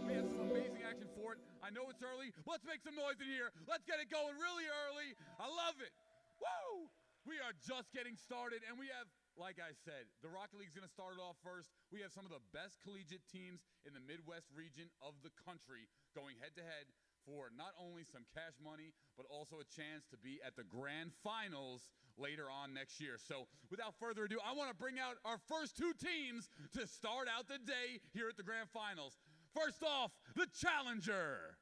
We have some amazing action for it. I know it's early. Let's make some noise in here. Let's get it going really early. I love it. Woo! We are just getting started, and we have, like I said, the Rocket League's going to start it off first. We have some of the best collegiate teams in the Midwest region of the country going head-to-head for not only some cash money, but also a chance to be at the grand finals later on next year. So without further ado, I want to bring out our first two teams to start out the day here at the grand finals. First off, the challenger.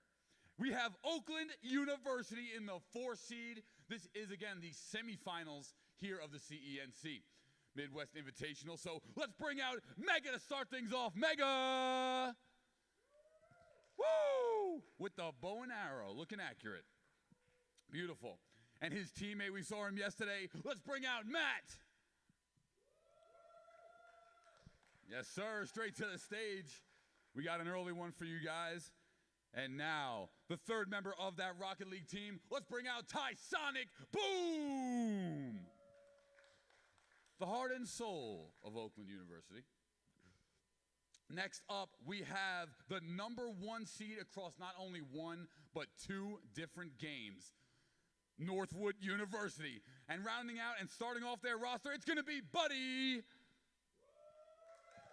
We have Oakland University in the 4 seed. This is, again, the semifinals here of the CENC Midwest Invitational. So let's bring out Mega to start things off. Mega! Woo! With the bow and arrow, looking accurate. Beautiful. And his teammate, we saw him yesterday. Let's bring out Matt. Yes, sir, straight to the stage. We got an early one for you guys. And now, the third member of that Rocket League team, let's bring out Ty Sonic. Boom! The heart and soul of Oakland University. Next up, we have the #1 seed across not only one, but 2 different games, Northwood University. And rounding out and starting off their roster, it's going to be Buddy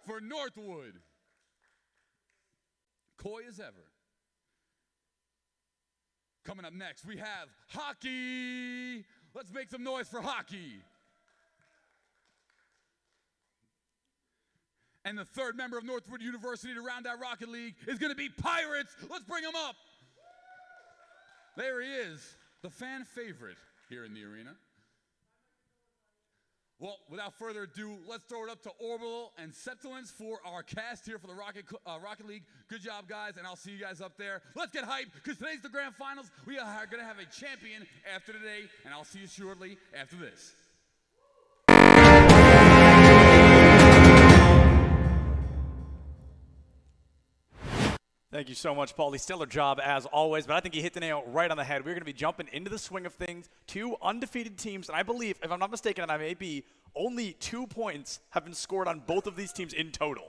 for Northwood. Coy as ever. Coming up next, we have Hockey. Let's make some noise for Hockey. And the third member of Northwood University to round out Rocket League is going to be Pirates. Let's bring him up. There he is, the fan favorite here in the arena. Well, without further ado, let's throw it up to Orbital and Septilence for our cast here for the Rocket League. Good job, guys, and I'll see you guys up there. Let's get hyped, because today's the grand finals. We are going to have a champion after today, and I'll see you shortly after this. Thank you so much, Paulie. Stellar job as always, but I think you hit the nail right on the head. We're going to be jumping into the swing of things. 2 undefeated teams, and I believe, if I'm not mistaken, and I may be, only 2 points have been scored on both of these teams in total.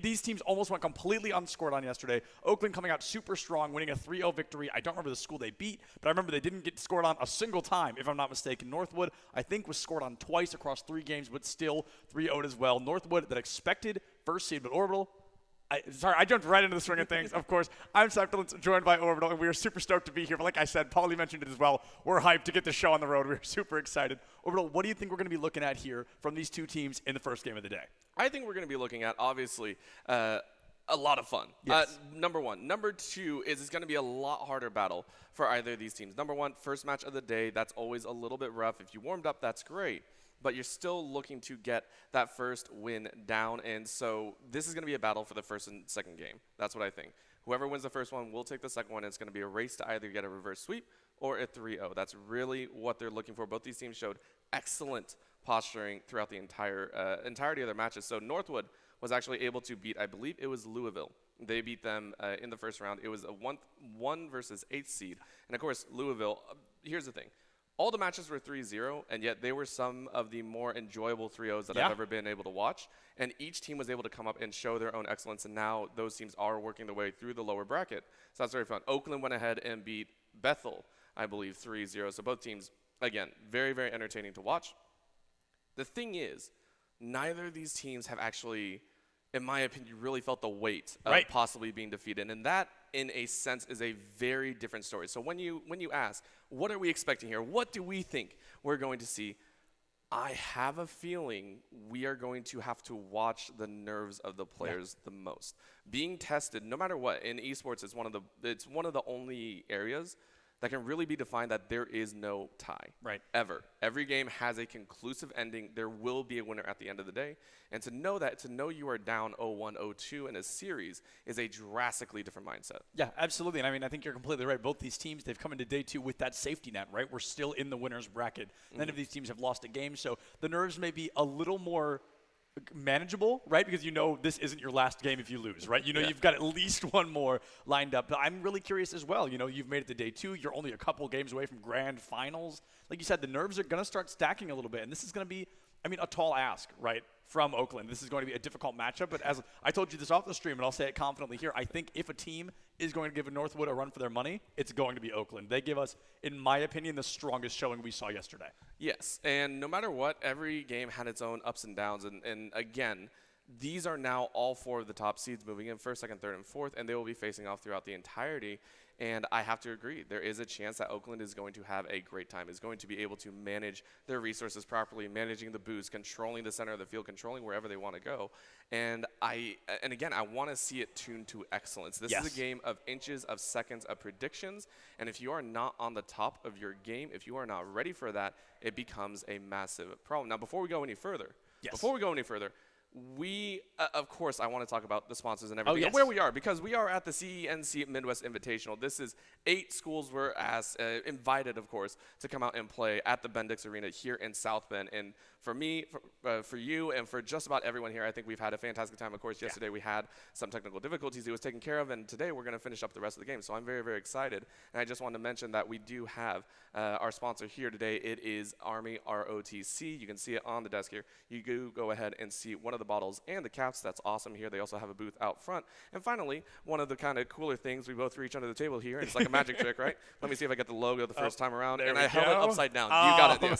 These teams almost went completely unscored on yesterday. Oakland coming out super strong, winning a 3-0 victory. I don't remember the school they beat, but I remember they didn't get scored on a single time, if I'm not mistaken. Northwood, I think, was scored on twice across 3 games, but still 3-0'd as well. Northwood, that expected first seed, but Orbital, I jumped right into the swing of things, of course. I'm Septilence, joined by Orbital, and we are super stoked to be here. But like I said, Paulie mentioned it as well. We're hyped to get the show on the road. We're super excited. Orbital, what do you think we're going to be looking at here from these 2 teams in the first game of the day? I think we're going to be looking at, obviously, a lot of fun. Yes. Number 1. Number 2 is it's going to be a lot harder battle for either of these teams. Number 1, first match of the day, that's always a little bit rough. If you warmed up, that's great. But you're still looking to get that first win down. And so this is going to be a battle for the first and second game. That's what I think. Whoever wins the first one will take the second one. And it's going to be a race to either get a reverse sweep or a 3-0. That's really what they're looking for. Both these teams showed excellent posturing throughout the entirety of their matches. So Northwood was actually able to beat, I believe it was Louisville. They beat them in the first round. It was a 1 versus 8th seed. And, of course, Louisville, here's the thing. All the matches were 3-0, and yet they were some of the more enjoyable 3-0s that I've ever been able to watch. And each team was able to come up and show their own excellence, and now those teams are working their way through the lower bracket. So that's very fun. Oakland went ahead and beat Bethel, I believe, 3-0. So both teams, again, very, very entertaining to watch. The thing is, neither of these teams have actually, in my opinion, really felt the weight of possibly being defeated. And that, in a sense, is a very different story. So when you ask, what are we expecting here? What do we think we're going to see? I have a feeling we are going to have to watch the nerves of the players the most. Being tested, no matter what, in esports, it's one of the only areas that can really be defined that there is no tie. Ever. Every game has a conclusive ending. There will be a winner at the end of the day. And to know you are down 0-1, 0-2 in a series is a drastically different mindset. Yeah, absolutely. And I mean, I think you're completely right. Both these teams, they've come into day 2 with that safety net, right? We're still in the winner's bracket. None of these teams have lost a game. So the nerves may be a little more manageable, right? Because you know this isn't your last game if you lose, right? You know you've got at least one more lined up. But I'm really curious as well. You know, you've made it to day 2. You're only a couple games away from grand finals. Like you said, the nerves are going to start stacking a little bit. And this is going to be a tall ask, right, from Oakland. This is going to be a difficult matchup, but as I told you this off the stream, and I'll say it confidently here, I think if a team is going to give Northwood a run for their money, it's going to be Oakland. They give us, in my opinion, the strongest showing we saw yesterday. Yes, and no matter what, every game had its own ups and downs, and again, these are now all 4 of the top seeds moving in, 1st, 2nd, 3rd, and 4th, and they will be facing off throughout the entirety. And I have to agree, there is a chance that Oakland is going to have a great time, is going to be able to manage their resources properly, managing the boost, controlling the center of the field, controlling wherever they want to go. And again, I want to see it tuned to excellence. This is a game of inches, of seconds, of predictions. And if you are not on the top of your game, if you are not ready for that, it becomes a massive problem. Now, before we go any further, we, of course, I want to talk about the sponsors and everything, and where we are, because we are at the CENC Midwest Invitational. This is 8 schools were asked, invited, of course, to come out and play at the Bendix Arena here in South Bend. And for me, for you, and for just about everyone here, I think we've had a fantastic time. Of course, yesterday we had some technical difficulties. It was taken care of, and today we're going to finish up the rest of the game. So I'm very, very excited. And I just wanted to mention that we do have our sponsor here today. It is Army ROTC. You can see it on the desk here. You do go ahead and see one of the bottles and the caps. That's awesome here. They also have a booth out front. And finally, one of the kind of cooler things, we both reach under the table here. It's like a magic trick, right? Let me see if I get the logo the first time around. And I held it upside down. You got it. Yeah,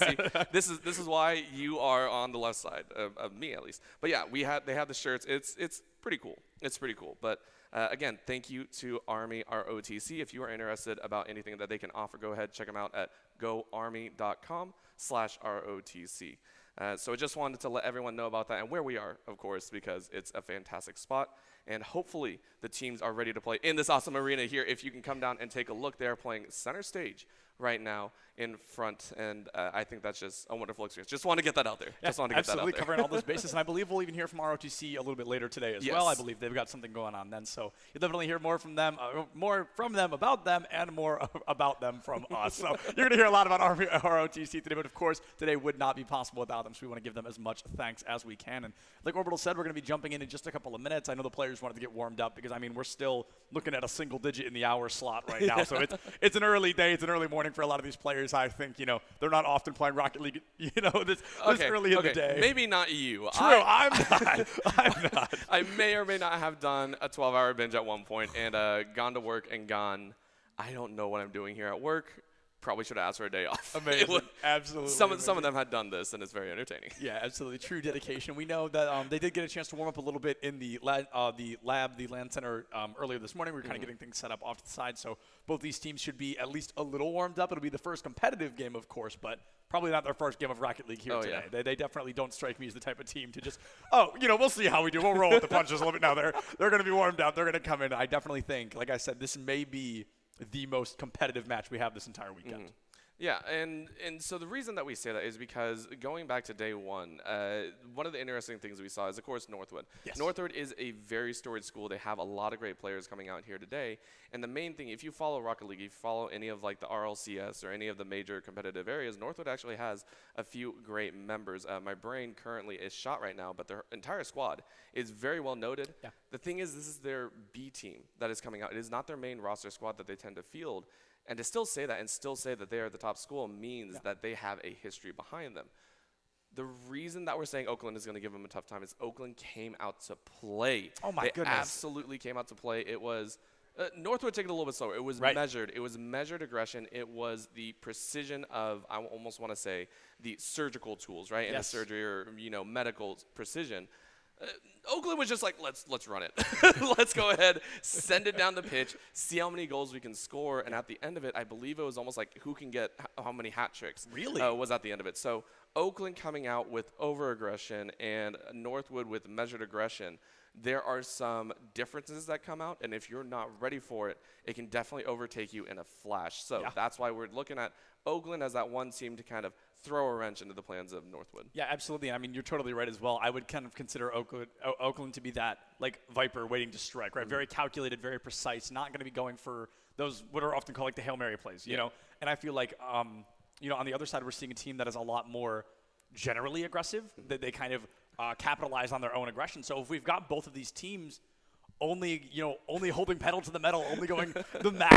see, this is why you are on the left side of me, at least. But yeah, they have the shirts. It's pretty cool. It's pretty cool. But again, thank you to Army ROTC. If you are interested about anything that they can offer, go ahead, check them out at goarmy.com/ROTC. So I just wanted to let everyone know about that and where we are, of course, because it's a fantastic spot. And hopefully the teams are ready to play in this awesome arena here. If you can come down and take a look, they're playing center stage right now in front, and I think that's just a wonderful experience. Just want to get that out there. Yeah, just want to get that out there. Absolutely, covering all those bases, and I believe we'll even hear from ROTC a little bit later today as well. I believe they've got something going on then, so you'll definitely hear more from them about them, and more about them from us. So you're going to hear a lot about ROTC today, but of course, today would not be possible without them, so we want to give them as much thanks as we can. And like Orbital said, we're going to be jumping in just a couple of minutes. I know the players wanted to get warmed up because, I mean, we're still looking at a single digit in the hour slot right now, so it's an early day. It's an early morning for a lot of these players. I think, they're not often playing Rocket League, this early in the day. Maybe not you. True, I'm not. I'm not. I may or may not have done a 12-hour binge at one point and gone to work and gone, I don't know what I'm doing here at work. Probably should have asked for a day off. Amazing. Absolutely. Some of them had done this, and it's very entertaining. Yeah, absolutely. True dedication. We know that they did get a chance to warm up a little bit in the LAN center earlier this morning. We were kind of getting things set up off to the side, so both these teams should be at least a little warmed up. It'll be the first competitive game, of course, but probably not their first game of Rocket League here today. Yeah. They definitely don't strike me as the type of team to just, we'll see how we do. We'll roll with the punches a little bit. Now they're going to be warmed up. They're going to come in. I definitely think, like I said, this may be the most competitive match we have this entire weekend. Yeah, and so the reason that we say that is because going back to day one of the interesting things we saw is, of course, Northwood. Yes. Northwood is a very storied school. They have a lot of great players coming out here today. And the main thing, if you follow Rocket League, if you follow any of like the RLCS or any of the major competitive areas, Northwood actually has a few great members. My brain currently is shot right now, but their entire squad is very well noted. Yeah. The thing is, this is their B team that is coming out. It is not their main roster squad that they tend to field. And to still say that and still say that they are the top school means that they have a history behind them. The reason that we're saying Oakland is going to give them a tough time is Oakland came out to play. Oh, my goodness. They absolutely came out to play. It was Northwood taking it a little bit slower. It was measured. It was measured aggression. It was the precision of, I almost want to say, the surgical tools, right? In the surgery or, medical precision. Oakland was just like, let's run it. Let's go ahead, send it down the pitch, see how many goals we can score. And at the end of it, I believe it was almost like who can get how many hat tricks. Really? Was at the end of it. So Oakland coming out with over-aggression and Northwood with measured aggression. There are some differences that come out, and if you're not ready for it, it can definitely overtake you in a flash. So that's why we're looking at Oakland as that one team to kind of throw a wrench into the plans of Northwood. Yeah, absolutely. I mean, you're totally right as well. I would kind of consider Oakland to be that, like, viper waiting to strike, right? Very calculated, very precise, not going to be going for those what are often called, like, the Hail Mary plays, you know? And I feel like, on the other side, we're seeing a team that is a lot more generally aggressive, that they kind of capitalize on their own aggression. So if we've got both of these teams only holding pedal to the metal, only going the max,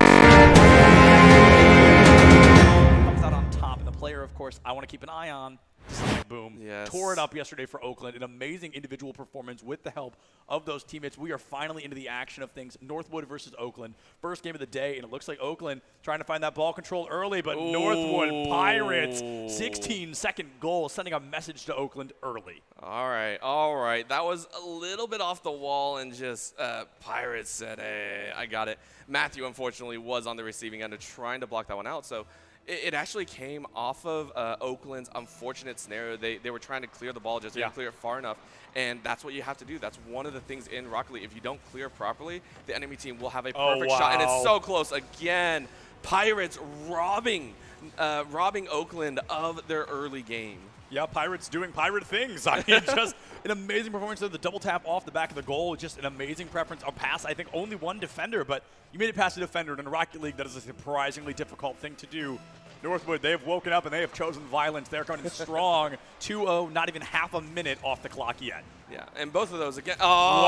comes out on top. And the player, of course, I want to keep an eye on to some Sonic Boom. Yes. Tore it up yesterday for Oakland. An amazing individual performance with the help of those teammates. We are finally into the action of things. Northwood versus Oakland. First game of the day, and it looks like Oakland trying to find that ball control early, but Northwood Pirates, 16-second goal, sending a message to Oakland early. All right. That was a little bit off the wall, and just Pirates said, hey, I got it. Matthew, unfortunately, was on the receiving end of trying to block that one out. So it actually came off of Oakland's unfortunate scenario. They were trying to clear the ball, just didn't clear it far enough. And that's what you have to do. That's one of the things in Rocket League. If you don't clear properly, the enemy team will have a perfect shot. And it's so close. Again, Pirates robbing Oakland of their early game. Yeah, Pirates doing pirate things. I mean, just an amazing performance of the double tap off the back of the goal. Just an amazing preference. A pass, I think, only one defender, but you made it past a defender. And in Rocket League, that is a surprisingly difficult thing to do. Northwood, they have woken up and they have chosen violence. They're coming in strong. 2-0, not even half a minute off the clock yet. Yeah, and both of those again. Oh,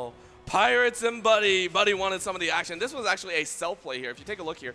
wow. Pirates and Buddy. Buddy wanted some of the action. This was actually a self play here. If you take a look here,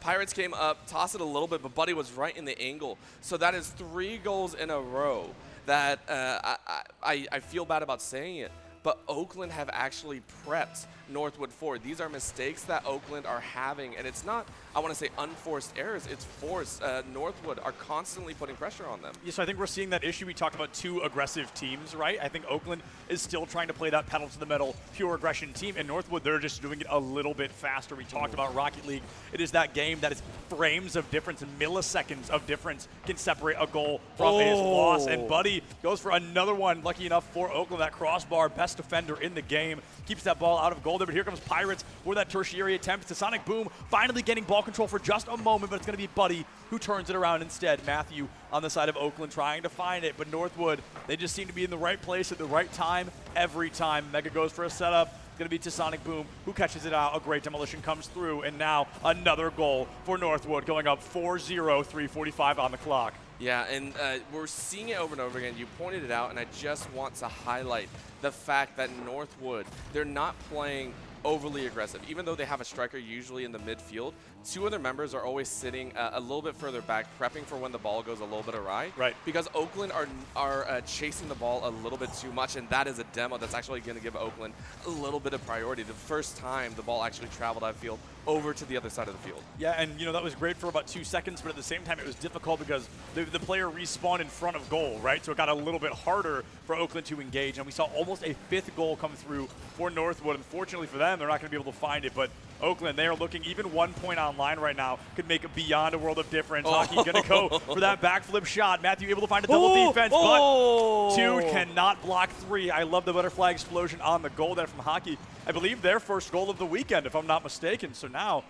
Pirates came up, tossed it a little bit, but Buddy was right in the angle. So that is 3 goals in a row that I feel bad about saying it, but Oakland have actually prepped Northwood for. These are mistakes that Oakland are having, and it's not, I want to say, unforced errors. It's forced. Northwood are constantly putting pressure on them. Yeah, so I think we're seeing that issue. We talked about 2 aggressive teams, right? I think Oakland is still trying to play that pedal to the metal, pure aggression team, and Northwood, they're just doing it a little bit faster. We talked about Rocket League. It is that game that is frames of difference and milliseconds of difference can separate a goal from a loss. And Buddy goes for another one, lucky enough for Oakland, that crossbar, best defender in the game, keeps that ball out of goal there. But here comes Pirates for that tertiary attempt. To Sonic Boom, finally getting ball control for just a moment, but it's going to be Buddy who turns it around instead. Matthew on the side of Oakland trying to find it, but Northwood, they just seem to be in the right place at the right time every time. Mega goes for a setup. It's going to be to Sonic Boom, who catches it out. A great demolition comes through, and now another goal for Northwood, going up 4-0, 3:45 on the clock. Yeah, and we're seeing it over and over again. You pointed it out, and I just want to highlight the fact that Northwood, they're not playing overly aggressive. Even though they have a striker usually in the midfield, 2 other members are always sitting a little bit further back, prepping for when the ball goes a little bit awry. Right. Because Oakland are chasing the ball a little bit too much, and that is a demo that's actually going to give Oakland a little bit of priority. The first time the ball actually traveled, I feel, over to the other side of the field. Yeah, and that was great for about 2 seconds, but at the same time it was difficult because the player respawned in front of goal, right? So it got a little bit harder for Oakland to engage, and we saw almost a 5th goal come through for Northwood. Unfortunately for them, they're not going to be able to find it, but Oakland, they are looking, even 1 point online right now could make it beyond a world of difference. Hockey going to go for that backflip shot. Matthew able to find a double defense, but 2 cannot block 3. I love the butterfly explosion on the goal there from Hockey. I believe their first goal of the weekend, if I'm not mistaken. So now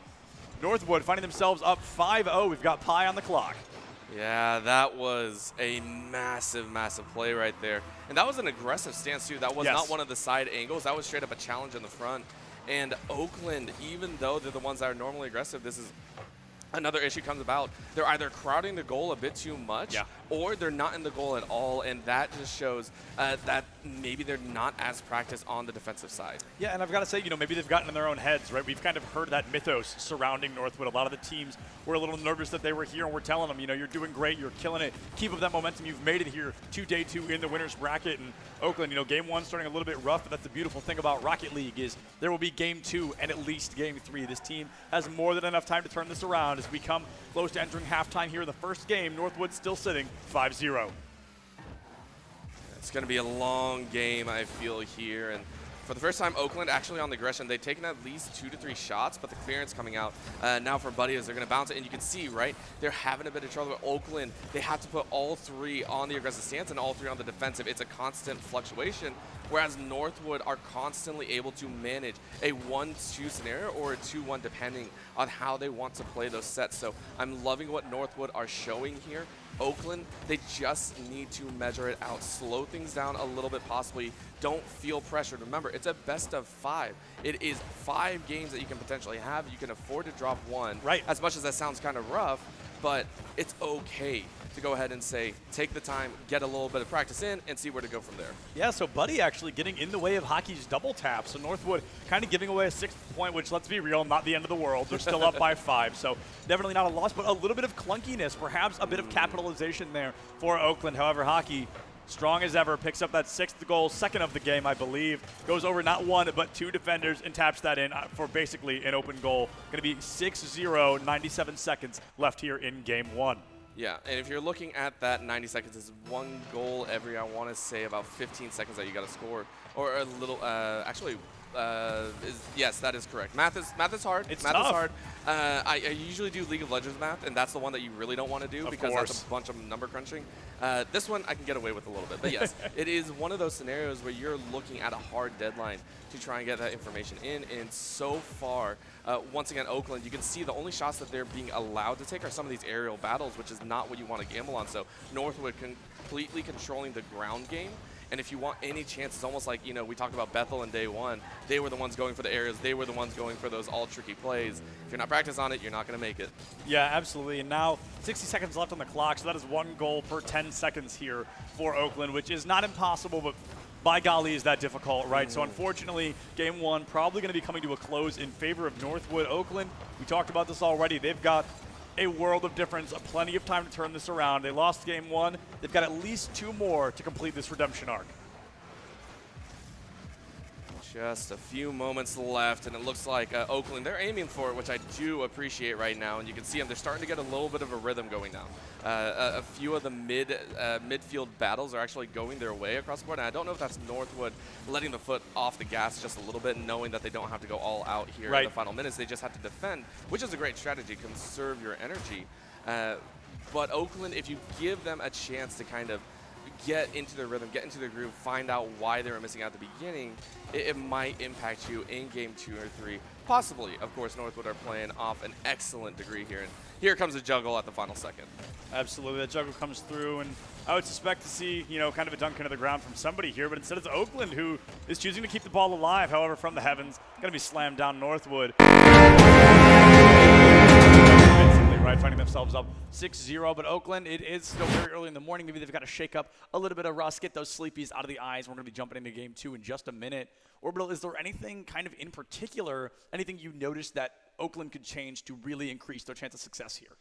Northwood finding themselves up 5-0. We've got Pi on the clock. Yeah, that was a massive, massive play right there. And that was an aggressive stance, too. That was not one of the side angles. That was straight up a challenge in the front. And Oakland, even though they're the ones that are normally aggressive, this is another issue comes about. They're either crowding the goal a bit too much, or they're not in the goal at all, and that just shows that maybe they're not as practiced on the defensive side. Yeah, and I've got to say, maybe they've gotten in their own heads, right? We've kind of heard that mythos surrounding Northwood. A lot of the teams were a little nervous that they were here, and we're telling them, you're doing great, you're killing it. Keep up that momentum. You've made it here to day 2 in the winner's bracket. And Oakland, game 1 starting a little bit rough, but that's the beautiful thing about Rocket League is there will be game 2 and at least game 3. This team has more than enough time to turn this around as we come close to entering halftime here in the first game. Northwood still sitting 5-0. It's going to be a long game, I feel, here. And for the first time, Oakland actually on the aggression. They've taken at least 2 to 3 shots, but the clearance coming out now for Buddy as they're going to bounce it. And you can see, right, they're having a bit of trouble with Oakland. They have to put all 3 on the aggressive stance and all 3 on the defensive. It's a constant fluctuation, whereas Northwood are constantly able to manage a 1-2 scenario or a 2-1 depending on how they want to play those sets. So I'm loving what Northwood are showing here. Oakland, they just need to measure it out, slow things down a little bit possibly. Don't feel pressured. Remember, it's a best of 5. It is 5 games that you can potentially have. You can afford to drop 1. Right. As much as that sounds kind of rough, but it's okay to go ahead and say, take the time, get a little bit of practice in, and see where to go from there. Yeah, so Buddy actually getting in the way of Hockey's double tap. So Northwood kind of giving away a 6th point, which, let's be real, not the end of the world. They're still up by 5, so definitely not a loss, but a little bit of clunkiness, perhaps a bit of capitalization there for Oakland. However, Hockey, strong as ever, picks up that 6th goal, 2nd of the game, I believe. Goes over not 1, but 2 defenders and taps that in for basically an open goal. Going to be 6-0, 97 seconds left here in game 1. Yeah, and if you're looking at that 90 seconds, is 1 goal every, I want to say, about 15 seconds that you got to score. Or a little, yes, that is correct. Math is hard. It's math tough. is hard. I usually do League of Legends math, and that's the one that you really don't want to do because that's a bunch of number crunching. This one I can get away with a little bit. But yes, it is one of those scenarios where you're looking at a hard deadline to try and get that information in. And so far, once again, Oakland, you can see the only shots that they're being allowed to take are some of these aerial battles, which is not what you want to gamble on. So Northwood completely controlling the ground game. And if you want any chance, it's almost like, you know, we talked about Bethel in day 1. They were the ones going for the areas. They were the ones going for those all tricky plays. If you're not practiced on it, you're not going to make it. Yeah, absolutely. And now 60 seconds left on the clock, so that is 1 goal per 10 seconds here for Oakland, which is not impossible, but by golly, is that difficult, right? So unfortunately, game 1 probably going to be coming to a close in favor of Northwood. Oakland, we talked about this already. They've got a world of difference, plenty of time to turn this around. They lost game 1. They've got at least 2 more to complete this redemption arc. Just a few moments left, and it looks like Oakland, they're aiming for it, which I do appreciate right now. And you can see them, they're starting to get a little bit of a rhythm going now. A few of the midfield battles are actually going their way across the board. And I don't know if that's Northwood letting the foot off the gas just a little bit, knowing that they don't have to go all out here in the final minutes. They just have to defend, which is a great strategy, conserve your energy. But Oakland, if you give them a chance to kind of get into the rhythm, get into the groove, find out why they were missing out at the beginning, it might impact you in game 2 or 3. Possibly, of course, Northwood are playing off an excellent degree here. And here comes a juggle at the final second. Absolutely, that juggle comes through, and I would suspect to see, you know, kind of a dunk into the ground from somebody here, but instead it's Oakland who is choosing to keep the ball alive. However, from the heavens, going to be slammed down Northwood. Right, finding themselves up 6-0, but Oakland, it is still very early in the morning. Maybe they've got to shake up a little bit of rust, get those sleepies out of the eyes. We're going to be jumping into game 2 in just a minute. Orbital, is there anything kind of in particular, anything you noticed that Oakland could change to really increase their chance of success here?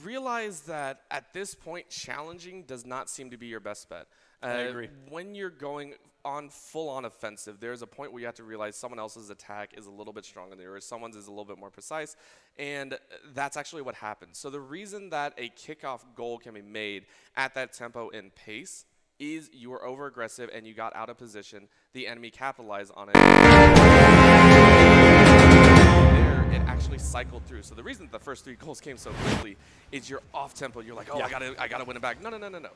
Realize that at this point, challenging does not seem to be your best bet. I agree. When you're going on full-on offensive, there's a point where you have to realize someone else's attack is a little bit stronger than yours, someone's is a little bit more precise, and that's actually what happens. So the reason that a kickoff goal can be made at that tempo and pace is you were over-aggressive and you got out of position. The enemy capitalized on it. There, it actually cycled through. So the reason that the first 3 goals came so quickly is you're off tempo. You're like, oh, yeah. I gotta win it back. No.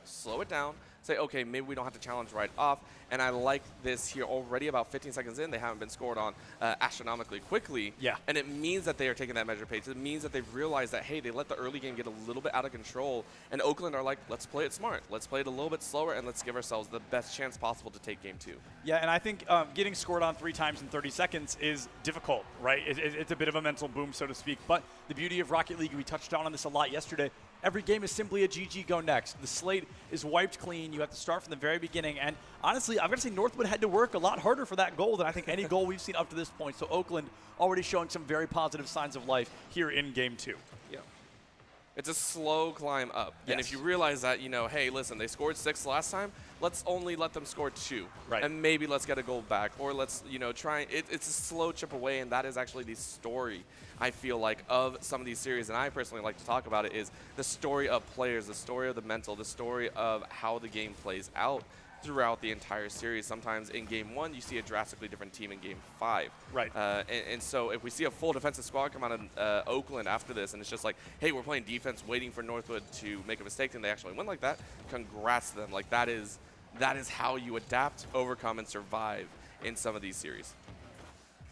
Slow it down. Say, okay, maybe we don't have to challenge right off. And I like this here already about 15 seconds in. They haven't been scored on astronomically quickly. Yeah. And it means that they are taking that measure pace. It means that they've realized that, hey, they let the early game get a little bit out of control. And Oakland are like, let's play it smart. Let's play it a little bit slower, and let's give ourselves the best chance possible to take game 2. Yeah, and I think getting scored on 3 times in 30 seconds is difficult, right? It's a bit of a mental boom, so to speak. But the beauty of Rocket League, we touched on this a lot yesterday, every game is simply a GG go next. The slate is wiped clean. You have to start from the very beginning. And honestly, I've got to say Northwood had to work a lot harder for that goal than I think any goal we've seen up to this point. So Oakland already showing some very positive signs of life here in game 2. Yeah. It's a slow climb up. Yes. And if you realize that, you know, hey, listen, they scored 6 last time, let's only let them score 2. Right. And maybe let's get a goal back. Or let's, you know, try. It's a slow chip away, and that is actually the story, I feel like, of some of these series. And I personally like to talk about it is the story of players, the story of the mental, the story of how the game plays out throughout the entire series. Sometimes in game 1, you see a drastically different team in game 5. Right. And so if we see a full defensive squad come out of Oakland after this, and it's just like, hey, we're playing defense, waiting for Northwood to make a mistake, and they actually win like that, congrats to them. Like, that is how you adapt, overcome, and survive in some of these series.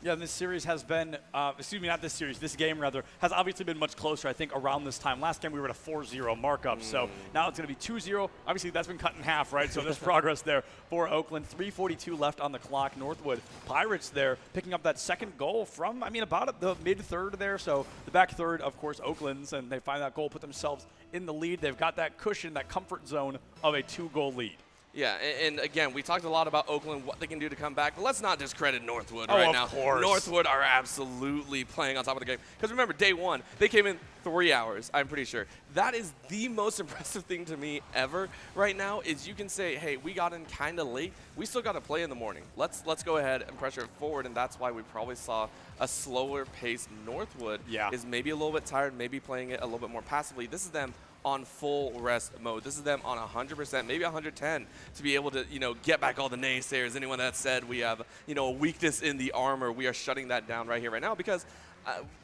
Yeah, and this series has been, excuse me, not this series, this game rather, has obviously been much closer, I think, around this time. Last game we were at a 4-0 markup, so now it's going to be 2-0. Obviously, that's been cut in half, right? So there's progress there for Oakland. 3:42 left on the clock. Northwood Pirates there picking up that second goal from, I mean, about the mid-third there. So the back third, of course, Oakland's, and they find that goal, put themselves in the lead. They've got that cushion, that comfort zone of a 2-goal lead. Yeah, and again, we talked a lot about Oakland, what they can do to come back, but let's not discredit Northwood right now. Of course. Northwood are absolutely playing on top of the game. Because remember, day one, they came in 3 hours, I'm pretty sure. That is the most impressive thing to me ever right now is you can say, hey, we got in kind of late. We still got to play in the morning. Let's go ahead and pressure it forward, and that's why we probably saw a slower pace Northwood is maybe a little bit tired, maybe playing it a little bit more passively. This is them on full rest mode. This is them on 100%, maybe 110 to be able to, get back all the naysayers. Anyone that said we have, a weakness in the armor, we are shutting that down right here, right now because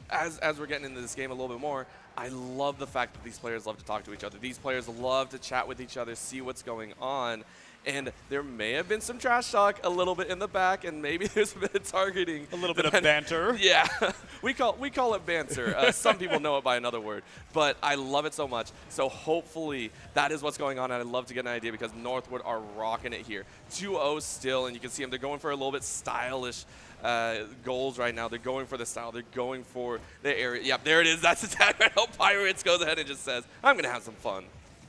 as we're getting into this game a little bit more, I love the fact that these players love to talk to each other. These players love to chat with each other, see what's going on. And there may have been some trash talk a little bit in the back, and maybe there's a bit of targeting. A little bit of banter. Yeah, we call it banter. Some people know it by another word, but I love it so much. So hopefully that is what's going on, and I'd love to get an idea because Northwood are rocking it here. 2-0 still, and you can see them. They're going for a little bit stylish goals right now. They're going for the style. They're going for the area. Yep, there it is. That's the tag right now. Pirates goes ahead and just says, I'm going to have some fun.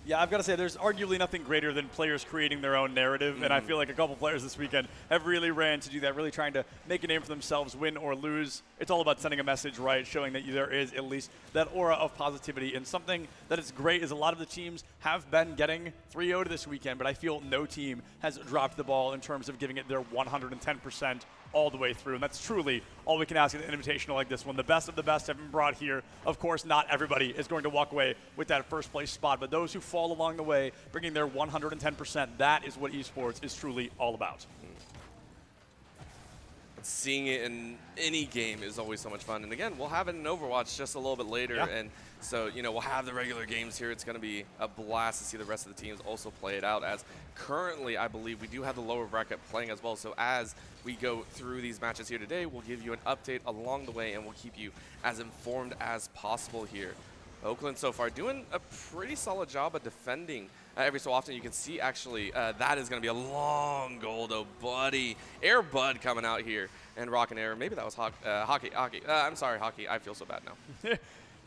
Yeah, I've got to say, there's arguably nothing greater than players creating their own narrative, and I feel like a couple players this weekend have really ran to do that, really trying to make a name for themselves, win or lose. It's all about sending a message, right, showing that there is at least that aura of positivity. And something that is great is a lot of the teams have been getting 3-0 this weekend, but I feel no team has dropped the ball in terms of giving it their 110% all the way through, and that's truly all we can ask in an invitational like this one. The best of the best have been brought here. Of course, not everybody is going to walk away with that first place spot, but those who fall along the way, bringing their 110%, that is what esports is truly all about. Seeing it in any game is always so much fun. And again, we'll have it in Overwatch just a little bit later. Yeah. And so, we'll have the regular games here. It's going to be a blast to see the rest of the teams also play it out, as currently, I believe, we do have the lower bracket playing as well. So as we go through these matches here today, we'll give you an update along the way, and we'll keep you as informed as possible here. Oakland so far doing a pretty solid job of defending. Every so often you can see actually that is going to be a long goal though, buddy. Air Bud coming out here and rocking air. Maybe that was hockey. I'm sorry, hockey. I feel so bad now.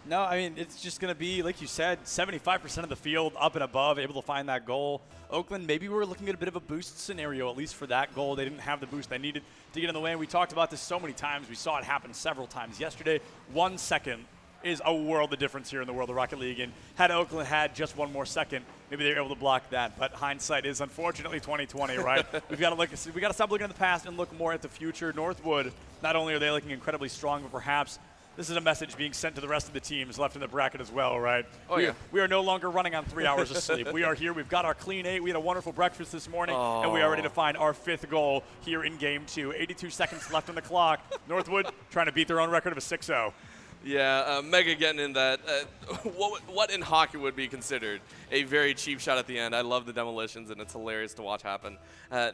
No, I mean, it's just going to be, like you said, 75% of the field up and above, able to find that goal. Oakland, maybe we're looking at a bit of a boost scenario, at least for that goal. They didn't have the boost they needed to get in the way. And we talked about this so many times. We saw it happen several times yesterday. 1 second is a world of difference here in the world of Rocket League. And had Oakland had just one more second, maybe they were able to block that. But hindsight is unfortunately 2020, right? we got to stop looking at the past and look more at the future. Northwood, not only are they looking incredibly strong, but perhaps this is a message being sent to the rest of the teams left in the bracket as well, right? Oh, yeah. We are no longer running on 3 hours of sleep. We are here. We've got our clean 8. We had a wonderful breakfast this morning, and we are ready to find our 5th goal here in Game 2. 82 seconds left on the clock. Northwood trying to beat their own record of a 6-0. Yeah, Mega getting in that, what in hockey would be considered a very cheap shot at the end. I love the demolitions, and it's hilarious to watch happen.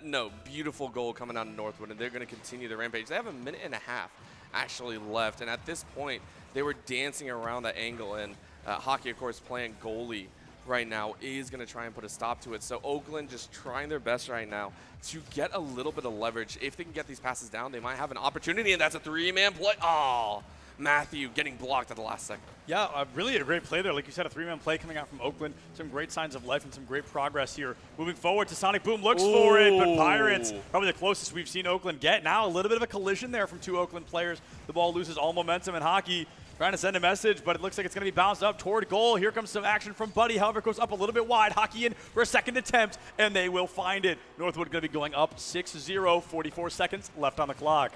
No, beautiful goal coming out of Northwood, and they're going to continue the rampage. They have a minute and a half actually left, and at this point, they were dancing around that angle, and hockey, of course, playing goalie right now is going to try and put a stop to it. So Oakland just trying their best right now to get a little bit of leverage. If they can get these passes down, they might have an opportunity, and that's a 3-man play. Oh, Matthew getting blocked at the last second. Yeah, really a great play there. Like you said, a 3-man play coming out from Oakland. Some great signs of life and some great progress here. Moving forward to Sonic Boom, looks for it, but Pirates, probably the closest we've seen Oakland get. Now a little bit of a collision there from 2 Oakland players. The ball loses all momentum in hockey. Trying to send a message, but it looks like it's going to be bounced up toward goal. Here comes some action from Buddy. However, it goes up a little bit wide. Hockey in for a second attempt, and they will find it. Northwood going to be going up 6-0, 44 seconds left on the clock.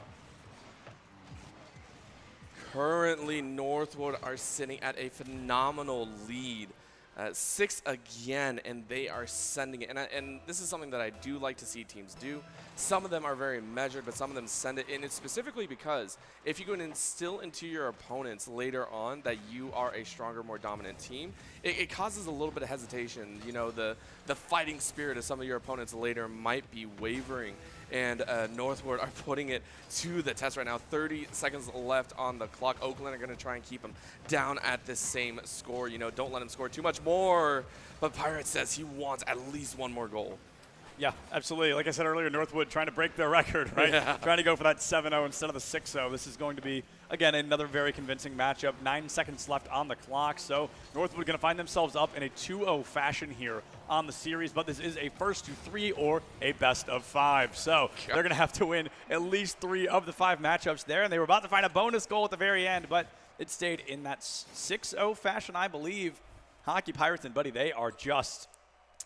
Currently, Northwood are sitting at a phenomenal lead. 6 again, and they are sending it. And this is something that I do like to see teams do. Some of them are very measured, but some of them send it. And it's specifically because if you can instill into your opponents later on that you are a stronger, more dominant team, it causes a little bit of hesitation. The fighting spirit of some of your opponents later might be wavering. and Northwood are putting it to the test right now. 30 seconds left on the clock. Oakland are going to try and keep him down at the same score. You know, don't let him score too much more. But Pirate says he wants at least one more goal. Yeah, absolutely. Like I said earlier, Northwood trying to break their record, right? Yeah. Trying to go for that 7-0 instead of the 6-0. This is going to be, again, another very convincing matchup. 9 seconds left on the clock, so Northwood going to find themselves up in a 2-0 fashion here on the series, but this is a first to 3 or a best of 5. So they're going to have to win at least 3 of the 5 matchups there, and they were about to find a bonus goal at the very end, but it stayed in that 6-0 fashion, I believe. Hockey Pirates and Buddy, they are just,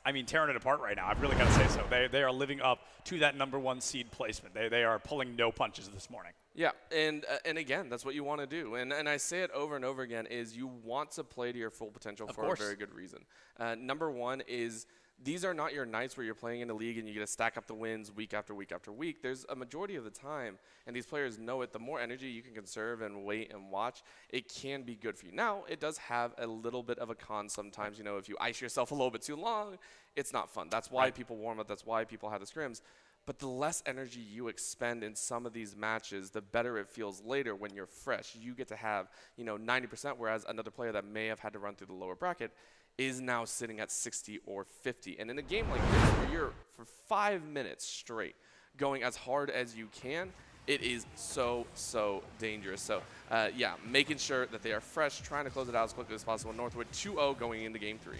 I mean, tearing it apart right now. I've really got to say so. They are living up to that #1 seed placement. They are pulling no punches this morning. Yeah, and again, that's what you want to do. And I say it over and over again, is you want to play to your full potential for a very good reason. #1 is these are not your nights where you're playing in the league and you get to stack up the wins week after week after week. There's a majority of the time, and these players know it, the more energy you can conserve and wait and watch, it can be good for you. Now, it does have a little bit of a con sometimes. You know, if you ice yourself a little bit too long, it's not fun. That's why people warm up. That's why people have the scrims. But the less energy you expend in some of these matches, the better it feels later when you're fresh. You get to have, 90%, whereas another player that may have had to run through the lower bracket is now sitting at 60 or 50. And in a game like this, where you're for 5 minutes straight going as hard as you can, it is so, so dangerous. So, yeah, making sure that they are fresh, trying to close it out as quickly as possible. Northwood 2-0 going into Game 3.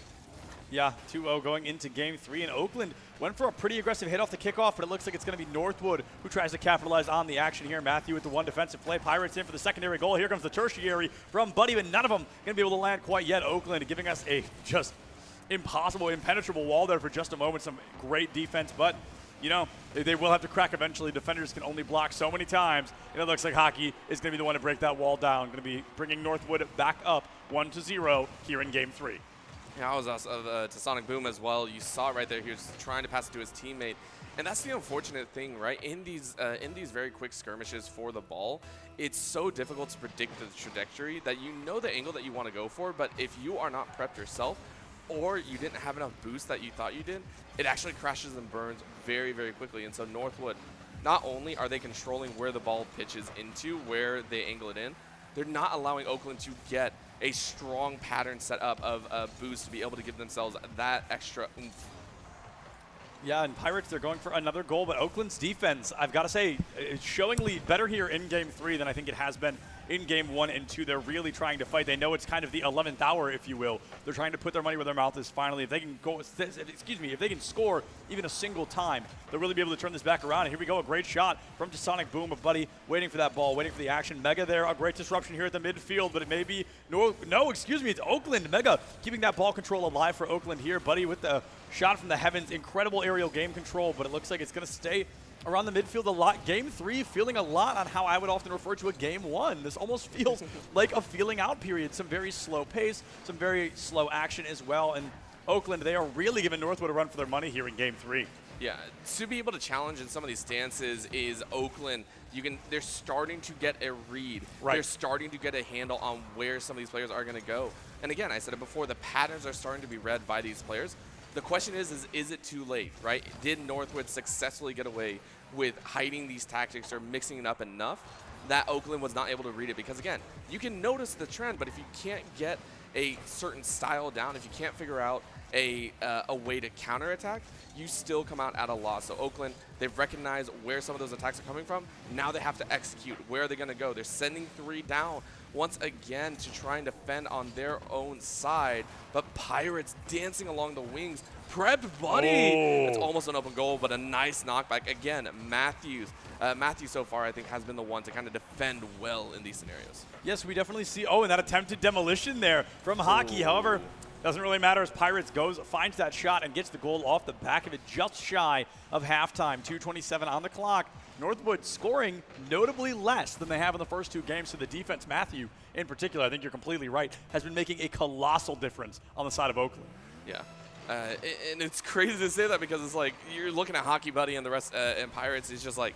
Yeah, 2-0 going into Game 3, and Oakland went for a pretty aggressive hit off the kickoff, but it looks like it's going to be Northwood who tries to capitalize on the action here. Matthew with the 1 defensive play. Pirates in for the secondary goal. Here comes the tertiary from Buddy, but none of them going to be able to land quite yet. Oakland giving us a just impossible, impenetrable wall there for just a moment. Some great defense, but they will have to crack eventually. Defenders can only block so many times, and it looks like Hockey is going to be the one to break that wall down. Going to be bringing Northwood back up 1-0 here in Game 3. Yeah, I was also to Sonic Boom as well. You saw it right there. He was trying to pass it to his teammate. And that's the unfortunate thing, right? In these very quick skirmishes for the ball, it's so difficult to predict the trajectory that you know the angle that you want to go for, but if you are not prepped yourself or you didn't have enough boost that you thought you did, it actually crashes and burns very, very quickly. And so Northwood, not only are they controlling where the ball pitches into, where they angle it in, they're not allowing Oakland to get a strong pattern set up of a boost to be able to give themselves that extra oomph. Yeah, and Pirates, they're going for another goal, but Oakland's defense, I've got to say, is showingly better here in Game 3 than I think it has been in Game 1 and 2. They're really trying to fight. They know it's kind of the 11th hour, if you will. They're trying to put their money where their mouth is finally. If they can if they can score even a single time, they'll really be able to turn this back around. And here we go, a great shot from Sonic Boom, a Buddy waiting for that ball, waiting for the action. Mega there, a great disruption here at the midfield, but it may be, it's Oakland. Mega keeping that ball control alive for Oakland here. Buddy with the shot from the heavens, incredible aerial game control, but it looks like it's going to stay around the midfield a lot. Game 3 feeling a lot on how I would often refer to a Game 1. This almost feels like a feeling out period. Some very slow pace, some very slow action as well. And Oakland, they are really giving Northwood a run for their money here in Game 3. Yeah, to be able to challenge in some of these stances is Oakland. They're starting to get a read. Right. They're starting to get a handle on where some of these players are going to go. And again, I said it before, the patterns are starting to be read by these players. The question is it too late, right? Did Northwood successfully get away with hiding these tactics or mixing it up enough that Oakland was not able to read it? Because again, you can notice the trend, but if you can't get a certain style down, if you can't figure out a way to counterattack, you still come out at a loss. So Oakland, they've recognized where some of those attacks are coming from. Now they have to execute. Where are they going to go? They're sending 3 down once again to try and defend on their own side. But Pirates dancing along the wings. Prepped Buddy. It's almost an open goal, but a nice knockback. Again, Matthew so far, I think, has been the one to kind of defend well in these scenarios. Yes, we definitely see, and that attempted demolition there from Hockey. However, doesn't really matter as Pirates finds that shot and gets the goal off the back of it just shy of halftime. 2:27 on the clock. Northwood scoring notably less than they have in the first 2 games. So the defense, Matthew in particular, I think you're completely right, has been making a colossal difference on the side of Oakland. Yeah. And it's crazy to say that because it's like you're looking at Hockey Buddy and the rest and Pirates. It's just like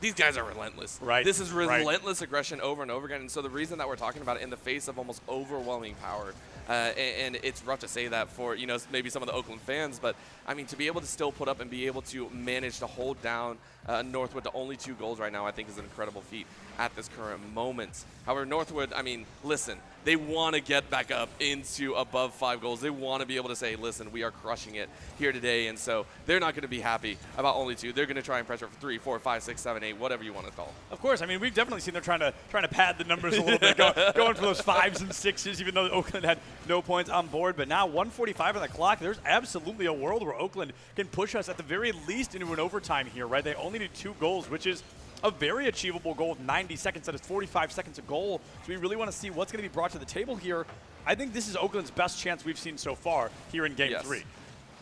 these guys are relentless. Right. This is relentless aggression over and over again. And so the reason that we're talking about it in the face of almost overwhelming power, and it's rough to say that for, you know, maybe some of the Oakland fans, but I mean, to be able to still put up and be able to manage to hold down Northwood to only 2 goals right now, I think is an incredible feat at this current moment. However, Northwood, I mean, listen, they want to get back up into above 5 goals. They want to be able to say, listen, we are crushing it here today. And so they're not going to be happy about only 2. They're going to try and pressure for 3, 4, 5, 6, 7, 8, whatever you want to call. Of course. I mean, we've definitely seen them trying to pad the numbers a little bit, going for those 5s and 6s, even though Oakland had no points on board. But now 1:45 on the clock. There's absolutely a world where Oakland can push us at the very least into an overtime here, right? They only need 2 goals, which is a very achievable goal with 90 seconds. That is 45 seconds a goal. So we really want to see what's going to be brought to the table here. I think this is Oakland's best chance we've seen so far here in Game 3.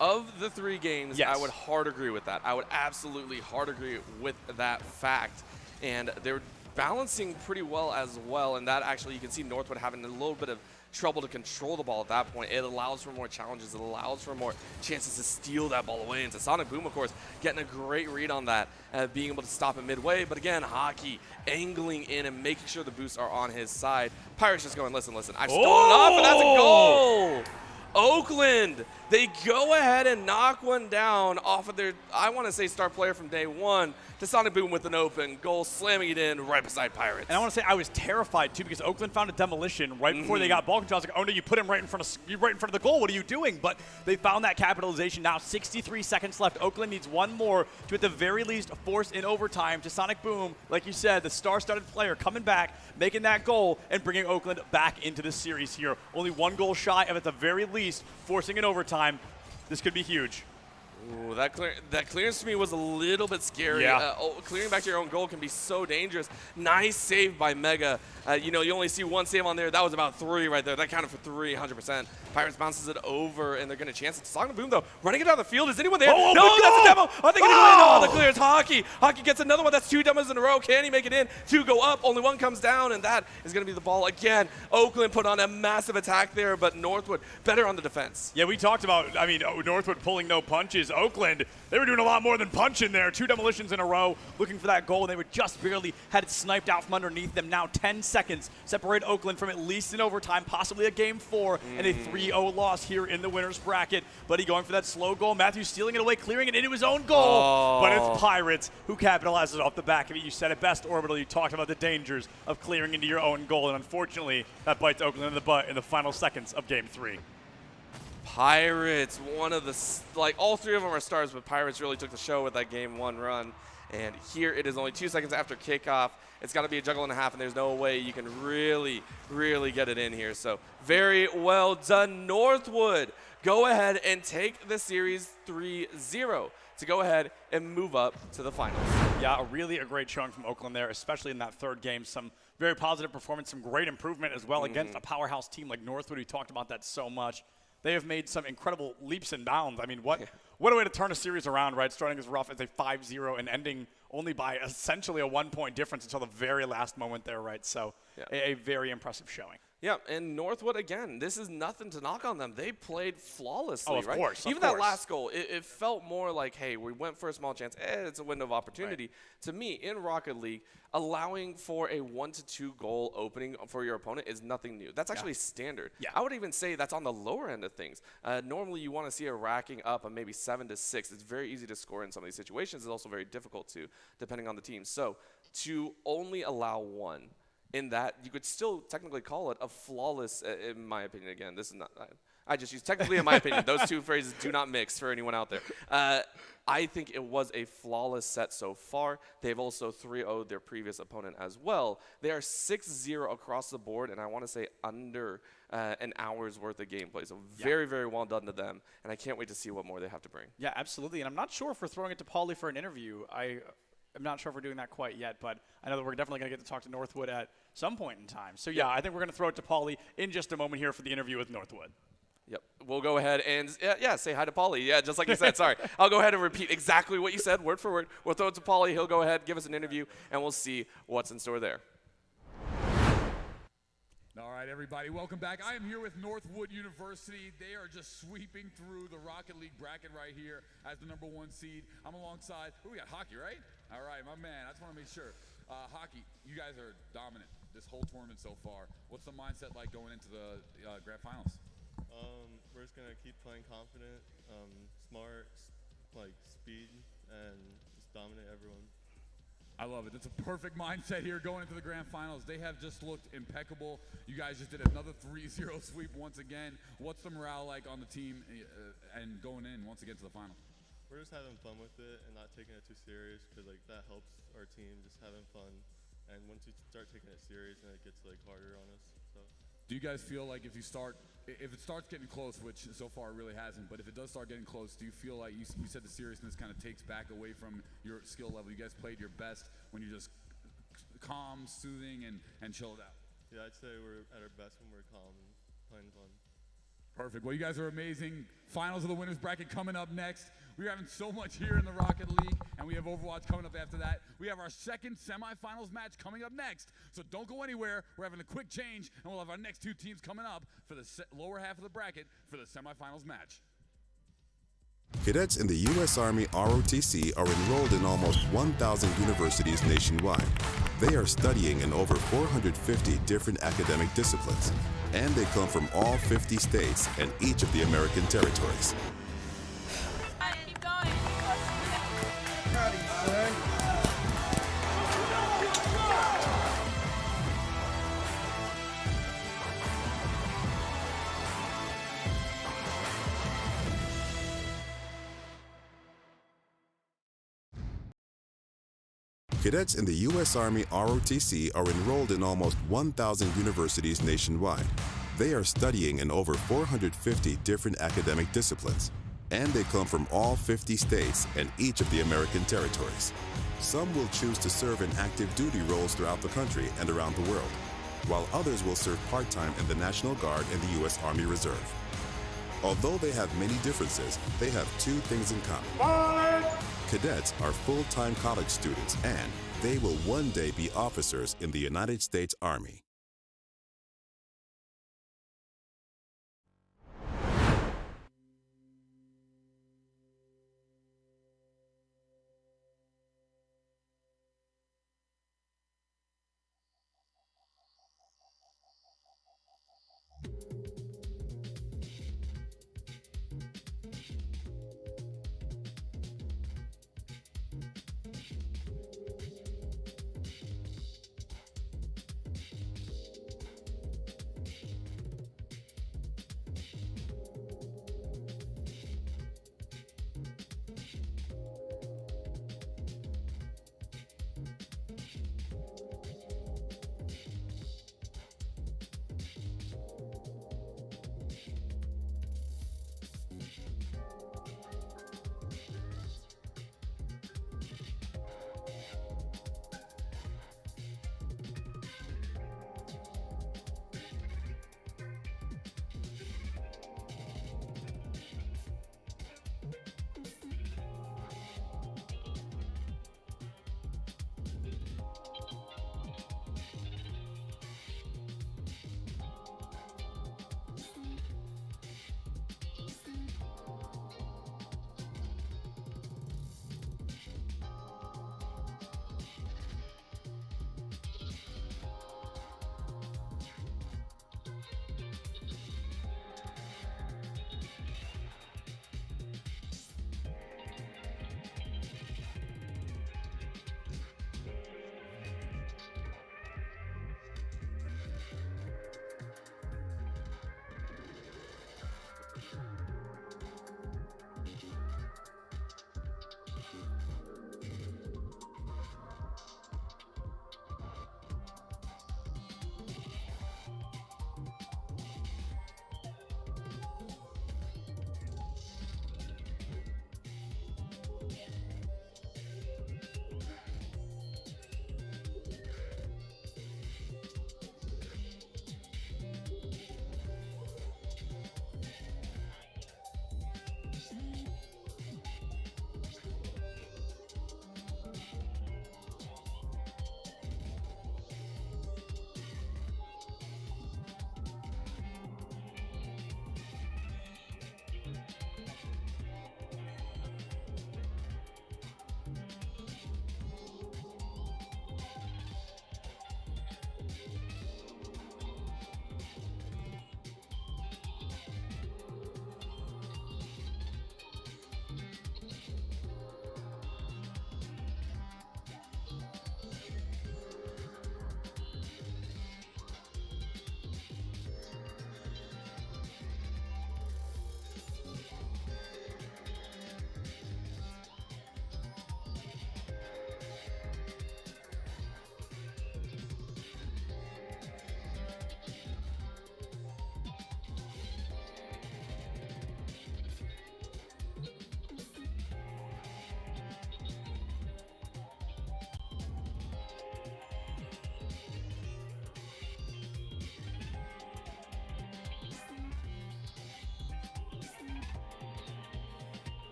Of the 3 games, I would hard agree with that. I would absolutely hard agree with that fact. And they're balancing pretty well as well. And that actually, you can see Northwood having a little bit of trouble to control the ball at that point. It allows for more challenges. It allows for more chances to steal that ball away. And to Sonic Boom, of course, getting a great read on that, being able to stop it midway. But again, Hockey angling in and making sure the boosts are on his side. Pirates just going, listen, I've stolen off, and that's a goal. Oakland, they go ahead and knock one down off of their, I want to say, star player from day one, to Sonic Boom with an open goal, slamming it in right beside Pirates. And I want to say I was terrified, too, because Oakland found a demolition right before they got ball control. I was like, oh, no, you put him right in front of the goal. What are you doing? But they found that capitalization. Now 63 seconds left. Oakland needs one more to, at the very least, force in overtime. To Sonic Boom, like you said, the star-studded player coming back, making that goal, and bringing Oakland back into the series here. Only 1 goal shy of, at the very least, forcing in overtime. This could be huge. Ooh, that clearance to me was a little bit scary. Yeah. Clearing back to your own goal can be so dangerous. Nice save by Mega. You know, you only see 1 save on there. That was about 3 right there. That counted for 3, 100%. Pirates bounces it over, and they're going to chance it. Sonic Boom, though, running it down the field. Is anyone there? Oh, no, that's a demo. Are they going to go in? Oh, the clearance. Hockey. Hockey gets another one. That's 2 demos in a row. Can he make it in? 2 go up. Only 1 comes down, and that is going to be the ball again. Oakland put on a massive attack there, but Northwood better on the defense. Yeah, we talked about, I mean, Northwood pulling no punches. Oakland, they were doing a lot more than punching there. 2 demolitions in a row, looking for that goal, and they were just barely had it sniped out from underneath them. Now 10 seconds separate Oakland from at least an overtime, possibly a Game 4, and a 3-0 loss here in the winner's bracket. Buddy going for that slow goal. Matthews stealing it away, clearing it into his own goal. But it's Pirates who capitalizes off the back of it. You said it best, Orbital. You talked about the dangers of clearing into your own goal, and unfortunately, that bites Oakland in the butt in the final seconds of Game 3. Pirates, one of the, like, all 3 of them are stars, but Pirates really took the show with that Game 1 run. And here it is only 2 seconds after kickoff. It's got to be a juggle and a half, and there's no way you can really get it in here. So very well done, Northwood. Go ahead and take the series 3-0 to go ahead and move up to the finals. Yeah, a great showing from Oakland there, especially in that 3rd game. Some very positive performance, some great improvement as well against a powerhouse team like Northwood. We talked about that so much. They have made some incredible leaps and bounds. I mean, what a way to turn a series around, right? Starting as rough as a 5-0 and ending only by essentially a 1-point difference until the very last moment there, right? So a very impressive showing. Yeah, and Northwood, again, this is nothing to knock on them. They played flawlessly, of right? Course, Even that last goal, it felt more like, hey, we went for a small chance. It's a window of opportunity. Right. To me, in Rocket League, allowing for a 1 to 2 goal opening for your opponent is nothing new. That's actually standard. Yeah. I would even say that's on the lower end of things. Normally, you want to see a racking up of maybe 7 to 6. It's very easy to score in some of these situations. It's also very difficult to, depending on the team. So to only allow 1, in that, you could still technically call it a flawless, in my opinion. Again, this is not, I just use technically in my opinion. Those 2 phrases do not mix for anyone out there. I think it was a flawless set so far. They've also 3-0'd their previous opponent as well. They are 6-0 across the board, and I want to say under an hour's worth of gameplay. So very, very well done to them, and I can't wait to see what more they have to bring. Yeah, absolutely, and I'm not sure if we're throwing it to Paulie for an interview. I'm not sure if we're doing that quite yet, but I know that we're definitely going to get to talk to Northwood at some point in time. So, yeah, I think we're going to throw it to Paulie in just a moment here for the interview with Northwood. Yep. We'll go ahead and, say hi to Paulie. Yeah, just like you said. Sorry. I'll go ahead and repeat exactly what you said, word for word. We'll throw it to Paulie. He'll go ahead, give us an interview, and we'll see what's in store there. All right, everybody, welcome back. I am here with Northwood University. They are just sweeping through the Rocket League bracket right here as the #1 seed. I'm alongside, we got Hockey, right? All right, my man. I just want to make sure. Hockey, you guys are dominant this whole tournament so far. What's the mindset like going into the grand finals? We're just gonna keep playing confident, smart, like speed, and just dominate everyone. I love it. That's a perfect mindset here going into the grand finals. They have just looked impeccable. You guys just did another 3-0 sweep once again. What's the morale like on the team and going in once again to the final? We're just having fun with it and not taking it too serious because like that helps our team just having fun. And once you start taking it serious, then it gets like harder on us. So. Do you guys feel like if it starts getting close, which so far it really hasn't, but if it does start getting close, do you feel like you said the seriousness kind of takes back away from your skill level? You guys played your best when you're just calm, soothing, and chilled out. Yeah, I'd say we're at our best when we're calm and playing fun. Perfect. Well, you guys are amazing. Finals of the winners bracket coming up next. We're having so much here in the Rocket League, and we have Overwatch coming up after that. We have our second semifinals match coming up next, so don't go anywhere. We're having a quick change, and we'll have our next two teams coming up for the lower half of the bracket for the semifinals match. Cadets in the U.S. Army ROTC are enrolled in almost 1,000 universities nationwide. They are studying in over 450 different academic disciplines, and they come from all 50 states and each of the American territories. Keep going. Proud of you, son. Cadets in the U.S. Army ROTC are enrolled in almost 1,000 universities nationwide. They are studying in over 450 different academic disciplines, and they come from all 50 states and each of the American territories. Some will choose to serve in active duty roles throughout the country and around the world, while others will serve part-time in the National Guard and the U.S. Army Reserve. Although they have many differences, they have two things in common. Cadets are full-time college students, and they will one day be officers in the United States Army.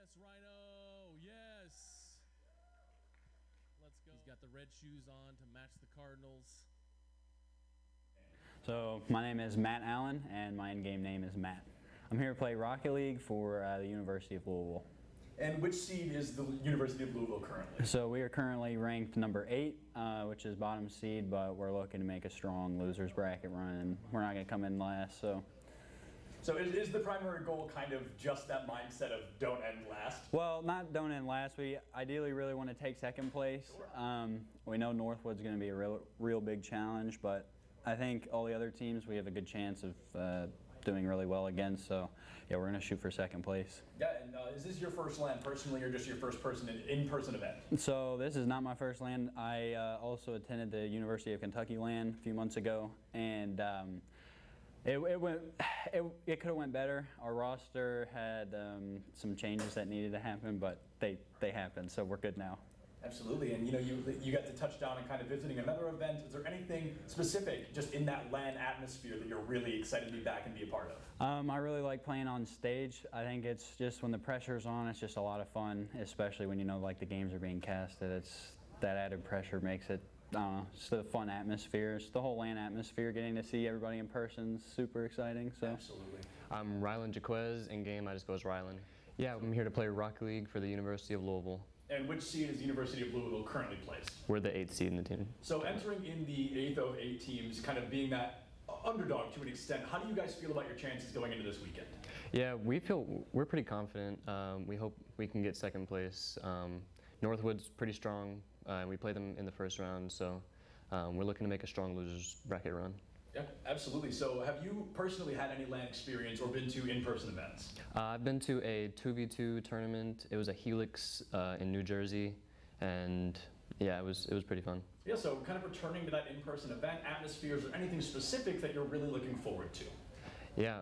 Yes, Rhino. Yes. Let's go. He's got the red shoes on to match the Cardinals. So my name is Matt Allen, and my in-game name is Matt. I'm here to play Rocket League for the University of Louisville. And which seed is the University of Louisville currently? So we are currently ranked number 8, which is bottom seed, but we're looking to make a strong losers bracket run, and we're not going to come in last. So is the primary goal kind of just that mindset of don't end last? Well, not don't end last. We ideally really want to take second place. Sure. We know Northwood's going to be a real big challenge, but I think all the other teams we have a good chance of doing really well against. So yeah, we're going to shoot for second place. Yeah, and is this your first LAN personally, or just your first in-person event? So this is not my first LAN. I also attended the University of Kentucky LAN a few months ago, and it could have went better. Our roster had some changes that needed to happen, but they happened, so we're good now. Absolutely, and you got to touch down and kind of visiting another event. Is there anything specific just in that LAN atmosphere that you're really excited to be back and be a part of? I really like playing on stage. I think it's just when the pressure's on, it's just a lot of fun, especially when like the games are being casted. It's that added pressure makes it, it's a fun atmosphere. It's the whole LAN atmosphere. Getting to see everybody in person is super exciting. So. Absolutely. I'm Rylan Jaquez. In game, I just go as Rylan. Yeah, I'm here to play Rocket League for the University of Louisville. And which seed is the University of Louisville currently placed? We're the 8th seed in the team. So entering in the 8th of 8 teams, kind of being that underdog to an extent, how do you guys feel about your chances going into this weekend? Yeah, we're pretty confident. We hope we can get second place. Northwood's pretty strong, and we play them in the first round, so we're looking to make a strong losers bracket run. Yeah, absolutely. So have you personally had any LAN experience or been to in-person events? I've been to a 2v2 tournament. It was a Helix in New Jersey, and yeah, it was pretty fun. Yeah, so kind of returning to that in-person event atmosphere, is there anything specific that you're really looking forward to? Yeah,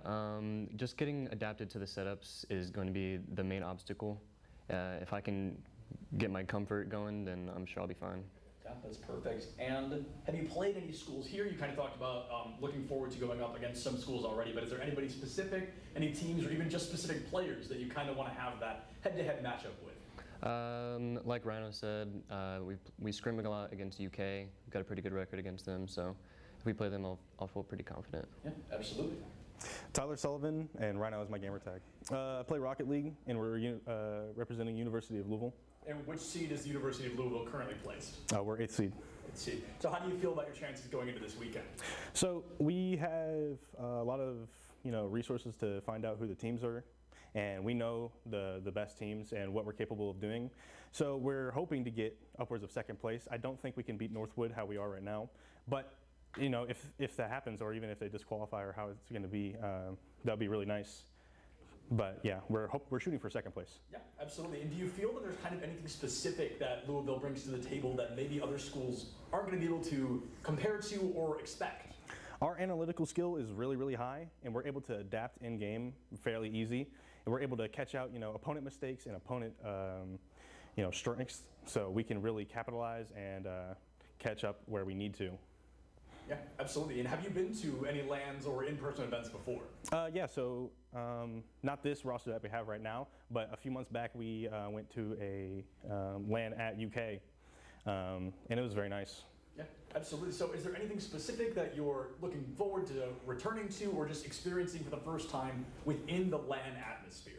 just getting adapted to the setups is going to be the main obstacle. If I can get my comfort going, then I'm sure I'll be fine. Yeah, that's perfect. And have you played any schools here? You kind of talked about looking forward to going up against some schools already, but is there anybody specific, any teams, or even just specific players that you kind of want to have that head-to-head matchup with? Like Rhino said, we scrim a lot against UK. We've got a pretty good record against them, so if we play them, I'll feel pretty confident. Yeah, absolutely. Tyler Sullivan, and Rhino is my gamer tag. I play Rocket League, and we're representing University of Louisville. And which seed is the University of Louisville currently placed? We're 8th seed. 8th seed. So how do you feel about your chances going into this weekend? So we have a lot of resources to find out who the teams are, and we know the best teams and what we're capable of doing. So we're hoping to get upwards of second place. I don't think we can beat Northwood how we are right now, but if that happens, or even if they disqualify or how it's going to be, that'd be really nice. But yeah, we're shooting for second place. Yeah, absolutely. And do you feel that there's kind of anything specific that Louisville brings to the table that maybe other schools aren't going to be able to compare to or expect? Our analytical skill is really, really high, and we're able to adapt in game fairly easy. And we're able to catch out, opponent mistakes and opponent, strengths, so we can really capitalize and catch up where we need to. Yeah, absolutely. And have you been to any LANs or in-person events before? Yeah, so not this roster that we have right now, but a few months back we went to a LAN at UK, and it was very nice. Yeah, absolutely. So is there anything specific that you're looking forward to returning to or just experiencing for the first time within the LAN atmosphere?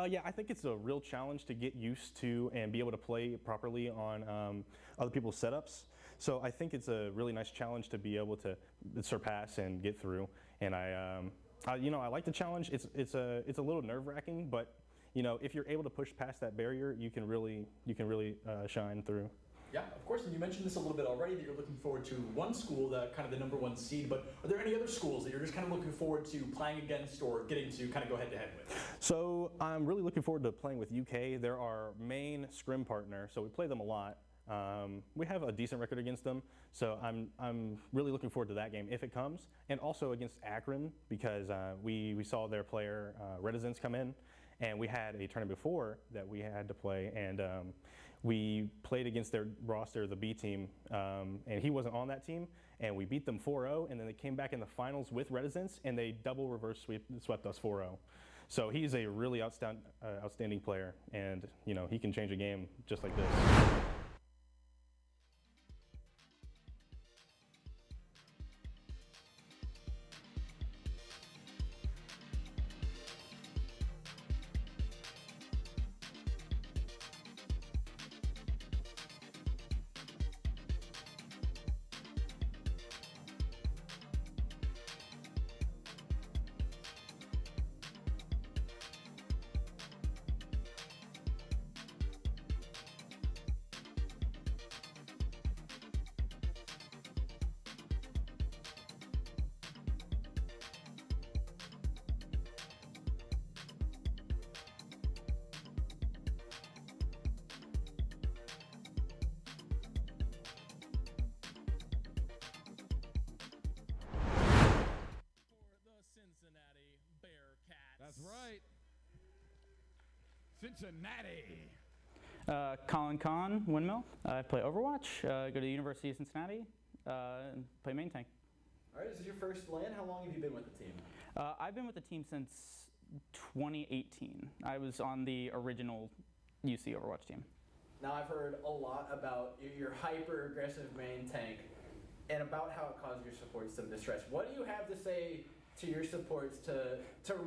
Yeah, I think it's a real challenge to get used to and be able to play properly on other people's setups. So I think it's a really nice challenge to be able to surpass and get through. And I like the challenge. It's a little nerve-wracking, but if you're able to push past that barrier, you can really shine through. Yeah, of course. And you mentioned this a little bit already, that you're looking forward to one school, that kind of the #1 seed. But are there any other schools that you're just kind of looking forward to playing against or getting to kind of go head-to-head with? So I'm really looking forward to playing with UK. They're our main scrim partner, so we play them a lot. We have a decent record against them, so I'm really looking forward to that game if it comes, and also against Akron, because we saw their player Reticence come in, and we had a tournament before that we had to play, and we played against their roster, the B team, and he wasn't on that team, and we beat them 4-0, and then they came back in the finals with Reticence, and they double reverse swept us 4-0. So he's a really outstanding player, and he can change a game just like this. That's right. Cincinnati. Colin Kahn, Windmill. I play Overwatch, go to the University of Cincinnati, and play main tank. All right, this is your first LAN. How long have you been with the team? I've been with the team since 2018. I was on the original UC Overwatch team. Now, I've heard a lot about your hyper-aggressive main tank and about how it caused your supports some distress. What do you have to say to your supports to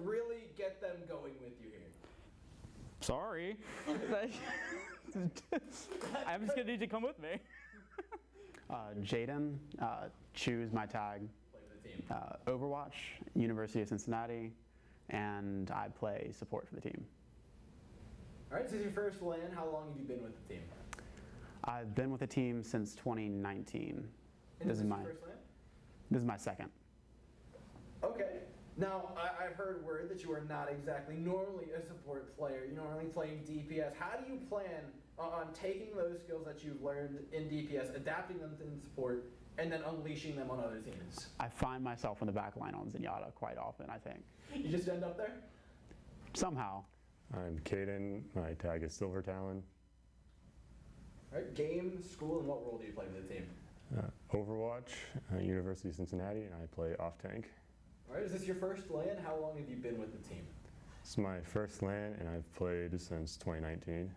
really get them going with you here? Sorry. I'm just going to need you to come with me. Jaden, choose my tag. Play for the team. Overwatch, University of Cincinnati, and I play support for the team. All right, this is your first LAN. How long have you been with the team? I've been with the team since 2019. And This is my your first LAN? This is my second. Okay. Now, I've heard word that you are not exactly normally a support player. You're normally playing DPS. How do you plan on taking those skills that you've learned in DPS, adapting them in support, and then unleashing them on other teams? I find myself in the back line on Zenyatta quite often, I think. You just end up there? Somehow. I'm Caden. My tag is Silver Talon. All right, game, school, and what role do you play with the team? Overwatch, University of Cincinnati, and I play off tank. All right, is this your first LAN? How long have you been with the team? It's my first LAN, and I've played since 2019.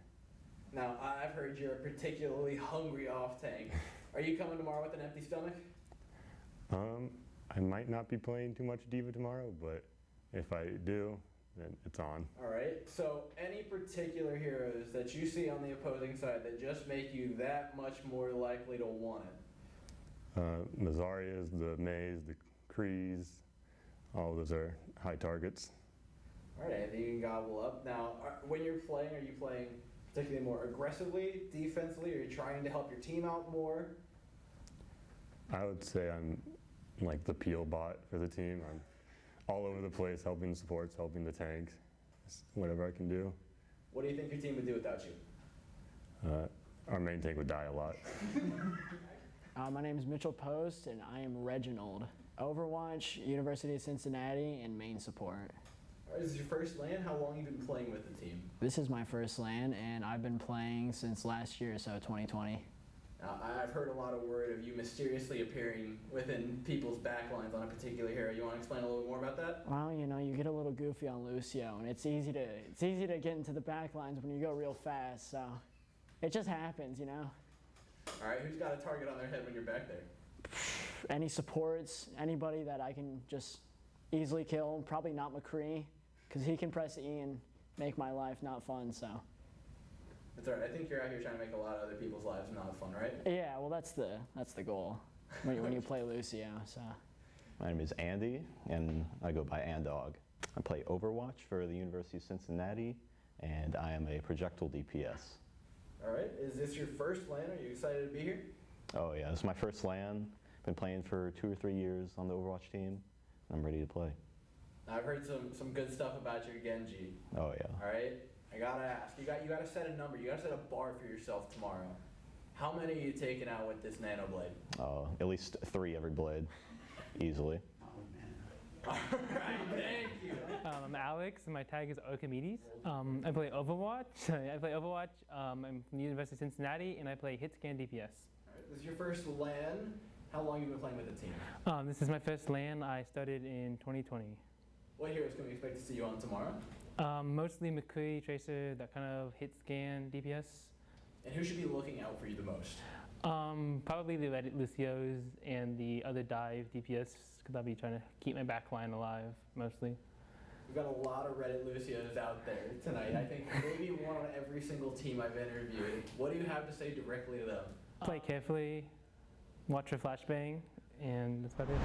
Now, I've heard you're a particularly hungry off tank. Are you coming tomorrow with an empty stomach? I might not be playing too much Diva tomorrow, but if I do, then it's on. All right, so any particular heroes that you see on the opposing side that just make you that much more likely to want it? Mazarias, the Maze, the Krees, all those are high targets. All right, anything you can gobble up. Now, when you're playing, are you playing particularly more aggressively, defensively? Are you trying to help your team out more? I would say I'm like the peel bot for the team. I'm all over the place, helping the supports, helping the tanks, whatever I can do. What do you think your team would do without you? Our main tank would die a lot. My name is Mitchell Post, and I am Reginald. Overwatch, University of Cincinnati, and main support. All right, this is your first LAN. How long have you been playing with the team? This is my first LAN, and I've been playing since last year, so 2020. Now, I've heard a lot of word of you mysteriously appearing within people's backlines on a particular hero. You want to explain a little bit more about that? Well, you get a little goofy on Lucio, and it's easy to get into the backlines when you go real fast. So it just happens, All right, who's got a target on their head when you're back there? Any supports, anybody that I can just easily kill. Probably not McCree, because he can press E and make my life not fun. So. That's all right. I think you're out here trying to make a lot of other people's lives not fun, right? Yeah, well, that's the goal when you play Lucio. So. My name is Andy, and I go by Andog. I play Overwatch for the University of Cincinnati, and I am a projectile DPS. All right. Is this your first LAN? Are you excited to be here? Oh yeah, this is my first LAN. Been playing for 2 or 3 years on the Overwatch team, and I'm ready to play. I've heard some good stuff about your Genji. Oh yeah. All right. I gotta ask. You gotta set a number. You gotta set a bar for yourself tomorrow. How many are you taking out with this nano blade? At least 3 every blade, easily. All right. Thank you. I'm Alex, and my tag is Archimedes. I play Overwatch. I'm from the University of Cincinnati, and I play hit scan DPS. All right. This is your first LAN. How long have you been playing with the team? This is my first LAN. I started in 2020. What heroes can we expect to see you on tomorrow? Mostly McCree, Tracer, that kind of hit scan DPS. And who should be looking out for you the most? Probably the Reddit Lucios and the other dive DPS, because I'll be trying to keep my backline alive mostly. We've got a lot of Reddit Lucios out there tonight. I think maybe one on every single team I've interviewed. What do you have to say directly to them? Play carefully, watch your flashbang, and that's about it.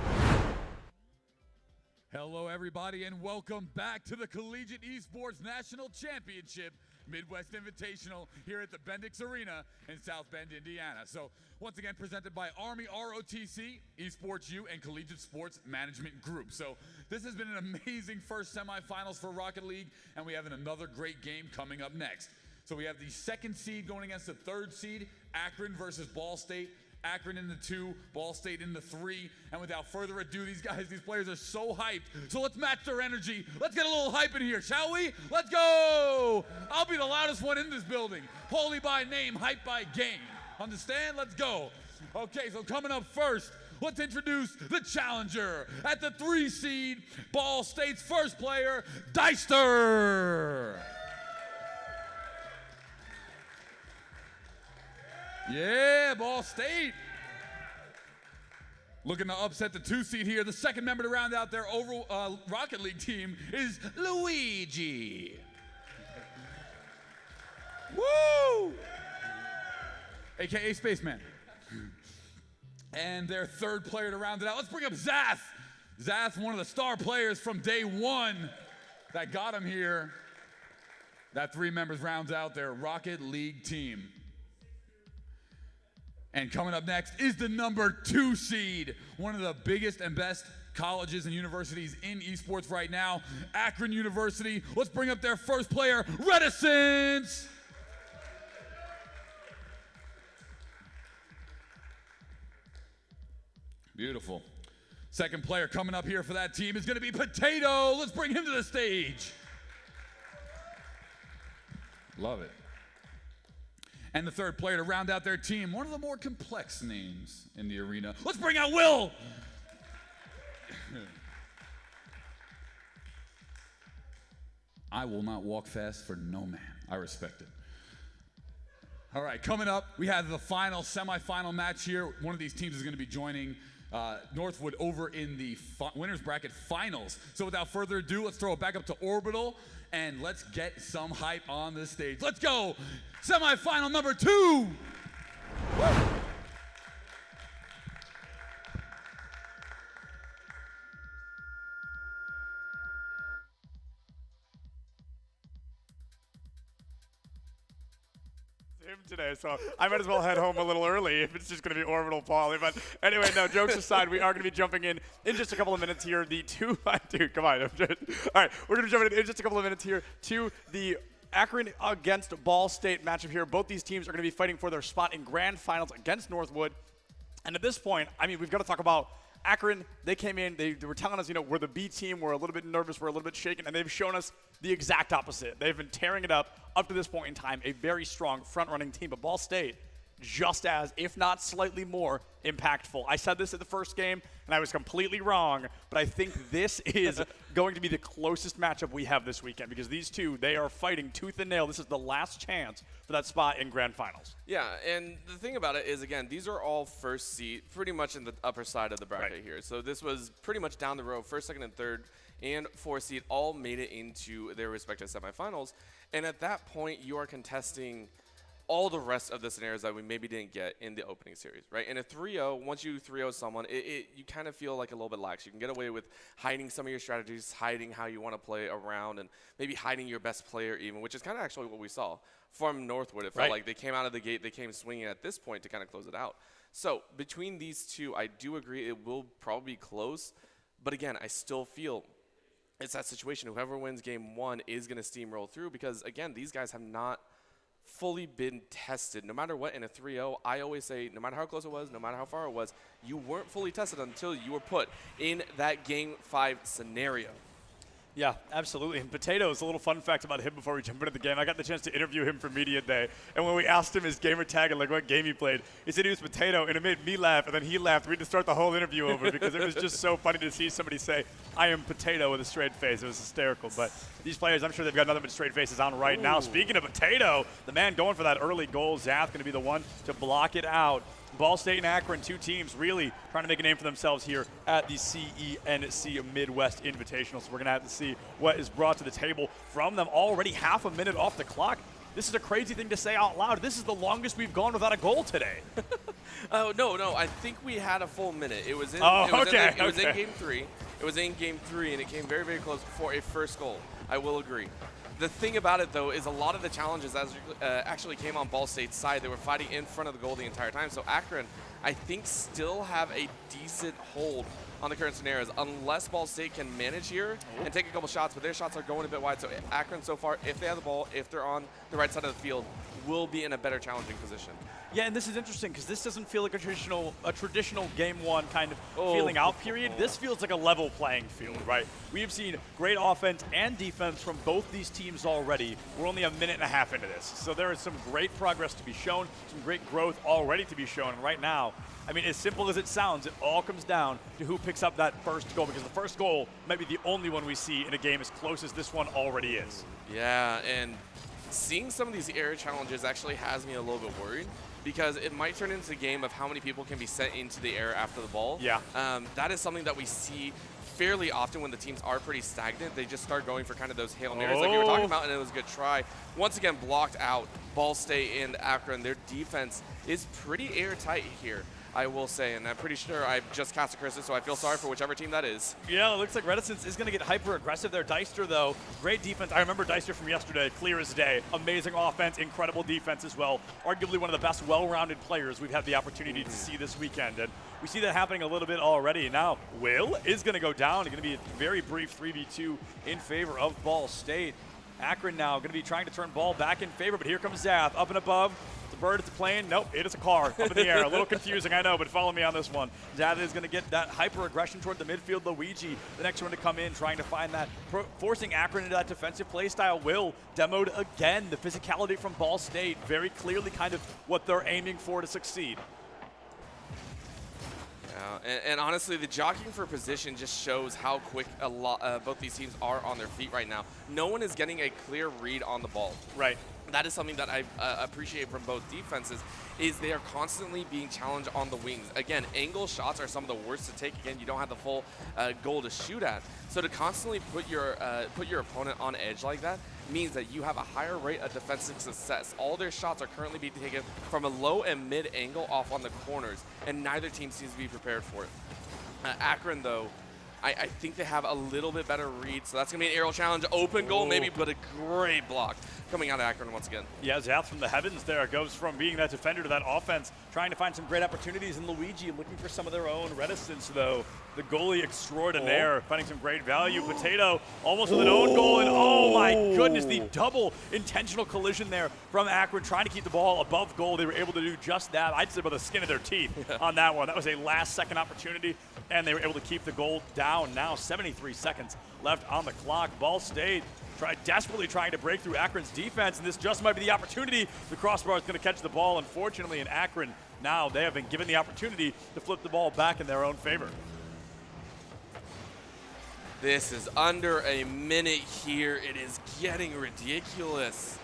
Hello, everybody, and welcome back to the Collegiate Esports National Championship Midwest Invitational here at the Bendix Arena in South Bend, Indiana. So, once again, presented by Army ROTC, Esports U, and Collegiate Sports Management Group. So, this has been an amazing first semifinals for Rocket League, and we have another great game coming up next. So, we have the second seed going against the third seed, Akron versus Ball State. Akron in the 2, Ball State in the 3. And without further ado, these players are so hyped. So let's match their energy. Let's get a little hype in here, shall we? Let's go! I'll be the loudest one in this building. Holy by name, hype by game. Understand? Let's go. Okay, so coming up first, let's introduce the challenger at the 3 seed, Ball State's first player, Deister. Yeah, Ball State. Looking to upset the 2 seed here. The second member to round out their Rocket League team is Luigi. Woo! AKA Spaceman. And their third player to round it out. Let's bring up Zath. Zath, one of the star players from day 1 that got him here. That 3 members rounds out their Rocket League team. And coming up next is the number 2 seed, one of the biggest and best colleges and universities in esports right now, Akron University. Let's bring up their first player, Reticence. Beautiful. Second player coming up here for that team is going to be Potato. Let's bring him to the stage. Love it. And the third player to round out their team, one of the more complex names in the arena. Let's bring out Will. I will not walk fast for no man. I respect it. All right, coming up, we have the final semifinal match here. One of these teams is going to be joining Northwood over in the winners bracket finals. So without further ado, let's throw it back up to Orbital and let's get some hype on this stage. Let's go. Semifinal number 2. Woo! Him today, so I might as well head home a little early if it's just going to be Orbital Pauly. But anyway, no, jokes aside, we are going to be jumping in just a couple of minutes here. The 2, dude, come on. All right, we're going to be jumping in just a couple of minutes here to the Akron against Ball State matchup here. Both these teams are going to be fighting for their spot in grand finals against Northwood. And at this point, I mean, we've got to talk about Akron. They came in, they were telling us, you know, we're the B team, we're a little bit nervous, we're a little bit shaken, and they've shown us the exact opposite. They've been tearing it up to this point in time, a very strong front-running team. But Ball State, just as, if not slightly more, impactful. I said this at the first game, and I was completely wrong, but I think this is going to be the closest matchup we have this weekend because these two, they are fighting tooth and nail. This is the last chance for that spot in grand finals. Yeah, and the thing about it is, again, these are all first seed, pretty much in the upper side of the bracket here. So this was pretty much down the road. First, second, and third, and 4th seed all made it into their respective semifinals. And at that point, you are contesting all the rest of the scenarios that we maybe didn't get in the opening series, right? In a 3-0, once you 3-0 someone, you kind of feel like a little bit lax. You can get away with hiding some of your strategies, hiding how you want to play around, and maybe hiding your best player even, which is kind of actually what we saw from Northwood. It felt like they came out of the gate, they came swinging at this point to kind of close it out. So between these two, I do agree it will probably be close, but again, I still feel it's that situation. Whoever wins game 1 is going to steamroll through because, again, these guys have not fully been tested. No matter what, in a 3-0, I always say, no matter how close it was, no matter how far it was, you weren't fully tested until you were put in that game 5 scenario. Yeah, absolutely. And Potatoes, a little fun fact about him before we jump into the game. I got the chance to interview him for Media Day. And when we asked him his gamer tag and like what game he played, he said he was Potato, and it made me laugh, and then he laughed. We had to start the whole interview over because it was just so funny to see somebody say, I am Potato with a straight face. It was hysterical. But these players, I'm sure they've got nothing but straight faces on right now. Speaking of Potato, the man going for that early goal, Zath, going to be the one to block it out. Ball State and Akron, two teams really trying to make a name for themselves here at the CENC Midwest Invitational. So we're going to have to see what is brought to the table from them. Already half a minute off the clock. This is a crazy thing to say out loud. This is the longest we've gone without a goal today. Oh, no. I think we had a full minute. It was in, it was in game 3. It was in game 3, and it came very, very close for a first goal. I will agree. The thing about it, though, is a lot of the challenges actually came on Ball State's side. They were fighting in front of the goal the entire time. So Akron, I think, still have a decent hold on the current scenarios, unless Ball State can manage here and take a couple shots, but their shots are going a bit wide. So Akron, so far, if they have the ball, if they're on the right side of the field, will be in a better challenging position. Yeah, and this is interesting because this doesn't feel like a traditional game one kind of feeling out period. This feels like a level playing field, right? We have seen great offense and defense from both these teams already. We're only a minute and a half into this. So there is some great progress to be shown, some great growth already to be shown. And right now, I mean, as simple as it sounds, it all comes down to who picks up that first goal, because the first goal might be the only one we see in a game as close as this one already is. Yeah, and seeing some of these air challenges actually has me a little bit worried, because it might turn into a game of how many people can be sent into the air after the ball. Yeah. That is something that we see fairly often when the teams are pretty stagnant. They just start going for kind of those Hail Marys like you were talking about, and it was a good try. Once again, blocked out. Ball State and Akron, their defense is pretty airtight here, I will say, and I'm pretty sure I've just cast a curse, so I feel sorry for whichever team that is. Yeah, it looks like Reticence is going to get hyper-aggressive there. Deister, though, great defense. I remember Deister from yesterday, clear as day. Amazing offense, incredible defense as well. Arguably one of the best well-rounded players we've had the opportunity to see this weekend, and we see that happening a little bit already. Now, Will is going to go down. It's going to be a very brief 3v2 in favor of Ball State. Akron now going to be trying to turn ball back in favor, but here comes Zath up and above. It's a bird, it's a plane. Nope, it is a car up in the air. A little confusing, I know, but follow me on this one. Zath is going to get that hyper-aggression toward the midfield. Luigi, the next one to come in, trying to find that, forcing Akron into that defensive play style. Will demoed again. The physicality from Ball State, very clearly kind of what they're aiming for to succeed. And honestly, the jockeying for position just shows how quick both these teams are on their feet right now. No one is getting a clear read on the ball. Right. That is something that I appreciate from both defenses, is they are constantly being challenged on the wings. Again, angle shots are some of the worst to take. Again, you don't have the full goal to shoot at. So to constantly put your opponent on edge like that means that you have a higher rate of defensive success. All their shots are currently being taken from a low and mid angle off on the corners, and neither team seems to be prepared for it. Akron, though, I think they have a little bit better read, so that's going to be an aerial challenge. Open goal maybe, but a great block coming out of Akron once again. Yeah, Zath from the heavens there goes from being that defender to that offense, trying to find some great opportunities, and Luigi looking for some of their own. Reticence, though, the goalie extraordinaire, finding some great value. Potato almost with an own goal, and oh my goodness, the double intentional collision there from Akron, trying to keep the ball above goal. They were able to do just that. I'd say by the skin of their teeth on that one. That was a last-second opportunity, and they were able to keep the goal down. Now 73 seconds left on the clock. Ball State desperately trying to break through Akron's defense, and this just might be the opportunity. The crossbar is going to catch the ball, unfortunately, and Akron now they have been given the opportunity to flip the ball back in their own favor. This is under a minute here. It is getting ridiculous.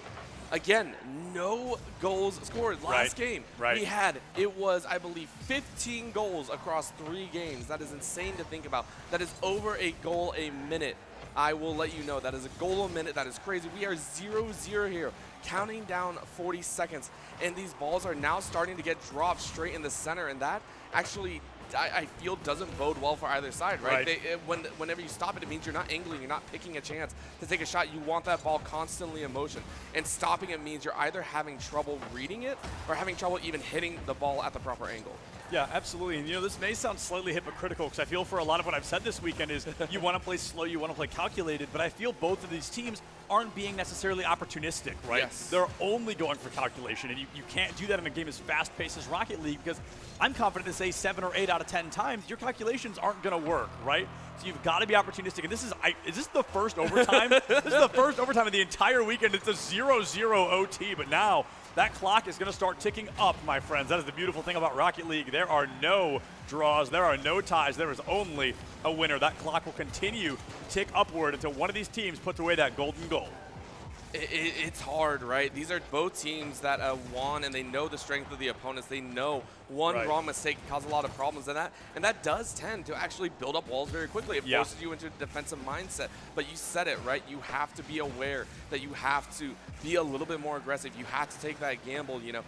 Again, no goals scored. Last game, we had, it was, I believe, 15 goals across 3 games. That is insane to think about. That is over a goal a minute. I will let you know that is a goal a minute. That is crazy. We are 0-0 here, counting down 40 seconds, and these balls are now starting to get dropped straight in the center, and that actually, I feel, doesn't bode well for either side, right? Whenever you stop it, it means you're not angling, you're not picking a chance to take a shot. You want that ball constantly in motion, and stopping it means you're either having trouble reading it or having trouble even hitting the ball at the proper angle. Yeah, absolutely. And, you know, this may sound slightly hypocritical because I feel for a lot of what I've said this weekend is you want to play slow, you want to play calculated, but I feel both of these teams aren't being necessarily opportunistic, right? Yes. They're only going for calculation, and you can't do that in a game as fast-paced as Rocket League because I'm confident to say 7 or 8 out of 10 times your calculations aren't going to work, right? So you've got to be opportunistic. And this is this the first overtime? This is the first overtime of the entire weekend. It's a 0-0 OT, but now that clock is going to start ticking up, my friends. That is the beautiful thing about Rocket League. There are no draws. There are no ties. There is only a winner. That clock will continue to tick upward until one of these teams puts away that golden goal. It's hard, right? These are both teams that won, and they know the strength of the opponents. They know one wrong mistake can cause a lot of problems, and that does tend to actually build up walls very quickly. It forces you into a defensive mindset. But you said it, right? You have to be aware that you have to be a little bit more aggressive. You have to take that gamble. You know,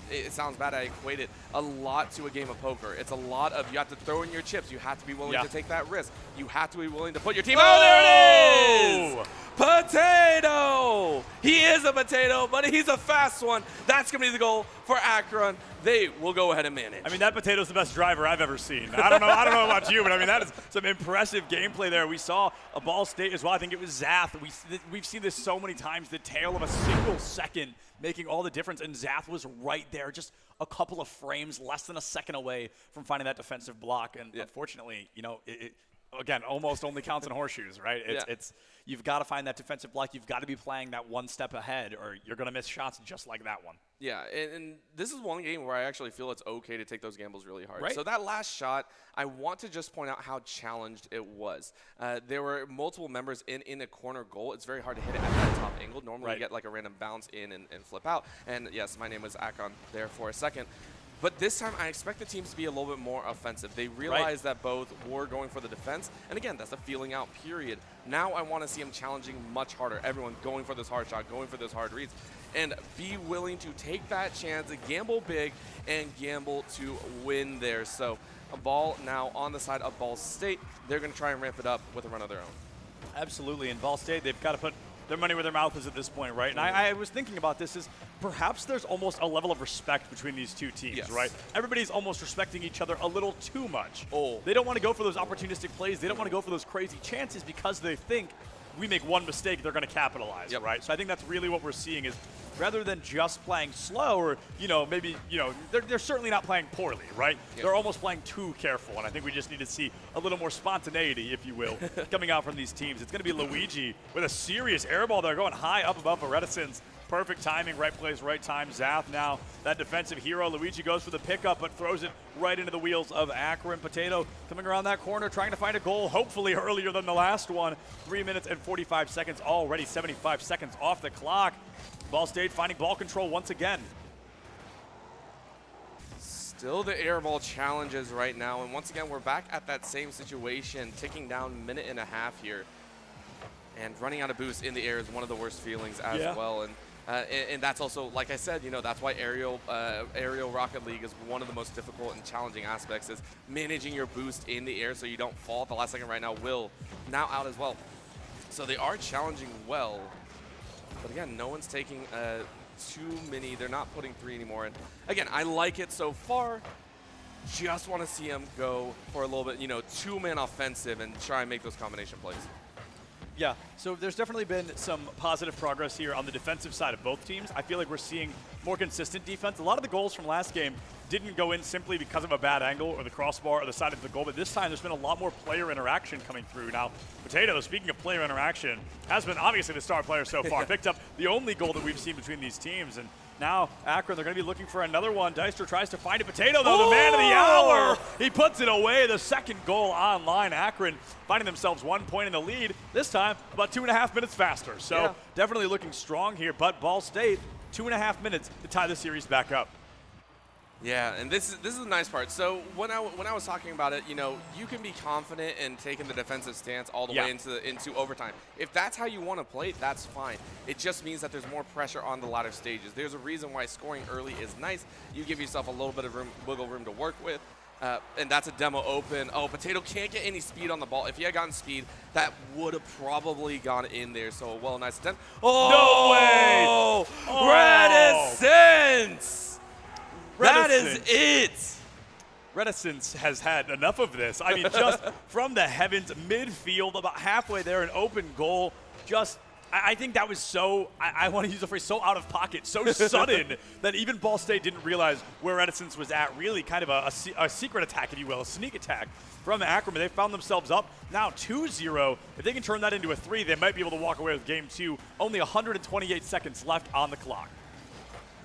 it sounds bad. I equate it a lot to a game of poker. It's a lot of you have to throw in your chips. You have to be willing to take that risk. You have to be willing to put your team. Oh, there it is! Potato! He is a potato, but he's a fast one. That's going to be the goal for Akron. They will go ahead and manage. I mean, that potato's the best driver I've ever seen. I don't know about you, but I mean, that is some impressive gameplay there. We saw a Ball State as well. I think it was Zath. We've seen this so many times, the tail of a single second making all the difference, and Zath was right there, just a couple of frames, less than a second away from finding that defensive block. And unfortunately, you know, again, almost only counts in horseshoes, right? It's you've got to find that defensive block. You've got to be playing that one step ahead, or you're going to miss shots just like that one. Yeah, and this is one game where I actually feel it's okay to take those gambles really hard. Right. So that last shot, I want to just point out how challenged it was. There were multiple members in a corner goal. It's very hard to hit it at that top angle. Normally you get like a random bounce in and flip out. And yes, my name was Akon there for a second. But this time, I expect the teams to be a little bit more offensive. They realized that both were going for the defense. And again, that's a feeling out period. Now I want to see them challenging much harder. Everyone going for this hard shot, going for those hard reads. And be willing to take that chance, gamble big, and gamble to win there. So a ball now on the side of Ball State. They're going to try and ramp it up with a run of their own. Absolutely. And Ball State, they've got to put their money where their mouth is at this point, right? And I was thinking about this is perhaps there's almost a level of respect between these two teams, right? Everybody's almost respecting each other a little too much. They don't want to go for those opportunistic plays. They don't want to go for those crazy chances because they think we make one mistake, they're going to capitalize, right? So I think that's really what we're seeing is rather than just playing slow or, you know, maybe, you know, they're certainly not playing poorly, right? They're almost playing too careful, and I think we just need to see a little more spontaneity, if you will, coming out from these teams. It's going to be Luigi with a serious air ball there going high up above Reticence. Perfect timing, right place, right time. Zath now, that defensive hero. Luigi goes for the pickup, but throws it right into the wheels of Akron. Potato coming around that corner, trying to find a goal, hopefully earlier than the last one. 3 minutes and 45 seconds already, 75 seconds off the clock. Ball State finding ball control once again. Still the air ball challenges right now, and once again, we're back at that same situation, ticking down minute and a half here. And running out of boost in the air is one of the worst feelings as well. And that's also, like I said, you know, that's why aerial Rocket League is one of the most difficult and challenging aspects is managing your boost in the air so you don't fall at the last second. Right now, Will now out as well. So they are challenging well. But again, no one's taking too many. They're not putting 3 anymore. And again, I like it so far. Just want to see them go for a little bit, you know, 2-man offensive and try and make those combination plays. Yeah, so there's definitely been some positive progress here on the defensive side of both teams. I feel like we're seeing more consistent defense. A lot of the goals from last game didn't go in simply because of a bad angle or the crossbar or the side of the goal, but this time there's been a lot more player interaction coming through. Now, Potato, speaking of player interaction, has been obviously the star player so far. Picked up the only goal that we've seen between these teams, and now Akron, they're going to be looking for another one. Deister tries to find a Potato, though, the man of the hour. He puts it away, the second goal online. Akron finding themselves 1 point in the lead, this time about 2.5 minutes faster. So definitely looking strong here, but Ball State, 2.5 minutes to tie the series back up. Yeah, and this is the nice part. So when I was talking about it, you know, you can be confident in taking the defensive stance all the way into overtime. If that's how you want to play, that's fine. It just means that there's more pressure on the latter stages. There's a reason why scoring early is nice. You give yourself a little bit of wiggle room to work with. And that's a demo open. Oh, Potato can't get any speed on the ball. If he had gotten speed, that would have probably gone in there. So, well, nice attempt. Oh, no way! Oh. Reticence! That is it! Reticence has had enough of this. I mean, just from the heavens, midfield, about halfway there, an open goal. Just I think that was so, I want to use the phrase, so out of pocket, so sudden that even Ball State didn't realize where Reticence was at. Really kind of a secret attack, if you will, a sneak attack from Akron. They found themselves up now 2-0. If they can turn that into a 3, they might be able to walk away with game 2. Only 128 seconds left on the clock.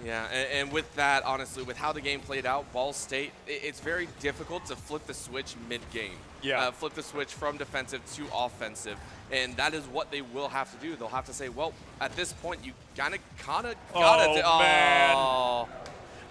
Yeah, and with that, honestly, with how the game played out, Ball State, it's very difficult to flip the switch mid-game. Yeah. Flip the switch from defensive to offensive, and that is what they will have to do. They'll have to say, well, at this point, you kind of gotta. Oh,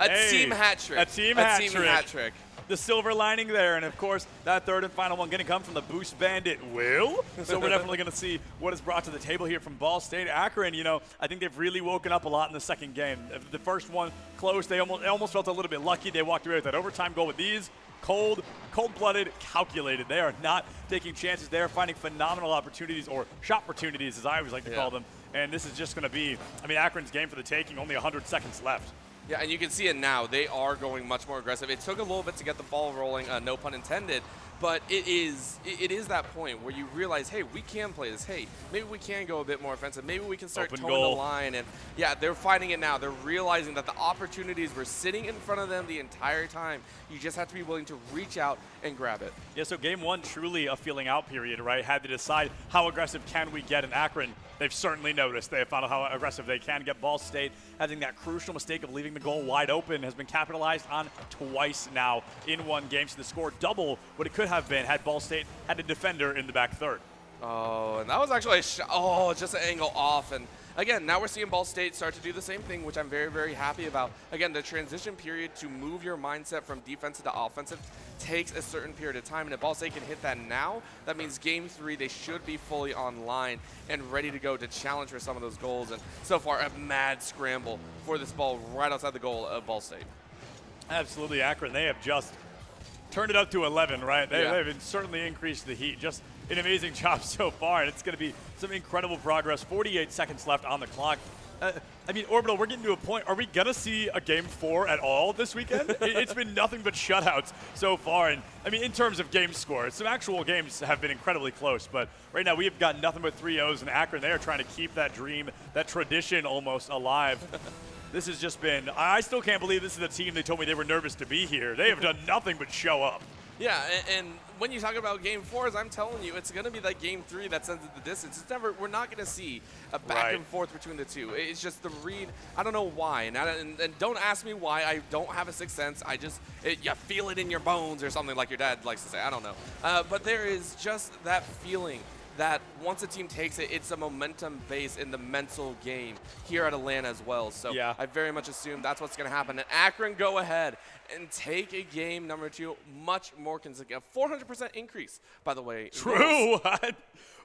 man. A team hat trick. A team hat trick. The silver lining there, and of course, that third and final one going to come from the Boost Bandit, Will. So we're definitely going to see what is brought to the table here from Ball State. Akron, you know, I think they've really woken up a lot in the second game. The first one close, they almost felt a little bit lucky. They walked away with that overtime goal. With these, cold-blooded, calculated. They are not taking chances. They are finding phenomenal opportunities, or shot opportunities, as I always like to call them. And this is just going to be, I mean, Akron's game for the taking, only 100 seconds left. Yeah, and you can see it now. They are going much more aggressive. It took a little bit to get the ball rolling, no pun intended, but it is that point where you realize, hey, we can play this. Hey, maybe we can go a bit more offensive. Maybe we can start towing the line. And yeah, they're finding it now. They're realizing that the opportunities were sitting in front of them the entire time. You just have to be willing to reach out and grab it. Yeah, so game one, truly a feeling out period, right? Had to decide how aggressive can we get in Akron. They've certainly noticed. They have found out how aggressive they can get. Ball State having that crucial mistake of leaving the goal wide open has been capitalized on twice now in one game. So the score double what it could have been had Ball State had a defender in the back third. Oh, and that was actually a shot. Oh, just an angle off. And again, now we're seeing Ball State start to do the same thing, which I'm very, very happy about. Again, the transition period to move your mindset from defensive to offensive takes a certain period of time, and if Ball State can hit that now, that means game 3 they should be fully online and ready to go to challenge for some of those goals. And so far, a mad scramble for this ball right outside the goal of Ball State. Absolutely, Akron. They have just turned it up to 11, right? They've certainly increased the heat. Just an amazing job so far, and it's going to be some incredible progress. 48 seconds left on the clock. I mean, Orbital, we're getting to a point. Are we going to see a Game 4 at all this weekend? It's been nothing but shutouts so far. And, I mean, in terms of game scores, some actual games have been incredibly close. But right now we have got nothing but 3-0s in Akron. They are trying to keep that dream, that tradition almost alive. This has just been – I still can't believe this is the team they told me they were nervous to be here. They have done nothing but show up. Yeah, and when you talk about game 4s, I'm telling you, it's going to be that game 3 that sends it the distance. It's never, we're not going to see a back and forth between the two. It's just the read. I don't know why, and don't ask me why. I don't have a sixth sense. I just, you feel it in your bones or something like your dad likes to say. I don't know. But there is just that feeling that once a team takes it, it's a momentum base in the mental game here at Atlanta as well. So yeah. I very much assume that's what's going to happen. And Akron go ahead and take a game number 2, much more consecutive. 400% increase, by the way. True.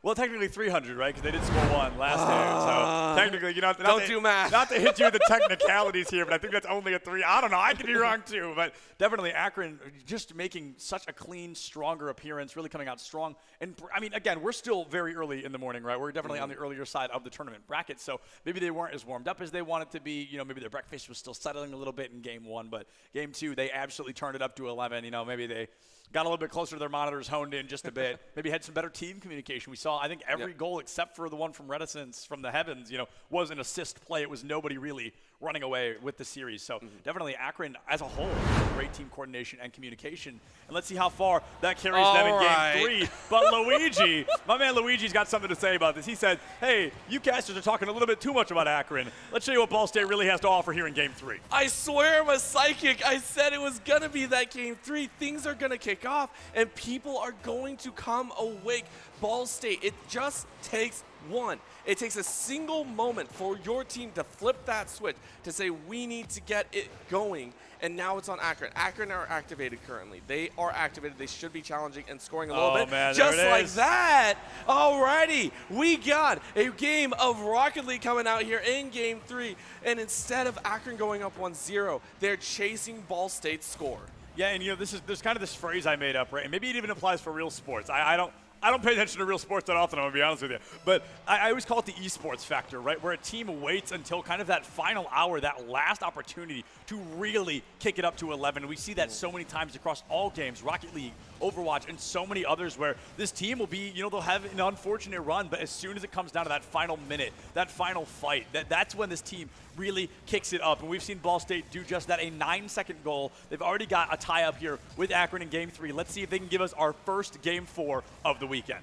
Well, technically 300, right? Because they did score 1 last game. So technically, you know, don't do math. Not to hit you with the technicalities here, but I think that's only a 3. I don't know. I could be wrong too. But definitely Akron just making such a clean, stronger appearance, really coming out strong. And I mean, again, we're still very early in the morning, right? We're definitely on the earlier side of the tournament bracket. So maybe they weren't as warmed up as they wanted to be. You know, maybe their breakfast was still settling a little bit in game 1. But game 2, they absolutely turned it up to 11. You know, maybe they got a little bit closer to their monitors, honed in just a bit. Maybe had some better team communication. We saw, I think, every goal except for the one from Reticence from the heavens, you know, was an assist play. It was nobody really running away with the series. So definitely Akron as a whole, great team coordination and communication. And let's see how far that carries them in game 3. But Luigi, my man Luigi's got something to say about this. He said, hey, you casters are talking a little bit too much about Akron. Let's show you what Ball State really has to offer here in game 3. I swear I'm a psychic. I said it was going to be that game 3. Things are going to kick off, and people are going to come awake. Ball State, it just takes one. It takes a single moment for your team to flip that switch, to say we need to get it going, and now it's on Akron. Akron are activated currently. They are activated. They should be challenging and scoring a little bit. Man, just like that. Alrighty, we got a game of Rocket League coming out here in game 3, and instead of Akron going up 1-0, they're chasing Ball State's score. Yeah, and you know, there's kind of this phrase I made up, right? And maybe it even applies for real sports. I I don't pay attention to real sports that often, I'm going to be honest with you. But I always call it the esports factor, right? Where a team waits until kind of that final hour, that last opportunity to really kick it up to 11. We see that so many times across all games, Rocket League, Overwatch, and so many others where this team will be, they'll have an unfortunate run, but as soon as it comes down to that final minute, that final fight, that's when this team really kicks it up. And we've seen Ball State do just that, a 9-second goal. They've already got a tie-up here with Akron in Game 3. Let's see if they can give us our first Game 4 of the weekend.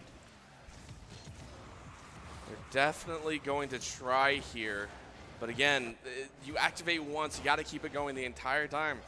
They're definitely going to try here. But again, you activate once, you got to keep it going the entire time.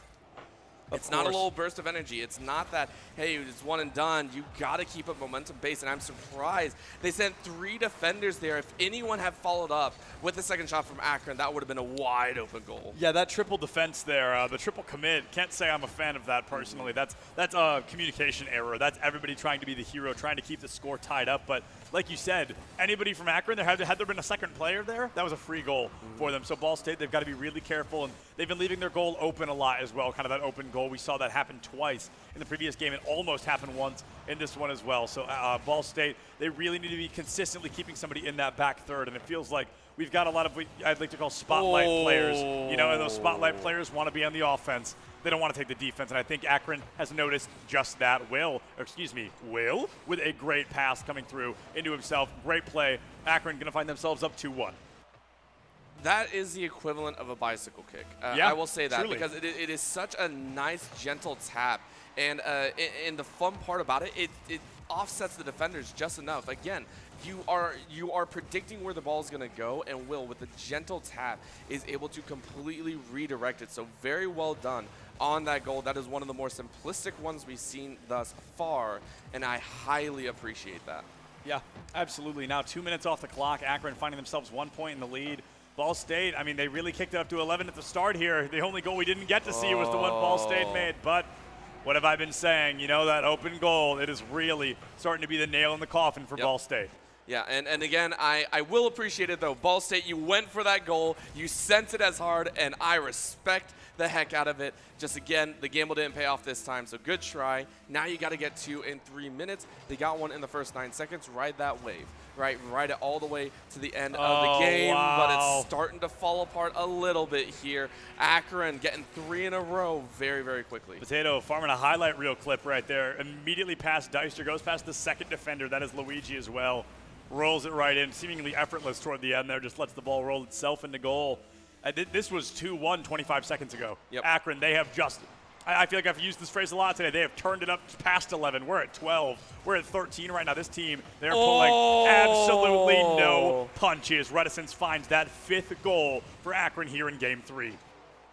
It's not a little burst of energy. It's not that, hey, it's one and done. You got to keep it momentum based, and I'm surprised. They sent 3 defenders there. If anyone had followed up with the second shot from Akron, that would have been a wide open goal. Yeah, that triple defense there, the triple commit, can't say I'm a fan of that personally. That's a communication error. That's everybody trying to be the hero, trying to keep the score tied up. But like you said, anybody from Akron, had there been a second player there, that was a free goal for them. So Ball State, they've got to be really careful, and they've been leaving their goal open a lot as well, kind of that open goal. We saw that happen twice in the previous game. It almost happened once in this one as well. So Ball State, they really need to be consistently keeping somebody in that back third, and it feels like we've got a lot of, I'd like to call spotlight players, and those spotlight players want to be on the offense. They don't want to take the defense, and I think Akron has noticed just that. Will, with a great pass coming through into himself. Great play. Akron going to find themselves up 2-1. That is the equivalent of a bicycle kick. Yeah, I will say that, truly. because it is such a nice, gentle tap. And the fun part about it, it offsets the defenders just enough. Again, you are predicting where the ball is going to go, and Will, with the gentle tap, is able to completely redirect it. So very well done on that goal. That is one of the more simplistic ones we've seen thus far, and I highly appreciate that. Yeah, absolutely. Now 2 minutes off the clock. Akron finding themselves 1 point in the lead. Ball State, I mean, they really kicked it up to 11 at the start here. The only goal we didn't get to see was the one Ball State made. But what have I been saying? That open goal, it is really starting to be the nail in the coffin for Ball State. Yeah, and again, I will appreciate it, though. Ball State, you went for that goal. You sent it as hard, and I respect the heck out of it. Just, again, the gamble didn't pay off this time, so good try. Now you got to get 2 in 3 minutes. They got one in the first 9 seconds. Ride that wave. Ride it all the way to the end of the game, but it's starting to fall apart a little bit here. Akron getting 3 in a row very, very quickly. Potato farming a highlight reel clip right there. Immediately past Deister, goes past the second defender. That is Luigi as well. Rolls it right in, seemingly effortless toward the end there, just lets the ball roll itself into goal. This was 2-1 25 seconds ago. Yep. Akron, they have just, I feel like I've used this phrase a lot today, they have turned it up past 11. We're at 12. We're at 13 right now. This team, they're pulling absolutely no punches. Reticence finds that 5th goal for Akron here in Game 3.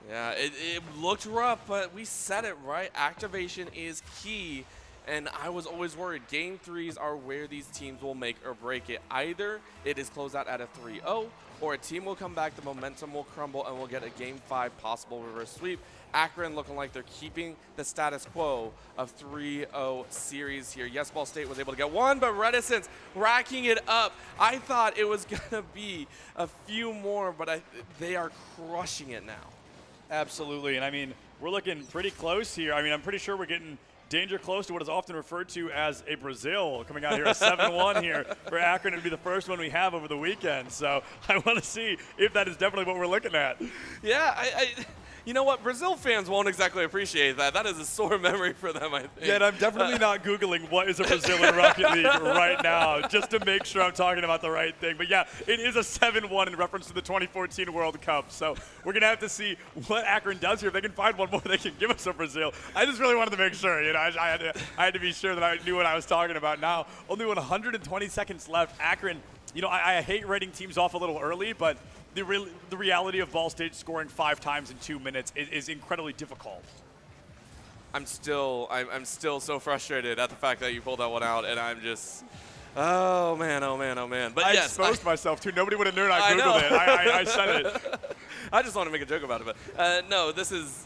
Yeah, it looked rough, but we said it, right? Activation is key. And I was always worried. Game 3s are where these teams will make or break it. Either it is closed out at a 3-0, or a team will come back, the momentum will crumble, and we'll get a Game 5 possible reverse sweep. Akron looking like they're keeping the status quo of 3-0 series here. Yes, Ball State was able to get one, but Reticence racking it up. I thought it was going to be a few more, but they are crushing it now. Absolutely, and I mean, we're looking pretty close here. I mean, I'm pretty sure we're getting danger close to what is often referred to as a Brazil coming out here, a 7-1 here for Akron. It'll be the first one we have over the weekend. So I want to see if that is definitely what we're looking at. Yeah, you know what? Brazil fans won't exactly appreciate that. That is a sore memory for them, I think. Yeah, and I'm definitely not Googling what is a Brazilian Rocket League right now, just to make sure I'm talking about the right thing. But yeah, it is a 7-1 in reference to the 2014 World Cup. So we're going to have to see what Akron does here. If they can find one more, they can give us a Brazil. I just really wanted to make sure. I had to be sure that I knew what I was talking about. Now, only 120 seconds left. Akron, I hate writing teams off a little early, but the reality of Ball State scoring 5 times in 2 minutes is incredibly difficult. I'm still so frustrated at the fact that you pulled that one out, and I'm just, oh man. But I yes, exposed myself too. Nobody would have known I Googled it. I said it. I just want to make a joke about it, but no, this is,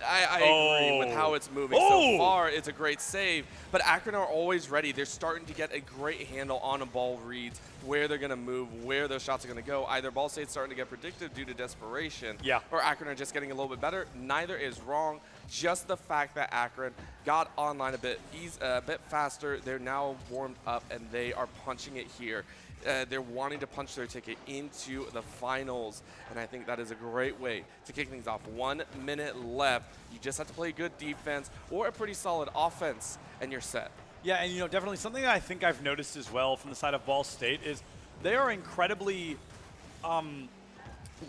I agree with how it's moving. So far, it's a great save, but Akron are always ready. They're starting to get a great handle on a ball reads, where they're going to move, where those shots are going to go. Either Ball State's starting to get predictive due to desperation, or Akron are just getting a little bit better. Neither is wrong. Just the fact that Akron got online a bit faster, they're now warmed up and they are punching it here. They're wanting to punch their ticket into the finals, and I think that is a great way to kick things off. 1 minute left. You just have to play good defense or a pretty solid offense, and you're set. Yeah, and definitely something that I think I've noticed as well from the side of Ball State is they are incredibly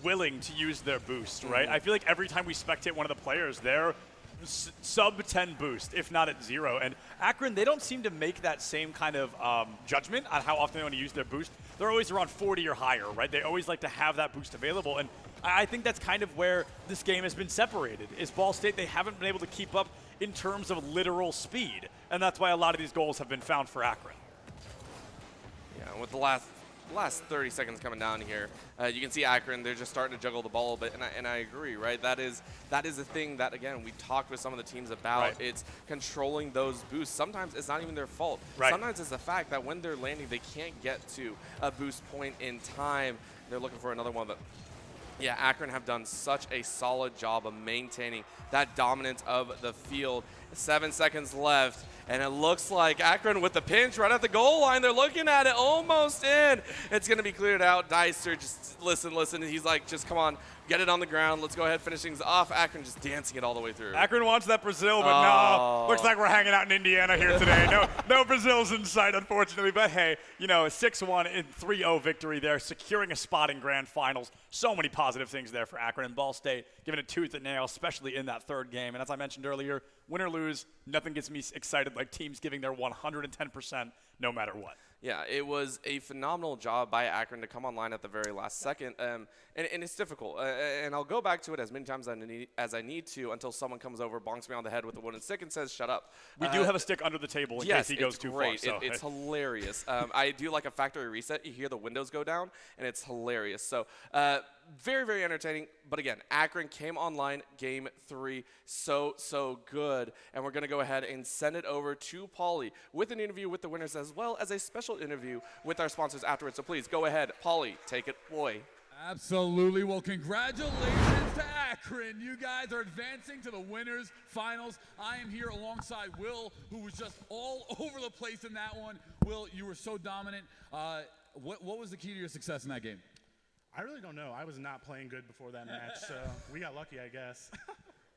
willing to use their boost, right? I feel like every time we spectate one of the players, they're sub 10 boost, if not at 0. And Akron, they don't seem to make that same kind of judgment on how often they want to use their boost. They're always around 40 or higher, right? They always like to have that boost available. And I think that's kind of where this game has been separated, is Ball State, they haven't been able to keep up in terms of literal speed. And that's why a lot of these goals have been found for Akron. Yeah, with the last 30 seconds coming down here, you can see Akron, they're just starting to juggle the ball a bit, and I agree, right? That is a thing that, again, we talked with some of the teams about. Right. It's controlling those boosts. Sometimes it's not even their fault. Right. Sometimes it's the fact that when they're landing, they can't get to a boost point in time. They're looking for another one, but yeah, Akron have done such a solid job of maintaining that dominance of the field. 7 seconds left, and it looks like Akron with the pinch right at the goal line. They're looking at it, almost in. It's going to be cleared out. Dicer, just listen. He's like, just come on, get it on the ground. Let's go ahead, finish things off. Akron just dancing it all the way through. Akron wants that Brazil, but no. Looks like we're hanging out in Indiana here today. No Brazil's in sight, unfortunately. But hey, a 6-1 and 3-0 victory there, securing a spot in grand finals. So many positive things there for Akron, and Ball State giving it tooth and nail, especially in that third game. And as I mentioned earlier, win or lose, nothing gets me excited like teams giving their 110% no matter what. Yeah, it was a phenomenal job by Akron to come online at the very last second, and it's difficult. And I'll go back to it as many times as I need to until someone comes over, bonks me on the head with a wooden stick, and says, "Shut up." We do have a stick under the table in case he goes too far. So. It's hilarious. I do like a factory reset. You hear the windows go down, and it's hilarious. So very, very entertaining. But again, Akron came online game 3 so good. And we're going to go ahead and send it over to Paulie with an interview with the winners, as well as a special interview with our sponsors afterwards. So please go ahead, Paulie, take it away. Absolutely. Well, congratulations to Akron. You guys are advancing to the winners finals. I am here alongside Will, who was just all over the place in that one. Will, you were so dominant. What was the key to your success in that game? I really don't know. I was not playing good before that match, so we got lucky, I guess.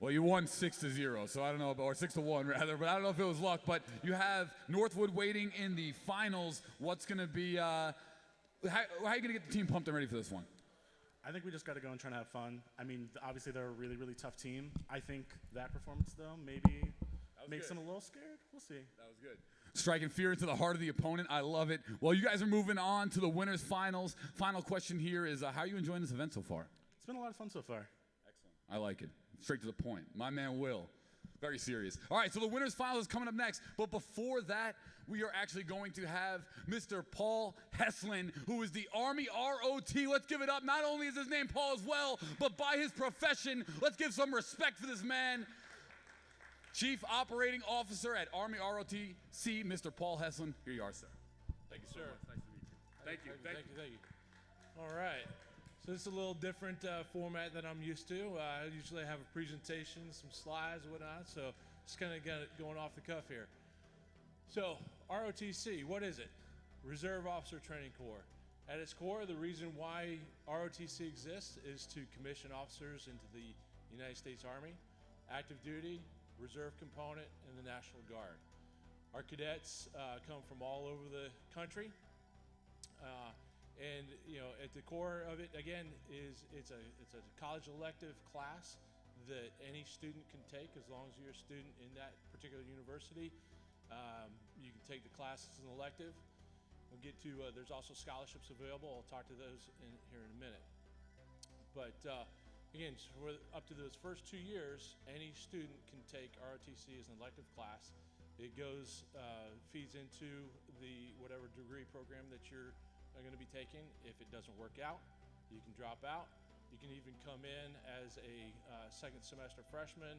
Well, you won 6-0, so I don't know, or 6-1 rather, but I don't know if it was luck. But you have Northwood waiting in the finals. What's going to be, how are you going to get the team pumped and ready for this one? I think we just got to go and try to have fun. I mean, obviously they're a really, really tough team. I think that performance, though, maybe makes them a little scared. We'll see. That was good. Striking fear into the heart of the opponent. I love it. Well, you guys are moving on to the winners finals. Final question here is, how are you enjoying this event so far? It's been a lot of fun so far. Excellent. I like it. Straight to the point. My man Will. Very serious. All right, so the winners finals is coming up next. But before that, we are actually going to have Mr. Paul Heslin, who is the Army ROT. Let's give it up. Not only is his name Paul as well, but by his profession, let's give some respect for this man. Chief Operating Officer at Army ROTC, Mr. Paul Heslin. Here you are, sir. Thank you, sir. Nice to meet you. Thank you. Thank you. All right. So this is a little different format than I'm used to. I usually have a presentation, some slides, whatnot. So just kind of going off the cuff here. So ROTC, what is it? Reserve Officer Training Corps. At its core, the reason why ROTC exists is to commission officers into the United States Army, active duty, reserve component, and the National Guard. Our cadets come from all over the country, and at the core of it, again, is it's a college elective class that any student can take as long as you're a student in that particular university. You can take the class as an elective. We'll get to there's also scholarships available. I'll talk to those here in a minute. But again, for up to those first 2 years, any student can take ROTC as an elective class. It goes, feeds into the whatever degree program that you're going to be taking. If it doesn't work out, you can drop out. You can even come in as a second semester freshman,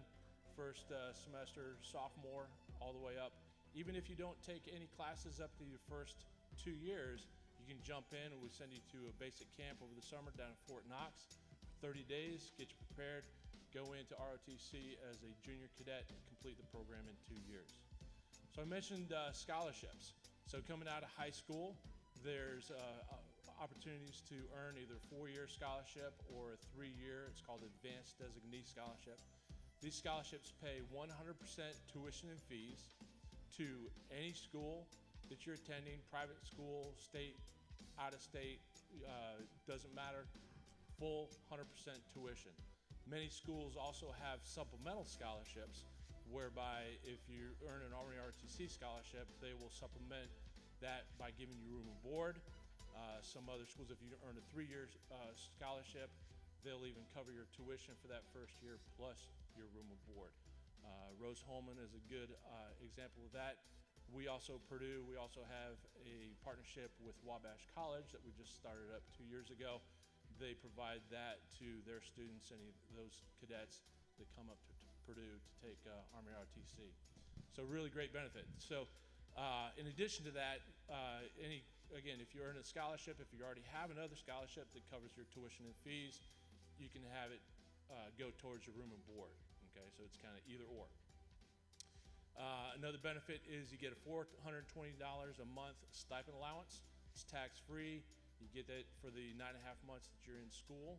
first semester sophomore, all the way up. Even if you don't take any classes up to your first 2 years, you can jump in and we send you to a basic camp over the summer down in Fort Knox for 30 days, get you prepared, go into ROTC as a junior cadet and complete the program in 2 years. So I mentioned scholarships. So coming out of high school, there's opportunities to earn either a 4-year scholarship or a 3-year, it's called Advanced Designee Scholarship. These scholarships pay 100% tuition and fees to any school that you're attending, private school, state, out of state, doesn't matter, full 100% tuition. Many schools also have supplemental scholarships whereby if you earn an Army ROTC scholarship, they will supplement that by giving you room and board. Some other schools, if you earn a 3-year scholarship, they'll even cover your tuition for that first year plus your room and board. Rose-Hulman is a good example of that. We also, Purdue, we also have a partnership with Wabash College that we just started up 2 years ago. They provide that to their students, any of those cadets that come up to Purdue to take Army ROTC. So really great benefit. So in addition to that, again, if you earn a scholarship, if you already have another scholarship that covers your tuition and fees, you can have it go towards your room and board. Okay, so it's kind of either or. Another benefit is you get a $420 a month stipend allowance. It's tax-free. You get that for the 9.5 months that you're in school,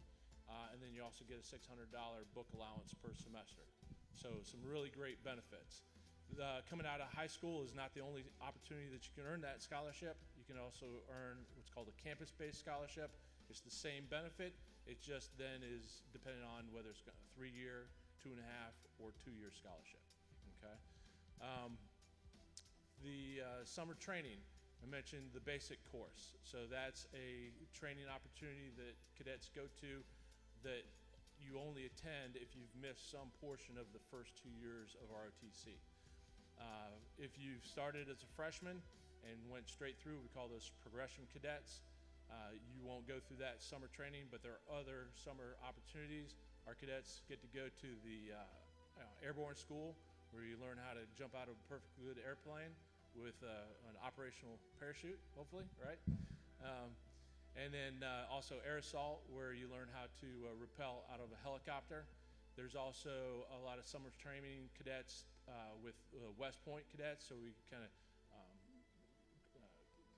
and then you also get a $600 book allowance per semester. So some really great benefits. Coming out of high school is not the only opportunity that you can earn that scholarship. You can also earn what's called a campus-based scholarship. It's the same benefit. It just then is dependent on whether it's a 3-year, 2.5, or 2-year scholarship. Okay. The summer training, I mentioned the basic course. So that's a training opportunity that cadets go to that you only attend if you've missed some portion of the first 2 years of ROTC. If you started as a freshman and went straight through, we call those progression cadets. You won't go through that summer training, but there are other summer opportunities. Our cadets get to go to the airborne school where you learn how to jump out of a perfectly good airplane with an operational parachute, hopefully, right? And then also air assault, where you learn how to rappel out of a helicopter. There's also a lot of summer training cadets with West Point cadets, so we kind of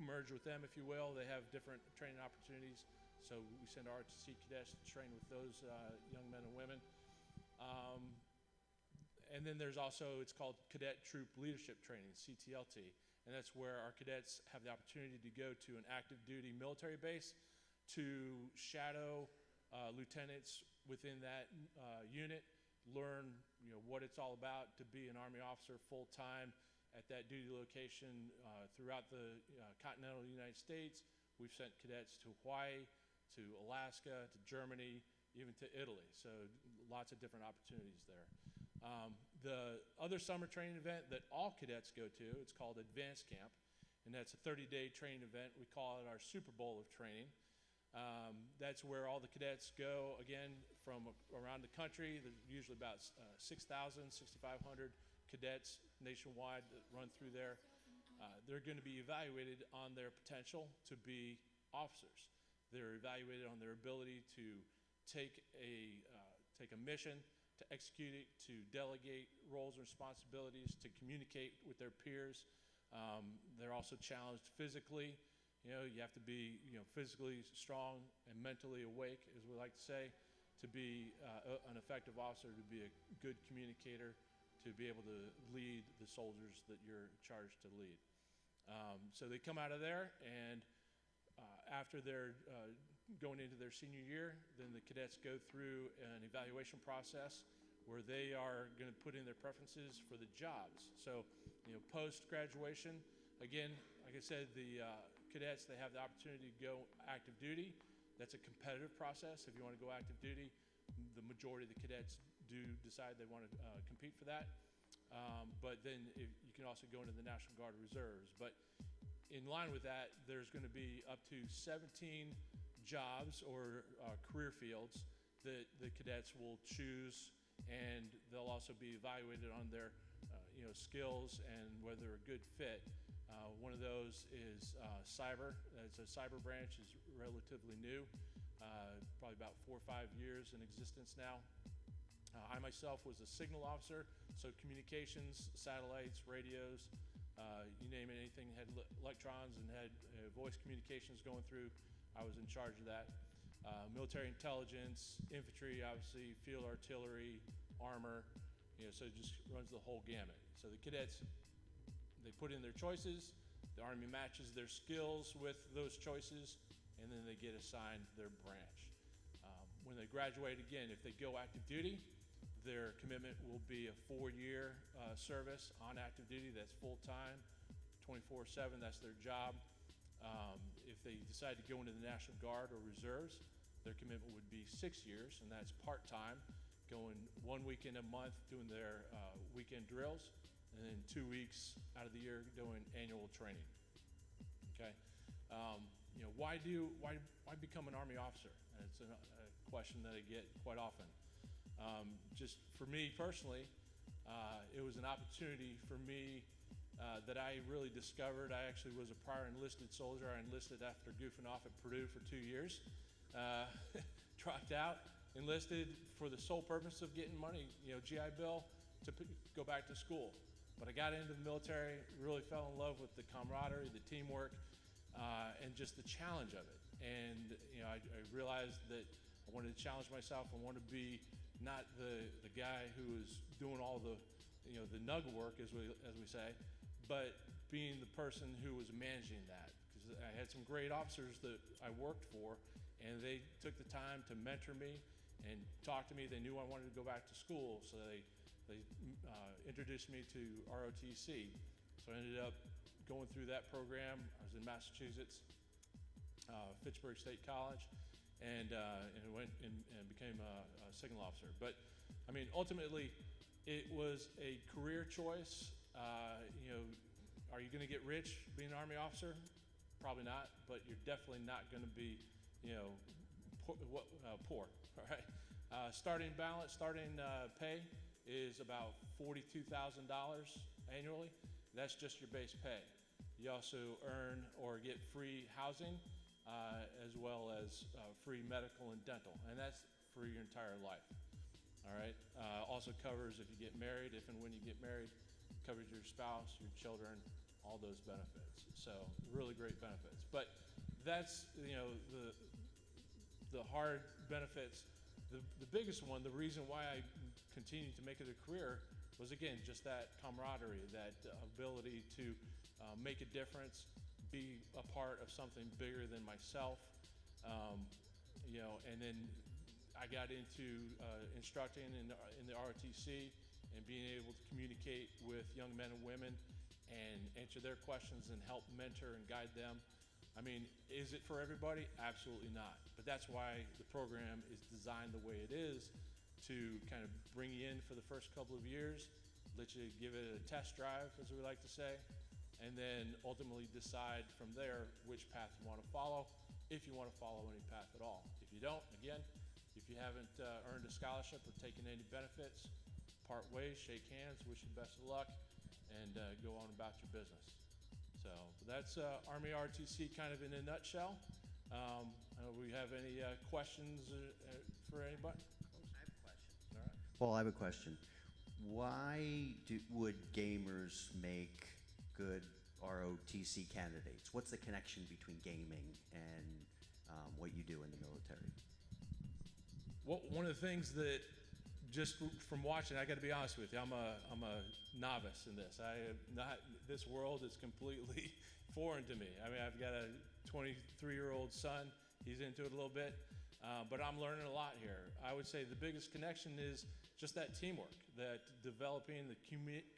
merge with them, if you will. They have different training opportunities, so we send our ROTC cadets to train with those young men and women. And then there's also, it's called Cadet Troop Leadership Training, CTLT, and that's where our cadets have the opportunity to go to an active duty military base to shadow lieutenants within that unit, learn what it's all about to be an Army officer full-time at that duty location throughout the continental United States. We've sent cadets to Hawaii, to Alaska, to Germany, even to Italy, so lots of different opportunities there. The other summer training event that all cadets go to, it's called Advanced Camp, and that's a 30-day training event. We call it our Super Bowl of training. That's where all the cadets go, again, from around the country. There's usually about 6,000, 6,500 cadets nationwide that run through there. They're going to be evaluated on their potential to be officers. They're evaluated on their ability to take a mission, to execute it, to delegate roles and responsibilities, to communicate with their peers. They're also challenged physically. You have to be physically strong and mentally awake, as we like to say, to be an effective officer, to be a good communicator, to be able to lead the soldiers that you're charged to lead. So they come out of there, and after they're going into their senior year, then the cadets go through an evaluation process where they are going to put in their preferences for the jobs. So, post-graduation, again, like I said, the cadets, they have the opportunity to go active duty. That's a competitive process. If you want to go active duty, the majority of the cadets do decide they want to compete for that. But then you can also go into the National Guard Reserves. But in line with that, there's going to be up to 17 jobs or career fields that the cadets will choose, and they'll also be evaluated on their skills and whether they're a good fit. One of those is cyber. It's a cyber branch, is relatively new, probably about 4 or 5 years in existence now. I myself was a signal officer, so communications, satellites, radios, you name it, anything had electrons and had voice communications going through, I was in charge of that. Military intelligence, infantry, obviously, field artillery, armor, so it just runs the whole gamut. So the cadets, they put in their choices, the Army matches their skills with those choices, and then they get assigned their branch. When they graduate, again, if they go active duty, their commitment will be a 4-year service on active duty. That's full-time, 24/7, that's their job. If they decide to go into the National Guard or Reserves, their commitment would be 6 years, and that's part-time, going 1 weekend a month doing their weekend drills, and then 2 weeks out of the year doing annual training. Okay, why become an Army officer? And it's a question that I get quite often. Just for me personally, it was an opportunity for me that I really discovered. I actually was a prior enlisted soldier. I enlisted after goofing off at Purdue for 2 years. Dropped out, enlisted for the sole purpose of getting money, GI Bill, to go back to school. But I got into the military, really fell in love with the camaraderie, the teamwork, and just the challenge of it. And I realized that I wanted to challenge myself. I wanted to be not the guy who was doing all the the nug work, as we say, but being the person who was managing that. Because I had some great officers that I worked for, and they took the time to mentor me and talk to me. They knew I wanted to go back to school, so they introduced me to ROTC. So I ended up going through that program. I was in Massachusetts, Fitchburg State College, and went and became a signal officer. But I mean, ultimately, it was a career choice. Are you going to get rich being an Army officer? Probably not, but you're definitely not going to be, poor. All right. Starting pay is about $42,000 annually. That's just your base pay. You also earn or get free housing, as well as free medical and dental, and that's for your entire life. All right. Also covers if you get married, if and when you get married, covers your spouse, your children, all those benefits. So really great benefits. But that's the hard benefits. The biggest one, the reason why I continued to make it a career, was again just that camaraderie, that ability to make a difference, be a part of something bigger than myself, and then I got into instructing in the ROTC and being able to communicate with young men and women and answer their questions and help mentor and guide them. I mean, is it for everybody? Absolutely not. But that's why the program is designed the way it is, to kind of bring you in for the first couple of years, let you give it a test drive, as we like to say, and then ultimately decide from there which path you want to follow, if you want to follow any path at all. If you don't, again, if you haven't earned a scholarship or taken any benefits, part ways, shake hands, wish you best of luck, and go on about your business. So that's Army ROTC kind of in a nutshell. We have any questions for anybody? I have a question. All right. Well, I have a question. Why would gamers make good ROTC candidates? What's the connection between gaming and what you do in the military? Well, one of the things that, just from watching, I got to be honest with you, I'm a novice in this. This world is completely foreign to me. I mean, I've got a 23-year-old son. He's into it a little bit, but I'm learning a lot here. I would say the biggest connection is just that teamwork, that developing, the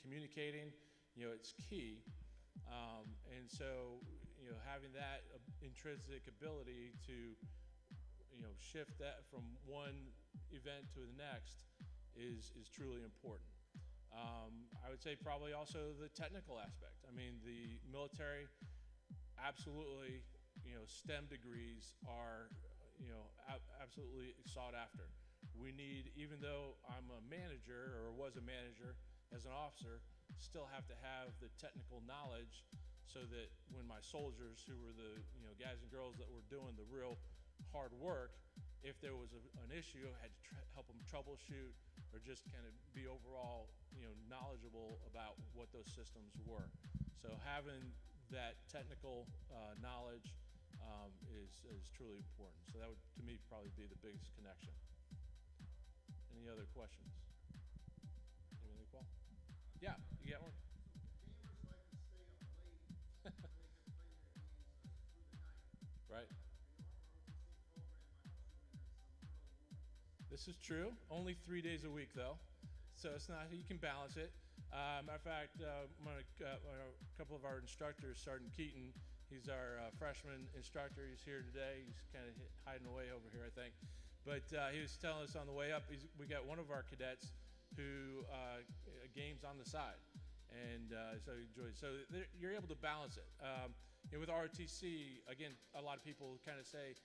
communicating, it's key. And so, having that intrinsic ability to, shift that from one event to the next is truly important. I would say probably also the technical aspect. I mean, the military, absolutely, STEM degrees are, absolutely sought after. we need, even though I'm a manager or was a manager as an officer, still have to have the technical knowledge so that when my soldiers, who were the guys and girls that were doing the real hard work, if there was an issue, I had to help them troubleshoot or just kind of be overall knowledgeable about what those systems were. So having that technical knowledge is truly important. So that would, to me, probably be the biggest connection. Any other questions? Anything, Paul? Yeah, you got one? Right. This is true. Only 3 days a week, though. So it's not, you can balance it. Matter of fact, a couple of our instructors, Sergeant Keaton, he's our freshman instructor. He's here today. He's kind of hiding away over here, I think. But he was telling us on the way up, we got one of our cadets who games on the side. And so he enjoys it. So you're able to balance it. With ROTC, again, a lot of people kind of say,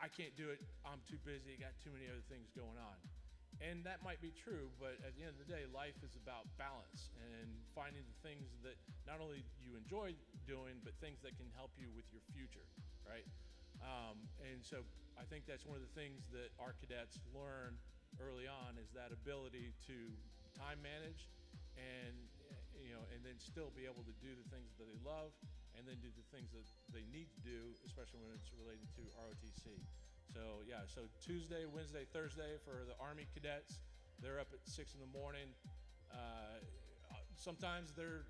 I can't do it, I'm too busy, got too many other things going on. And that might be true, but at the end of the day, life is about balance and finding the things that not only you enjoy doing, but things that can help you with your future, right? And so I think that's one of the things that our cadets learn early on is that ability to time manage and then still be able to do the things that they love and then do the things that they need to do, especially when it's related to ROTC. So yeah, so Tuesday, Wednesday, Thursday for the Army cadets, they're up at 6 in the morning. Sometimes they're,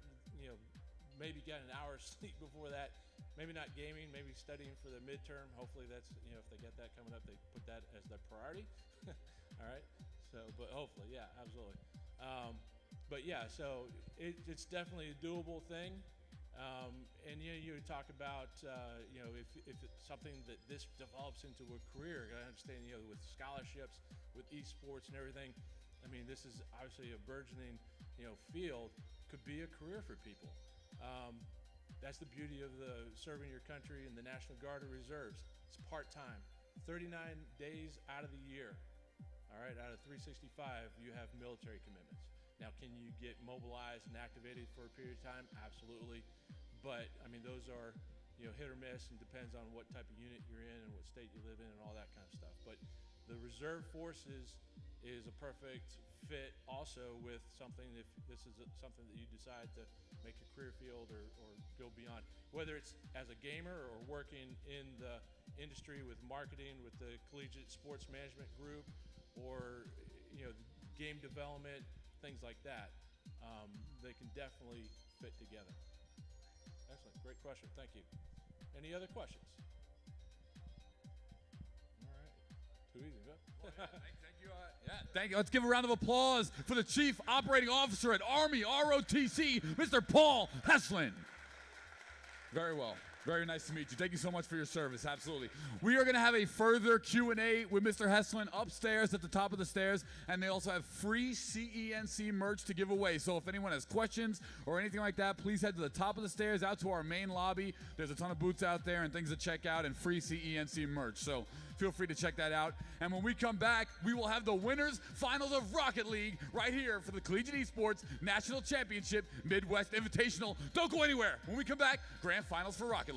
maybe get an hour of sleep before that. Maybe not gaming, maybe studying for the midterm. Hopefully that's, if they get that coming up, they put that as their priority. All right. So, but hopefully, yeah, absolutely. But yeah, so it's definitely a doable thing. And you talk about if it's something that this develops into a career. I understand with scholarships, with esports and everything. I mean, this is obviously a burgeoning field. Could be a career for people. That's the beauty of the serving your country in the National Guard or Reserves. It's part-time, 39 days out of the year. All right, out of 365, you have military commitments. Now, can you get mobilized and activated for a period of time? Absolutely. But, I mean, those are, hit or miss and depends on what type of unit you're in and what state you live in and all that kind of stuff. But the reserve forces is a perfect fit also with something, if this is something that you decide to make a career field or go beyond. Whether it's as a gamer or working in the industry with marketing, with the Collegiate Sports Management Group, or, game development, things like that, they can definitely fit together. Excellent, great question, thank you. Any other questions? All right, too easy, huh? Thank you. Thank you. Let's give a round of applause for the Chief Operating Officer at Army ROTC, Mr. Paul Heslin. Very well. Very nice to meet you. Thank you so much for your service. Absolutely. We are going to have a further Q&A with Mr. Heslin upstairs at the top of the stairs, and they also have free CENC merch to give away. So if anyone has questions or anything like that, please head to the top of the stairs out to our main lobby. There's a ton of booths out there and things to check out and free CENC merch. So feel free to check that out. And when we come back, we will have the winners finals of Rocket League right here for the Collegiate Esports National Championship Midwest Invitational. Don't go anywhere. When we come back, grand finals for Rocket League.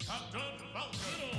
Captain Falcon.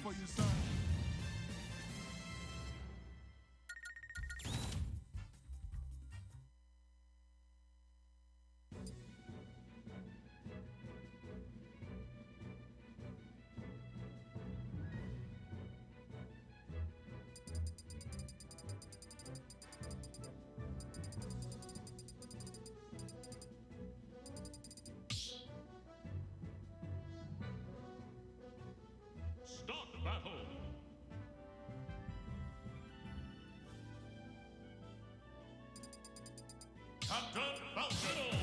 for your son. Start the battle. Captain Falcon.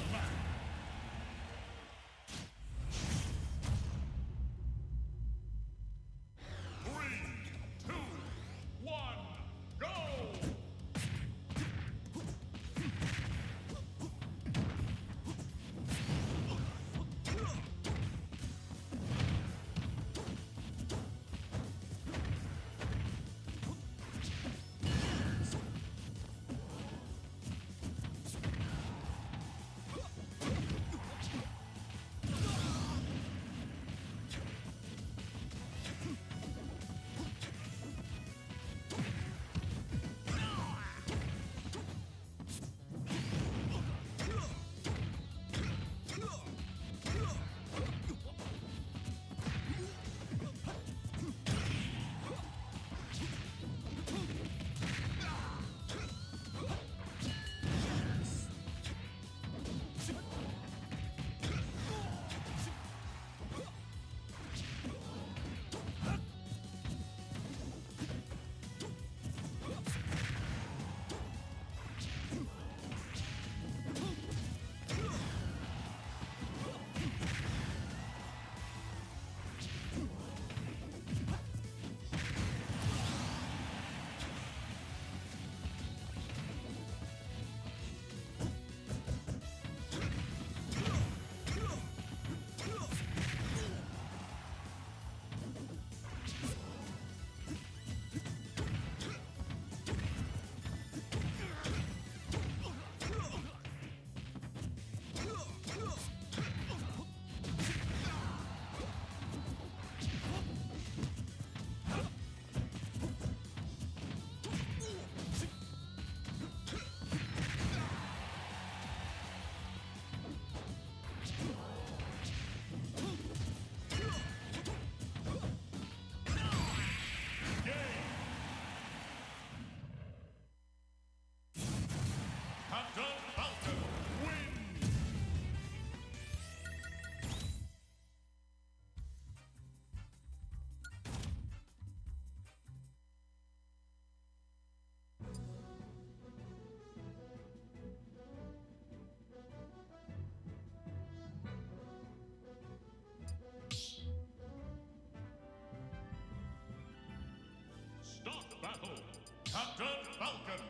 Captain Falcon,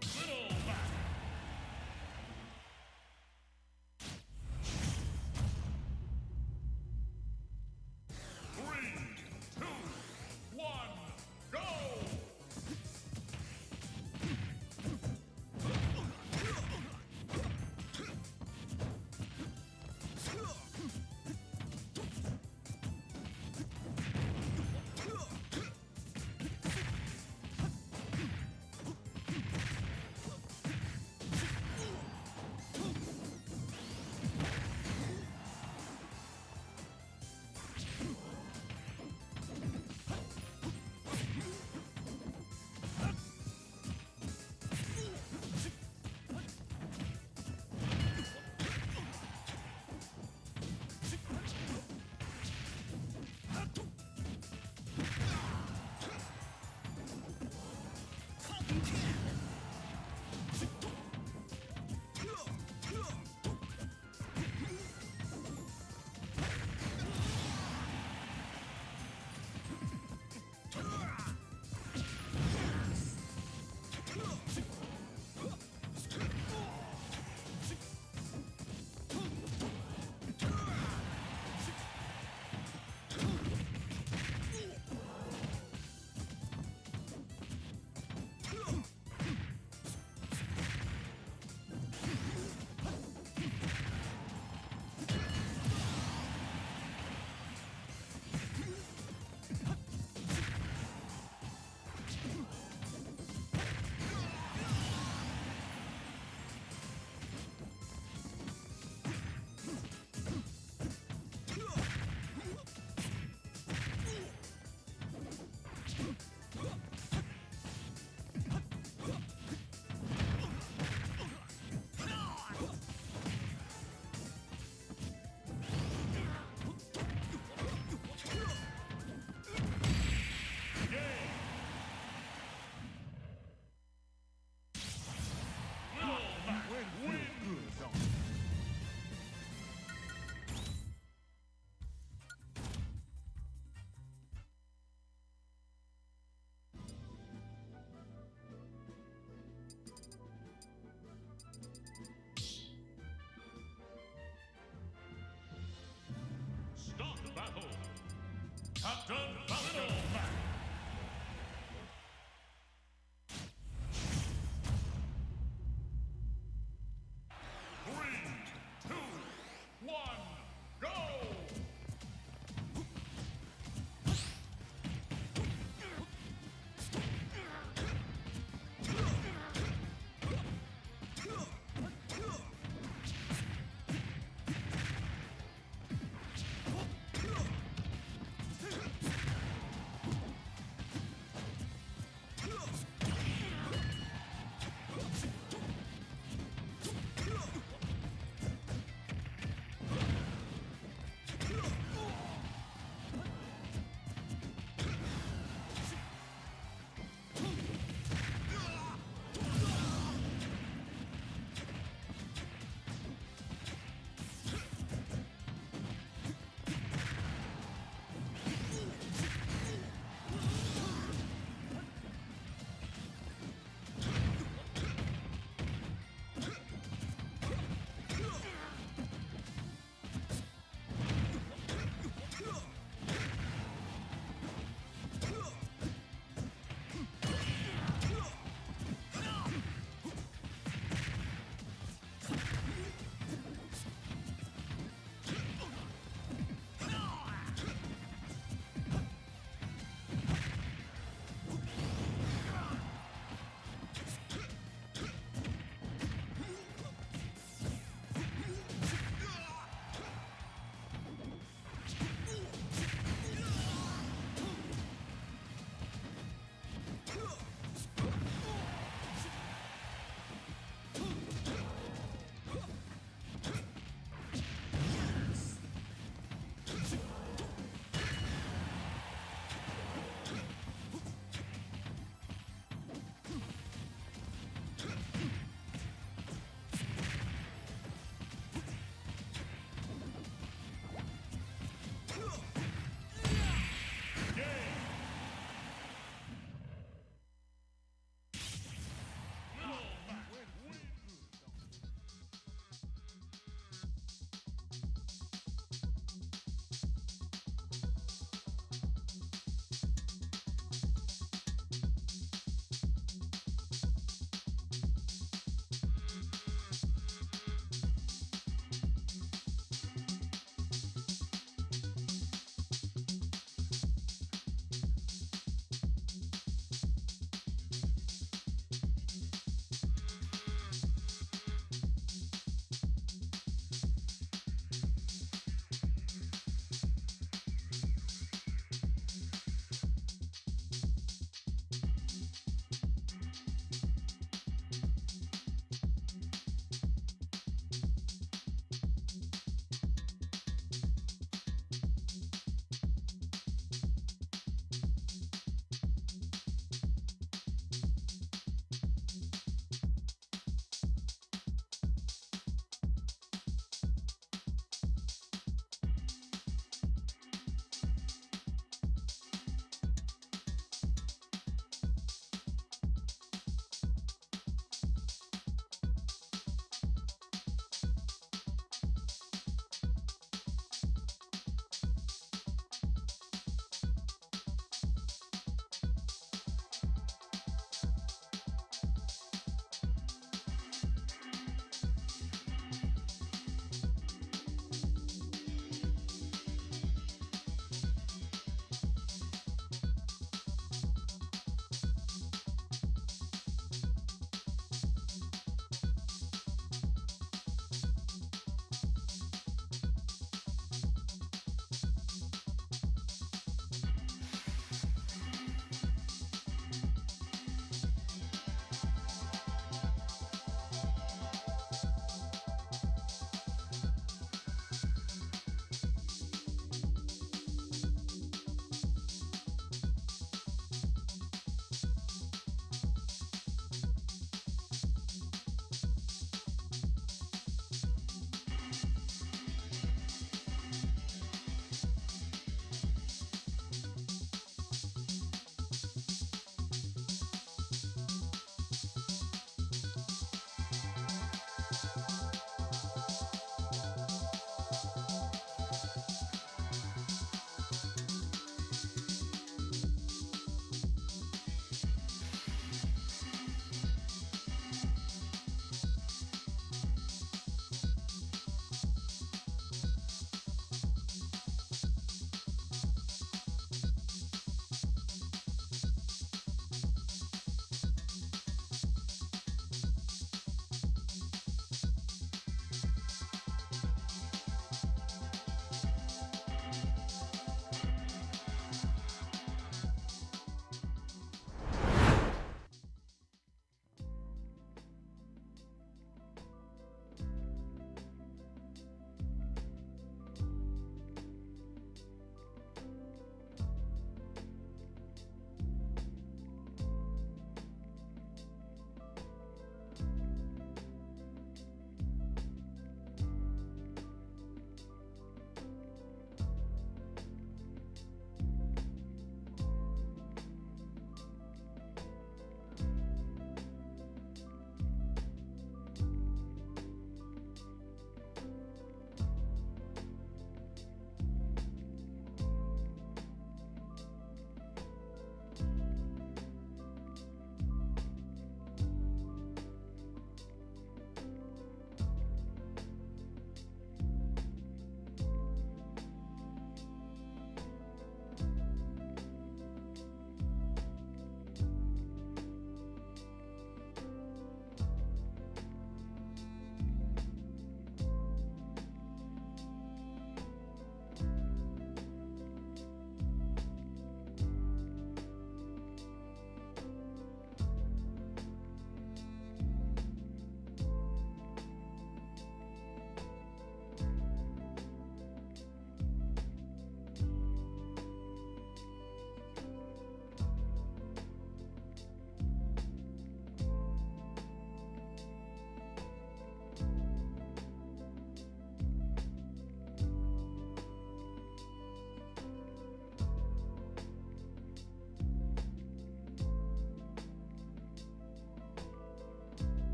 Little Back. Three, two, one, go!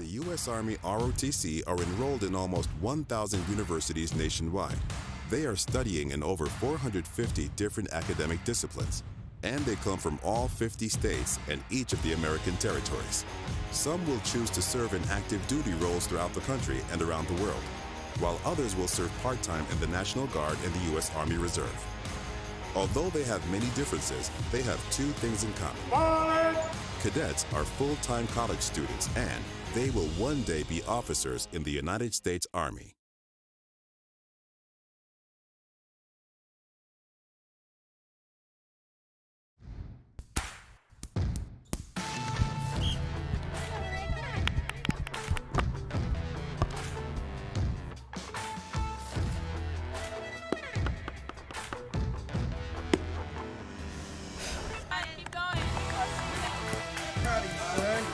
U.S. Army ROTC are enrolled in almost 1,000 universities nationwide. They are studying in over 450 different academic disciplines, and they come from all 50 states and each of the American territories. Some will choose to serve in active duty roles throughout the country and around the world, while others will serve part-time in the National Guard and the U.S. Army Reserve. Although they have many differences, they have two things in common. Cadets are full-time college students, and they will one day be officers in the United States Army. Keep going. Howdy, son.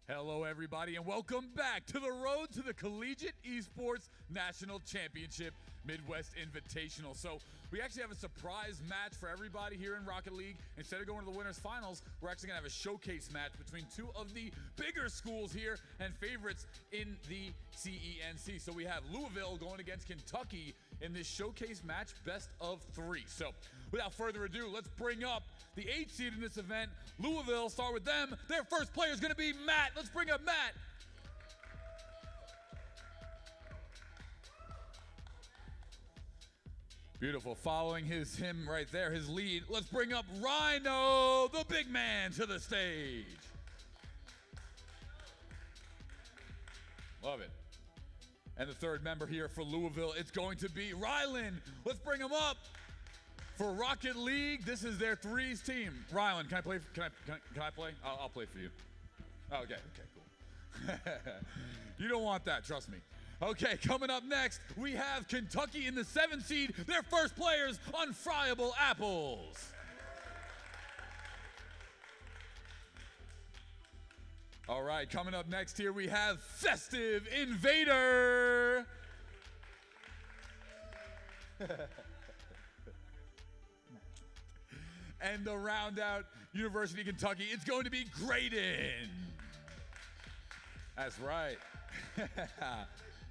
Hello, everybody, and welcome back to the road to the Collegiate Esports National Championship Midwest Invitational. So we actually have a surprise match for everybody here in Rocket League. Instead of going to the winners finals, we're actually gonna have a showcase match between two of the bigger schools here and favorites in the CENC. So we have Louisville going against Kentucky in this showcase match, best of 3. So without further ado, let's bring up the 8th seed in this event. Louisville, start with them. Their first player is gonna be Matt. Let's bring up Matt. Beautiful, following him right there, his lead. Let's bring up Rhino, the big man, to the stage. Love it. And the third member here for Louisville, it's going to be Rylan. Let's bring him up. For Rocket League, this is their threes team. Rylan, can I play? Can I play? I'll play for you. Oh, okay, cool. You don't want that, trust me. Okay, coming up next, we have Kentucky in the 7th seed. Their first players, Unfryable Apples. All right, coming up next here, we have Festive Invader. And to round out University of Kentucky, it's going to be Graydon. That's right.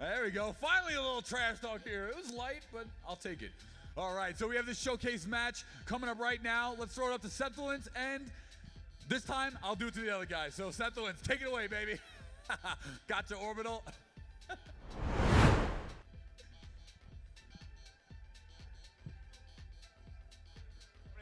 There we go. Finally a little trash talk here. It was light, but I'll take it. All right, so we have this showcase match coming up right now. Let's throw it up to Septilence and This time, I'll do it to the other guy. So, Sentinels, take it away, baby. Gotcha, Orbital.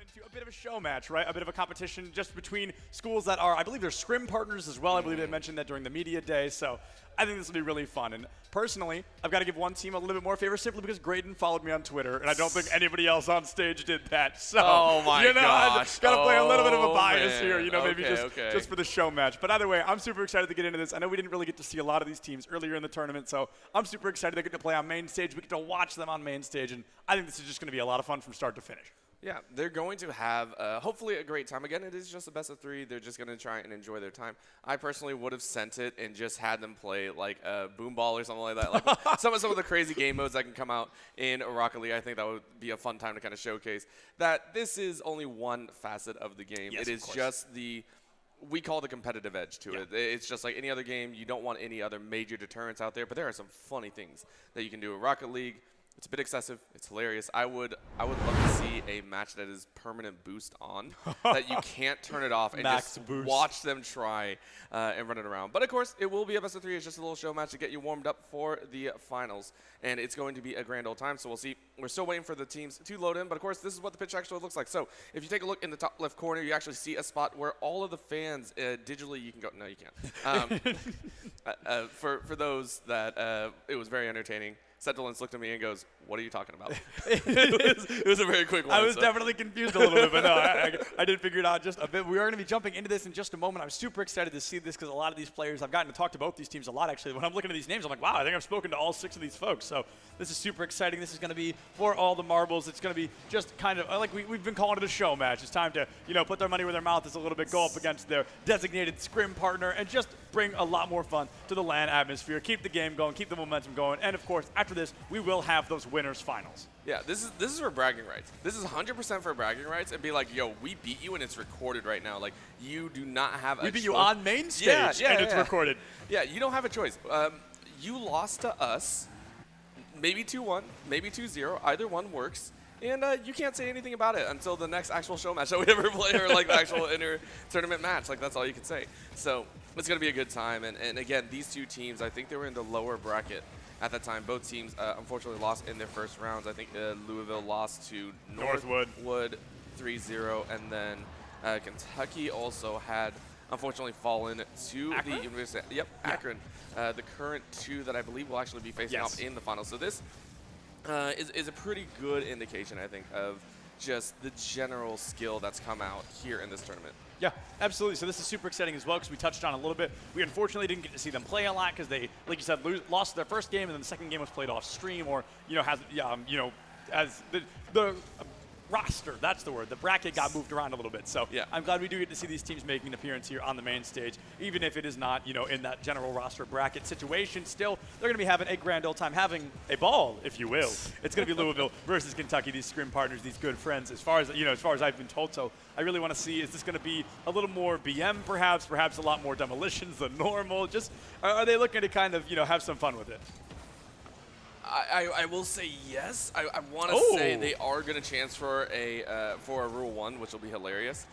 Into a bit of a show match, right? A bit of a competition just between schools that are, I believe they're scrim partners as well. I believe they mentioned that during the media day. So I think this will be really fun. And personally, I've got to give one team a little bit more favor simply because Graydon followed me on Twitter, and I don't think anybody else on stage did that. So, oh my gosh. Got to play a little bit of a bias man. here, maybe just for the show match. But either way, I'm super excited to get into this. I know we didn't really get to see a lot of these teams earlier in the tournament, so I'm super excited they get to play on main stage. We get to watch them on main stage, and I think this is just going to be a lot of fun from start to finish. Yeah, they're going to have hopefully a great time. Again, it is just a best of 3. They're just going to try and enjoy their time. I personally would have sent it and just had them play like a boom ball or something like that. Like some of the crazy game modes that can come out in Rocket League. I think that would be a fun time to kind of showcase that this is only one facet of the game. Yes, it is just we call the competitive edge to it. It's just like any other game. You don't want any other major deterrents out there, but there are some funny things that you can do in Rocket League. It's a bit excessive. It's hilarious. I would love to see a match that is permanent boost on, that you can't turn it off and Max just boost. watch them try and run it around. But of course, it will be a best of 3. It's just a little show match to get you warmed up for the finals, and it's going to be a grand old time. So we'll see. We're still waiting for the teams to load in, but of course, this is what the pitch actually looks like. So if you take a look in the top left corner, you actually see a spot where all of the fans digitally, you can go. No, you can't. For those that it was very entertaining. Sentinels looked at me and goes, "What are you talking about?" it was a very quick one. I was definitely confused a little bit, but no, I did figure it out just a bit. We are going to be jumping into this in just a moment. I'm super excited to see this because a lot of these players, I've gotten to talk to both these teams a lot, actually. When I'm looking at these names, I'm like, wow, I think I've spoken to all 6 of these folks. So this is super exciting. This is going to be for all the marbles. It's going to be just kind of like we've been calling it a show match. It's time to, put their money where their mouth is a little bit, go up against their designated scrim partner, and just bring a lot more fun to the LAN atmosphere. Keep the game going, keep the momentum going, and of course, after this, we will have those winners finals. Yeah, this is for bragging rights. This is 100% for bragging rights, and be like, yo, we beat you, and it's recorded right now. Like, you do not have a choice. We beat you on main stage, and it's recorded. Yeah, you don't have a choice. You lost to us, maybe 2-1, maybe 2-0. Either one works. And you can't say anything about it until the next actual show match that we ever play, or like the actual inter-tournament match. Like, that's all you can say. So it's going to be a good time. And again, these two teams, I think they were in the lower bracket at that time. Both teams, unfortunately, lost in their first rounds. I think Louisville lost to Northwood 3-0. And then Kentucky also had, unfortunately, fallen to Akron? the University. Yep, yeah. Akron. The current 2 that I believe will actually be facing off in the finals. So this is a pretty good indication, I think, of just the general skill that's come out here in this tournament. Yeah, absolutely. So this is super exciting as well because we touched on it a little bit. We unfortunately didn't get to see them play a lot because they, like you said, lost their first game, and then the second game was played off stream, or as the roster, that's the word. The bracket got moved around a little bit. So yeah. I'm glad we do get to see these teams making an appearance here on the main stage, even if it is not, in that general roster bracket situation. Still, they're going to be having a grand old time, having a ball, if you will. It's going to be Louisville versus Kentucky, these scrim partners, these good friends, as far as I've been told. So I really want to see, is this going to be a little more BM perhaps a lot more demolitions than normal? Just, are they looking to kind of, have some fun with it? I will say yes. I want to say they are going to chance for a Rule 1, which will be hilarious.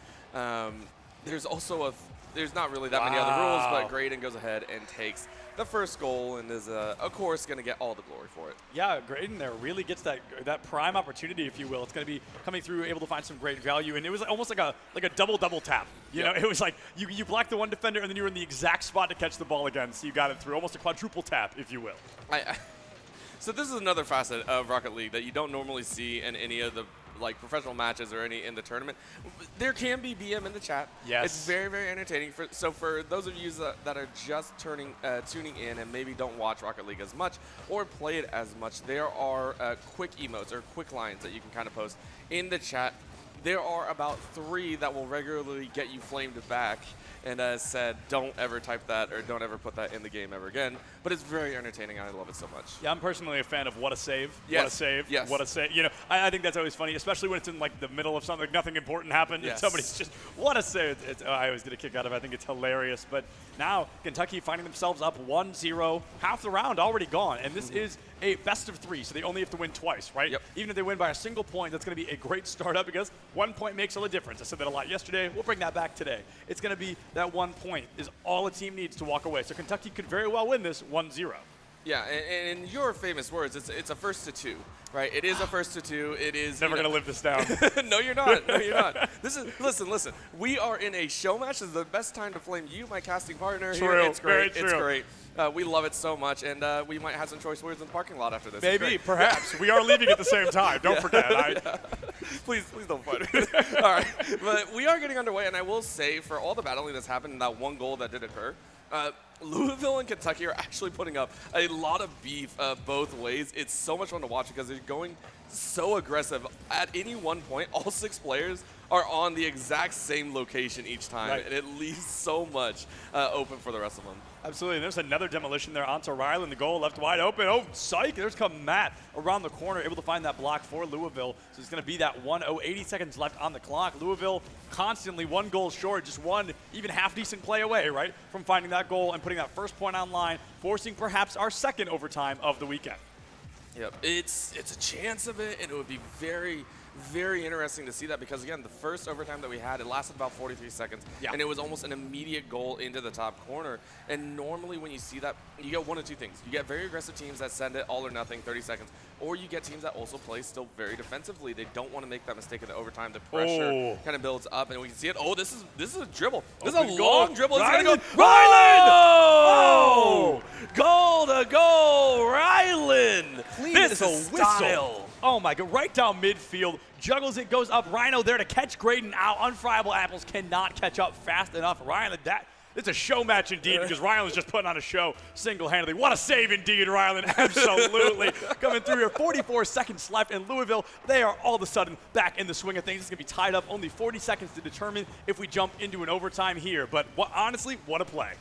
There's also there's not really that many other rules, but Graydon goes ahead and takes the first goal and is, of course, going to get all the glory for it. Yeah, Graydon there really gets that prime opportunity, if you will. It's going to be coming through, able to find some great value, and it was almost like a double tap. You know, it was like you blocked the one defender, and then you were in the exact spot to catch the ball again, so you got it through, almost a quadruple tap, if you will. So this is another facet of Rocket League that you don't normally see in any of the professional matches or any in the tournament. There can be BM in the chat. Yes. It's very, very entertaining. So for those of you that are just tuning in and maybe don't watch Rocket League as much or play it as much, there are quick emotes or quick lines that you can kind of post in the chat. There are about 3 that will regularly get you flamed back and said, don't ever type that or don't ever put that in the game ever again. But it's very entertaining. I love it so much. Yeah, I'm personally a fan of what a save. Yes. What a save. Yes. What a save. I think that's always funny, especially when it's in the middle of something, nothing important happened, and somebody's just, what a save. I always get a kick out of it. I think it's hilarious. But now Kentucky finding themselves up 1-0, half the round already gone. And this is a best of 3, so they only have to win twice, right? Yep. Even if they win by a single point, that's going to be a great startup because 1 point makes all the difference. I said that a lot yesterday. We'll bring that back today. It's going to be that 1 point is all a team needs to walk away. So Kentucky could very well win this 1-0. Yeah, and in your famous words, it's a first to 2, right? It is a first to 2. It is Never going to live this down. No, you're not. No, you're not. This is listen. We are in a show match. This is the best time to flame you, my casting partner. True. Here. It's great. Very It's true. great. We love it so much, and we might have some choice words in the parking lot after this. Maybe, perhaps. We are leaving at the same time. Don't forget. Please don't fight me. All right, but we are getting underway, and I will say, for all the battling that's happened in that one goal that did occur, Louisville and Kentucky are actually putting up a lot of beef both ways. It's so much fun to watch because they're going so aggressive. At any one point, all 6 players are on the exact same location each time, Right. and it leaves so much open for the rest of them. Absolutely. There's another demolition there onto Ryland. The goal left wide open. Oh, psych. There's come Matt around the corner, able to find that block for Louisville. So it's going to be that 80 seconds left on the clock. Louisville constantly 1 goal short, just one even half-decent play away, right, from finding that goal and putting that first point on line, forcing perhaps our second overtime of the weekend. Yep, it's a chance of it, and it would be very, very interesting to see that because, again, the first overtime that we had, it lasted about 43 seconds, and it was almost an immediate goal into the top corner. And normally when you see that, you get one of two things. You get very aggressive teams that send it all or nothing, 30 seconds, or you get teams that also play still very defensively. They don't want to make that mistake in the overtime. The pressure kind of builds up, and we can see it. Oh, this is a dribble. This is a long dribble. It's going to go. Ryland! Oh! Goal to goal, Ryland! Clean This as a is whistle. style. Oh my God, right down midfield, juggles it, goes up. Rhino there to catch Graydon out. Unfriable Apples cannot catch up fast enough. Ryland, it's a show match indeed because Ryland's just putting on a show single-handedly. What a save indeed, Ryland. Absolutely. Coming through here, 44 seconds left in Louisville. They are all of a sudden back in the swing of things. It's going to be tied up. Only 40 seconds to determine if we jump into an overtime here. But honestly, what a play.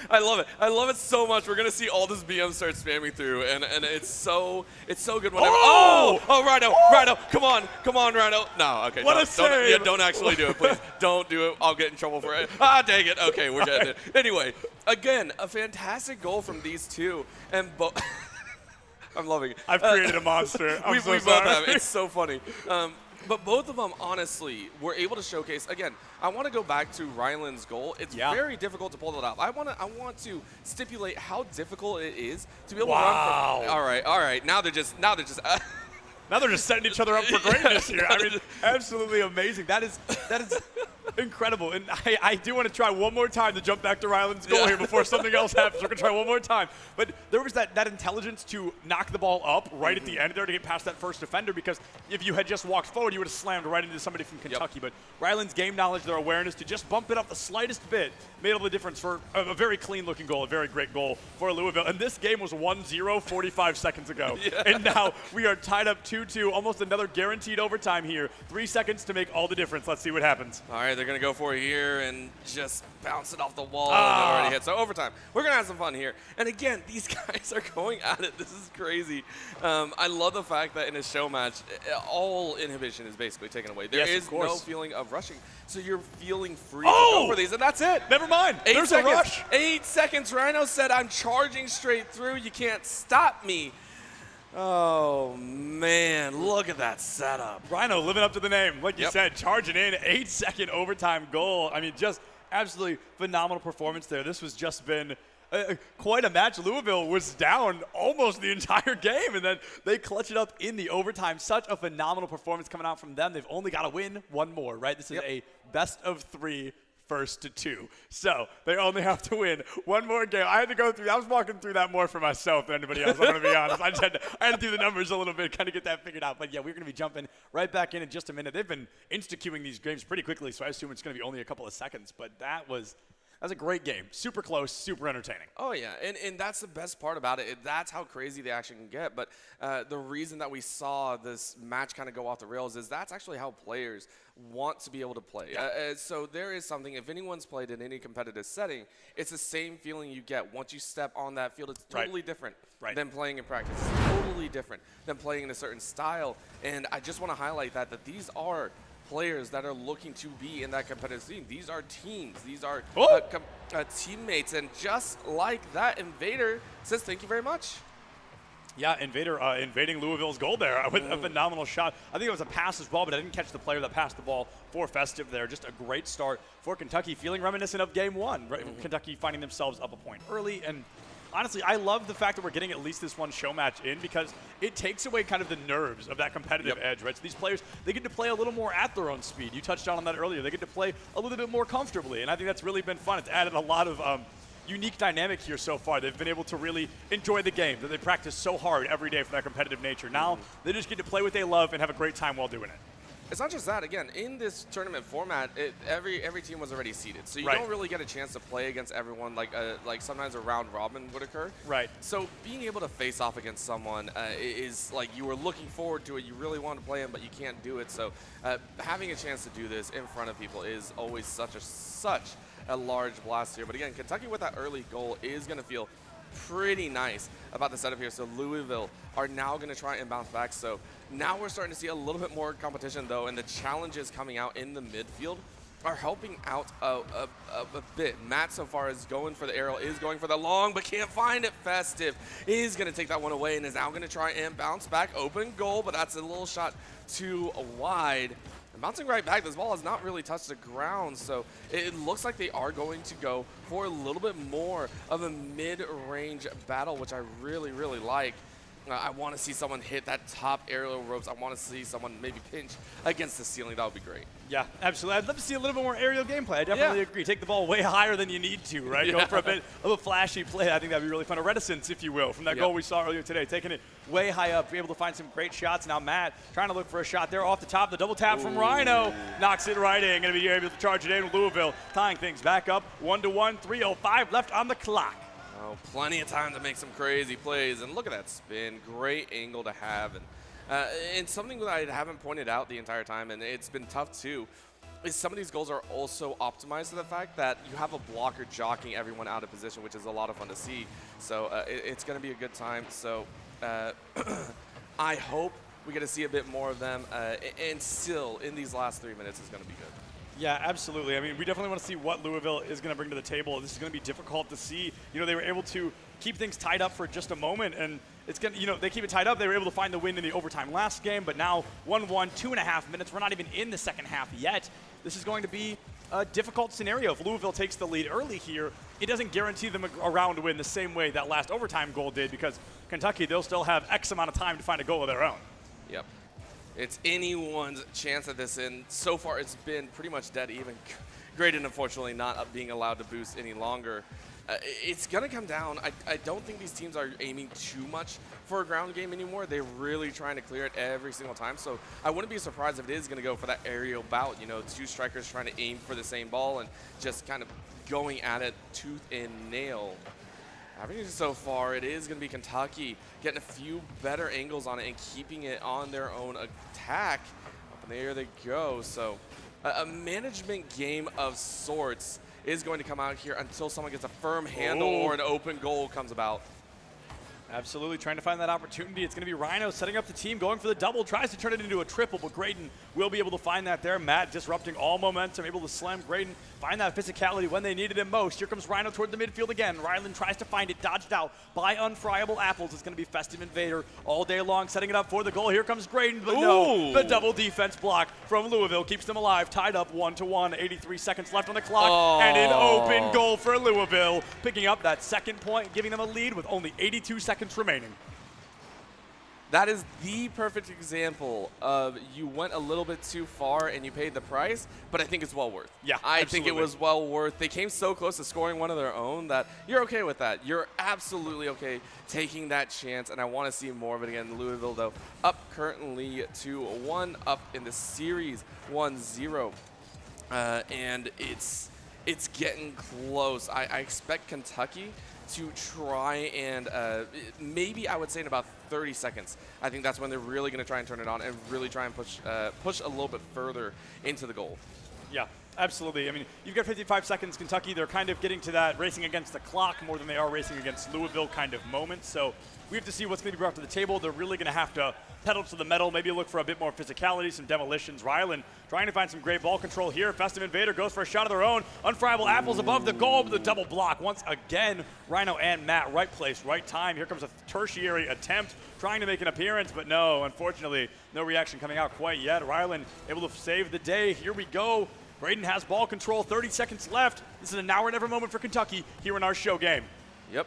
I love it. I love it so much. We're gonna see all this BM start spamming through, and it's so good. Whenever Rhino, come on, Rhino. No, okay. What a save. Don't actually do it, please. Don't do it. I'll get in trouble for it. Dang it. Okay, we're getting it. Anyway, again, a fantastic goal from these two, and I'm loving it. I've created a monster. We both have. It's so funny. But both of them, honestly, were able to showcase. Again, I want to go back to Ryland's goal. It's very difficult to pull it off. I want to stipulate how difficult it is to be able to run from. All right. Now they're just. Now they're just setting each other up for greatness here. I mean, absolutely amazing. That is incredible. And I do want to try one more time to jump back to Ryland's goal here before something else happens. We're going to try one more time. But there was that intelligence to knock the ball up right at the end there to get past that first defender, because if you had just walked forward, you would have slammed right into somebody from Kentucky. But Ryland's game knowledge, their awareness to just bump it up the slightest bit made all the difference for a very clean-looking goal, a very great goal for Louisville. And this game was 1-0 45 seconds ago. And now we are tied up 2-2, almost another guaranteed overtime here. 3 seconds to make all the difference. Let's see what happens. All right, they're going to go for it here and just bounce it off the wall and it already hit. So overtime. We're going to have some fun here. And again, these guys are going at it. This is crazy. I love the fact that in a show match, all inhibition is basically taken away. There is no feeling of rushing. So you're feeling free to go for these, and that's it. Never mind. There's a rush. 8 seconds. Rhino said, I'm charging straight through. You can't stop me. Oh, man, look at that setup. Rhino living up to the name. Like you said, charging in, 8-second overtime goal. I mean, just absolutely phenomenal performance there. This was just been quite a match. Louisville was down almost the entire game, and then they clutch it up in the overtime. Such a phenomenal performance coming out from them. They've only got to win one more, right? This is a best of 3. First to 2. So they only have to win one more game. I had to go through, I was walking through that more for myself than anybody else, I'm going to be honest. I had to do the numbers a little bit, kind of get that figured out. But yeah, we're going to be jumping right back in just a minute. They've been insta-queuing these games pretty quickly, so I assume it's going to be only a couple of seconds. But that was a great game. Super close, super entertaining. Oh, yeah, and that's the best part about it. That's how crazy the action can get. But the reason that we saw this match kind of go off the rails is that's actually how players want to be able to play. So there is something, if anyone's played in any competitive setting, it's the same feeling you get once you step on that field. It's totally different than playing in practice. It's totally different than playing in a certain style. And I just want to highlight that these are players that are looking to be in that competitive scene. These are teams. These are teammates. And just like that, Invader says thank you very much. Yeah, invading Louisville's goal there with a phenomenal shot. I think it was a pass as well, but I didn't catch the player that passed the ball for Festive there. Just a great start for Kentucky, feeling reminiscent of game one. Right? Kentucky finding themselves up a point early. And honestly, I love the fact that we're getting at least this one show match in because it takes away kind of the nerves of that competitive edge, right? So these players, they get to play a little more at their own speed. You touched on that earlier. They get to play a little bit more comfortably, and I think that's really been fun. It's added a lot of unique dynamic here so far. They've been able to really enjoy the game that they practice so hard every day for that competitive nature. Now they just get to play what they love and have a great time while doing it. It's not just that. Again, in this tournament format, every team was already seeded, so you don't really get a chance to play against everyone like sometimes a round robin would occur. Right. So being able to face off against someone is like you were looking forward to it. You really want to play him, but you can't do it. So having a chance to do this in front of people is always such a large blast here. But again, Kentucky with that early goal is going to feel pretty nice about the setup here. So Louisville are now going to try and bounce back. So now we're starting to see a little bit more competition though, and the challenges coming out in the midfield are helping out a bit. Matt so far is going for the aerial, is going for the long, but can't find it. Festive is going to take that one away and is now going to try and bounce back. Open goal, but that's a little shot too wide. And bouncing right back, this ball has not really touched the ground, so it looks like they are going to go for a little bit more of a mid-range battle, which I really, really like. I want to see someone hit that top aerial ropes. I want to see someone maybe pinch against the ceiling. That would be great. Yeah, absolutely. I'd love to see a little bit more aerial gameplay. I definitely agree. Take the ball way higher than you need to, right? Go for a bit of a flashy play. I think that'd be really fun. A reticence, if you will, from that goal we saw earlier today. Taking it way high up, be able to find some great shots. Now Matt trying to look for a shot there off the top. The double tap from Rhino knocks it right in. Going to be able to charge it in with Louisville, tying things back up 1-1. 3:05 left on the clock. Oh, plenty of time to make some crazy plays. And look at that spin. Great angle to have. And something that I haven't pointed out the entire time, and it's been tough too, is some of these goals are also optimized to the fact that you have a blocker jockeying everyone out of position, which is a lot of fun to see. So it's going to be a good time. So I hope we get to see a bit more of them. And still, in these last 3 minutes, is going to be good. Yeah, absolutely. I mean, we definitely want to see what Louisville is going to bring to the table. This is going to be difficult to see. You know, they were able to keep things tied up for just a moment, and it's going to, you know, they keep it tied up. They were able to find the win in the overtime last game, but now 1-1, 2.5 minutes. We're not even in the second half yet. This is going to be a difficult scenario. If Louisville takes the lead early here, it doesn't guarantee them a round win the same way that last overtime goal did, because Kentucky, they'll still have X amount of time to find a goal of their own. Yep. It's anyone's chance at this, and so far it's been pretty much dead even. Graded, unfortunately, not being allowed to boost any longer. It's going to come down. I don't think these teams are aiming too much for a ground game anymore. They're really trying to clear it every single time, so I wouldn't be surprised if it is going to go for that aerial bout. You know, two strikers trying to aim for the same ball and just kind of going at it tooth and nail. Everything so far, it is going to be Kentucky getting a few better angles on it and keeping it on their own attack. Up in the air they go. So a management game of sorts is going to come out here until someone gets a firm handle or an open goal comes about. Absolutely, trying to find that opportunity. It's going to be Rhino setting up the team, going for the double, tries to turn it into a triple, but Graydon will be able to find that there. Matt disrupting all momentum, able to slam Graydon, find that physicality when they needed it most. Here comes Rhino toward the midfield again. Ryland tries to find it, dodged out by Unfriable Apples. It's going to be Festive Invader all day long, setting it up for the goal. Here comes Graydon, but no, the double defense block from Louisville keeps them alive, tied up 1-1, 83 seconds left on the clock, and an open goal for Louisville, picking up that second point, giving them a lead with only 82 seconds remaining. That is the perfect example of you went a little bit too far and you paid the price, but I think it's well worth. Yeah, I think it was well worth. They came so close to scoring one of their own that you're okay with that. You're absolutely okay taking that chance, and I want to see more of it again. Louisville, though, up currently 2-1, up in the series 1-0, and it's getting close. I expect Kentucky to try and maybe I would say in about 30 seconds. I think that's when they're really going to try and turn it on and really try and push a little bit further into the goal. Yeah, absolutely. I mean, you've got 55 seconds. Kentucky, they're kind of getting to that racing against the clock more than they are racing against Louisville kind of moment. So we have to see what's going to be brought to the table. They're really going to have to pedal to the metal, maybe look for a bit more physicality, some demolitions. Ryland trying to find some great ball control here. Festive Invader goes for a shot of their own. Unfriable Apples above the goal with the double block. Once again, Rhino and Matt, right place, right time. Here comes a tertiary attempt, trying to make an appearance, but no, unfortunately, no reaction coming out quite yet. Rylan able to save the day. Here we go. Braden has ball control, 30 seconds left. This is a now or never moment for Kentucky here in our show game. Yep.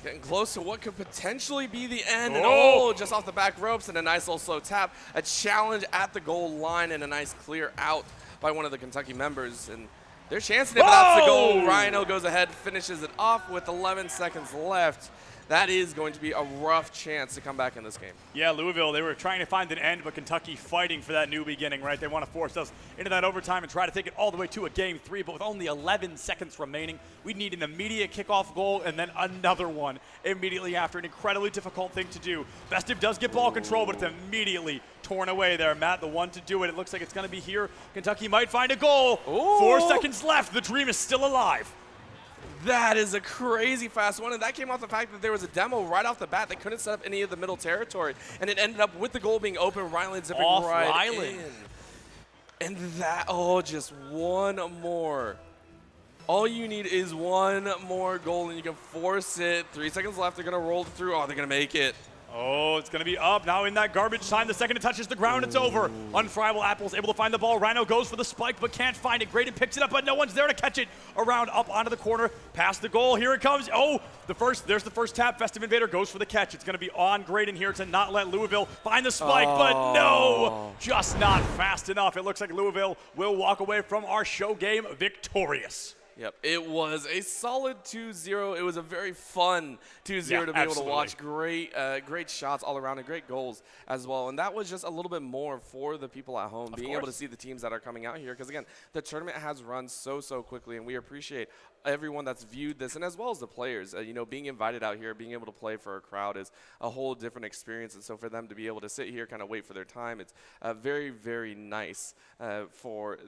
Getting close to what could potentially be the end. And just off the back ropes and a nice little slow tap. A challenge at the goal line and a nice clear out by one of the Kentucky members. And they're chancing it, but that's the goal. Rhino goes ahead, finishes it off with 11 seconds left. That is going to be a rough chance to come back in this game. Yeah, Louisville, they were trying to find an end, but Kentucky fighting for that new beginning, right? They want to force us into that overtime and try to take it all the way to a game 3, but with only 11 seconds remaining, we need an immediate kickoff goal and then another one immediately after. An incredibly difficult thing to do. Festive does get ball control, but it's immediately torn away there. Matt, the one to do it. It looks like it's going to be here. Kentucky might find a goal. 4 seconds left. The dream is still alive. That is a crazy fast one, and that came off the fact that there was a demo right off the bat. They couldn't set up any of the middle territory, and it ended up with the goal being open. Ryland zipping right in. And that, just one more. All you need is one more goal, and you can force it. 3 seconds left. They're going to roll through. Oh, they're going to make it. Oh, it's going to be up. Now in that garbage time, the second it touches the ground, it's over. Unfriable Apples able to find the ball. Rhino goes for the spike, but can't find it. Graydon picks it up, but no one's there to catch it. Around, up onto the corner, past the goal. Here it comes. There's the first tap. Festive Invader goes for the catch. It's going to be on Graydon here to not let Louisville find the spike, but no, just not fast enough. It looks like Louisville will walk away from our show game victorious. Yep, it was a solid 2-0. It was a very fun 2-0 to be able to watch. Great shots all around and great goals as well. And that was just a little bit more for the people at home, being able to see the teams that are coming out here. Because, again, the tournament has run so quickly, and we appreciate everyone that's viewed this, and as well as the players. Being invited out here, being able to play for a crowd is a whole different experience. And so for them to be able to sit here, kind of wait for their time, it's very, very nice for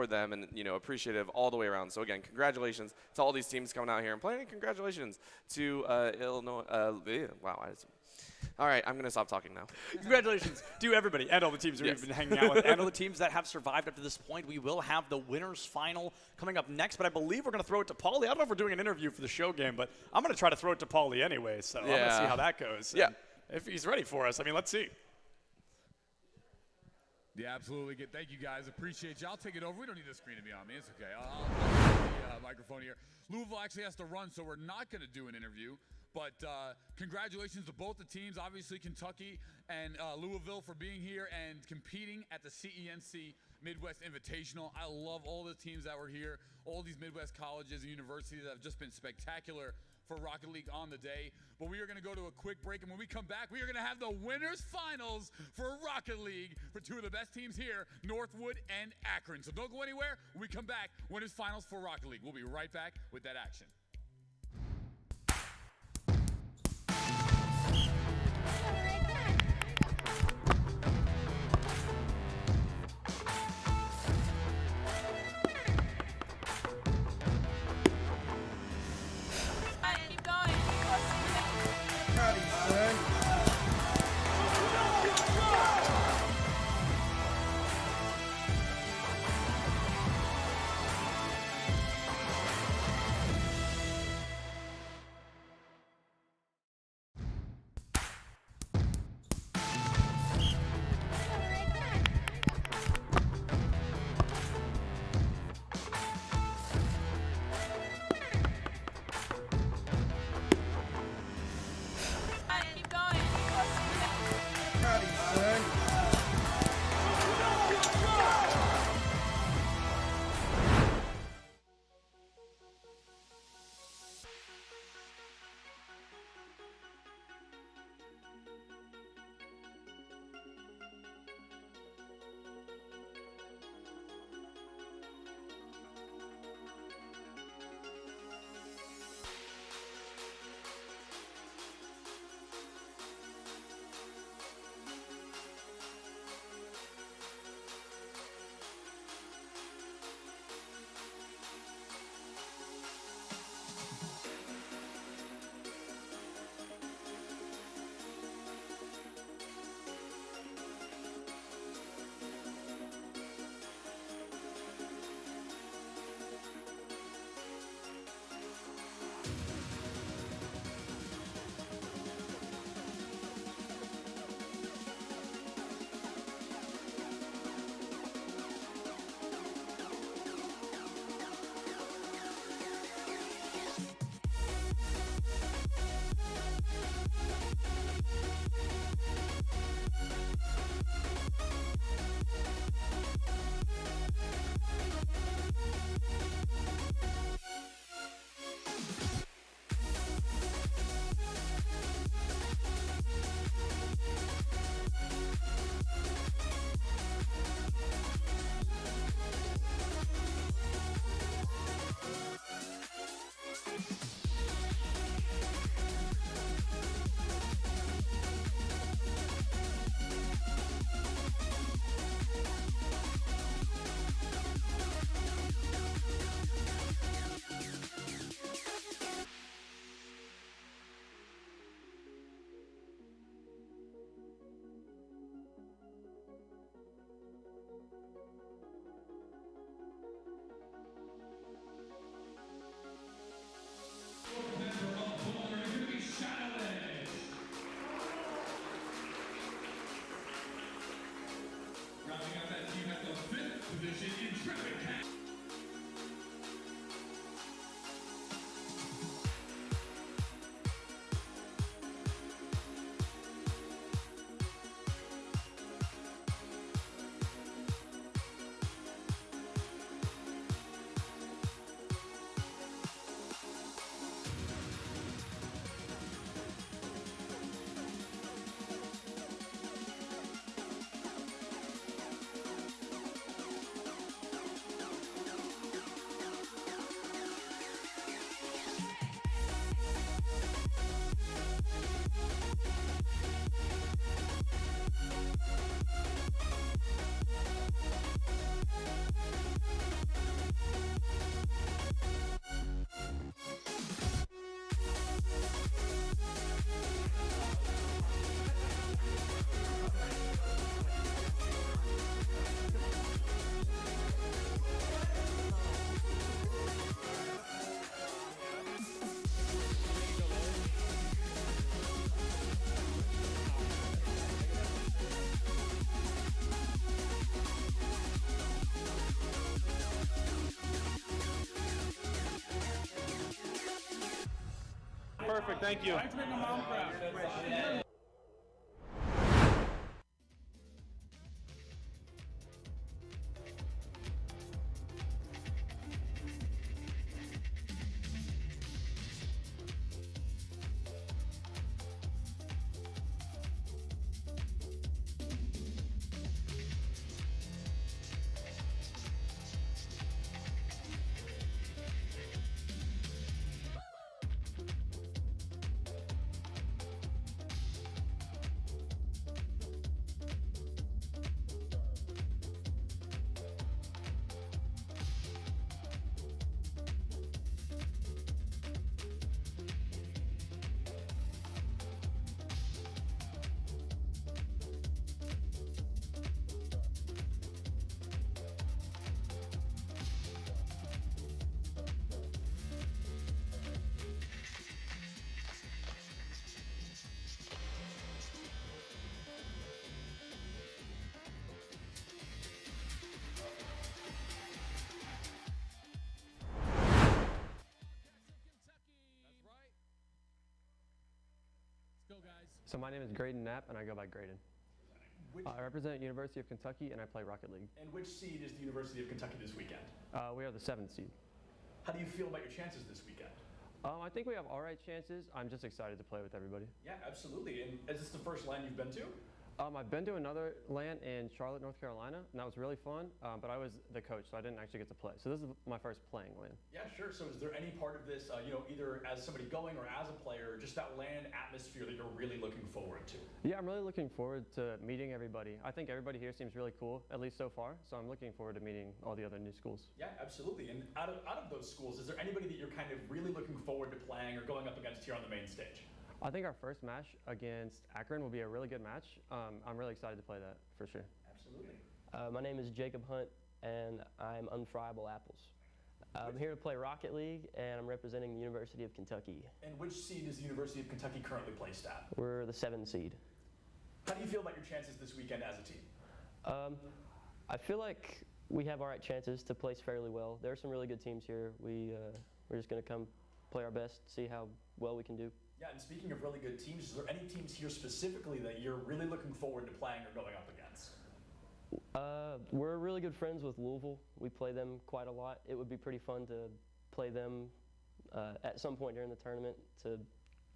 them, and appreciative all the way around. So again, congratulations to all these teams coming out here and playing. Congratulations to Illinois. All right, I'm going to stop talking now. Congratulations to everybody and all the teams we've been hanging out with and all the teams that have survived up to this point. We will have the winners final coming up next, but I believe we're going to throw it to Paulie. I don't know if we're doing an interview for the show game, but I'm going to try to throw it to Paulie anyway, so I'm going to see how that goes. Yeah. And if he's ready for us, let's see. Yeah, absolutely. Thank you, guys. Appreciate you. I'll take it over. We don't need the screen to be on me. It's okay. I'll take the microphone here. Louisville actually has to run, so we're not going to do an interview. But congratulations to both the teams, obviously Kentucky and Louisville, for being here and competing at the CENC Midwest Invitational. I love all the teams that were here, all these Midwest colleges and universities that have just been spectacular for Rocket League on the day. But we are going to go to a quick break, and when we come back, we are going to have the winners finals for Rocket League for two of the best teams here, Northwood and Akron. So don't go anywhere. When we come back, winners finals for Rocket League. We'll be right back with that action. Keep going. Howdy, son. Perfect. Thank you. Thanks for making my mom proud. So my name is Graydon Knapp, and I go by Graydon. I represent University of Kentucky, and I play Rocket League. And which seed is the University of Kentucky this weekend? We are the 7th seed. How do you feel about your chances this weekend? I think we have all right chances. I'm just excited to play with everybody. Yeah, absolutely. And is this the first LAN you've been to? I've been to another LAN in Charlotte, North Carolina, and that was really fun, but I was the coach, so I didn't actually get to play. So this is my first playing LAN. Yeah, sure. So is there any part of this, either as somebody going or as a player, just that LAN atmosphere that you're really looking forward to? Yeah, I'm really looking forward to meeting everybody. I think everybody here seems really cool, at least so far, so I'm looking forward to meeting all the other new schools. Yeah, absolutely. And out of those schools, is there anybody that you're kind of really looking forward to playing or going up against here on the main stage? I think our first match against Akron will be a really good match. I'm really excited to play that, for sure. Absolutely. My name is Jacob Hunt, and I'm Unfriable Apples. I'm here to play Rocket League, and I'm representing the University of Kentucky. And which seed is the University of Kentucky currently placed at? We're the 7th seed. How do you feel about your chances this weekend as a team? I feel like we have all right chances to place fairly well. There are some really good teams here. We're just going to come play our best, see how well we can do. Yeah, and speaking of really good teams, is there any teams here specifically that you're really looking forward to playing or going up against? We're really good friends with Louisville. We play them quite a lot. It would be pretty fun to play them at some point during the tournament to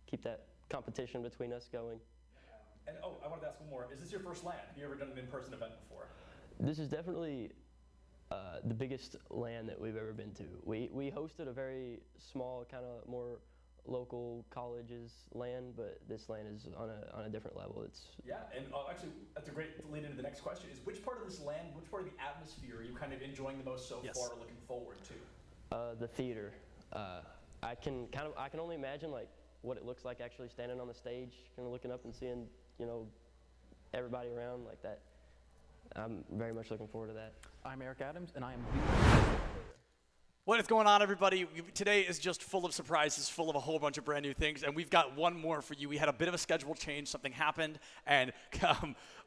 keep that competition between us going. And I wanted to ask one more. Is this your first LAN? Have you ever done an in-person event before? This is definitely the biggest LAN that we've ever been to. We hosted a very small, kind of more local colleges LAN, but this LAN is on a different level. Yeah, and actually that's a great lead into the next question. Is which part of this LAN, which part of the atmosphere are you kind of enjoying the most so far, or looking forward to? The theater. I can only imagine like what it looks like actually standing on the stage, kind of looking up and seeing everybody around like that. I'm very much looking forward to that. I'm Eric Adams, and I am. What is going on, everybody? Today is just full of surprises, full of a whole bunch of brand new things, and we've got one more for you. We had a bit of a schedule change. Something happened, and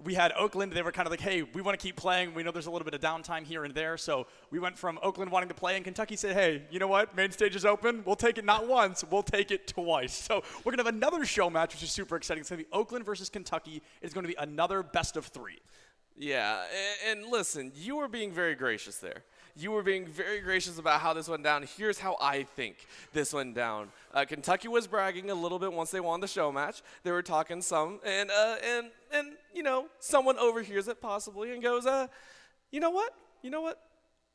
we had Oakland. They were kind of like, hey, we want to keep playing. We know there's a little bit of downtime here and there, so we went from Oakland wanting to play, and Kentucky said, hey, you know what? Main stage is open. We'll take it not once. We'll take it twice. So we're going to have another show match, which is super exciting. It's going to be Oakland versus Kentucky. It's going to be another best of 3. Yeah, and listen, you were being very gracious there. You were being very gracious about how this went down. Here's how I think this went down. Kentucky was bragging a little bit once they won the show match. They were talking some, and someone overhears it possibly and goes, you know what?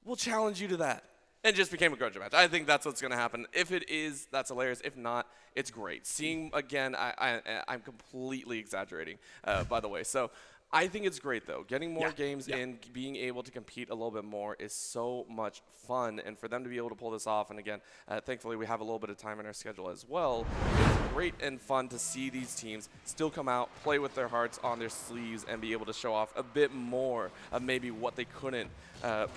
We'll challenge you to that. And it just became a grudge match. I think that's what's going to happen. If it is, that's hilarious. If not, it's great. Seeing, again, I'm completely exaggerating, by the way. So I think it's great, though. Getting more games in, being able to compete a little bit more is so much fun. And for them to be able to pull this off, and again, thankfully we have a little bit of time in our schedule as well, it's great and fun to see these teams still come out, play with their hearts on their sleeves, and be able to show off a bit more of maybe what they couldn't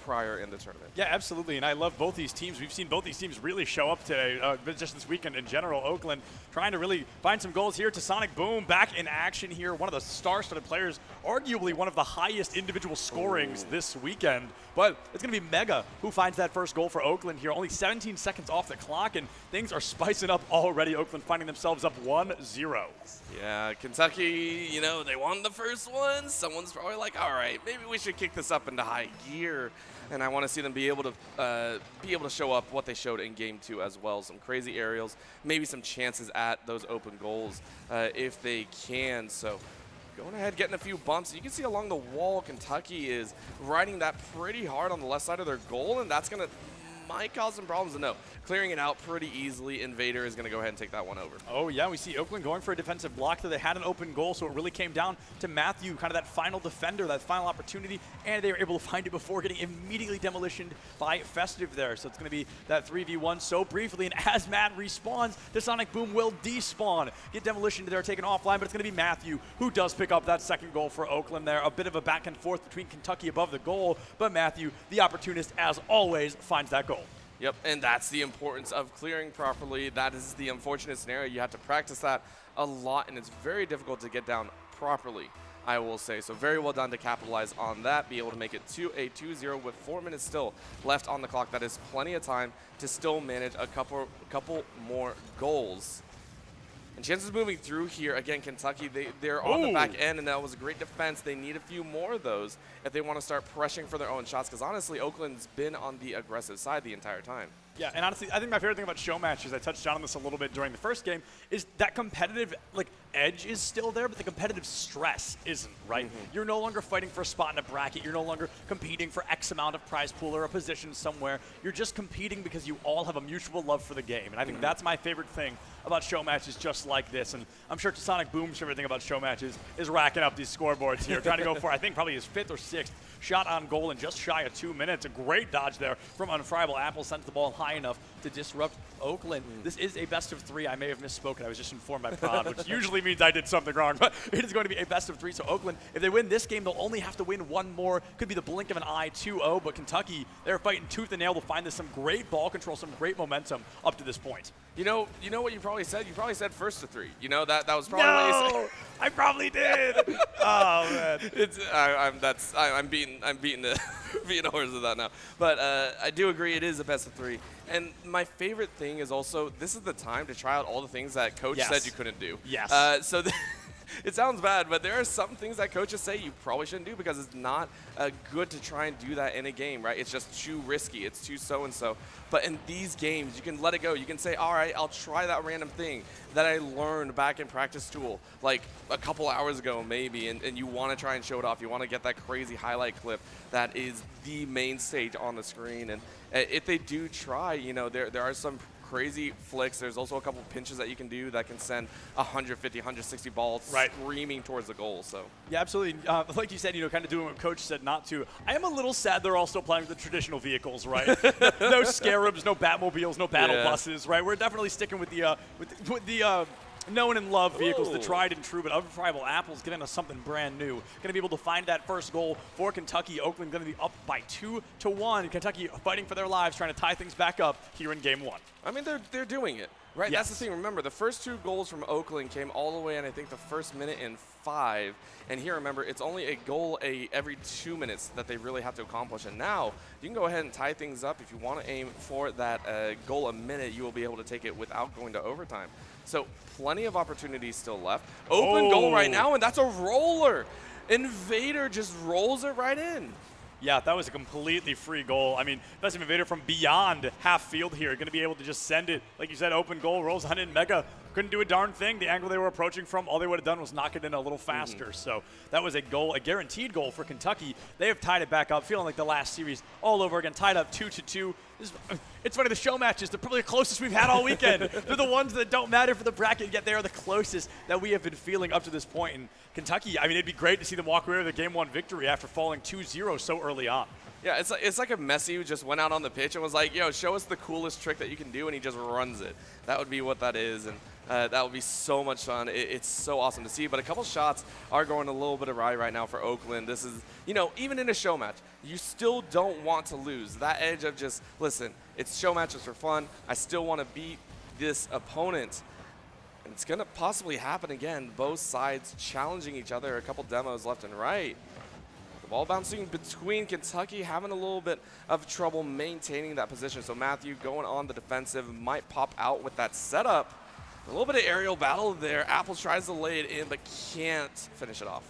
prior in the tournament. Yeah, absolutely, and I love both these teams. We've seen both these teams really show up today, just this weekend in general. Oakland trying to really find some goals here. To Sonic Boom back in action here, one of the star-studded players arguably one of the highest individual scorings this weekend. But it's going to be Mega who finds that first goal for Oakland here. Only 17 seconds off the clock, and things are spicing up already. Oakland finding themselves up 1-0. Yeah, Kentucky, you know, they won the first one. Someone's probably like, all right, maybe we should kick this up into high gear. And I want to see them be able to show up what they showed in Game 2 as well. Some crazy aerials, maybe some chances at those open goals if they can. So going ahead, getting a few bumps. You can see along the wall, Kentucky is riding that pretty hard on the left side of their goal, and that's going to might cause some problems. No, clearing it out pretty easily. Invader is going to go ahead and take that one over. Oh, yeah, we see Oakland going for a defensive block there. They had an open goal, so it really came down to Matthew, kind of that final defender, that final opportunity, and they were able to find it before getting immediately demolitioned by Festive there. So it's going to be that 3v1 so briefly, and as Matt respawns, the Sonic Boom will despawn. Get demolitioned there, taken offline, but it's going to be Matthew who does pick up that second goal for Oakland there. A bit of a back and forth between Kentucky above the goal, but Matthew, the opportunist, as always, finds that goal. Yep, and that's the importance of clearing properly. That is the unfortunate scenario. You have to practice that a lot, and it's very difficult to get down properly, I will say. So very well done to capitalize on that, be able to make it to a 2-0 with 4 minutes still left on the clock. That is plenty of time to still manage a couple more goals. And chances moving through here, again, Kentucky, they're on the back end, and that was a great defense. They need a few more of those if they want to start pressuring for their own shots, because honestly, Oakland's been on the aggressive side the entire time. Yeah, and honestly, I think my favorite thing about show matches, I touched on this a little bit during the first game, is that competitive edge is still there, but the competitive stress isn't, right? You're no longer fighting for a spot in a bracket. You're no longer competing for X amount of prize pool or a position somewhere. You're just competing because you all have a mutual love for the game, and I think that's my favorite thing about show matches just like this. And I'm sure Sonic Boom's favorite thing about show matches is racking up these scoreboards here, trying to go for, I think, probably his 5th or 6th shot on goal in just shy of 2 minutes. A great dodge there from Unfriable Apple, sends the ball high enough to disrupt Oakland. This is a best of 3. I may have misspoken. I was just informed by Prod, which usually means I did something wrong, but it is going to be a best of 3. So Oakland, if they win this game, they'll only have to win one more. Could be the blink of an eye, 2-0, but Kentucky, they're fighting tooth and nail to find this some great ball control, some great momentum up to this point. You know what you probably said? You probably said first to 3. You know, that was probably what you said. I probably did. Oh, man. I'm beating the beating a horse with that now. But I do agree it is a best of 3. And my favorite thing is also, this is the time to try out all the things that Coach said you couldn't do. Yes. So it sounds bad, but there are some things that coaches say you probably shouldn't do because it's not good to try and do that in a game, right? It's just too risky. It's too so-and-so. But in these games, you can let it go. You can say, all right, I'll try that random thing that I learned back in practice tool, like a couple hours ago maybe, and you want to try and show it off. You want to get that crazy highlight clip that is the main stage on the screen. And if they do try, you know, there are some crazy flicks. There's also a couple pinches that you can do that can send 150, 160 balls screaming towards the goal. So yeah, absolutely. Like you said, you know, kind of doing what Coach said not to. I am a little sad they're all still playing with the traditional vehicles, right? No Scarabs, no Batmobiles, no battle buses, right? We're definitely sticking with the known and loved vehicles, the tried and true, but Unfriable Apple's giving us something brand new. Going to be able to find that first goal for Kentucky. Oakland going to be up by 2-1. Kentucky fighting for their lives, trying to tie things back up here in Game 1. I mean, they're doing it, right? Yes. That's the thing. Remember, the first 2 goals from Oakland came all the way in, I think, the first minute and 5. And here, remember, it's only a goal every 2 minutes that they really have to accomplish. And now you can go ahead and tie things up. If you want to aim for that goal a minute, you will be able to take it without going to overtime. So plenty of opportunities still left. Open goal right now, and that's a roller. Invader just rolls it right in. Yeah, that was a completely free goal. I mean, that's an Invader from beyond half field here. Going to be able to just send it. Like you said, open goal, rolls on in. Mega couldn't do a darn thing. The angle they were approaching from, all they would have done was knock it in a little faster. So that was a goal, a guaranteed goal for Kentucky. They have tied it back up, feeling like the last series all over again, tied up 2-2. It's funny, the show matches, they're probably the closest we've had all weekend. They're the ones that don't matter for the bracket, yet they are the closest that we have been feeling up to this point. And Kentucky, I mean, it'd be great to see them walk away with a Game 1 victory after falling 2-0 so early on. Yeah, it's like if Messi just went out on the pitch and was like, yo, show us the coolest trick that you can do, and he just runs it. That would be what that is, and that would be so much fun. It's so awesome to see, but a couple shots are going a little bit awry right now for Oakland. This is, you know, even in a show match, you still don't want to lose. That edge of just, listen, it's show matches for fun. I still want to beat this opponent. And it's going to possibly happen again. Both sides challenging each other. A couple demos left and right. The ball bouncing between Kentucky, having a little bit of trouble maintaining that position. So Matthew going on the defensive, might pop out with that setup. A little bit of aerial battle there. Apples tries to lay it in, but can't finish it off.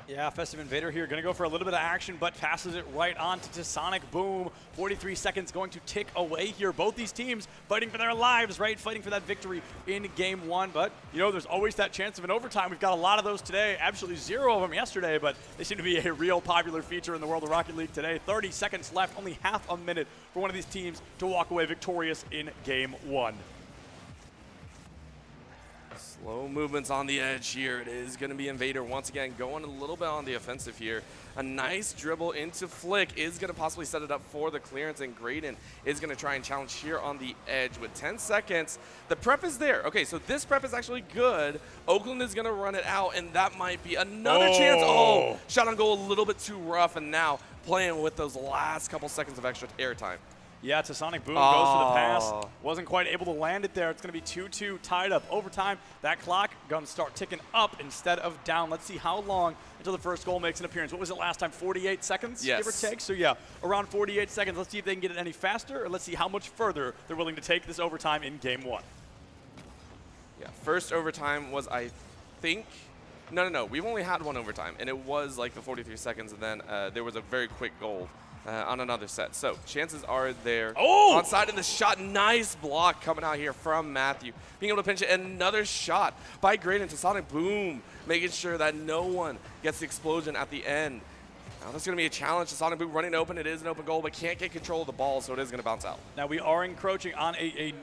Yeah, Festive Invader here, going to go for a little bit of action, but passes it right on to Sonic Boom. 43 seconds going to tick away here. Both these teams fighting for their lives, right? Fighting for that victory in game one. But, you know, there's always that chance of an overtime. We've got a lot of those today. Absolutely zero of them yesterday, but they seem to be a real popular feature in the world of Rocket League today. 30 seconds left, only half a minute for one of these teams to walk away victorious in game one. Slow movements on the edge here. It is going to be Invader once again going a little bit on the offensive here. A nice dribble into Flick is going to possibly set it up for the clearance, and Graydon is going to try and challenge here on the edge with 10 seconds. The prep is there. Okay, so this prep is actually good. Oakland is going to run it out, and that might be another chance. Oh, shot on goal a little bit too rough, and now playing with those last couple seconds of extra airtime. Yeah, Sonic Boom goes for the pass. Wasn't quite able to land it there. It's going to be 2-2 tied up. Overtime, that clock going to start ticking up instead of down. Let's see how long until the first goal makes an appearance. What was it last time? 48 seconds, yes, give or take? So, yeah, around 48 seconds. Let's see if they can get it any faster, or let's see how much further they're willing to take this overtime in game one. Yeah, first overtime was, I think, no. We've only had one overtime, and it was like the 43 seconds, and then there was a very quick goal on another set. So chances are there. Oh! Onside in the shot. Nice block coming out here from Matthew. Being able to pinch it. Another shot by Graydon to Sonic Boom, making sure that no one gets the explosion at the end. Now that's going to be a challenge to Sonic Boom running open. It is an open goal, but can't get control of the ball, so it is going to bounce out. Now we are encroaching on a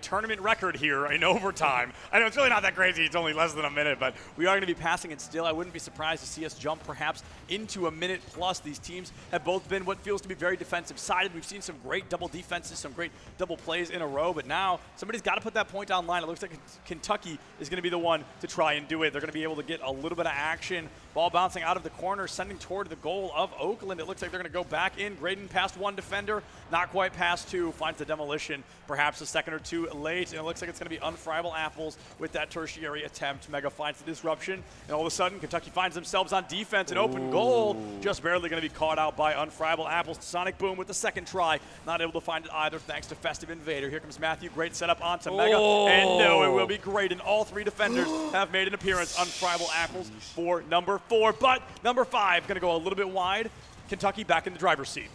tournament record here in overtime. I know it's really not that crazy. It's only less than a minute, but we are going to be passing it still. I wouldn't be surprised to see us jump perhaps into a minute plus. These teams have both been what feels to be very defensive-sided. We've seen some great double defenses, some great double plays in a row, but now somebody's got to put that point online. It looks like Kentucky is going to be the one to try and do it. They're going to be able to get a little bit of action. Ball bouncing out of the corner, sending toward the goal of Oakland. It looks like they're going to go back in. Graydon past one defender, not quite past two, finds the demolition, perhaps a second or two late, and it looks like it's going to be Unfriable Apples with that tertiary attempt. Mega finds the disruption, and all of a sudden, Kentucky finds themselves on defense. An open goal, just barely going to be caught out by Unfriable Apples. Sonic Boom with the second try, not able to find it either thanks to Festive Invader. Here comes Matthew, great setup onto Mega, and no, it will be Graydon. All three defenders have made an appearance. Unfriable Apples for number 4, but number 5 going to go a little bit wide. Kentucky back in the driver's seat.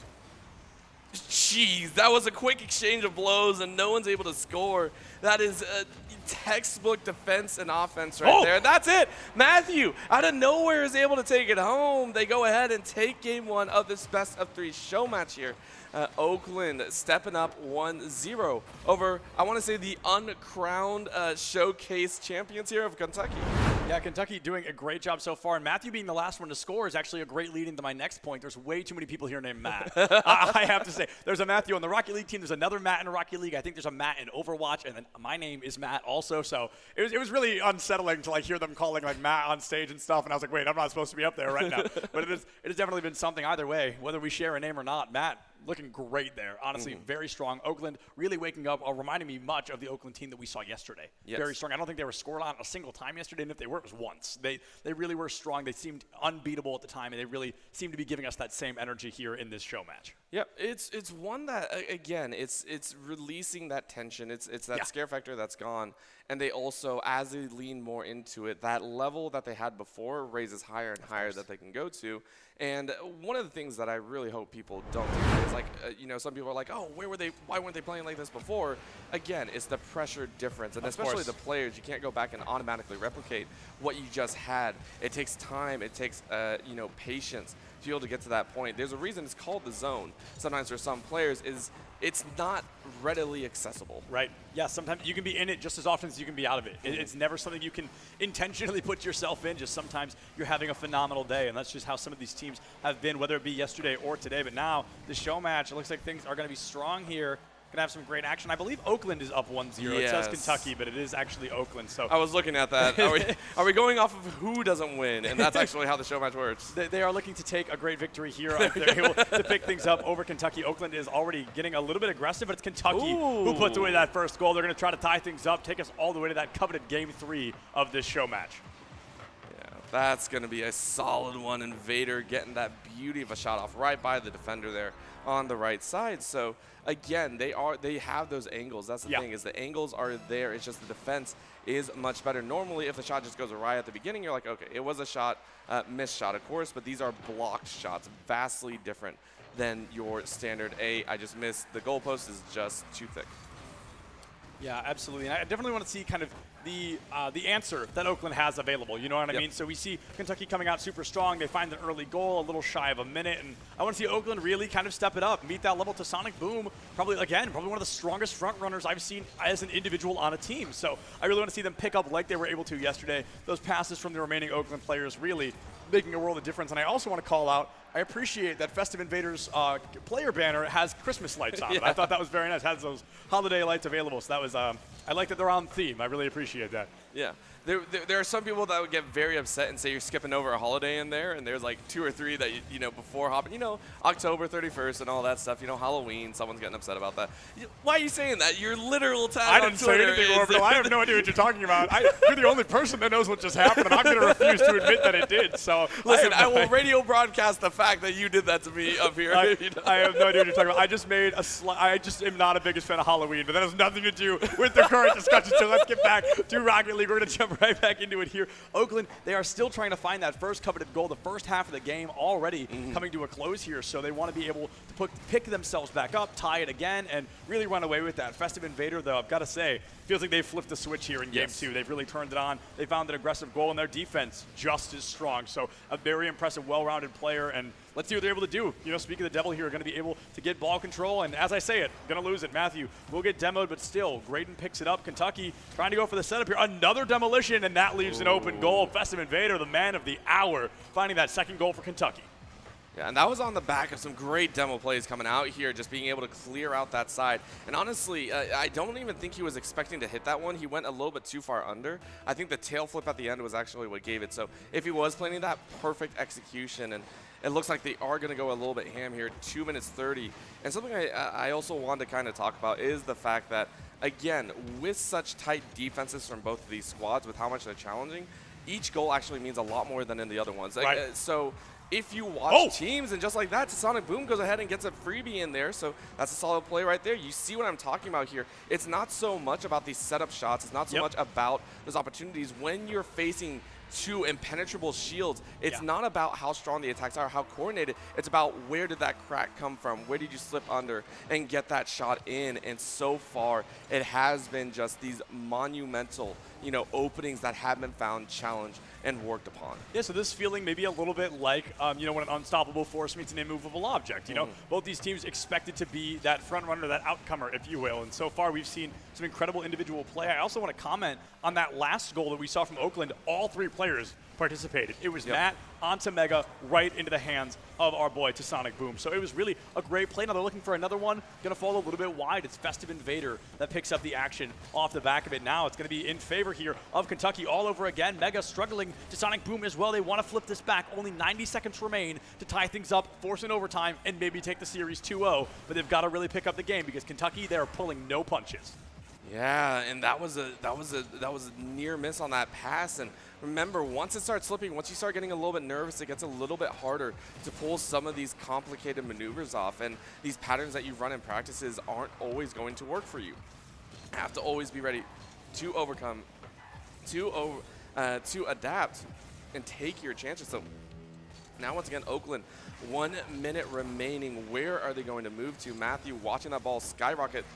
Jeez, that was a quick exchange of blows, and no one's able to score. That is a textbook defense and offense right there. That's it. Matthew, out of nowhere, is able to take it home. They go ahead and take game one of this best-of-3 show match here. Oakland stepping up 1-0 over, I want to say, the uncrowned showcase champions here of Kentucky. Yeah, Kentucky doing a great job so far, and Matthew being the last one to score is actually a great lead into my next point. There's way too many people here named Matt. I have to say, there's a Matthew on the Rocket League team. There's another Matt in the Rocket League. I think there's a Matt in Overwatch, and then my name is Matt also. So it was really unsettling to like hear them calling like Matt on stage and stuff, and I was like, wait, I'm not supposed to be up there right now. But it has definitely been something either way, whether we share a name or not. Matt looking great there. Honestly, very strong. Oakland really waking up, reminding me much of the Oakland team that we saw yesterday. Yes. Very strong. I don't think they were scored on a single time yesterday, and if they were, it was once. They really were strong. They seemed unbeatable at the time, and they really seem to be giving us that same energy here in this show match. Yep, it's one that, again, it's releasing that tension. It's that scare factor that's gone. And they also, as they lean more into it, that level that they had before raises higher and higher that they can go to. And one of the things that I really hope people don't do is like, some people are like, oh, why weren't they playing like this before? Again, it's the pressure difference. And especially the players, you can't go back and automatically replicate what you just had. It takes time. It takes, patience to be able to get to that point. There's a reason it's called the zone. Sometimes for some players it's not readily accessible. Right. Yeah, sometimes you can be in it just as often as you can be out of it. It's never something you can intentionally put yourself in. Just sometimes you're having a phenomenal day, and that's just how some of these teams have been, whether it be yesterday or today. But now, the show match, it looks like things are going to be strong here. going to have some great action. I believe Oakland is up 1-0. It says Kentucky, but it is actually Oakland. So I was looking at that. Are we going off of who doesn't win? And that's actually how the show match works. They are looking to take a great victory here. They're able to pick things up over Kentucky. Oakland is already getting a little bit aggressive, but it's Kentucky who puts away that first goal. They're going to try to tie things up, take us all the way to that coveted Game 3 of this show match. Yeah, that's going to be a solid one. Invader getting that beauty of a shot off right by the defender there on the right side. So again, they have those angles. That's the thing, is the angles are there. It's just the defense is much better. Normally, if the shot just goes awry at the beginning, you're like, okay, it was a shot, missed shot, of course, but these are blocked shots, vastly different than your standard I just missed. The goalpost is just too thick. Yeah, absolutely. And I definitely want to see kind of the answer that Oakland has available. You know what I mean? So we see Kentucky coming out super strong. They find an early goal, a little shy of a minute, and I want to see Oakland really kind of step it up, meet that level to Sonic Boom. Probably one of the strongest front runners I've seen as an individual on a team. So I really want to see them pick up like they were able to yesterday. Those passes from the remaining Oakland players really making a world of difference. And I also want to call out, I appreciate that Festive Invaders player banner has Christmas lights on it. I thought that was very nice. It has those holiday lights available. So that was, I like that they're on theme. I really appreciate that. Yeah. There are some people that would get very upset and say you're skipping over a holiday in there, and there's like 2 or 3 that, before hopping, October 31st and all that stuff, Halloween, someone's getting upset about that. Why are you saying that? Your literal tag on Twitter. I didn't say anything, Orbital. I have no idea what you're talking about. You're the only person that knows what just happened, and I'm going to refuse to admit that it did. So listen, I will radio broadcast the fact that you did that to me up here. I have no idea what you're talking about. I just made I just am not a biggest fan of Halloween, but that has nothing to do with the current discussion. So let's get back to Rocket League. We're going to jump right back into it here. Oakland, they are still trying to find that first coveted goal. The first half of the game already coming to a close here, so they want to be able to pick themselves back up, tie it again, and really run away with that. Festive Invader, though, I've got to say, feels like they've flipped the switch here in Game 2. They've really turned it on. They found an aggressive goal, and their defense just as strong. So a very impressive, well-rounded player, and let's see what they're able to do. Speaking of the devil here, going to be able to get ball control, and as I say it, going to lose it. Matthew will get demoed, but still, Graydon picks it up. Kentucky trying to go for the setup here. Another demolition, and that leaves an open goal. Festive Invader, the man of the hour, finding that second goal for Kentucky. Yeah, and that was on the back of some great demo plays coming out here, just being able to clear out that side. And honestly, I don't even think he was expecting to hit that one. He went a little bit too far under. I think the tail flip at the end was actually what gave it. So if he was planning that, perfect execution. And it looks like they are going to go a little bit ham here, 2 minutes 30. And something I also wanted to kind of talk about is the fact that, again, with such tight defenses from both of these squads, with how much they're challenging, each goal actually means a lot more than in the other ones. Right. So if you watch teams, and just like that, Sonic Boom goes ahead and gets a freebie in there, so that's a solid play right there. You see what I'm talking about here. It's not so much about these setup shots. It's not so much about those opportunities. When you're facing 2 impenetrable shields, it's not about how strong the attacks are, how coordinated. It's about where did that crack come from? Where did you slip under and get that shot in? And so far, it has been just these monumental, openings that have been found, challenged, and worked upon. Yeah, so this feeling maybe a little bit like, when an unstoppable force meets an immovable object. Both these teams expected to be that front runner, that outcomer, if you will. And so far, we've seen some incredible individual play. I also want to comment on that last goal that we saw from Oakland. All 3 players participated. It was Matt onto Mega, right into the hands of our boy to Sonic Boom. So it was really a great play. Now they're looking for another one. Going to fall a little bit wide. It's Festive Invader that picks up the action off the back of it. Now it's going to be in favor here of Kentucky all over again. Mega struggling to Sonic Boom as well. They want to flip this back. Only 90 seconds remain to tie things up, force an overtime, and maybe take the series 2-0. But they've got to really pick up the game because Kentucky, they're pulling no punches. Yeah, and that was a near miss on that pass. And remember, once it starts slipping, once you start getting a little bit nervous, it gets a little bit harder to pull some of these complicated maneuvers off. And these patterns that you run in practices aren't always going to work for you. You have to always be ready to overcome, to adapt, and take your chances. So now, once again, Oakland, 1 minute remaining. Where are they going to move to? Matthew watching that ball skyrocket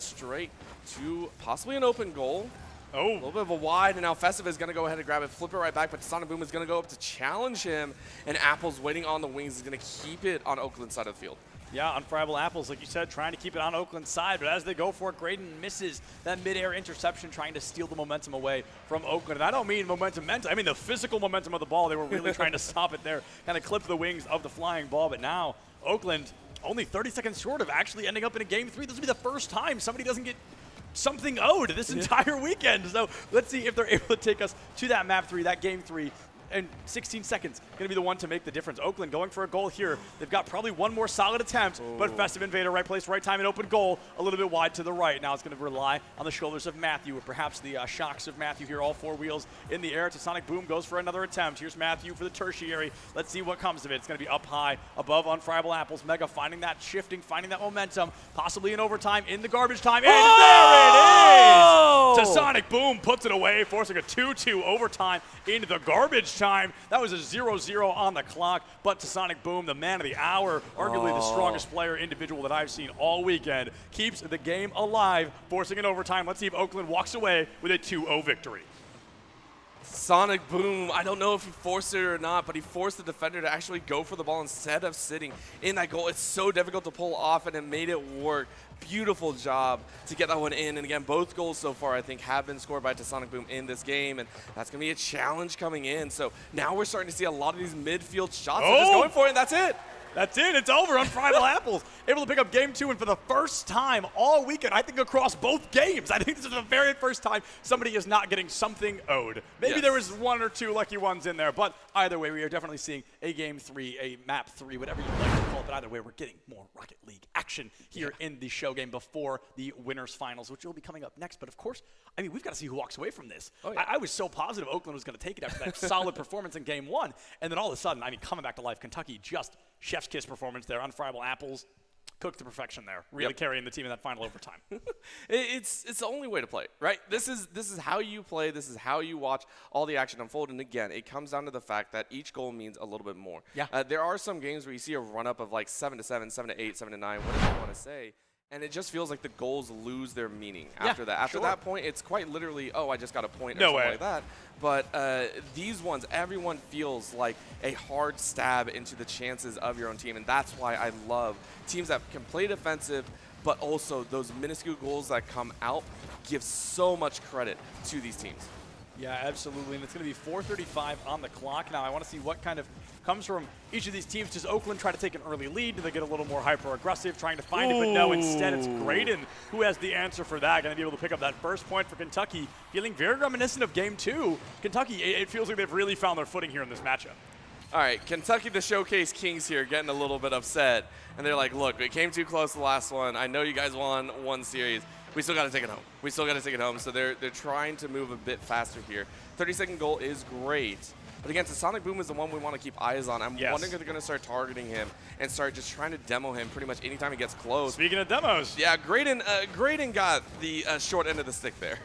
straight to possibly an open goal. A little bit of a wide, and now Festive is going to go ahead and grab it, flip it right back, but Sonic Boom is going to go up to challenge him, and Apple's waiting on the wings is going to keep it on Oakland's side of the field. Yeah, unfriable Apples, like you said, trying to keep it on Oakland's side, but as they go for it, Graydon misses that mid-air interception, trying to steal the momentum away from Oakland. And I don't mean momentum mental, I mean the physical momentum of the ball. They were really trying to stop it there, kind of clip the wings of the flying ball, but now Oakland only 30 seconds short of actually ending up in a Game 3. This will be the first time somebody doesn't get something owed this entire weekend. So let's see if they're able to take us to that map 3, that Game 3. And 16 seconds going to be the one to make the difference. Oakland going for a goal here. They've got probably one more solid attempt, but Festive Invader, right place, right time, and open goal, a little bit wide to the right. Now it's going to rely on the shoulders of Matthew, or perhaps the shocks of Matthew here, all 4 wheels in the air. Sonic Boom goes for another attempt. Here's Matthew for the tertiary. Let's see what comes of it. It's going to be up high, above Unfriable Apples. Mega finding that shifting, finding that momentum, possibly in overtime, in the garbage time, and there it is! Sonic Boom puts it away, forcing a 2-2 overtime into the garbage time. That was a 0-0 on the clock, but Sonic Boom, the man of the hour, arguably the strongest player individual that I've seen all weekend, keeps the game alive, forcing an overtime. Let's see if Oakland walks away with a 2-0 victory. Sonic Boom, I don't know if he forced it or not, but he forced the defender to actually go for the ball instead of sitting in that goal. It's so difficult to pull off, and it made it work. Beautiful job to get that one in. And again, both goals so far, I think, have been scored by Sonic Boom in this game, and that's going to be a challenge coming in. So now we're starting to see a lot of these midfield shots. They're just going for it, and that's it. That's it. It's over. Unfriable Apples able to pick up Game 2, and for the first time all weekend, I think across both games, I think this is the very first time somebody is not getting something owed. Maybe there was 1 or 2 lucky ones in there, but either way, we are definitely seeing a Game 3, a Map 3, whatever you like to call it, but either way, we're getting more Rocket League action here in the show game before the winners finals, which will be coming up next. But of course, I mean, we've got to see who walks away from this. I was so positive Oakland was going to take it after that solid performance in Game 1, and then all of a sudden, I mean, coming back to life, Kentucky just chef's kiss performance there. Unfriable Apples cooked to perfection there, really carrying the team in that final overtime. It's the only way to play, right? This is how you play. This is how you watch all the action unfold. And again, it comes down to the fact that each goal means a little bit more. There are some games where you see a run-up of like 7-7, 7-8, 7-9, whatever you want to say, and it just feels like the goals lose their meaning after that. After that point, it's quite literally, oh, I just got a point or something like that. But these ones, everyone feels like a hard stab into the chances of your own team, and that's why I love teams that can play defensive, but also those minuscule goals that come out give so much credit to these teams. Yeah, absolutely, and it's going to be 4:35 on the clock now. I want to see what kind of comes from each of these teams. Does Oakland try to take an early lead? Do they get a little more hyper-aggressive, trying to find it? But no, instead it's Graydon who has the answer for that. Going to be able to pick up that first point for Kentucky. Feeling very reminiscent of Game 2. Kentucky, it feels like they've really found their footing here in this matchup. All right, Kentucky, the Showcase Kings here, getting a little bit upset. And they're like, look, it came too close the last one. I know you guys won one series. We still got to take it home. We still got to take it home. So they're trying to move a bit faster here. 30-second goal is great. But again, Sonic Boom is the one we want to keep eyes on. I'm wondering if they're going to start targeting him and start just trying to demo him pretty much anytime he gets close. Speaking of demos. Yeah, Graydon got the short end of the stick there.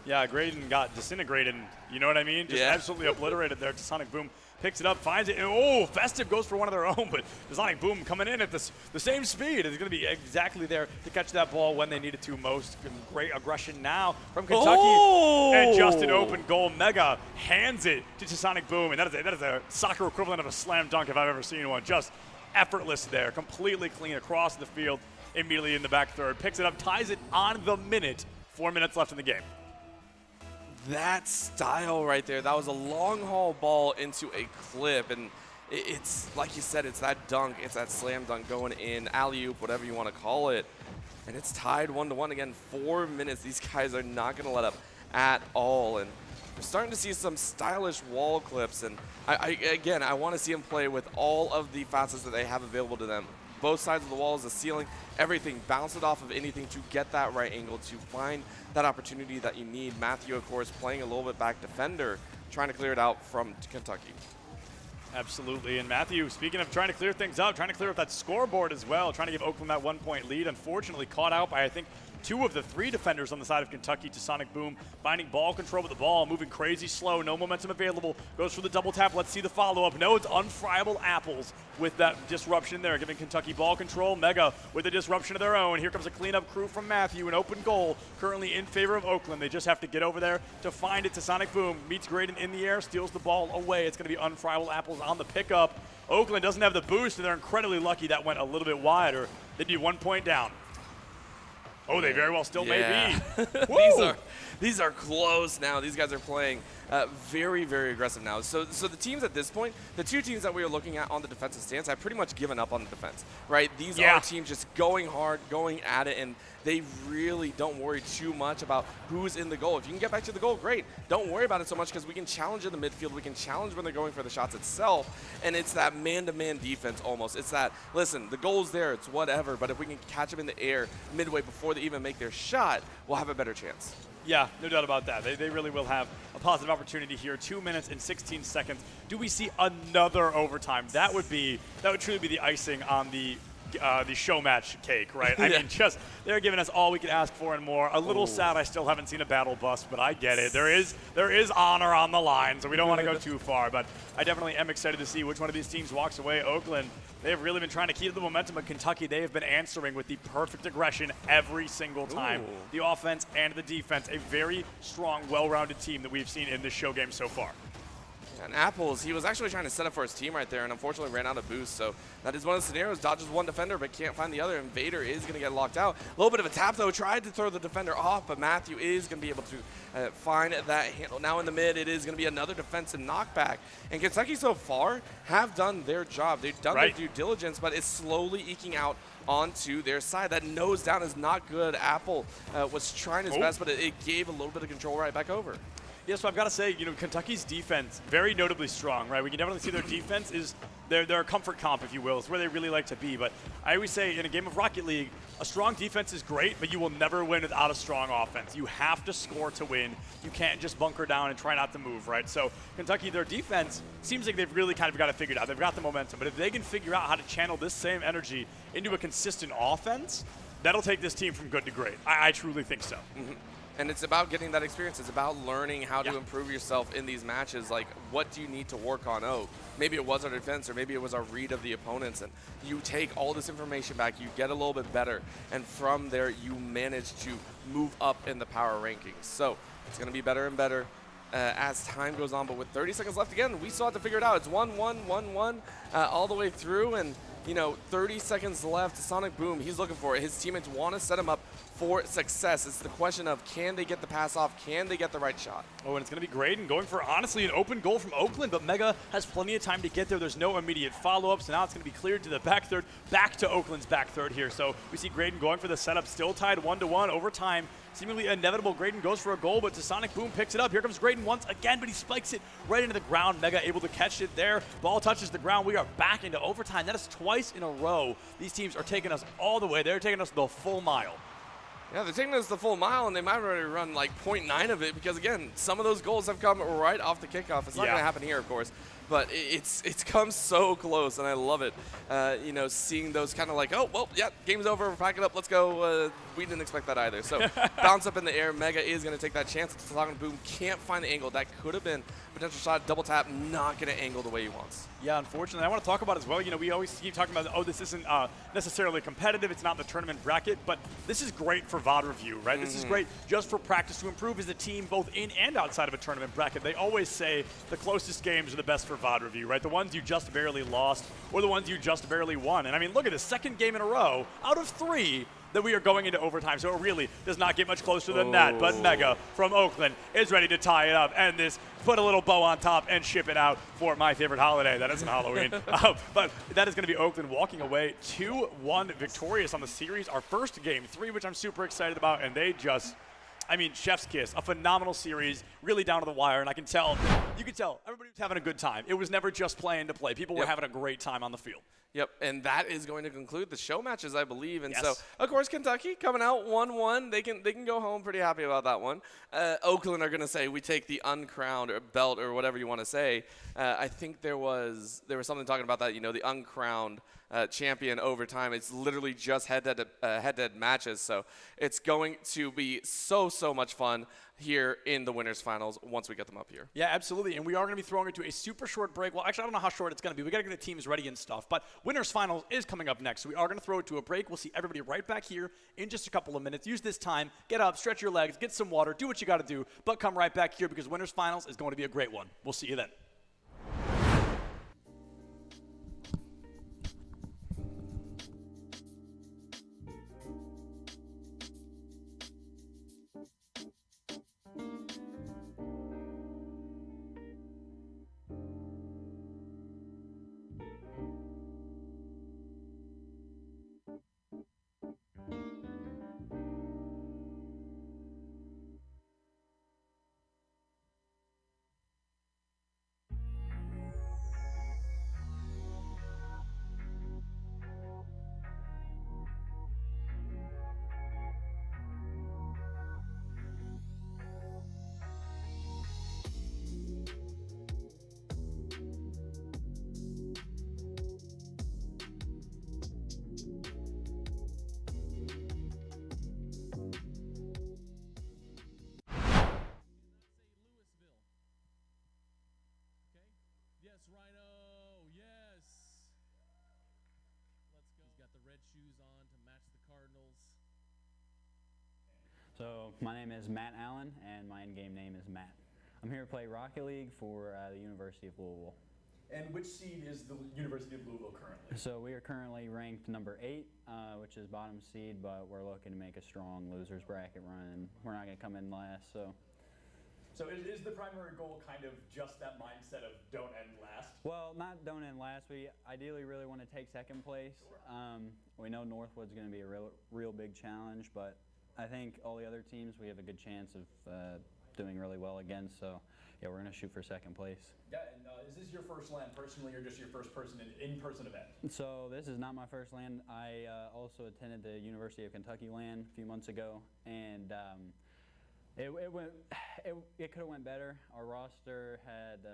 Yeah, Graydon got disintegrated. You know what I mean? Just absolutely obliterated there. Sonic Boom picks it up, finds it, and Festive goes for one of their own, but Sonic Boom coming in at the same speed. It's going to be exactly there to catch that ball when they need it to most. Great aggression now from Kentucky. And just an open goal. Mega hands it to Sonic Boom, and that is a soccer equivalent of a slam dunk if I've ever seen one. Just effortless there, completely clean across the field, immediately in the back third. Picks it up, ties it on the minute. 4 minutes left in the game. That style right there, that was a long haul ball into a clip, and it's like you said, it's that dunk, it's that slam dunk going in, alley-oop, whatever you want to call it, and it's tied 1-1 again. 4 minutes. These guys are not going to let up at all, and we're starting to see some stylish wall clips, and I want to see them play with all of the facets that they have available to them. Both sides of the walls, the ceiling, everything. Bounce it off of anything to get that right angle, to find that opportunity that you need. Matthew, of course, playing a little bit back defender, trying to clear it out from Kentucky. Absolutely. And Matthew, speaking of trying to clear things up, trying to clear up that scoreboard as well, trying to give Oakland that 1-point lead. Unfortunately, caught out by, I think, 2 of the 3 defenders on the side of Kentucky. Sonic Boom finding ball control with the ball, moving crazy slow, no momentum available, goes for the double tap. Let's see the follow-up. No, it's Unfriable Apples with that disruption there, giving Kentucky ball control. Mega with a disruption of their own. Here comes a cleanup crew from Matthew, an open goal currently in favor of Oakland. They just have to get over there to find it. To Sonic Boom meets Graydon in the air, steals the ball away. It's going to be Unfriable Apples on the pickup. Oakland doesn't have the boost, and they're incredibly lucky that went a little bit wide, or they'd be 1 point down. Oh, they very well still may be. These are close now. These guys are playing very, very aggressive now. So the teams at this point, the two teams that we are looking at on the defensive stance, have pretty much given up on the defense, right? These are teams just going hard, going at it, and they really don't worry too much about who's in the goal. If you can get back to the goal, great. Don't worry about it so much because we can challenge in the midfield. We can challenge when they're going for the shots itself, and it's that man-to-man defense almost. It's that, listen, the goal's there, it's whatever, but if we can catch them in the air midway before they even make their shot, we'll have a better chance. Yeah, no doubt about that. They really will have a positive opportunity here. 2 minutes and 16 seconds. Do we see another overtime? That would truly be the icing on the show match cake, right? I mean, just they're giving us all we could ask for and more. A little sad I still haven't seen a battle bust, but I get it. There is honor on the line, so we don't want to go too far. But I definitely am excited to see which one of these teams walks away. Oakland, they have really been trying to keep the momentum of Kentucky. They have been answering with the perfect aggression every single time. The offense and the defense, a very strong, well-rounded team that we've seen in this show game so far. And Apples, he was actually trying to set up for his team right there and unfortunately ran out of boost. So that is one of the scenarios. Dodges one defender but can't find the other. And Vader is going to get locked out. A little bit of a tap though. Tried to throw the defender off, but Matthew is going to be able to find that handle. Now in the mid, it is going to be another defensive knockback. And Kentucky so far have done their job. They've done their due diligence, but it's slowly eking out onto their side. That nose down is not good. Apple was trying his best, but it gave a little bit of control right back over. Yeah, so I've got to say, Kentucky's defense, very notably strong, right? We can definitely see their defense is their comfort comp, if you will. It's where they really like to be. But I always say in a game of Rocket League, a strong defense is great, but you will never win without a strong offense. You have to score to win. You can't just bunker down and try not to move, right? So Kentucky, their defense seems like they've really kind of got it figured out. They've got the momentum. But if they can figure out how to channel this same energy into a consistent offense, that'll take this team from good to great. I truly think so. Mm-hmm. And it's about getting that experience. It's about learning how to improve yourself in these matches. Like, what do you need to work on? Oh, maybe it was our defense, or maybe it was our read of the opponents. And you take all this information back, you get a little bit better, and from there, you manage to move up in the power rankings. So it's going to be better and better as time goes on. But with 30 seconds left again, we still have to figure it out. It's 1-1, 1-1 all the way through. And 30 seconds left. Sonic Boom, he's looking for it. His teammates want to set him up for success. It's the question of, can they get the pass off? Can they get the right shot? Oh, and it's going to be great and going for, honestly, an open goal from Oakland, but Mega has plenty of time to get there. There's no immediate follow-up, so now it's going to be cleared to the back third, back to Oakland's back third here. So we see Graydon going for the setup, still tied 1-1 overtime. Seemingly inevitable. Graydon goes for a goal, but Sonic Boom picks it up. Here comes Graydon once again, but he spikes it right into the ground. Mega able to catch it there. Ball touches the ground. We are back into overtime. That is twice in a row. These teams are taking us all the way. They're taking us the full mile. Yeah, they're taking us the full mile, and they might already run like 0.9 of it because, again, some of those goals have come right off the kickoff. It's not going to happen here, of course, but it's come so close, and I love it. Seeing those kind of like, oh, well, yeah, game's over, pack it up, let's go. We didn't expect that either. So bounce up in the air. Mega is going to take that chance. Sonic Boom can't find the angle. That could have been a potential shot. Double tap, not going to angle the way he wants. Yeah, unfortunately. I want to talk about as well. We always keep talking about, oh, this isn't necessarily competitive. It's not the tournament bracket, but this is great for VOD review, right? This is great just for practice to improve as a team, both in and outside of a tournament bracket. They always say the closest games are the best for VOD review, right? The ones you just barely lost or the ones you just barely won. And I mean, look at this, second game in a row out of 3 that we are going into overtime, so it really does not get much closer than that. But Mega from Oakland is ready to tie it up, and this put a little bow on top and ship it out for my favorite holiday. That isn't Halloween. But that is going to be Oakland walking away 2-1 victorious on the series. Our first game 3, which I'm super excited about, and they just, chef's kiss. A phenomenal series, really down to the wire, and you could tell everybody was having a good time. It was never just playing to play. People were having a great time on the field. Yep, and that is going to conclude the show matches, I believe. And so, of course, Kentucky coming out 1-1. They can go home pretty happy about that one. Oakland are going to say, we take the uncrowned or belt or whatever you want to say. I think there was something talking about that, the uncrowned champion overtime. It's literally just head-to-head matches. So it's going to be so much fun here in the winners finals once we get them up here. Yeah, absolutely. And we are going to be throwing into a super short break. Well, actually, I don't know how short it's going to be. We got to get the teams ready and stuff. But winners finals is coming up next. So we are going to throw it to a break. We'll see everybody right back here in just a couple of minutes. Use this time, get up, stretch your legs, get some water, do what you got to do, but come right back here because winners finals is going to be a great one. We'll see you then. So my name is Matt Allen, and my in-game name is Matt. I'm here to play Rocket League for the University of Louisville. And which seed is the University of Louisville currently? So we are currently ranked number 8, which is bottom seed, but we're looking to make a strong losers bracket run. We're not going to come in last, so. So is the primary goal kind of just that mindset of don't end last? Well, not don't end last. We ideally really want to take second place. We know Northwood's going to be a real big challenge, but I think all the other teams we have a good chance of doing really well against. So yeah, we're going to shoot for second place. Yeah, and is this your first LAN personally, or just your first in-person event? So this is not my first LAN. I also attended the University of Kentucky LAN a few months ago, and it could have went better. Our roster had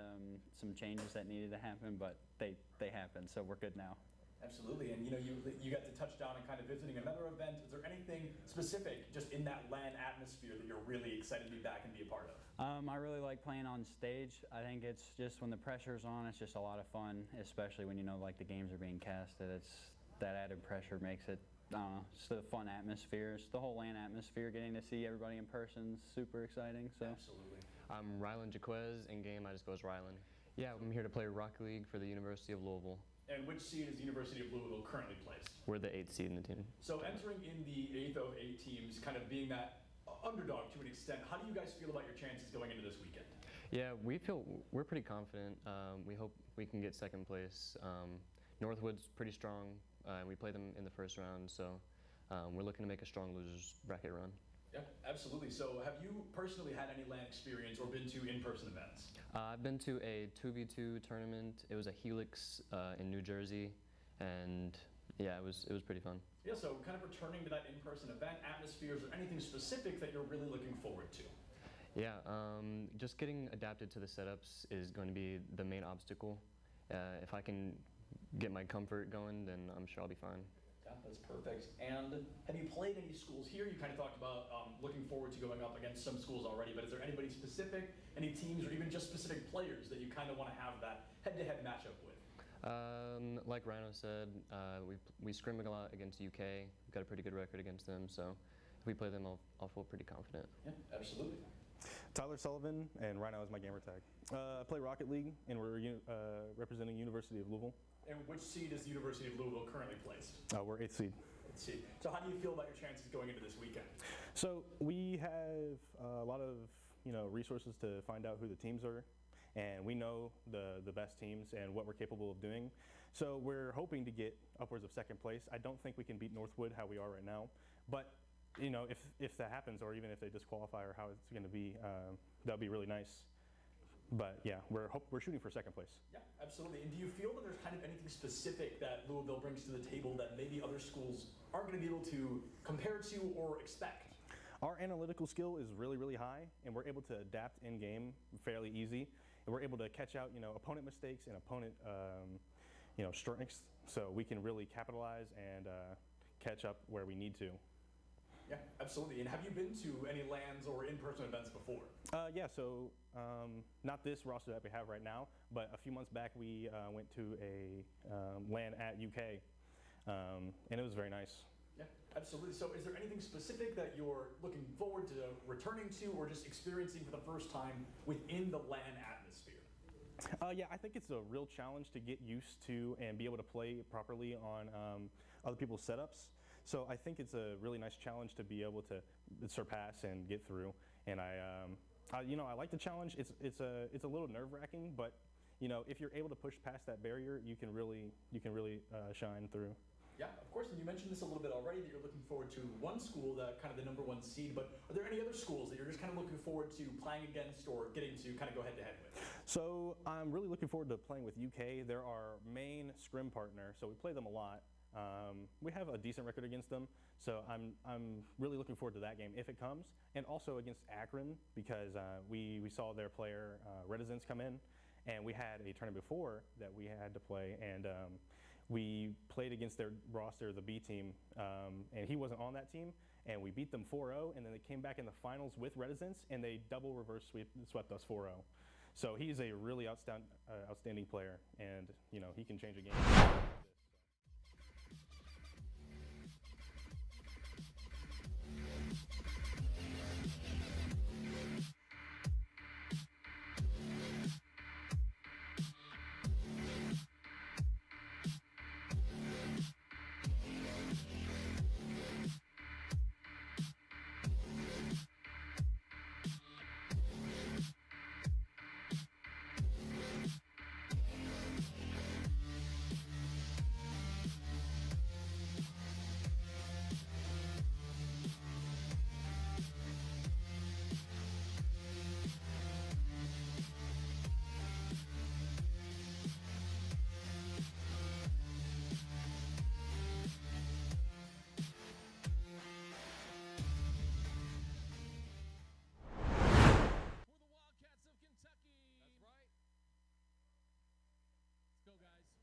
some changes that needed to happen, but they happened, so we're good now. Absolutely, and you got to touch down and kind of visiting another event. Is there anything specific just in that LAN atmosphere that you're really excited to be back and be a part of? I really like playing on stage. I think it's just when the pressure's on, it's just a lot of fun, especially when like the games are being casted. It's that added pressure makes it just a fun atmosphere. It's the whole LAN atmosphere. Getting to see everybody in person is super exciting. So. Absolutely. I'm Rylan Jaquez. In game, I just go as Rylan. Yeah, I'm here to play Rocket League for the University of Louisville. And which seed is the University of Louisville currently placed? We're the 8th seed in the team. So entering in the 8th of 8 teams, kind of being that underdog to an extent, how do you guys feel about your chances going into this weekend? Yeah, we're pretty confident. We hope we can get second place. Northwood's pretty strong, and we play them in the first round, so we're looking to make a strong losers bracket run. Yeah, absolutely. So have you personally had any LAN experience or been to in-person events? I've been to a 2v2 tournament. It was a Helix in New Jersey, and yeah, it was pretty fun. Yeah, so kind of returning to that in-person event atmosphere, is there anything specific that you're really looking forward to? Yeah, just getting adapted to the setups is going to be the main obstacle. If I can get my comfort going, then I'm sure I'll be fine. Yeah, that's perfect. And have you played any schools here? You kind of talked about looking forward to going up against some schools already, but is there anybody specific, any teams, or even just specific players that you kind of want to have that head-to-head matchup with? Like Rhino said, we scrim a lot against UK. We've got a pretty good record against them, so if we play them, I'll feel pretty confident. Yeah, absolutely. Tyler Sullivan, and Rhino is my gamer tag. I play Rocket League, and we're representing University of Louisville. And which seed is the University of Louisville currently placed? We're 8th seed. 8th seed. So how do you feel about your chances going into this weekend? So we have a lot of resources to find out who the teams are, and we know the best teams and what we're capable of doing. So we're hoping to get upwards of second place. I don't think we can beat Northwood how we are right now, but if that happens, or even if they disqualify, or how it's going to be, that'll be really nice. But yeah, we're shooting for second place. Yeah, absolutely. And do you feel that there's kind of anything specific that Louisville brings to the table that maybe other schools aren't going to be able to compare to or expect? Our analytical skill is really, really high, and we're able to adapt in game fairly easy. And we're able to catch out, opponent mistakes and opponent, strengths, so we can really capitalize and catch up where we need to. Yeah, absolutely. And have you been to any LANs or in-person events before? Yeah, so not this roster that we have right now, but a few months back we went to a LAN at UK, and it was very nice. Yeah, absolutely. So is there anything specific that you're looking forward to returning to or just experiencing for the first time within the LAN atmosphere? Yeah, I think it's a real challenge to get used to and be able to play properly on other people's setups. So I think it's a really nice challenge to be able to surpass and get through. And I like the challenge. It's a little nerve-wracking, but if you're able to push past that barrier, you can really shine through. Yeah, of course. And you mentioned this a little bit already, that you're looking forward to one school, that kind of the #1 seed. But are there any other schools that you're just kind of looking forward to playing against or getting to kind of go head-to-head with? So I'm really looking forward to playing with UK. They're our main scrim partner, so we play them a lot. We have a decent record against them, so I'm really looking forward to that game if it comes, and also against Akron, because we saw their player Reticence come in, and we had a tournament before that we had to play, and we played against their roster, the B team, and he wasn't on that team, and we beat them 4-0, and then they came back in the finals with Reticence, and they double reverse swept us 4-0. So he's a really outstanding player, and he can change a game.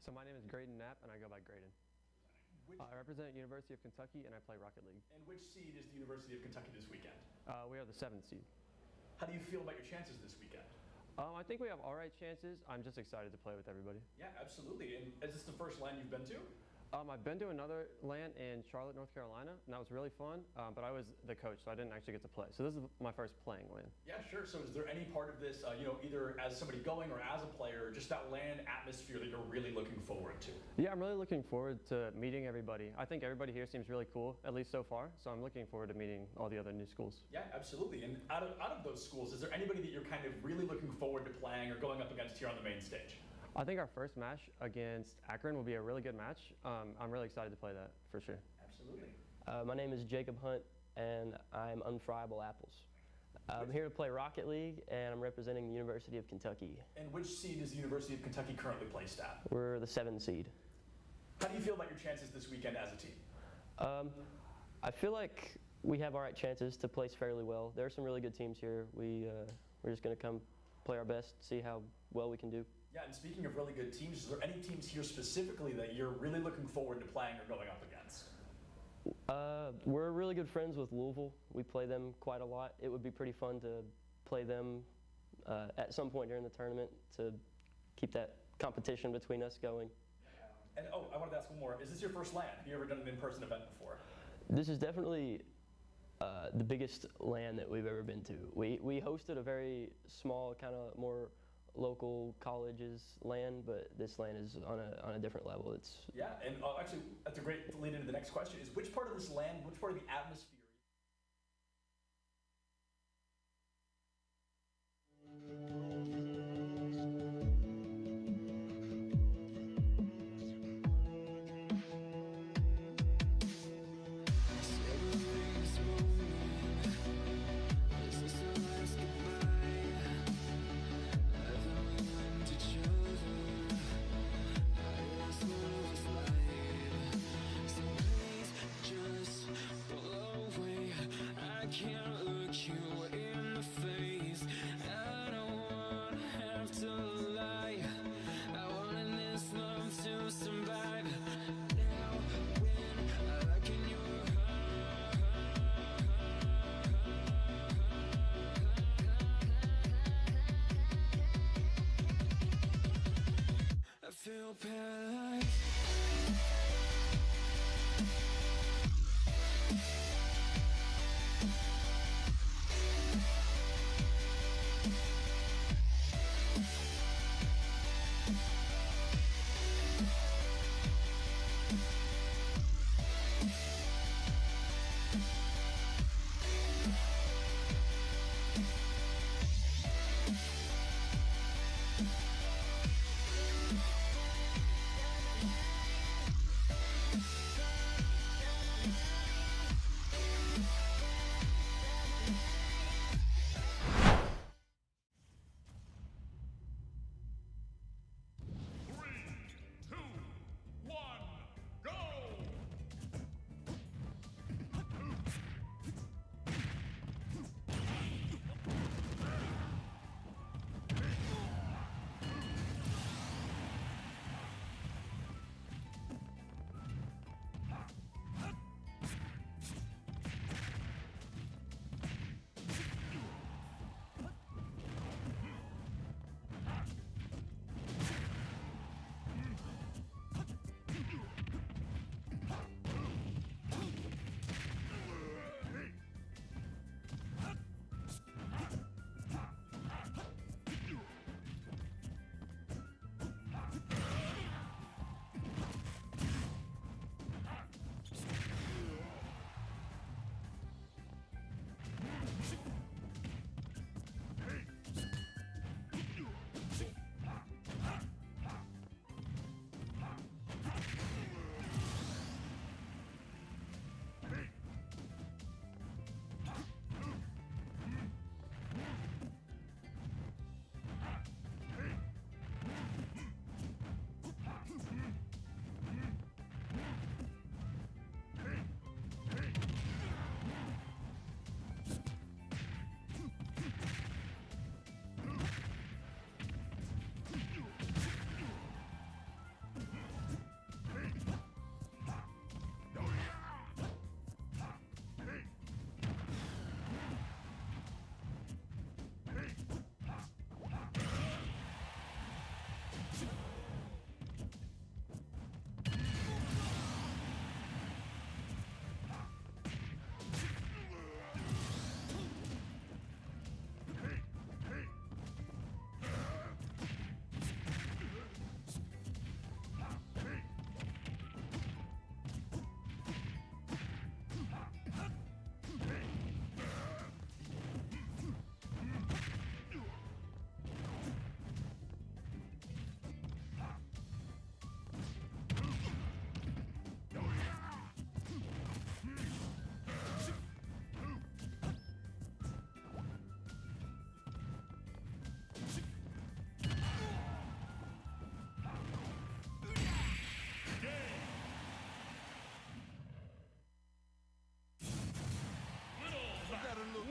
So my name is Graydon Knapp, and I go by Graydon. I represent University of Kentucky, and I play Rocket League. And which seed is the University of Kentucky this weekend? We are the 7th seed. How do you feel about your chances this weekend? I think we have all right chances. I'm just excited to play with everybody. Yeah, absolutely. And is this the first LAN you've been to? I've been to another LAN in Charlotte, North Carolina, and that was really fun, but I was the coach, so I didn't actually get to play. So this is my first playing LAN. Yeah, sure. So is there any part of this, either as somebody going or as a player, just that LAN atmosphere that you're really looking forward to? Yeah, I'm really looking forward to meeting everybody. I think everybody here seems really cool, at least so far, so I'm looking forward to meeting all the other new schools. Yeah, absolutely. And out of those schools, is there anybody that you're kind of really looking forward to playing or going up against here on the main stage? I think our first match against Akron will be a really good match. I'm really excited to play that, for sure. Absolutely. My name is Jacob Hunt, and I'm Unfriable Apples. I'm here to play Rocket League, and I'm representing the University of Kentucky. And which seed is the University of Kentucky currently placed at? We're the 7th seed. How do you feel about your chances this weekend as a team? I feel like we have all right chances to place fairly well. There are some really good teams here. We're just going to come play our best, see how well we can do. Yeah, and speaking of really good teams, is there any teams here specifically that you're really looking forward to playing or going up against? We're really good friends with Louisville. We play them quite a lot. It would be pretty fun to play them at some point during the tournament to keep that competition between us going. And I wanted to ask one more. Is this your first LAN? Have you ever done an in-person event before? This is definitely the biggest LAN that we've ever been to. We hosted a very small, kind of more local colleges LAN, but this LAN is on a different level. Yeah, and actually, that's a great lead into the next question, is which part of this LAN, which part of the atmosphere Just blow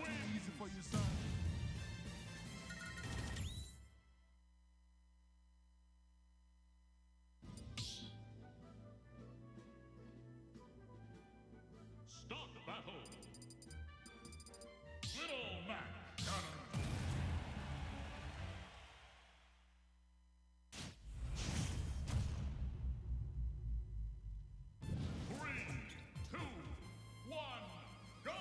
Easy for your son. Start battle. Little Mac Cannon. Three, two, one, go!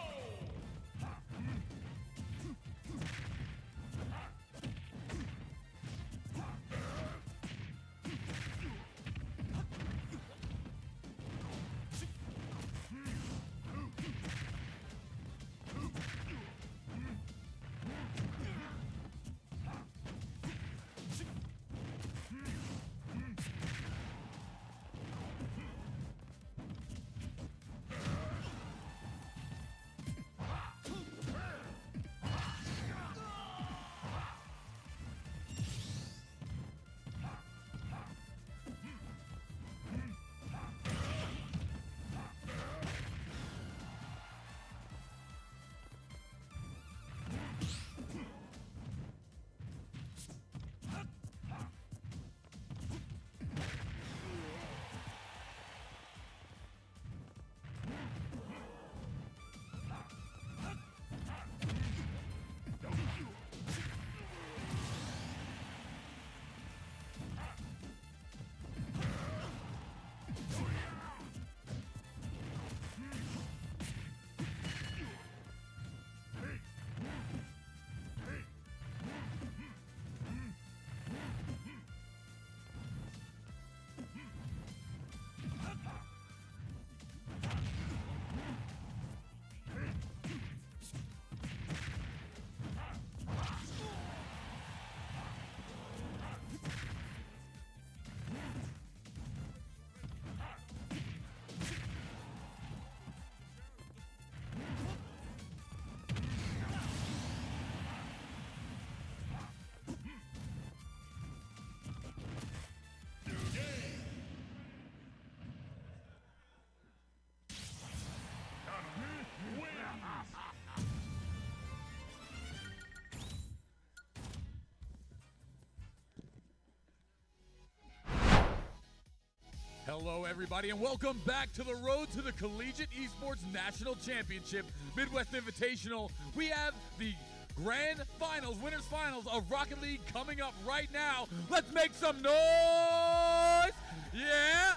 Hello, everybody, and welcome back to the road to the Collegiate Esports National Championship Midwest Invitational. We have the grand finals, winners finals of Rocket League coming up right now. Let's make some noise! Yeah!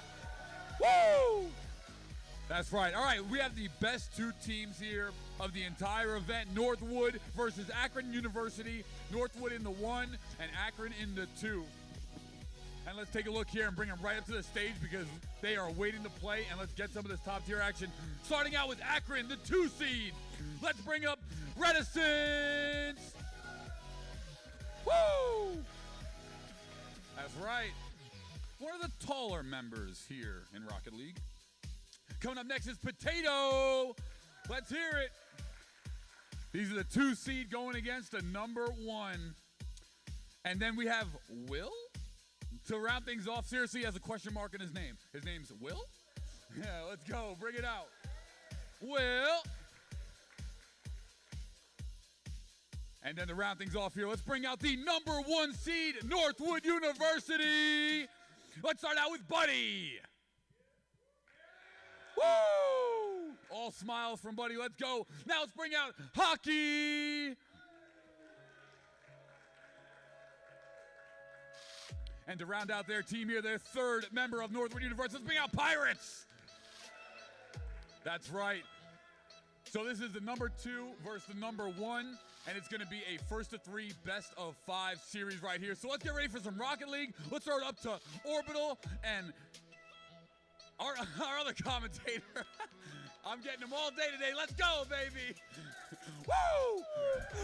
Woo! That's right. All right, we have the best two teams here of the entire event. Northwood versus Akron University. Northwood in the 1 and Akron in the 2. And let's take a look here and bring them right up to the stage because they are waiting to play. And let's get some of this top tier action. Starting out with Akron, the 2 seed. Let's bring up Reticence. Woo! That's right. One of the taller members here in Rocket League. Coming up next is Potato. Let's hear it. These are the 2 seed going against the number 1. And then we have Will. To round things off, seriously, he has a question mark in his name. His name's Will? Yeah, let's go. Bring it out. Will. And then to round things off here, let's bring out the number 1 seed, Northwood University. Let's start out with Buddy. Woo! All smiles from Buddy. Let's go. Now let's bring out Hockey. And to round out their team here, their 3rd member of Northwood University, let's bring out Pirates. That's right. So this is the number 2 versus the number 1, and it's going to be a first to 3, best of 5 series right here. So let's get ready for some Rocket League. Let's start up to Orbital and our other commentator. I'm getting them all day today. Let's go, baby. Woo!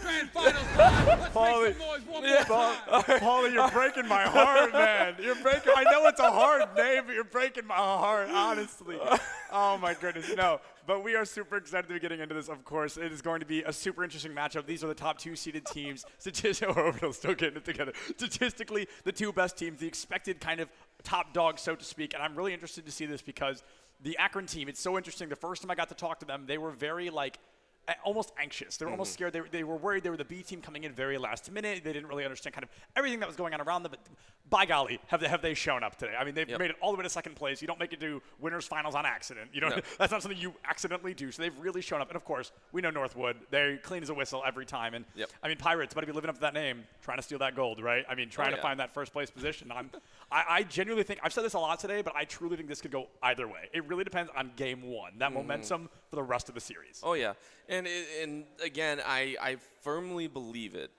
Grand finals time. Let's Paulie, make some noise one more time. Paulie, you're breaking my heart, man. You're breaking. I know it's a hard name, but you're breaking my heart, honestly. Oh my goodness, no. But we are super excited to be getting into this. Of course, it is going to be a super interesting matchup. These are the top 2 seeded teams. Orbital's still getting it together. Statistically, the 2 best teams, the expected kind of top dogs, so to speak. And I'm really interested to see this because the Akron team, it's so interesting. The first time I got to talk to them, they were very almost anxious. They were almost scared. They were worried they were the B team coming in very last minute. They didn't really understand kind of everything that was going on around them. But by golly, have they shown up today? I mean, they've made it all the way to second place. You don't make it to winners finals on accident. You know, that's not something you accidentally do. So they've really shown up. And of course, we know Northwood. They're clean as a whistle every time. And I mean, Pirates, but if you living up to that name, trying to steal that gold, right? I mean, trying to find that first place position. I genuinely think, I've said this a lot today, but I truly think this could go either way. It really depends on game one, that momentum for the rest of the series. Oh, yeah. And again, I firmly believe it.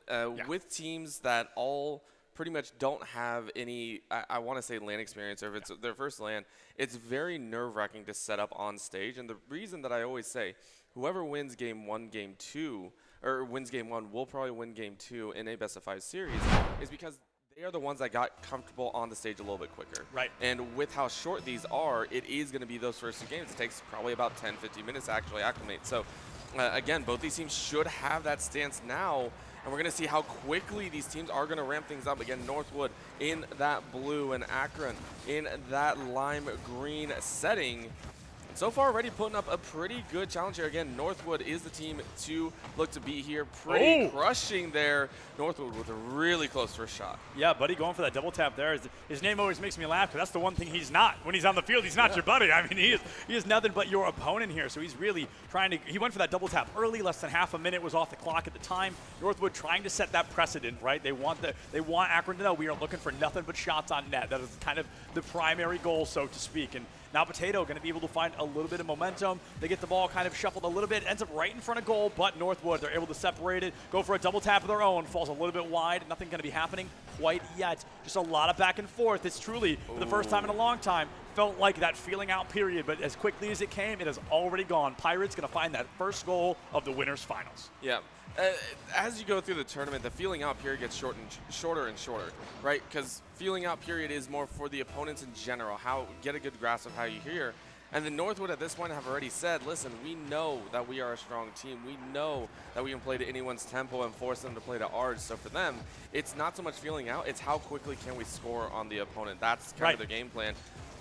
With teams that all pretty much don't have any, I want to say LAN experience, or if it's their first LAN, it's very nerve-wracking to set up on stage. And the reason that I always say, whoever wins game one, game two, or wins game one will probably win game two in a best-of-5 series, is because they are the ones that got comfortable on the stage a little bit quicker. Right. And with how short these are, it is going to be those first two games. It takes probably about 10, 15 minutes to actually acclimate. So, again, both these teams should have that stance now, and we're going to see how quickly these teams are going to ramp things up. Again, Northwood in that blue and Akron in that lime green setting. So far, already putting up a pretty good challenge here. Again, Northwood is the team to look to beat here. Pretty crushing there. Northwood with a really close first shot. Yeah, buddy, going for that double tap there. His name always makes me laugh, because that's the one thing he's not. When he's on the field, he's not your buddy. I mean, he is nothing but your opponent here. So he's really trying to, he went for that double tap early. Less than half a minute was off the clock at the time. Northwood trying to set that precedent, right? They want Akron to know we are looking for nothing but shots on net. That is kind of the primary goal, so to speak. And now Potato going to be able to find a little bit of momentum. They get the ball kind of shuffled a little bit, ends up right in front of goal, but Northwood, they're able to separate it, go for a double tap of their own, falls a little bit wide. Nothing going to be happening quite yet. Just a lot of back and forth. It's truly, for the first time in a long time, felt like that feeling out period, but as quickly as it came, it has already gone. Pirates going to find that first goal of the winners finals. Yeah. As you go through the tournament, the feeling out period gets shorter and shorter, right? Because feeling out period is more for the opponents in general, get a good grasp of how you hear. And the Northwood at this point have already said, listen, we know that we are a strong team. We know that we can play to anyone's tempo and force them to play to ours. So for them, it's not so much feeling out, it's how quickly can we score on the opponent. That's kind of the game plan.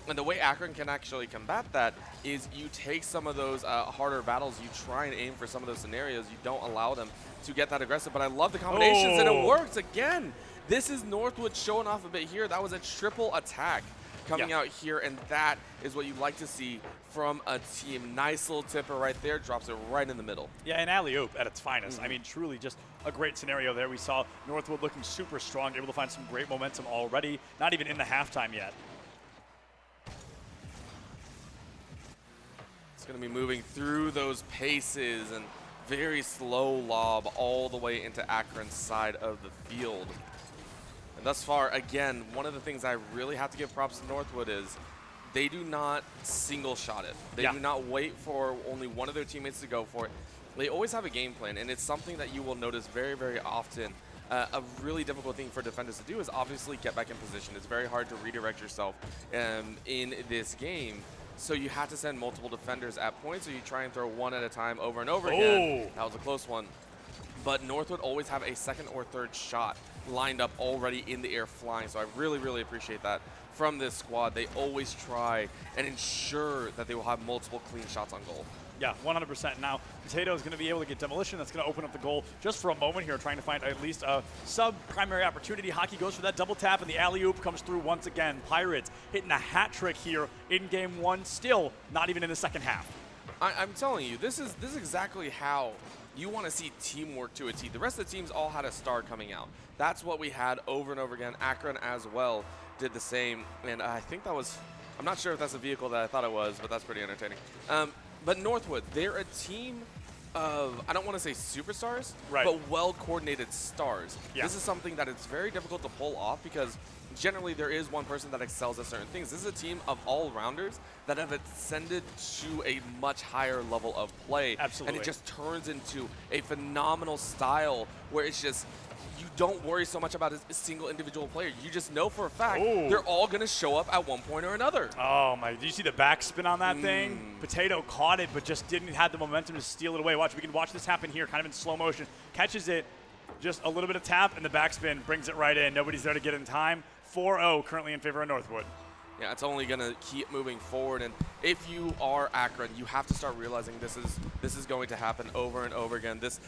And the way Akron can actually combat that is you take some of those harder battles, you try and aim for some of those scenarios, you don't allow them to get that aggressive. But I love the combinations, and it works again. This is Northwood showing off a bit here. That was a triple attack coming out here, and that is what you like to see from a team. Nice little tipper right there, drops it right in the middle. Yeah, and alley-oop at its finest. I mean, truly just a great scenario there. We saw Northwood looking super strong, able to find some great momentum already, not even in the halftime yet. It's going to be moving through those paces and very slow lob all the way into Akron's side of the field. And thus far, again, one of the things I really have to give props to Northwood is they do not single shot it. They do not wait for only one of their teammates to go for it. They always have a game plan, and it's something that you will notice very, very often. A really difficult thing for defenders to do is obviously get back in position. It's very hard to redirect yourself in this game. So you have to send multiple defenders at points, so you try and throw one at a time over and over again. That was a close one. But Northwood always have a second or third shot lined up already in the air flying, so I really, really appreciate that from this squad. They always try and ensure that they will have multiple clean shots on goal. Yeah, 100%. Now, Potato is going to be able to get demolition. That's going to open up the goal just for a moment here, trying to find at least a sub-primary opportunity. Hockey goes for that double tap, and the alley-oop comes through once again. Pirates hitting a hat trick here in game one, still not even in the second half. I'm telling you, this is exactly how you want to see teamwork to a T. The rest of the teams all had a star coming out. That's what we had over and over again. Akron as well did the same, and I think that was, I'm not sure if that's a vehicle that I thought it was, but that's pretty entertaining. But Northwood, they're a team of, I don't want to say superstars, but well-coordinated stars. This is something that it's very difficult to pull off because generally there is one person that excels at certain things. This is a team of all-rounders that have ascended to a much higher level of play. Absolutely. And it just turns into a phenomenal style where it's just, you don't worry so much about a single individual player. You just know for a fact they're all going to show up at one point or another. Oh, my. Did you see the backspin on that thing? Potato caught it, but just didn't have the momentum to steal it away. Watch, we can watch this happen here, kind of in slow motion. Catches it, just a little bit of tap, and the backspin brings it right in. Nobody's there to get in time. 4-0 currently in favor of Northwood. yeah, it's only going to keep moving forward. And if you are Akron, you have to start realizing this is going to happen over and over again. This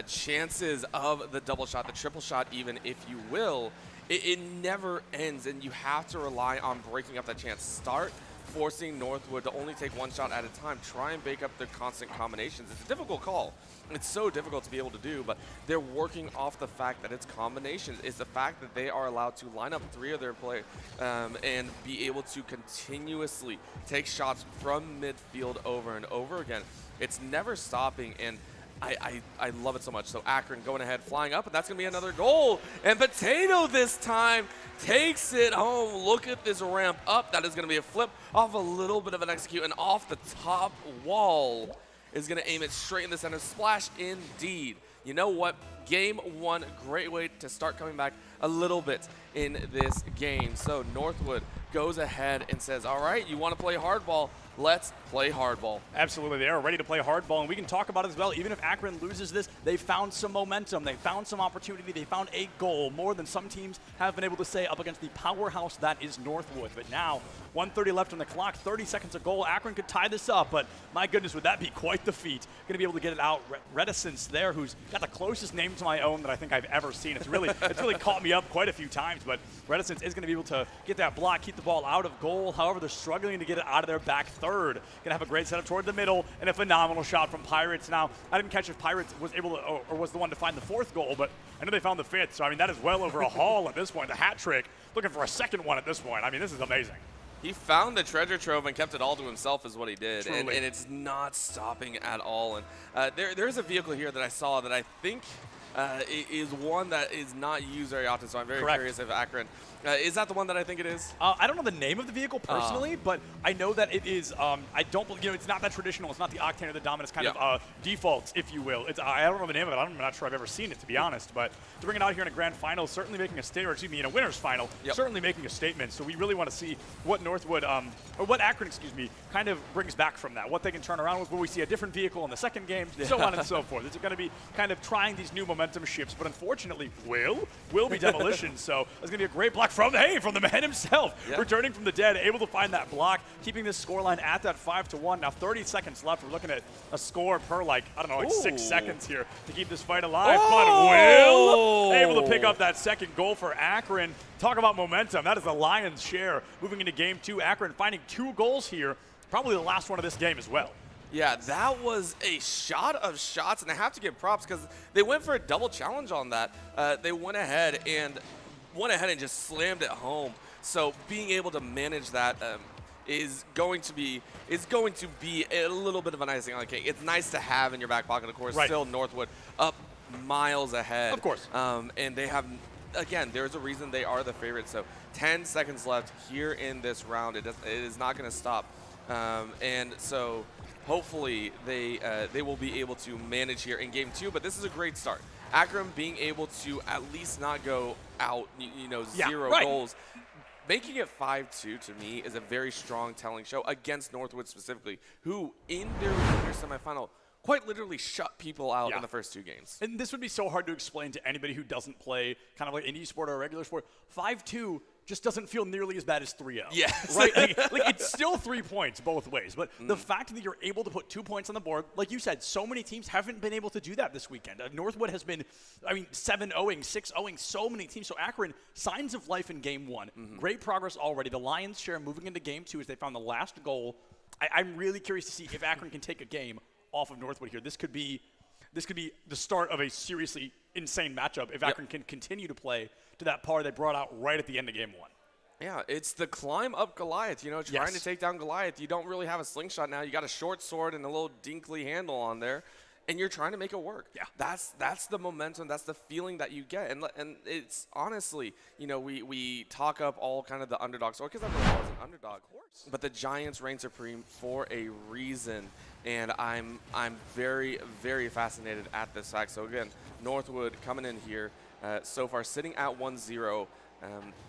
chances of the double shot, the triple shot even, if you will, it never ends, and you have to rely on breaking up that chance. Start forcing Northwood to only take one shot at a time. Try and bake up their constant combinations. It's a difficult call. It's so difficult to be able to do, but they're working off the fact that it's combinations. It's the fact that they are allowed to line up 3 of their play and be able to continuously take shots from midfield over and over again. It's never stopping, and I love it so much. So Akron going ahead, flying up, and that's going to be another goal. And Potato this time takes it home. Look at this ramp up. That is going to be a flip off a little bit of an execute, and off the top wall is going to aim it straight in the center. Splash indeed. You know what? Game 1, great way to start coming back a little bit in this game. So Northwood goes ahead and says, all right, you want to play hardball? Let's play hardball. Absolutely, they are ready to play hardball, and we can talk about it as well. Even if Akron loses this, they found some momentum, they found some opportunity, they found a goal, more than some teams have been able to say up against the powerhouse that is Northwood. But now, 1:30 left on the clock, 30 seconds of goal. Akron could tie this up, but my goodness, would that be quite the feat? Going to be able to get it out. Reticence there, who's got the closest name to my own that I think I've ever seen. It's really caught me up quite a few times, but Reticence is going to be able to get that block, keep the ball out of goal. However, they're struggling to get it out of their back third. Going to have a great setup toward the middle, and a phenomenal shot from Pirates. Now, I didn't catch if Pirates was able to, or was the one to find the 4th goal, but I know they found the 5th, so I mean, that is well over a haul at this point. The hat trick, looking for a 2nd one at this point. I mean, this is amazing. He found the treasure trove and kept it all to himself is what he did, and Truly. it's not stopping at all. And there's a vehicle here that I saw that I think is one that is not used very often, so I'm very curious if Akron, is that the one that I think it is? I don't know the name of the vehicle personally, but I know that it is, I don't believe, it's not that traditional. It's not the Octane or the Dominus kind of defaults, if you will. I don't know the name of it. I'm not sure I've ever seen it, to be honest, but to bring it out here in a grand final, certainly making a statement, or excuse me, in a winner's final, certainly making a statement. So we really want to see what Northwood, or what Akron, excuse me, kind of brings back from that, what they can turn around with. Will we see a different vehicle in the 2nd game, so on and so forth. It's going to be kind of trying these new momentum shifts, but unfortunately, will be Demolition. So it's going to be a great block from the man himself, returning from the dead, able to find that block, keeping this scoreline at that 5-1. Now 30 seconds left. We're looking at a score per like 6 seconds here to keep this fight alive. But Will able to pick up that 2nd goal for Akron. Talk about momentum. That is the lion's share moving into game 2. Akron finding 2 goals here, probably the last one of this game as well. Yeah, that was a shot of shots, and I have to give props because they went for a double challenge on that. They went ahead and just slammed it home. So being able to manage that is going to be a little bit of an icing on the cake. It's nice to have in your back pocket, of course. Still Northwood up miles ahead. Of course. And they have, again, there's a reason they are the favorite. So 10 seconds left here in this round. It is not going to stop. And so hopefully they will be able to manage here in game 2. But this is a great start. Akron being able to at least not go out, 0 goals. Making it 5-2 to me is a very strong telling show against Northwood specifically, who in their semifinal quite literally shut people out in the first 2 games. And this would be so hard to explain to anybody who doesn't play kind of like an esport or a regular sport. 5-2 just doesn't feel nearly as bad as 3-0. Yeah. Right? Like it's still 3 points both ways. But the fact that you're able to put 2 points on the board, like you said, so many teams haven't been able to do that this weekend. Northwood has been, 7-0, 6-0, so many teams. So Akron, signs of life in game 1. Great progress already. The Lions' share moving into game 2 as they found the last goal. I'm really curious to see if Akron can take a game off of Northwood here. This could be the start of a seriously insane matchup if Akron can continue to play to that par they brought out right at the end of game 1. Yeah, it's the climb up Goliath, trying to take down Goliath. You don't really have a slingshot now. You got a short sword and a little dinkly handle on there, and you're trying to make it work. Yeah. That's the momentum. That's the feeling that you get. And it's honestly, we talk up all kind of the underdogs, or because I was an underdog. Of course. But the Giants reign supreme for a reason, and I'm very, very fascinated at this fact. So again, Northwood coming in here so far sitting at 1-0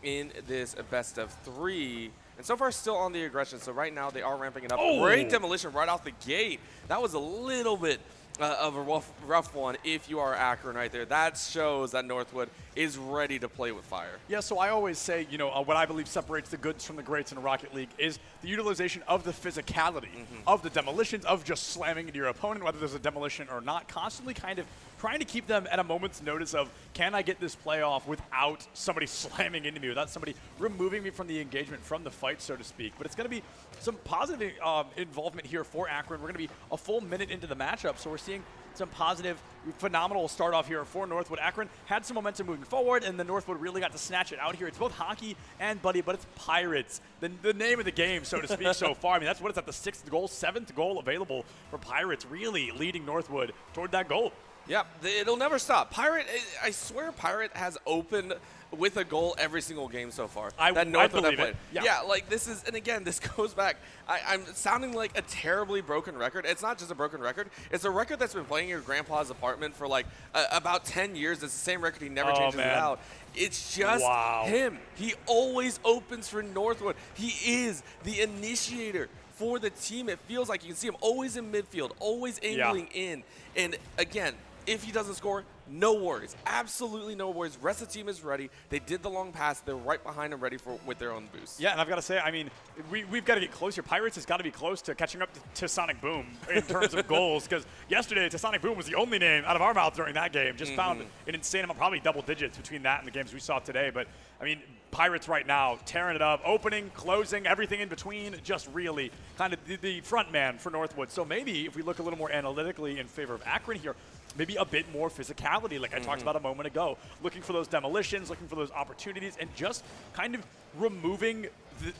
in this best of 3. And so far still on the aggression. So right now they are ramping it up. Great demolition right off the gate. That was a little bit of a rough one if you are Akron right there. That shows that Northwood is ready to play with fire. Yeah, so I always say, what I believe separates the goods from the greats in the Rocket League is the utilization of the physicality, of the demolitions, of just slamming into your opponent, whether there's a demolition or not, constantly kind of trying to keep them at a moment's notice of, can I get this play off without somebody slamming into me, without somebody removing me from the engagement, from the fight, so to speak. But it's going to be some positive involvement here for Akron. We're going to be a full minute into the matchup, so we're seeing some positive, phenomenal start off here for Northwood. Akron had some momentum moving forward, and then Northwood really got to snatch it out here. It's both hockey and buddy, but it's Pirates, the name of the game, so to speak, so far. I mean, that's what it's at, the 6th goal, 7th goal available for Pirates, really leading Northwood toward that goal. Yeah, it'll never stop. I swear Pirate has opened with a goal every single game so far. I believe it. Yeah, like this is, and again, this goes back. I'm sounding like a terribly broken record. It's not just a broken record. It's a record that's been playing in your grandpa's apartment for like about 10 years. It's the same record. He never changes it out. It's just him. He always opens for Northwood. He is the initiator for the team. It feels like you can see him always in midfield, always angling in. And again, if he doesn't score, no worries. Absolutely no worries. Rest of the team is ready. They did the long pass. They're right behind him, ready with their own boost. Yeah, and I've got to say, I mean, we've got to get closer. Pirates has got to be close to catching up to Sonic Boom in terms of goals, because yesterday, Sonic Boom was the only name out of our mouth during that game. Just found an insane amount, probably double digits between that and the games we saw today. But, I mean, Pirates right now tearing it up, opening, closing, everything in between, just really kind of the front man for Northwood. So maybe if we look a little more analytically in favor of Akron here, maybe a bit more physicality, like I talked about a moment ago, looking for those demolitions, looking for those opportunities, and just kind of removing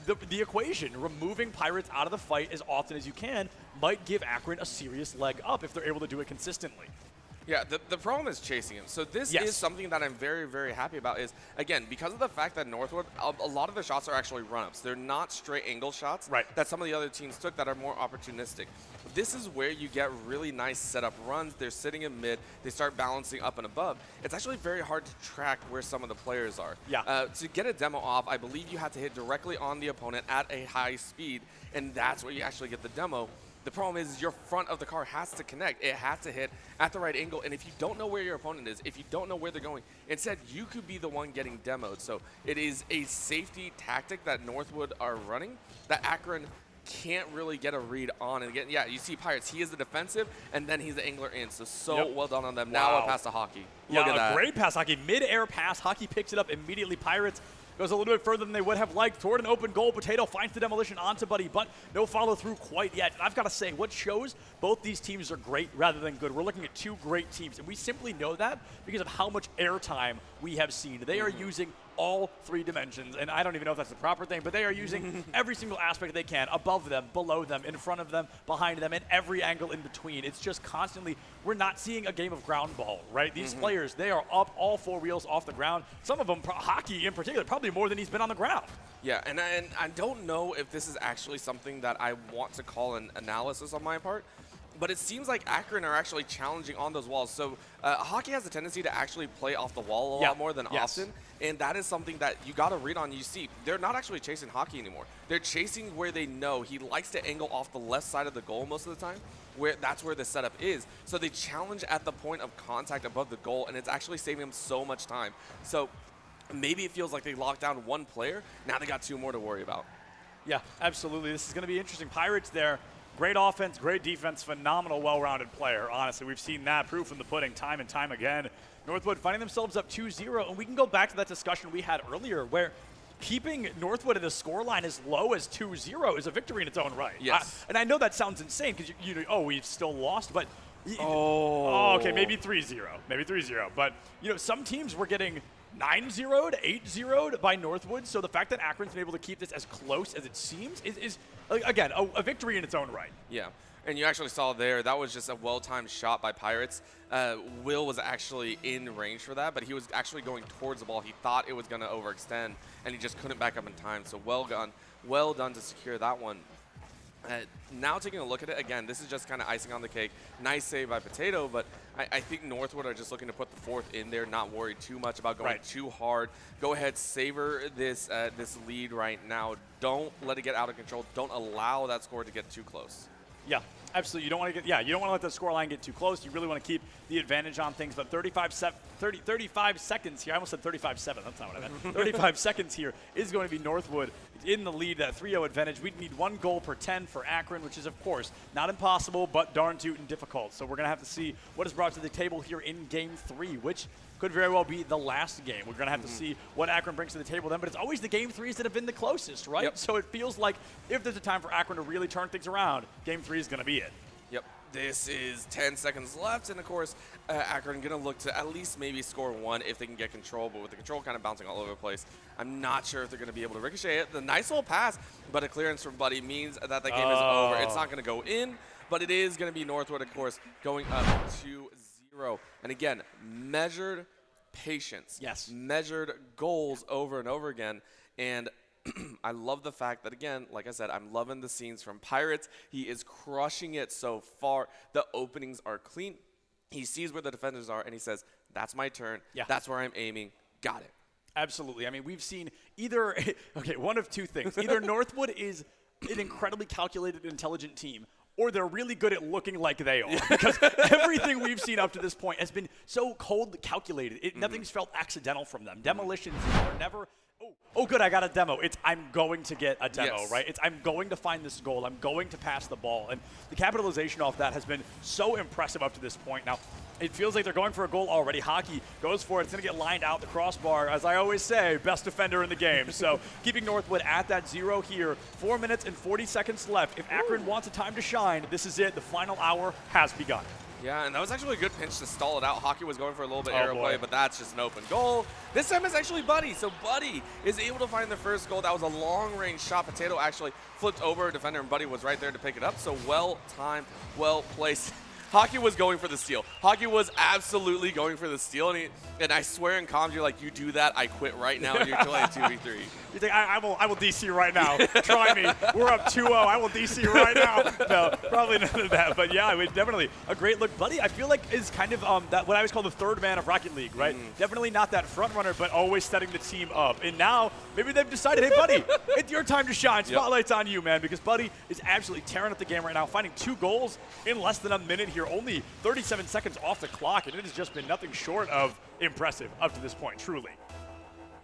the equation, removing Pirates out of the fight as often as you can might give Akron a serious leg up if they're able to do it consistently. Yeah, the problem is chasing him. So this is something that I'm very, very happy about is, again, because of the fact that Northwood, a lot of the shots are actually run-ups. They're not straight angle shots that some of the other teams took that are more opportunistic. This is where you get really nice setup runs. They're sitting in mid. They start balancing up and above. It's actually very hard to track where some of the players are. To get a demo off, I believe you have to hit directly on the opponent at a high speed, and that's where you actually get the demo. The problem is your front of the car has to connect. It has to hit at the right angle. And if you don't know where your opponent is, if you don't know where they're going, instead you could be the one getting demoed. So it is a safety tactic that Northwood are running that Akron can't really get a read on. And again, yeah, you see Pirates. He is the defensive, and then he's the angler in. So well done on them. Now a pass to Hockey. Look at that. Great pass, Hockey. Mid-air pass. Hockey picks it up immediately. Pirates goes a little bit further than they would have liked toward an open goal. Potato finds the demolition onto Buddy, but no follow-through quite yet. And I've got to say, what shows both these teams are great rather than good. We're looking at two great teams, and we simply know that because of how much airtime we have seen. They are using all three dimensions, and I don't even know if that's the proper thing, but they are using every single aspect they can, above them, below them, in front of them, behind them, and every angle in between. It's just constantly, we're not seeing a game of ground ball, right? These players, they are up all four wheels off the ground. Some of them, Hockey in particular, probably more than he's been on the ground. Yeah, and I don't know if this is actually something that I want to call an analysis on my part, but it seems like Akron are actually challenging on those walls. So Hockey has a tendency to actually play off the wall a lot more than often, and that is something that you got to read on. You see, they're not actually chasing Hockey anymore. They're chasing where they know he likes to angle off the left side of the goal most of the time, where that's where the setup is. So they challenge at the point of contact above the goal, and it's actually saving them so much time. So maybe it feels like they locked down one player. Now they got two more to worry about. Yeah, absolutely. This is going to be interesting. Pirates there. Great offense, great defense, phenomenal, well-rounded player. Honestly, we've seen that proof in the pudding time and time again. Northwood finding themselves up 2-0, and we can go back to that discussion we had earlier where keeping Northwood at a scoreline as low as 2-0 is a victory in its own right. Yes. And I know that sounds insane because, we've still lost, but okay, maybe 3-0. Maybe 3-0. But, some teams were getting 9-0 to 8-0 by Northwood, so the fact that Akron's been able to keep this as close as it seems is again, a victory in its own right. Yeah, and you actually saw there, that was just a well-timed shot by Pirates. Will was actually in range for that, but he was actually going towards the ball. He thought it was going to overextend, and he just couldn't back up in time, so well done to secure that one. Now taking a look at it, again, this is just kind of icing on the cake. Nice save by Potato, but I think Northwood are just looking to put the fourth in there, not worried too much about going too hard. Go ahead, savor this lead right now. Don't let it get out of control. Don't allow that score to get too close. Yeah, Absolutely. You don't want to you don't want to let the scoreline get too close. You really want to keep the advantage on things. But 35 seconds here. I almost said 35-7. That's not what I meant. 35 seconds here is going to be Northwood in the lead, that 3-0 advantage. We'd need 1 goal per 10 for Akron, which is, of course, not impossible, but darn tootin' difficult. So we're going to have to see what is brought to the table here in Game 3, which could very well be the last game. We're going to have to see what Akron brings to the table then, but it's always the Game 3s that have been the closest, right? Yep. So it feels like if there's a time for Akron to really turn things around, Game 3 is going to be it. Yep. This is 10 seconds left, and of course, Akron going to look to at least maybe score 1 if they can get control, but with the control kind of bouncing all over the place, I'm not sure if they're going to be able to ricochet it. The nice little pass, but a clearance from Buddy means that the game is over. It's not going to go in, but it is going to be Northwood, of course, going up 2-0. And again, measured patience. Yes. Measured goals over and over again, and I love the fact that, again, like I said, I'm loving the scenes from Pirates. He is crushing it so far. The openings are clean. He sees where the defenders are, and he says, that's my turn. Yeah. That's where I'm aiming. Got it. Absolutely. I mean, we've seen either – okay, one of two things. Either Northwood is an incredibly calculated, intelligent team, or they're really good at looking like they are. Because everything we've seen up to this point has been so cold calculated. Nothing's felt accidental from them. Demolitions are never – oh, good, I got a demo. It's I'm going to get a demo, Yes. right? It's I'm going to find this goal. I'm going to pass the ball. And the capitalization off that has been so impressive up to this point. Now, it feels like they're going for a goal already. Hockey goes for it. It's going to get lined out the crossbar. As I always say, best defender in the game. So keeping Northwood at that 0 here. 4 minutes and 40 seconds left. If Akron wants a time to shine, this is it. The final hour has begun. Yeah, and that was actually a good pinch to stall it out. Hockey was going for a little bit Oh, aerial boy. play, but that's just an open goal. This time it's actually Buddy. So Buddy is able to find the first goal. That was a long-range shot. Potato actually flipped over a defender, and Buddy was right there to pick it up. So well-timed, well-placed. Hockey was going for the steal. Hockey was absolutely going for the steal, and I swear in comms, you're like, you do that, I quit right now, and you're playing 2v3. You think, I will DC right now. Try me. We're up 2-0. I will DC right now. No, probably none of that. But yeah, definitely a great look. Buddy, I feel like is kind of that what I always call the third man of Rocket League, right? Definitely not that front runner, but always setting the team up. And now maybe they've decided, hey, Buddy, it's your time to shine. Spotlight's on you, man, because Buddy is absolutely tearing up the game right now, finding 2 goals in less than a minute here. Only 37 seconds off the clock, and it has just been nothing short of impressive up to this point, truly.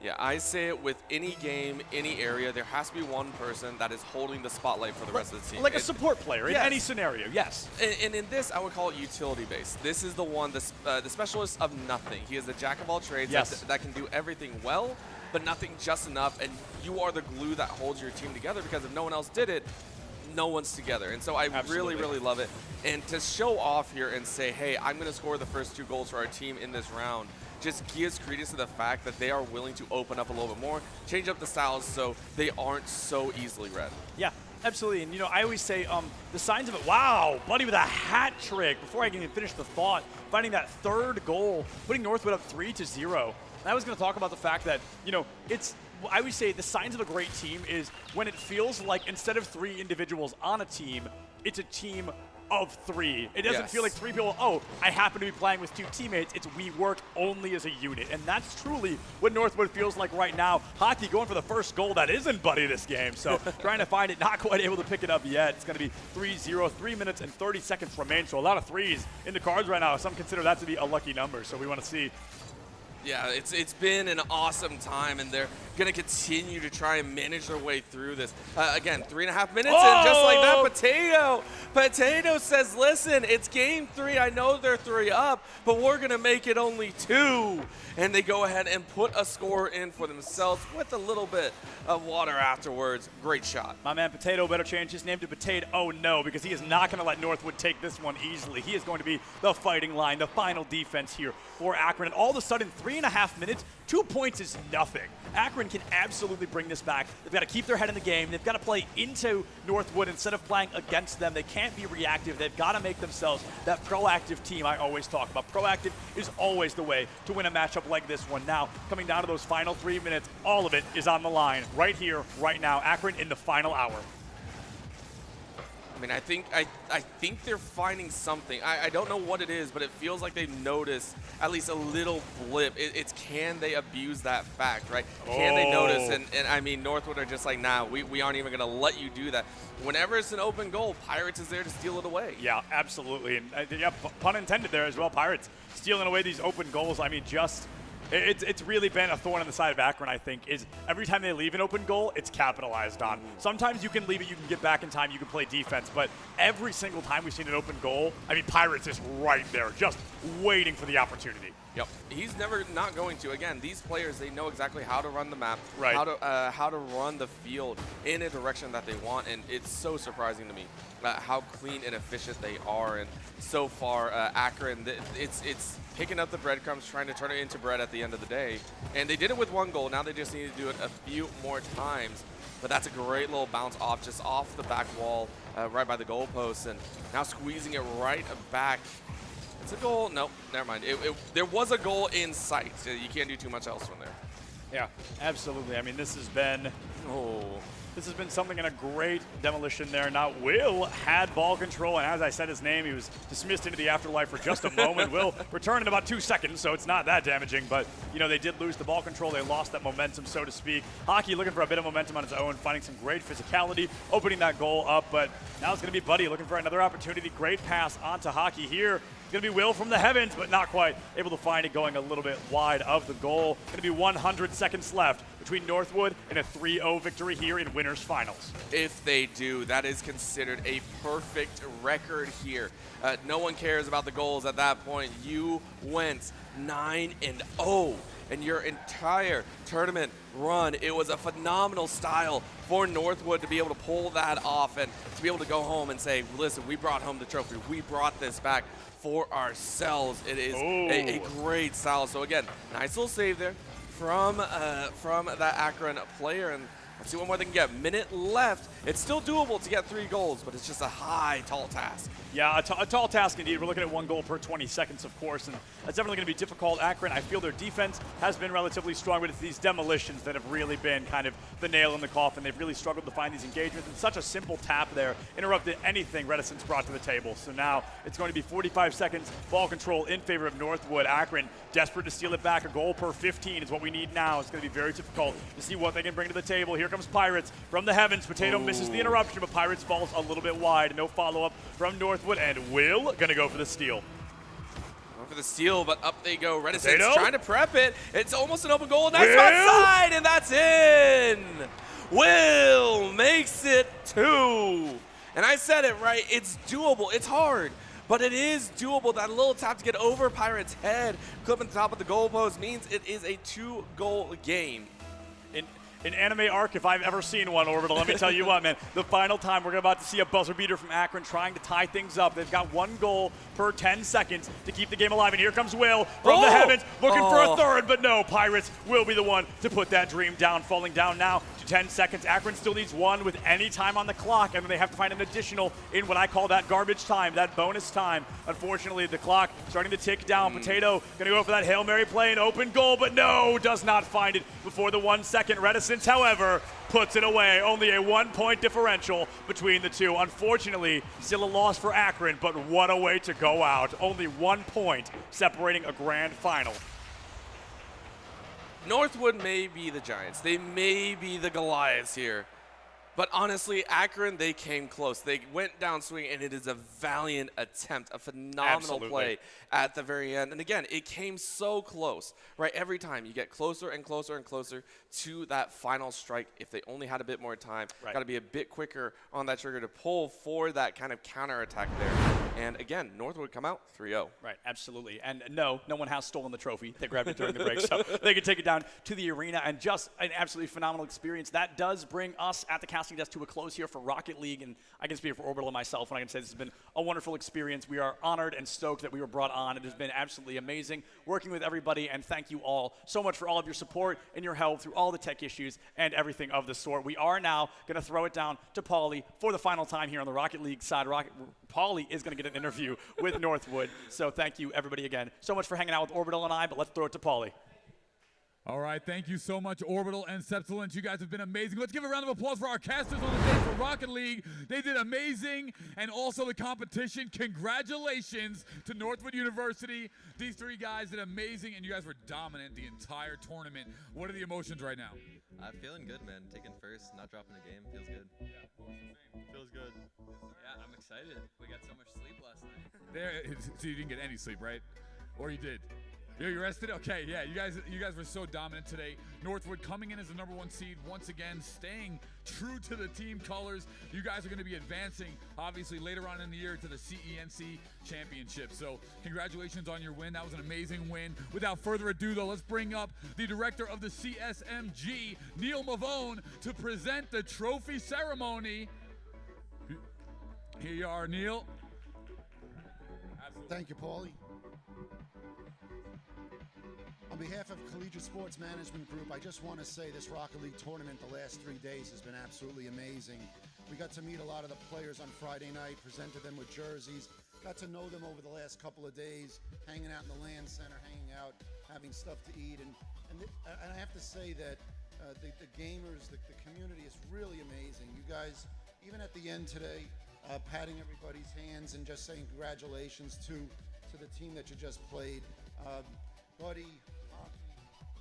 Yeah, I say it with any game, any area, there has to be one person that is holding the spotlight for the rest of the team. Like a support player in any scenario, yes. And in this, I would call it utility-based. This is the one, the specialist of nothing. He is the jack of all trades that can do everything well, but nothing just enough, and you are the glue that holds your team together, because if no one else did it, no one's together. And so I really, really love it. And to show off here and say, hey, I'm going to score the first 2 goals for our team in this round, just gives credence to the fact that they are willing to open up a little bit more, change up the styles so they aren't so easily read. Yeah, absolutely. And, you know, I always say the signs of it. Wow, Buddy with a hat trick. Before I can even finish the thought, finding that 3rd goal, putting Northwood up 3-0. And I was going to talk about the fact that, you know, I always say the signs of a great team is when it feels like instead of 3 individuals on a team, it's a team of 3. It doesn't feel like 3 people, oh, I happen to be playing with 2 teammates. It's we work only as a unit. And that's truly what Northwood feels like right now. Hockey going for the first goal that isn't Buddy this game. So trying to find it, not quite able to pick it up yet. It's going to be 3-0, 3 minutes and 30 seconds remain. So a lot of 3s in the cards right now. Some consider that to be a lucky number. So we want to see. Yeah, it's been an awesome time, and they're going to continue to try and manage their way through this. Again, 3.5 minutes, and just like that, Potato says, listen, it's game 3. I know they're 3 up, but we're going to make it only 2. And they go ahead and put a score in for themselves with a little bit of water afterwards. Great shot. My man Potato better change his name to Potato. Oh, no, because he is not going to let Northwood take this one easily. He is going to be the fighting line, the final defense here for Akron. And all of a sudden, 3.5 minutes, 2 points is nothing. Akron can absolutely bring this back. They've got to keep their head in the game. They've got to play into Northwood instead of playing against them. They can't be reactive. They've got to make themselves that proactive team I always talk about. Proactive is always the way to win a matchup like this one. Now, coming down to those final 3 minutes, all of it is on the line right here, right now. Akron in the final hour. I mean, I think they're finding something. I don't know what it is, but it feels like they've noticed at least a little blip. It's can they abuse that fact, right? Can they notice? And I mean, Northwood are just like, nah, we aren't even going to let you do that. Whenever it's an open goal, Pirates is there to steal it away. Yeah, absolutely. And yeah, pun intended there as well. Pirates stealing away these open goals. I mean, just it's really been a thorn on the side of Akron, I think, is every time they leave an open goal, it's capitalized on. Sometimes you can leave it, you can get back in time, you can play defense, but every single time we've seen an open goal, I mean, Pirates is right there, just waiting for the opportunity. Yep, he's never not going to. Again, these players, they know exactly how to run the map, right. how to run the field in a direction that they want, and it's so surprising to me how clean and efficient they are. And so far, Akron, it's picking up the breadcrumbs, trying to turn it into bread at the end of the day. And they did it with one goal. Now they just need to do it a few more times. But that's a great little bounce off, just off the back wall, right by the goalpost, and now squeezing it right back. It's a goal. Nope, never mind. There was a goal in sight. So you can't do too much else from there. Yeah, absolutely. I mean, this has been something in a great demolition there. Now, Will had ball control, and as I said his name, he was dismissed into the afterlife for just a moment. Will return in about 2 seconds, so it's not that damaging, but, you know, they did lose the ball control. They lost that momentum, so to speak. Hockey looking for a bit of momentum on its own, finding some great physicality, opening that goal up, but now it's going to be Buddy looking for another opportunity. Great pass onto Hockey here. It's going to be Will from the heavens, but not quite able to find it, going a little bit wide of the goal. Going to be 100 seconds left between Northwood and a 3-0 victory here in winners finals. If they do, that is considered a perfect record here. No one cares about the goals at that point. You went 9-0 in your entire tournament run. It was a phenomenal style for Northwood to be able to pull that off and to be able to go home and say, listen, we brought home the trophy. We brought this back for ourselves. It is a great style. So again, nice little save there from that Akron player, and let's see what more they can get. Minute left. It's still doable to get 3 goals, but it's just a high, tall task. Yeah, a tall task indeed. We're looking at 1 goal per 20 seconds, of course, and that's definitely going to be difficult. Akron, I feel their defense has been relatively strong, but it's these demolitions that have really been kind of the nail in the coffin. They've really struggled to find these engagements, and such a simple tap there interrupted anything Reticence brought to the table. So now it's going to be 45 seconds, ball control in favor of Northwood. Akron desperate to steal it back. A goal per 15 is what we need now. It's going to be very difficult to see what they can bring to the table. Here comes Pirates from the heavens. Potato misses the interruption, but Pirates falls a little bit wide. No follow-up from Northwood, and Will going to go for the steal. Going for the steal, but up they go. Reticence trying to prep it. It's almost an open goal. Nice outside, and that's in. Will makes it 2. And I said it right. It's doable. It's hard, but it is doable. That little tap to get over Pirates' head, clipping the top of the goalpost, means it is a 2-goal game. An anime arc, if I've ever seen one, Orbital. Let me tell you what, man. The final time we're about to see a buzzer beater from Akron trying to tie things up. They've got 1 goal per 10 seconds to keep the game alive. And here comes Will from the heavens, looking for a third, but no, Pirates will be the one to put that dream down. Falling down now to 10 seconds. Akron still needs 1 with any time on the clock, and then they have to find an additional in what I call that garbage time, that bonus time. Unfortunately, the clock starting to tick down. Potato going to go for that Hail Mary play, an open goal, but no, does not find it before the 1 second. Reticence, however, puts it away. Only a 1-point differential between the two. Unfortunately, still a loss for Akron, but what a way to go out. Only 1 point separating a grand final. Northwood may be the Giants. They may be the Goliaths here. But honestly, Akron, they came close. They went down swinging, and it is a valiant attempt, a phenomenal play at the very end. And again, it came so close, right? Every time you get closer and closer and closer to that final strike. If they only had a bit more time, got to be a bit quicker on that trigger to pull for that kind of counterattack there. And again, Northwood come out 3-0. Right, absolutely. And no one has stolen the trophy. They grabbed it during the break, so they can take it down to the arena. And just an absolutely phenomenal experience. That does bring us at the casting desk to a close here for Rocket League. And I can speak for Orbital and myself, and I can say this has been a wonderful experience. We are honored and stoked that we were brought on. It has been absolutely amazing working with everybody, and thank you all so much for all of your support and your help through all the tech issues and everything of the sort. We are now going to throw it down to Paulie for the final time here on the Rocket League side. Paulie is going to get an interview with Northwood. So thank you, everybody, again, so much for hanging out with Orbital and I, but let's throw it to Paulie. All right, thank you so much, Orbital and Sepsilence. You guys have been amazing. Let's give a round of applause for our casters on the day for Rocket League. They did amazing, and also the competition. Congratulations to Northwood University. These three guys did amazing, and you guys were dominant the entire tournament. What are the emotions right now? Feeling good, man. Taking first, not dropping a game, feels good. Feels good. Yeah, I'm excited. We got so much sleep last night. So you didn't get any sleep, right? Or you did? You rested? Okay, yeah. You guys were so dominant today. Northwood coming in as the #1 seed once again, staying true to the team colors. You guys are going to be advancing, obviously, later on in the year to the CENC championship. So congratulations on your win. That was an amazing win. Without further ado, though, let's bring up the director of the CSMG, Neil Mavone, to present the trophy ceremony. Here you are, Neil. Thank you, Paulie. On behalf of Collegiate Sports Management Group, I just want to say this Rocket League tournament the last 3 days has been absolutely amazing. We got to meet a lot of the players on Friday night, presented them with jerseys, got to know them over the last couple of days, hanging out in the LAN center, hanging out, having stuff to eat. And I have to say that the gamers, the community is really amazing. You guys, even at the end today, patting everybody's hands and just saying congratulations to the team that you just played. Buddy,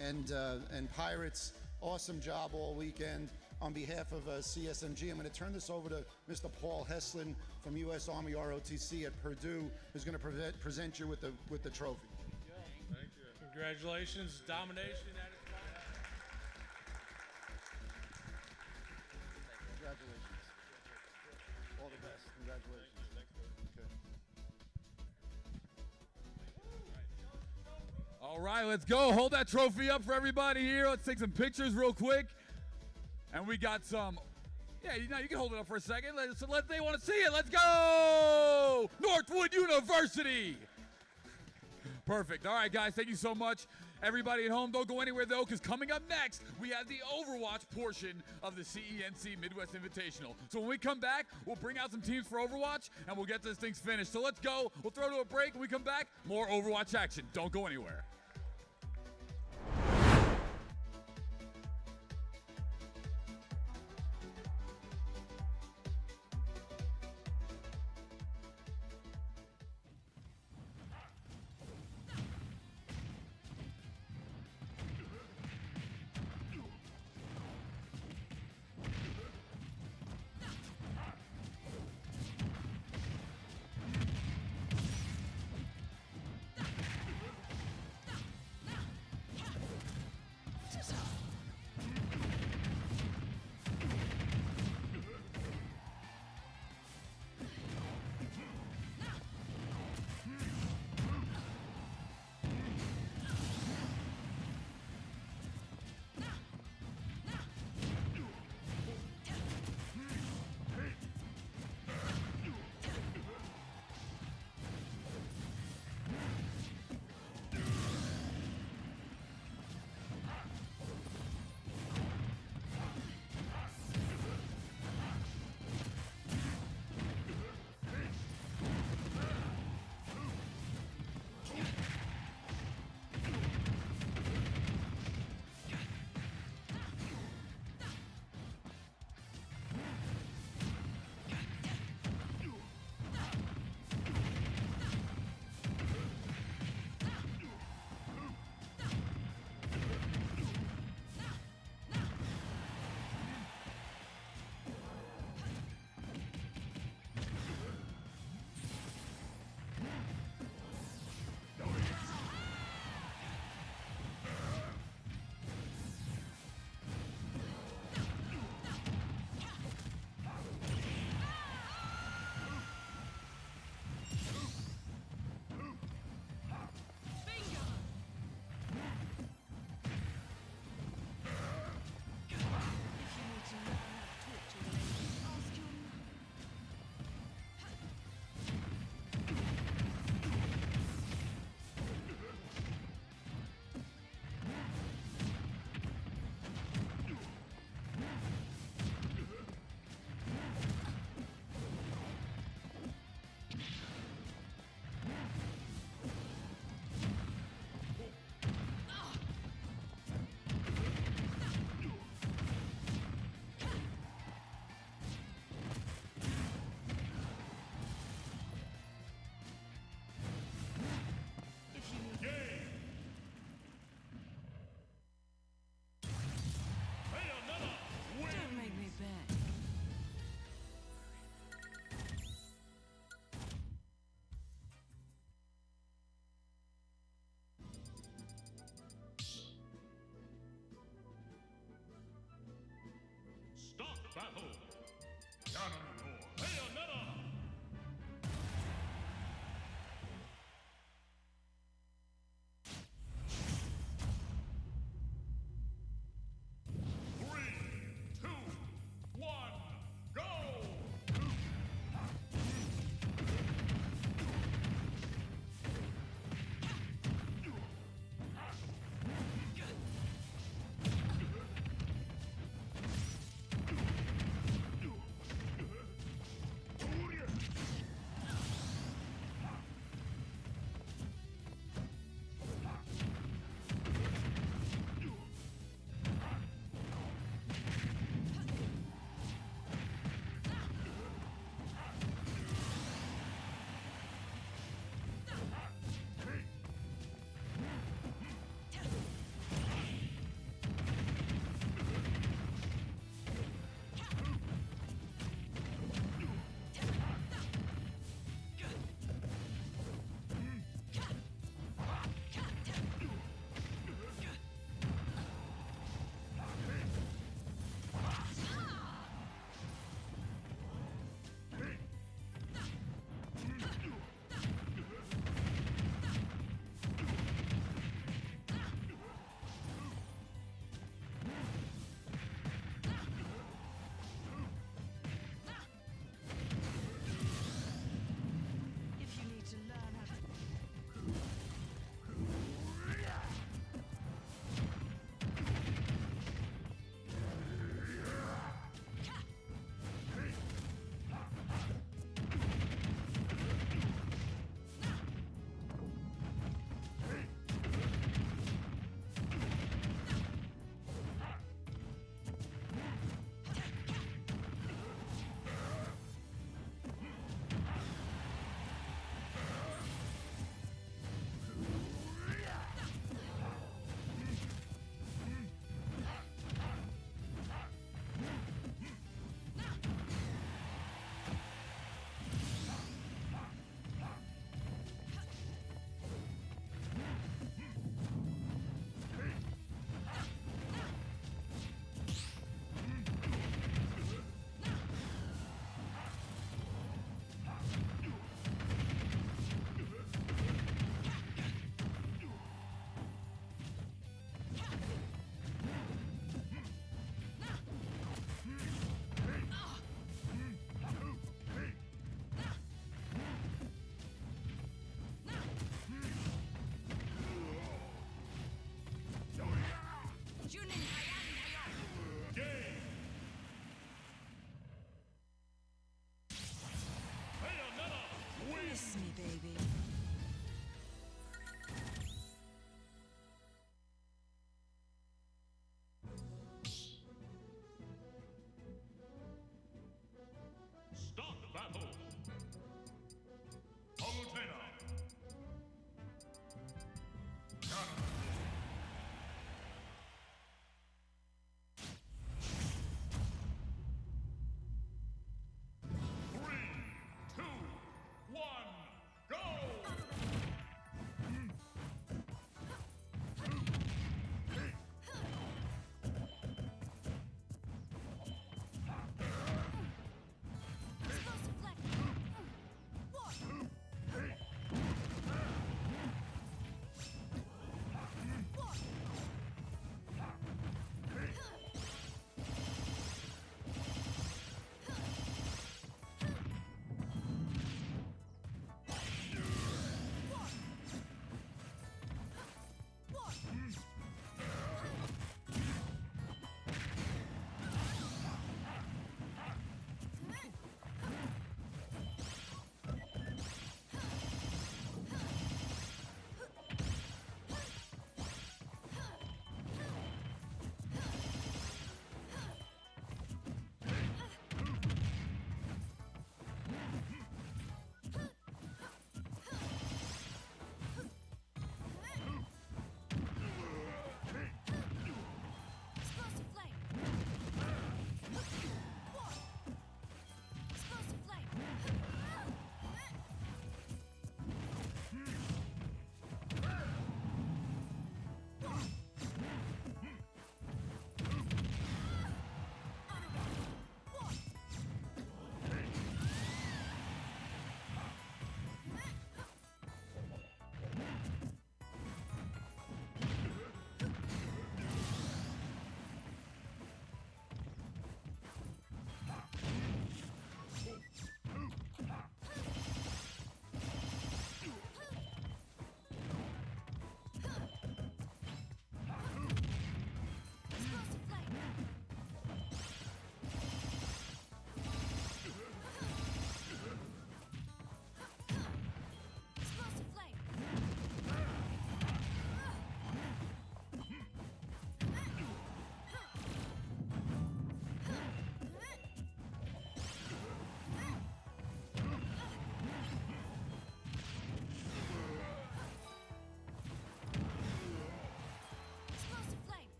and Pirates, awesome job all weekend. On behalf of CSMG, I'm going to turn this over to Mr. Paul Heslin from U.S. Army ROTC at Purdue, who's going to present you with the trophy. Thank you. Congratulations, domination at its finest. Congratulations. All the best. Congratulations. All right, let's go. Hold that trophy up for everybody here. Let's take some pictures real quick. And we got some, yeah, you can hold it up for a second. They want to see it. Let's go! Northwood University! Perfect. All right, guys, thank you so much. Everybody at home, don't go anywhere, though, because coming up next, we have the Overwatch portion of the CENC Midwest Invitational. So when we come back, we'll bring out some teams for Overwatch, and we'll get this thing finished. So let's go. We'll throw to a break. When we come back, more Overwatch action. Don't go anywhere.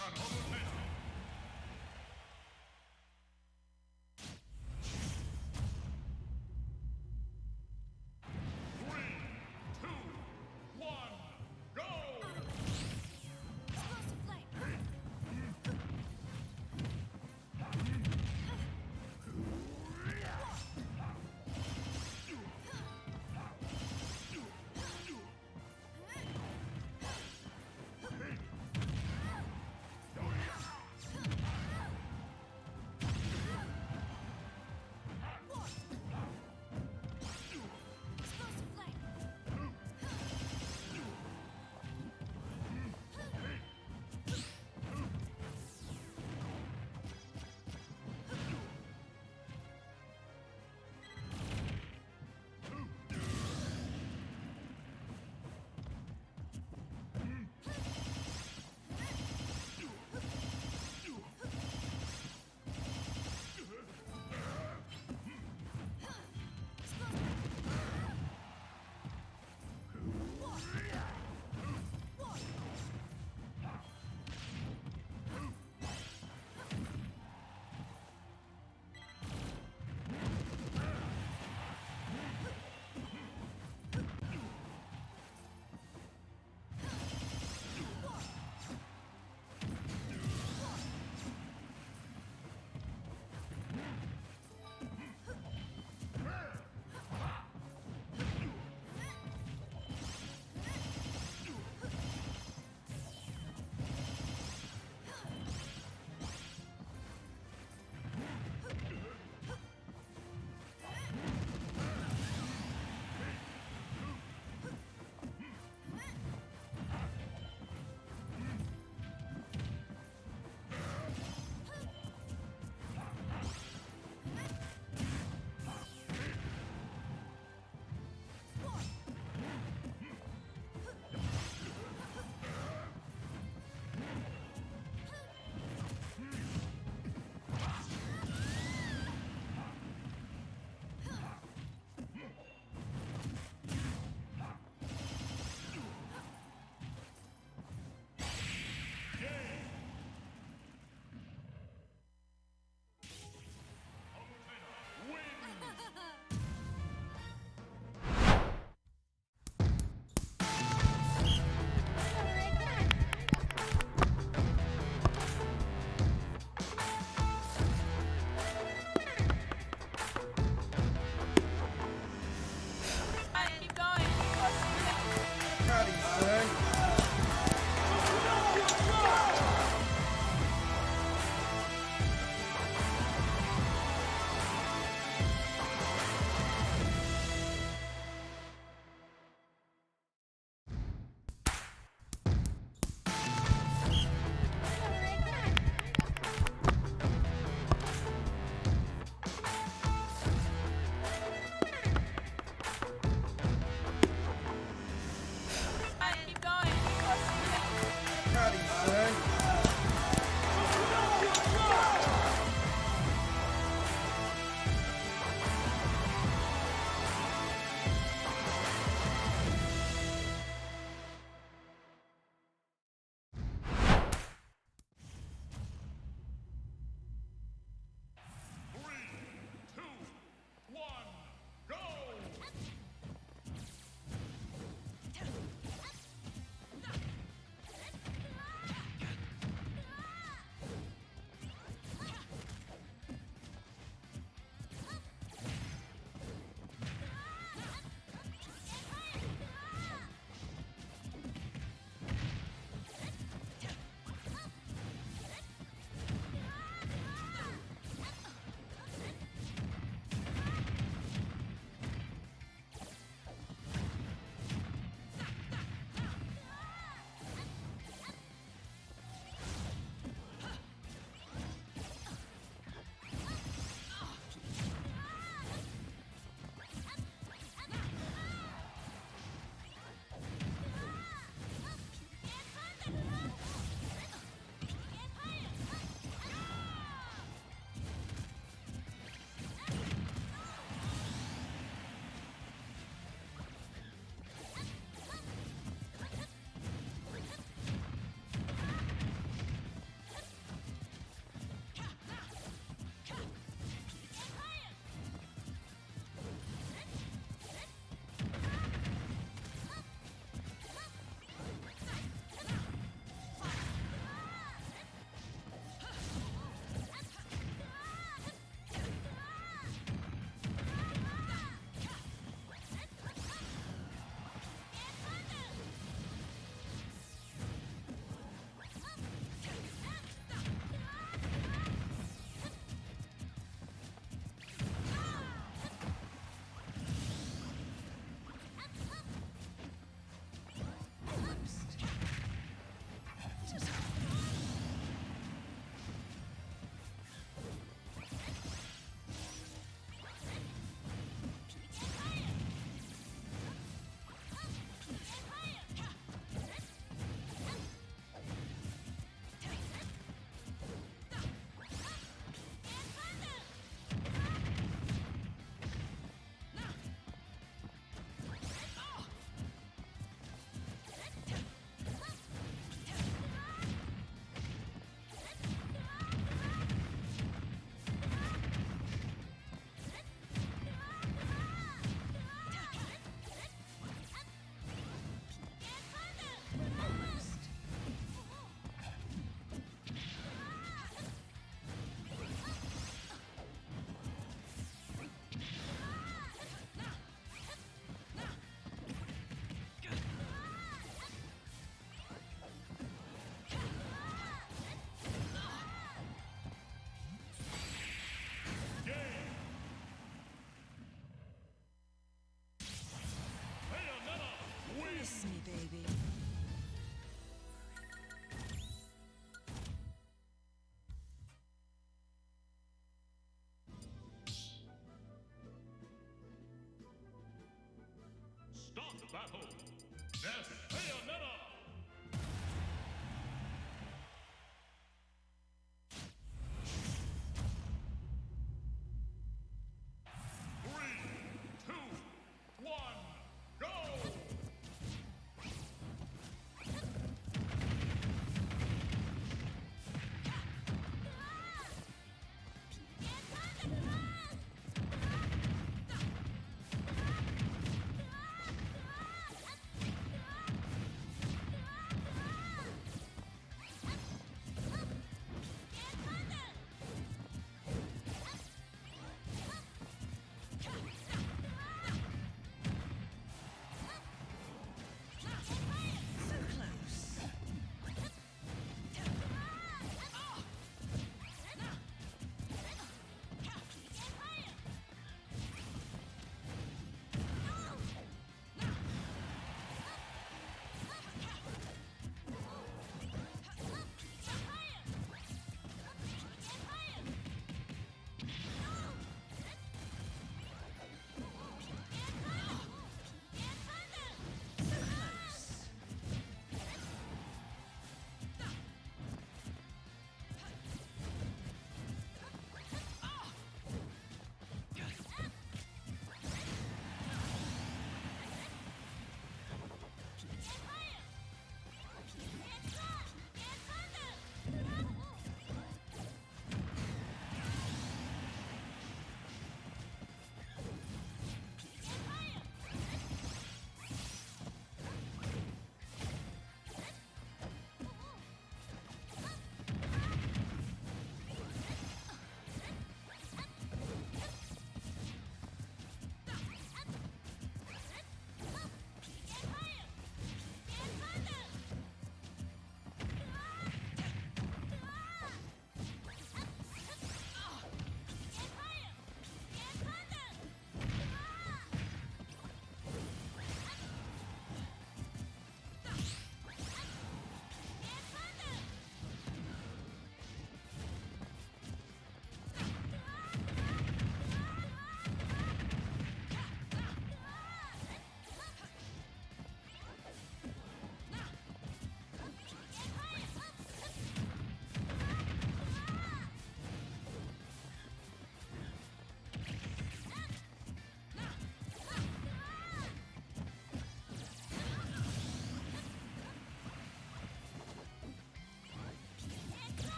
cannon. Three, two, one, go!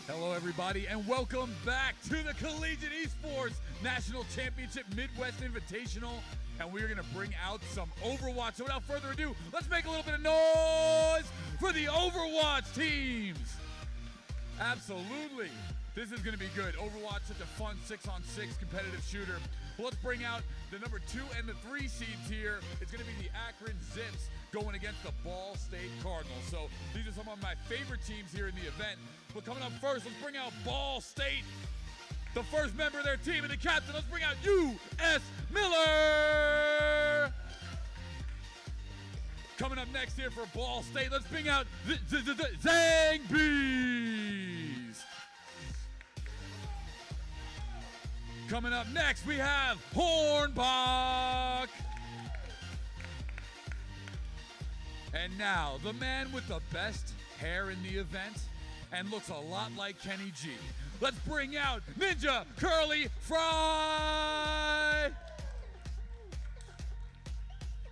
Hello, everybody, and welcome back to the Collegiate Esports National Championship Midwest Invitational. And we're going to bring out some Overwatch. So without further ado, let's make a little bit of noise for the Overwatch teams. Absolutely. This is going to be good. Overwatch, such a fun 6-on-6 competitive shooter. Well, let's bring out the number 2 and the 3 seeds here. It's going to be the Akron Zips going against the Ball State Cardinals. So these are some of my favorite teams here in the event. But coming up first, let's bring out Ball State, the first member of their team, and the captain. Let's bring out U.S. Miller. Coming up next here for Ball State, let's bring out Zang Bees. Coming up next, we have Hornbach. And now, the man with the best hair in the event and looks a lot like Kenny G. Let's bring out Ninja Curly Fry!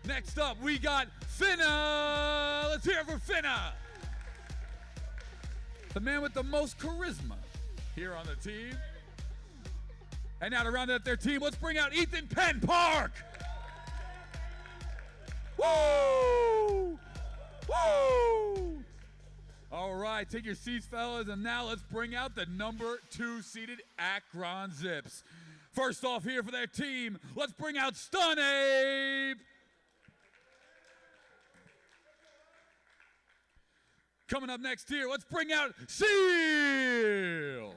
Next up, we got Finna! Let's hear it for Finna! The man with the most charisma here on the team. And now to round out their team, let's bring out Ethan Penn Park! Woo! Woo! All right, take your seats, fellas, and now let's bring out the number 2 seeded Akron Zips. First off here for their team, let's bring out Stun Ape! Coming up next here, let's bring out Seal!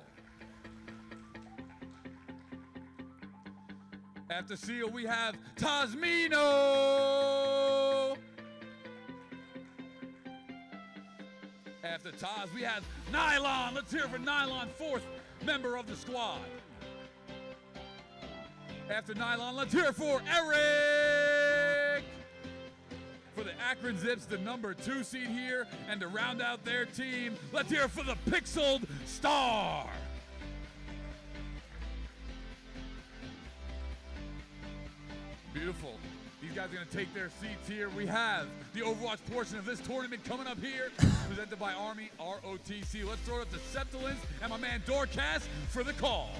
After Seal, we have Tasmino! After Taz, we have Nylon. Let's hear it for Nylon, 4th member of the squad. After Nylon, let's hear it for Eric! For the Akron Zips, the number 2 seed here, and to round out their team, let's hear it for the Pixeled Star! Beautiful. These guys are going to take their seats here. We have the Overwatch portion of this tournament coming up here, presented by Army ROTC. Let's throw it up to Septilins and my man Dorcas for the call.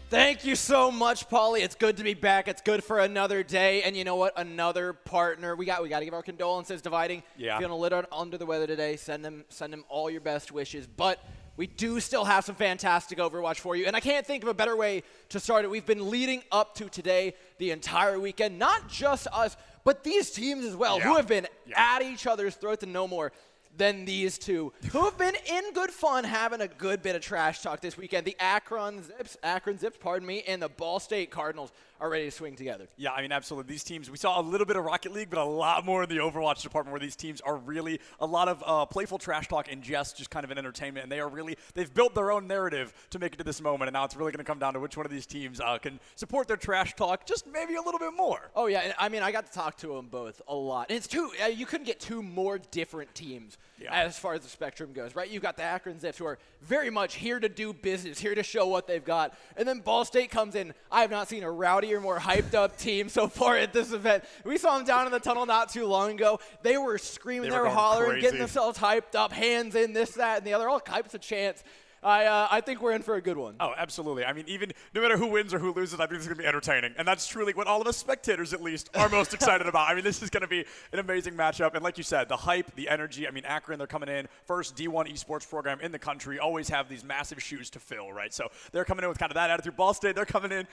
Thank you so much, Paulie. It's good to be back. It's good for another day. And you know what? Another partner. We got to give our condolences. Dividing. Yeah. Feeling a little under the weather today. Send them all your best wishes. But we do still have some fantastic Overwatch for you. And I can't think of a better way to start it. We've been leading up to today the entire weekend. Not just us, but these teams as well, who have been at each other's throats and no more than these two, who have been in good fun having a good bit of trash talk this weekend. The Akron Zips, and the Ball State Cardinals are ready to swing together. Yeah, I mean, absolutely. These teams, we saw a little bit of Rocket League, but a lot more in the Overwatch department where these teams are really a lot of playful trash talk and just kind of an entertainment. And they are really, they've built their own narrative to make it to this moment. And now it's really going to come down to which one of these teams can support their trash talk just maybe a little bit more. Oh, yeah. And I mean, I got to talk to them both a lot. And it's you couldn't get two more different teams as far as the spectrum goes, right? You've got the Akron Zips, who are very much here to do business, here to show what they've got. And then Ball State comes in. I have not seen a rowdier, more hyped up team so far at this event. We saw them down in the tunnel not too long ago. They were screaming, they were hollering, crazy, getting themselves hyped up, hands in, this, that, and the other, all types of chants. I think we're in for a good one. Oh, absolutely. I mean, even no matter who wins or who loses, I think this is going to be entertaining. And that's truly what all of us spectators, at least, are most excited about. I mean, this is going to be an amazing matchup. And like you said, the hype, the energy. I mean, Akron, they're coming in. First D1 esports program in the country. Always have these massive shoes to fill, right? So they're coming in with kind of that attitude. Ball State, they're coming in.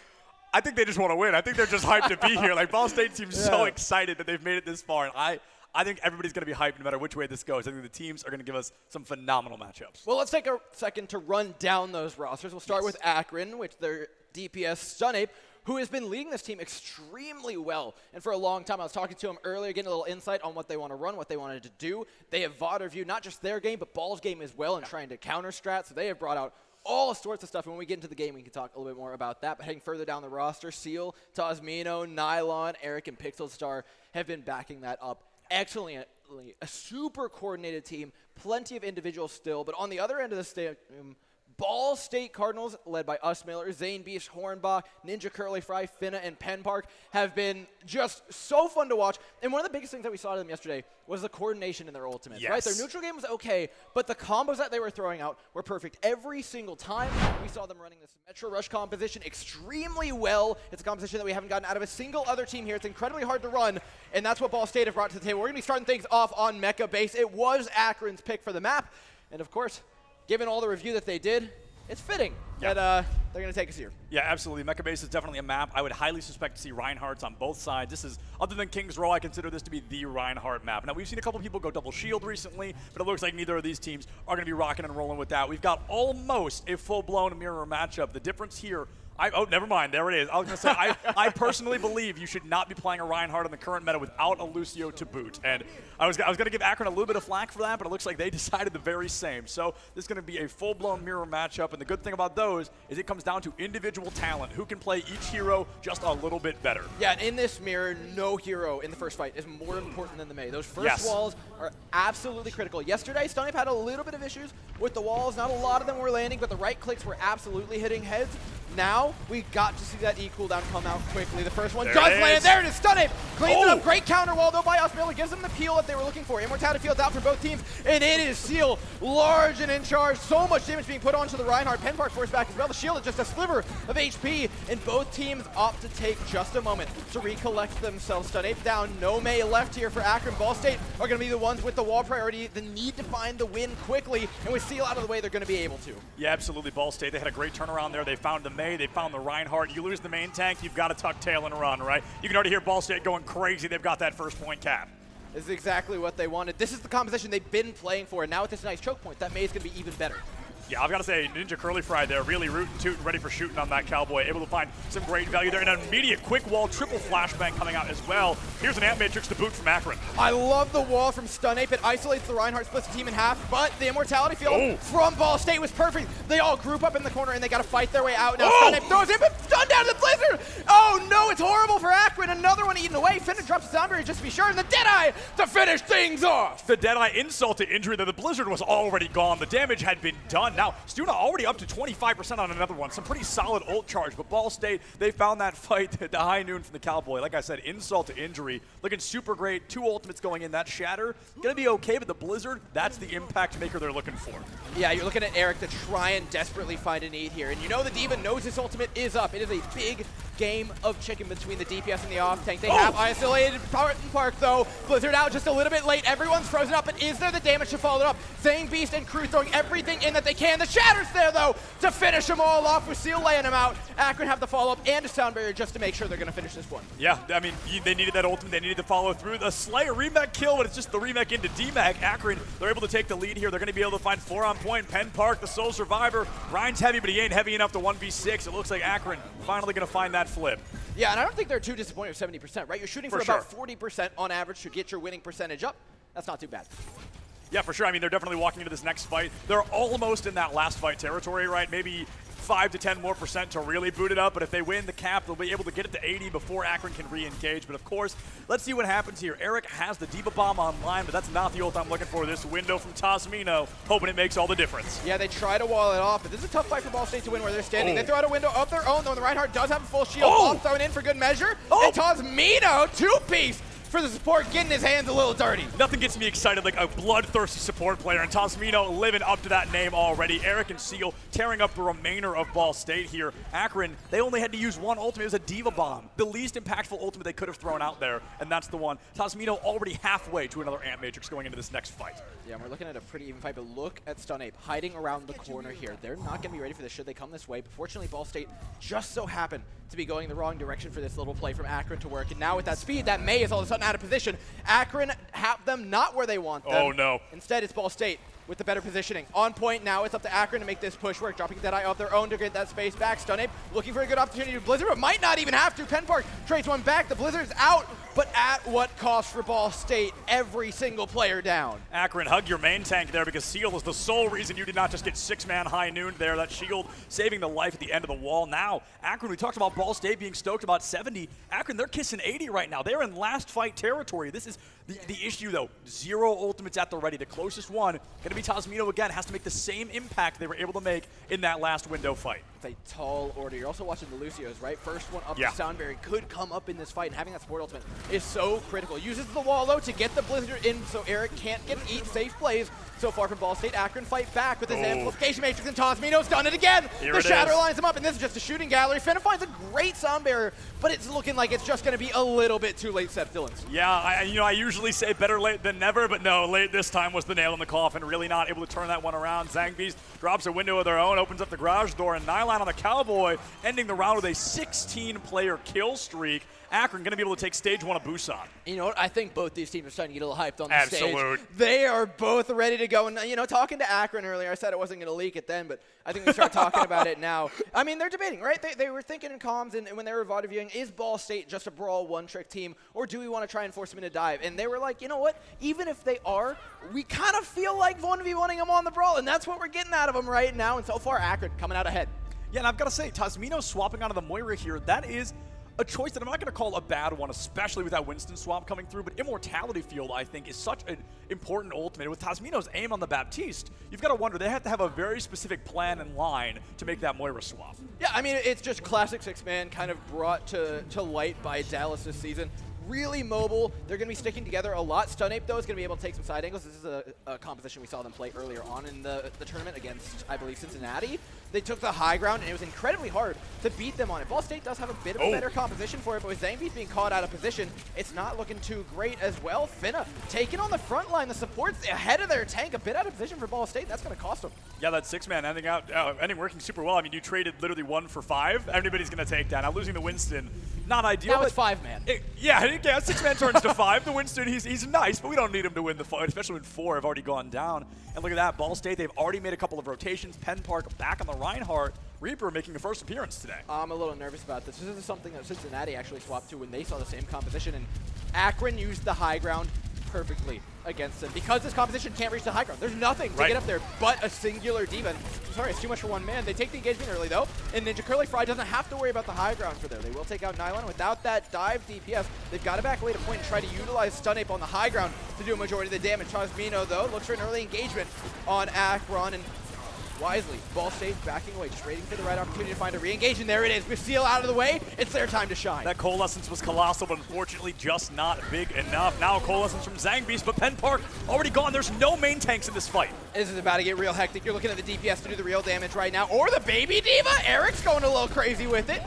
I think they just want to win. I think they're just hyped to be here. Like, Ball State seems so excited that they've made it this far. And I think everybody's going to be hyped no matter which way this goes. I think the teams are going to give us some phenomenal matchups. Well, let's take a second to run down those rosters. We'll start with Akron, which their DPS Stunape, who has been leading this team extremely well. And for a long time, I was talking to him earlier, getting a little insight on what they want to run, what they wanted to do. They have VOD reviewed not just their game, but Ball's game as well, and trying to counter strat. So they have brought out all sorts of stuff. And when we get into the game, we can talk a little bit more about that. But heading further down the roster, Seal, Tasmino, Nylon, Eric, and Pixel Star have been backing that up excellently. A super coordinated team, plenty of individuals still. But on the other end of the stadium, Ball State Cardinals, led by us Miller, Zane Beast, Hornbach, Ninja Curly Fry, Finna, and Penn Park, have been just so fun to watch. And one of the biggest things that we saw to them yesterday was the coordination in their ultimates, right? Their neutral game was okay, but the combos that they were throwing out were perfect every single time. We saw them running this Metro Rush composition extremely well. It's a composition that we haven't gotten out of a single other team here. It's incredibly hard to run, and that's what Ball State have brought to the table. We're going to be starting things off on Mecha Base. It was Akron's pick for the map, and of course, given all the review that they did, it's fitting that they're going to take us here. Yeah, absolutely. Mecha Base is definitely a map. I would highly suspect to see Reinhardt's on both sides. This is, other than King's Row, I consider this to be the Reinhardt map. Now, we've seen a couple people go double shield recently, but it looks like neither of these teams are going to be rocking and rolling with that. We've got almost a full-blown mirror matchup. The difference here Oh, never mind. There it is. I was going to say, I personally believe you should not be playing a Reinhardt in the current meta without a Lucio to boot. And I was going to give Akron a little bit of flack for that, but it looks like they decided the very same. So this is going to be a full-blown mirror matchup. And the good thing about those is it comes down to individual talent. Who can play each hero just a little bit better. Yeah, and in this mirror, no hero in the first fight is more important than the Mei. Those first walls are absolutely critical. Yesterday, Stunip had a little bit of issues with the walls. Not a lot of them were landing, but the right clicks were absolutely hitting heads. Now, we got to see that E cooldown come out quickly. The first one does land. There it is. Stunip cleans it up. Great counter wall, though, by Osmiller. Gives them the peel that they were looking for. Immortality fields out for both teams, and it is Seal large and in charge. So much damage being put onto the Reinhardt. Penpark forced back as well. The shield is just a sliver of HP, and both teams opt to take just a moment to recollect themselves. Stunip down. No Mei left here for Akron. Ball State are going to be the ones with the wall priority, the need to find the win quickly, and with Seal out of the way, they're going to be able to. Yeah, absolutely. Ball State, they had a great turnaround there. They found the Mei. They found the Reinhardt. You lose the main tank, you've got to tuck tail and run, right? You can already hear Ball State going crazy. They've got that first point cap. This is exactly what they wanted. This is the composition they've been playing for, and now with this nice choke point, that Mei is going to be even better. Yeah, I've got to say, Ninja Curly Fry there, really rootin' tootin', ready for shooting on that Cowboy. Able to find some great value there. And an immediate quick wall, triple flashbang coming out as well. Here's an Ant Matrix to boot from Akron. I love the wall from Stunape. It isolates the Reinhardt, splits the team in half, but the Immortality field from Ball State was perfect. They all group up in the corner, and they got to fight their way out. Now Stunape throws in, but stun down to the Blizzard. Oh, no, it's horrible for Akron. Another one eaten away. Finna drops the Soundberry just to be sure, and the Deadeye to finish things off. The Deadeye insult to injury that the Blizzard was already gone. The damage had been done. Now, Stuna already up to 25% on another one. Some pretty solid ult charge, but Ball State, they found that fight at the high noon from the Cowboy. Like I said, insult to injury. Looking super great. 2 ultimates going in. That Shatter, gonna be okay, but the Blizzard, that's the impact maker they're looking for. Yeah, you're looking at Eric to try and desperately find a need here. And you know the D.Va knows his ultimate is up. It is a big game of chicken between the DPS and the off tank. They have isolated Park though. Blizzard out just a little bit late. Everyone's frozen up, but is there the damage to follow it up? Zane Beast and crew throwing everything in that they can. The Shatter's there though to finish them all off with Seal laying them out. Akron have the follow-up and a sound barrier just to make sure they're going to finish this one. Yeah, I mean, they needed that ultimate. They needed to follow through. The Slayer remech kill, but it's just the remech into DMAC. Akron, they're able to take the lead here. They're going to be able to find 4 on point. Penn Park, the sole survivor. Ryan's heavy, but he ain't heavy enough to 1v6. It looks like Akron finally going to find that flip. Yeah, and I don't think they're too disappointed with 70%, right? You're shooting for about 40% on average to get your winning percentage up. That's not too bad. Yeah, for sure. I mean, they're definitely walking into this next fight. They're almost in that last fight territory, right? Maybe 5 to 10 more % to really boot it up, but if they win the cap, they'll be able to get it to 80 before Akron can re-engage. But of course, let's see what happens here. Eric has the D.Va Bomb online, but that's not the ult I'm looking for. This window from Tasmino, hoping it makes all the difference. Yeah, they try to wall it off, but this is a tough fight for Ball State to win where they're standing. They throw out a window of their own, though, and the Reinhardt does have a full shield. Bomb thrown in for good measure. And Tasmino, 2-piece. For the support, getting his hands a little dirty. Nothing gets me excited like a bloodthirsty support player, and Tasmino living up to that name already. Eric and Seal tearing up the remainder of Ball State here. Akron, they only had to use one ultimate. It was a D.Va Bomb. The least impactful ultimate they could have thrown out there, and that's the one. Tasmino already halfway to another Ant Matrix going into this next fight. Yeah, and we're looking at a pretty even fight, but look at Stunape hiding around the corner here. They're not going to be ready for this should they come this way, but fortunately Ball State just so happened to be going the wrong direction for this little play from Akron to work, and now with that speed, that Mei is all of a sudden out of position. Akron have them not where they want them. Oh, no. Instead, it's Ball State with the better positioning. On point now, it's up to Akron to make this push work, dropping Deadeye off their own to get that space back. Stunape looking for a good opportunity to Blizzard, but might not even have to. Penn Park trades one back. The Blizzard's out, but at what cost for Ball State? Every single player down. Akron, hug your main tank there because Seal is the sole reason you did not just get 6-man high noon there. That shield saving the life at the end of the wall. Now, Akron, we talked about Ball State being stoked about 70. Akron, they're kissing 80 right now. They're in last fight territory. This is the issue, though. 0 ultimates at the ready. The closest one going to be Tasmino again. Has to make the same impact they were able to make in that last window fight. It's a tall order. You're also watching the Lucios, right? First one up the Soundberry could come up in this fight, and having that support ultimate is so critical. Uses the wall, though, to get the Blizzard in so Eric can't get safe plays. So far from Ball State, Akron fight back with his amplification matrix, and Tasmino's done it again. The Shatter lines him up, and this is just a shooting gallery. Finna finds a great sound barrier, but it's looking like it's just going to be a little bit too late, Seth Dillons. Yeah, I usually say better late than never, but no, late this time was the nail in the coffin. Really not able to turn that one around. Zang Beast drops a window of their own, opens up the garage door, and Nylon Frontline on the Cowboy, ending the round with a 16-player kill streak. Akron going to be able to take stage 1 of Busan. You know what? I think both these teams are starting to get a little hyped on the Absolute. stage. They are both ready to go. And, you know, talking to Akron earlier, I said I wasn't going to leak it then, but I think we start talking about it now. I mean, they're debating, right? They were thinking in comms and when they were VOD viewing, is Ball State just a brawl one-trick team, or do we want to try and force them into dive? And they were like, you know what? Even if they are, we kind of feel like 1v1ing them on the brawl, and that's what we're getting out of them right now. And so far, Akron coming out ahead. Yeah, and I've got to say, Tasmino swapping onto the Moira here, that is a choice that I'm not going to call a bad one, especially with that Winston swap coming through, but Immortality Field, I think, is such an important ultimate. With Tasmino's aim on the Baptiste, you've got to wonder, they have to have a very specific plan in line to make that Moira swap. Yeah, I mean, it's just classic six-man kind of brought to light by Dallas this season. Really mobile. They're going to be sticking together a lot. Stunape, though, is going to be able to take some side angles. This is a composition we saw them play earlier on in the tournament against, I believe, Cincinnati. They took the high ground, and it was incredibly hard to beat them on it. Ball State does have a bit of a better composition for it, but with Zangbeat being caught out of position, it's not looking too great as well. Finna taking on the front line. The support's ahead of their tank, a bit out of position for Ball State. That's going to cost them. Yeah, that six-man ending working super well. I mean, you traded literally 1 for 5. Everybody's going to take that. Now, losing the Winston, not ideal. Now it's 5-man. Yeah, 6-man turns to 5. The Winston, he's nice, but we don't need him to win the fight, especially when 4 have already gone down. And look at that, Ball State, they've already made a couple of rotations. Penn Park back on the Reinhardt. Reaper making a first appearance today. I'm a little nervous about this. This is something that Cincinnati actually swapped to when they saw the same composition, and Akron used the high ground perfectly against them. Because this composition can't reach the high ground, there's nothing to get up there but a singular diva. Sorry, it's too much for one man. They take the engagement early, though, and Ninja Curly Fry doesn't have to worry about the high ground for there. They will take out Nylon. Without that dive DPS, they've got to back away to point and try to utilize Stunape on the high ground to do a majority of the damage. Tasmino, though, looks for an early engagement on Akron, and wisely, Ball State backing away, just waiting for the right opportunity to find a re-engage, and there it is. With Seal out of the way, it's their time to shine. That Coalescence was colossal, but unfortunately just not big enough. Now Coalescence from Zangbeast, but Penn Park already gone. There's no main tanks in this fight. This is about to get real hectic. You're looking at the DPS to do the real damage right now, or the Baby Diva. Eric's going a little crazy with it.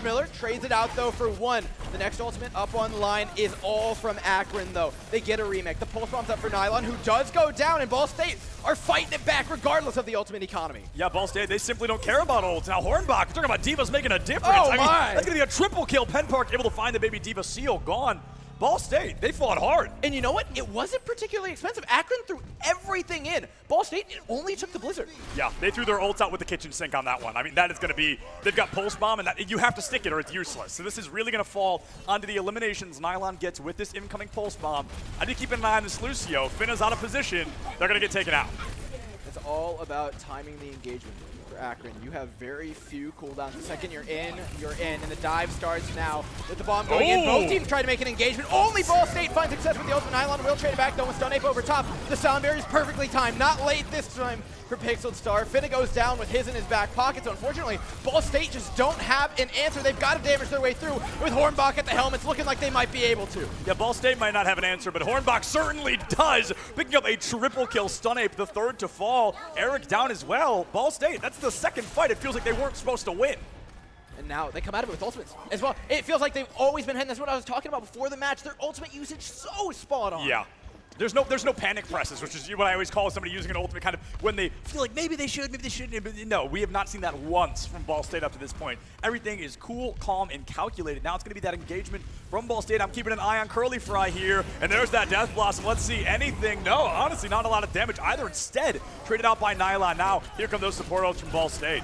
Miller trades it out, though, for 1. The next ultimate up on line is all from Akron, though. They get a remake. The pulse bomb's up for Nylon, who does go down, and Ball State are fighting it back regardless of the ultimate economy. Yeah, Ball State, they simply don't care about ults. Now Hornbach, talking about Divas making a difference. Oh, I mean, my. that's going to be a triple kill. Penn Park able to find the Baby Diva Seal, gone. Ball State, they fought hard. And you know what? It wasn't particularly expensive. Akron threw everything in. Ball State, it only took the Blizzard. Yeah, they threw their ults out with the kitchen sink on that one. I mean, that is going to be, they've got Pulse Bomb, and that, you have to stick it or it's useless. So this is really going to fall onto the eliminations Nylon gets with this incoming Pulse Bomb. I need to keep an eye on this Lucio. Finna's out of position. They're going to get taken out. It's all about timing the engagement for Akron. You have very few cooldowns. The second you're in, and the dive starts now with the bomb going in. Both teams try to make an engagement. Only Ball State finds success with the ultimate. Nylon will trade it back, though, with Stunape over top. The sound barrier is perfectly timed. Not late this time for Pixeled Star. Finna goes down with his in his back pocket, so unfortunately, Ball State just don't have an answer. They've got to damage their way through with Hornbach at the helm. It's looking like they might be able to. Yeah, Ball State might not have an answer, but Hornbach certainly does. Picking up a triple kill. Stunape, the 3rd to fall. Eric down as well. Ball State, that's the 2nd fight. It feels like they weren't supposed to win. And now they come out of it with ultimates as well. It feels like they've always been heading. That's what I was talking about before the match. Their ultimate usage so spot on. Yeah. There's no panic presses, which is what I always call somebody using an ultimate kind of when they feel like maybe they should, maybe they shouldn't. But no, we have not seen that once from Ball State up to this point. Everything is cool, calm, and calculated. Now it's going to be that engagement from Ball State. I'm keeping an eye on Curly Fry here, and there's that Death Blossom. Let's see anything. No, honestly, not a lot of damage either. Instead, traded out by Nylon. Now, here come those support ults from Ball State.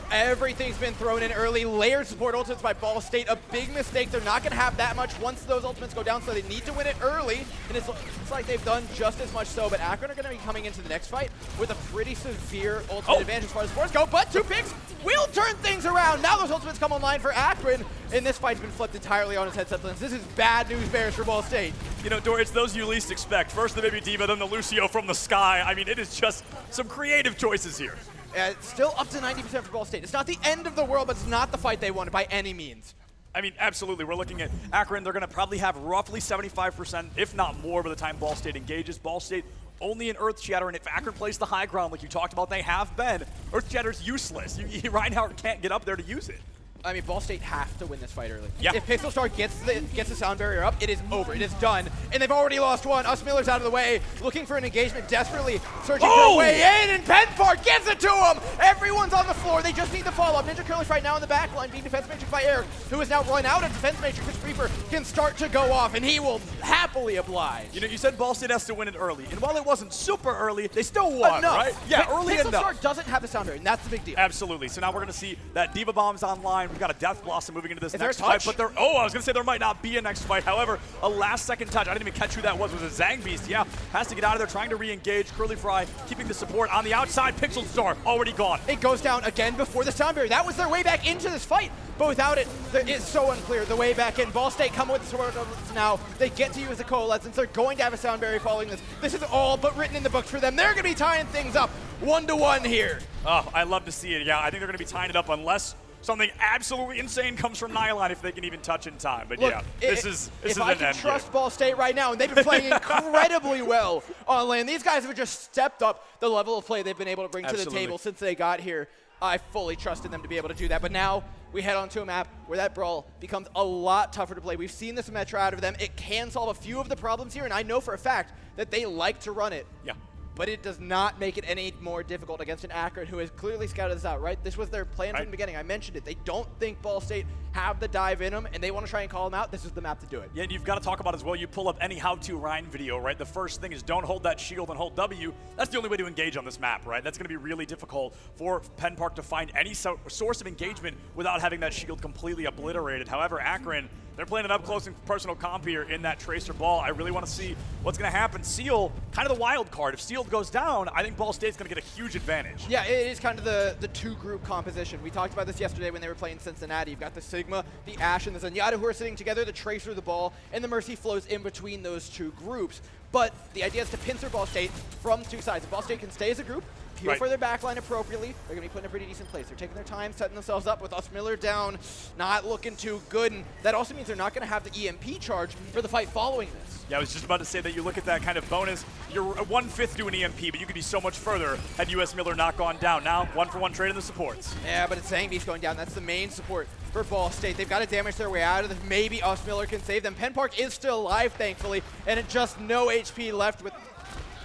Everything's been thrown in early. Layered support ultimates by Ball State. A big mistake. They're not going to have that much once those ultimates go down, so they need to win it early. And it's like they've done just as much so. But Akron are going to be coming into the next fight with a pretty severe ultimate advantage as far as sports go. But 2 picks will turn things around. Now those ultimates come online for Akron. And this fight's been flipped entirely on his headset lens. This is bad news bears for Ball State. You know, Dor, it's those you least expect. First the Baby Diva, then the Lucio from the sky. I mean, it is just some creative choices here. It's still up to 90% for Ball State. It's not the end of the world, but it's not the fight they wanted by any means. I mean, absolutely. We're looking at Akron. They're going to probably have roughly 75%, if not more, by the time Ball State engages. Ball State only an Earth Shatter, and if Akron plays the high ground like you talked about, they have been, Earth Shatter's useless. Reinhardt can't get up there to use it. I mean, Ball State has to win this fight early. Yeah. If Pixel Star gets the sound barrier up, it is over. It is done. And they've already lost one. Us Miller's out of the way, looking for an engagement, desperately searching for a way in, and Penn Park gives it to him! Everyone's on the floor. They just need the follow-up. Ninja Curlish right now in the back line, being defense matrix by Eric, who is now run out of defense matrix. This Reaper can start to go off, and he will happily oblige. You know, you said Ball State has to win it early, and while it wasn't super early, they still won, right? Yeah, early Pixel enough. Star doesn't have the sound barrier, and that's the big deal. Absolutely. So now we're going to see that Diva Bomb's online. We've got a Death Blossom moving into this Is next there a touch? fight. But I was going to say there might not be a next fight. However, a last-second touch. I didn't even catch who that was. Was a Zang Beast. Yeah, has to get out of there, trying to re-engage. Curly Fry keeping the support on the outside. Pixel Star already gone. It goes down again before the sound barrier. That was their way back into this fight. But without it, it's so unclear. The way back in. Ball State come with the sword now. They get to use the coalescence. They're going to have a sound barrier following this. This is all but written in the books for them. They're going to be tying things up 1-1 here. Oh, I love to see it. Yeah, I think they're going to be tying it up unless something absolutely insane comes from Nylon, if they can even touch in time. But Look, yeah, this is if an I can end trust game. Ball State right now, and they've been playing incredibly well on lane. These guys have just stepped up the level of play they've been able to bring to the table since they got here. I fully trusted them to be able to do that. But now we head onto a map where that brawl becomes a lot tougher to play. We've seen this Metro out of them. It can solve a few of the problems here, and I know for a fact that they like to run it. Yeah. But it does not make it any more difficult against an Akron who has clearly scouted this out, right? This was their plan from the beginning. I mentioned it. They don't think Ball State have the dive in them, and they want to try and call them out. This is the map to do it. Yeah, and you've got to talk about as well, you pull up any how-to Ryan video, right? The first thing is don't hold that shield and hold W. That's the only way to engage on this map, right? That's going to be really difficult for Penn Park to find any source of engagement without having that shield completely obliterated. However, Akron, they're playing an up-close and personal comp here in that Tracer ball. I really want to see what's going to happen. Seal, kind of the wild card. If Seal goes down, I think Ball State's going to get a huge advantage. Yeah, it is kind of the two-group composition. We talked about this yesterday when they were playing Cincinnati. You've got the Sigma, the Ash, and the Zenyatta who are sitting together, the Tracer, the ball, and the Mercy flows in between those two groups. But the idea is to pincer Ball State from two sides. If Ball State can stay as a group, peel for their backline appropriately, they're going to be put in a pretty decent place. They're taking their time, setting themselves up with Us Miller down, not looking too good, and that also means they're not going to have the EMP charge for the fight following this. Yeah, I was just about to say that you look at that kind of bonus, you're 1/5 to an EMP, but you could be so much further had US Miller not gone down. Now, 1-for-1 trade in the supports. Yeah, but it's Zang Beast going down. That's the main support for Ball State. They've got to damage their way out of this. Maybe Us Miller can save them. Penn Park is still alive, thankfully, and it just no HP left with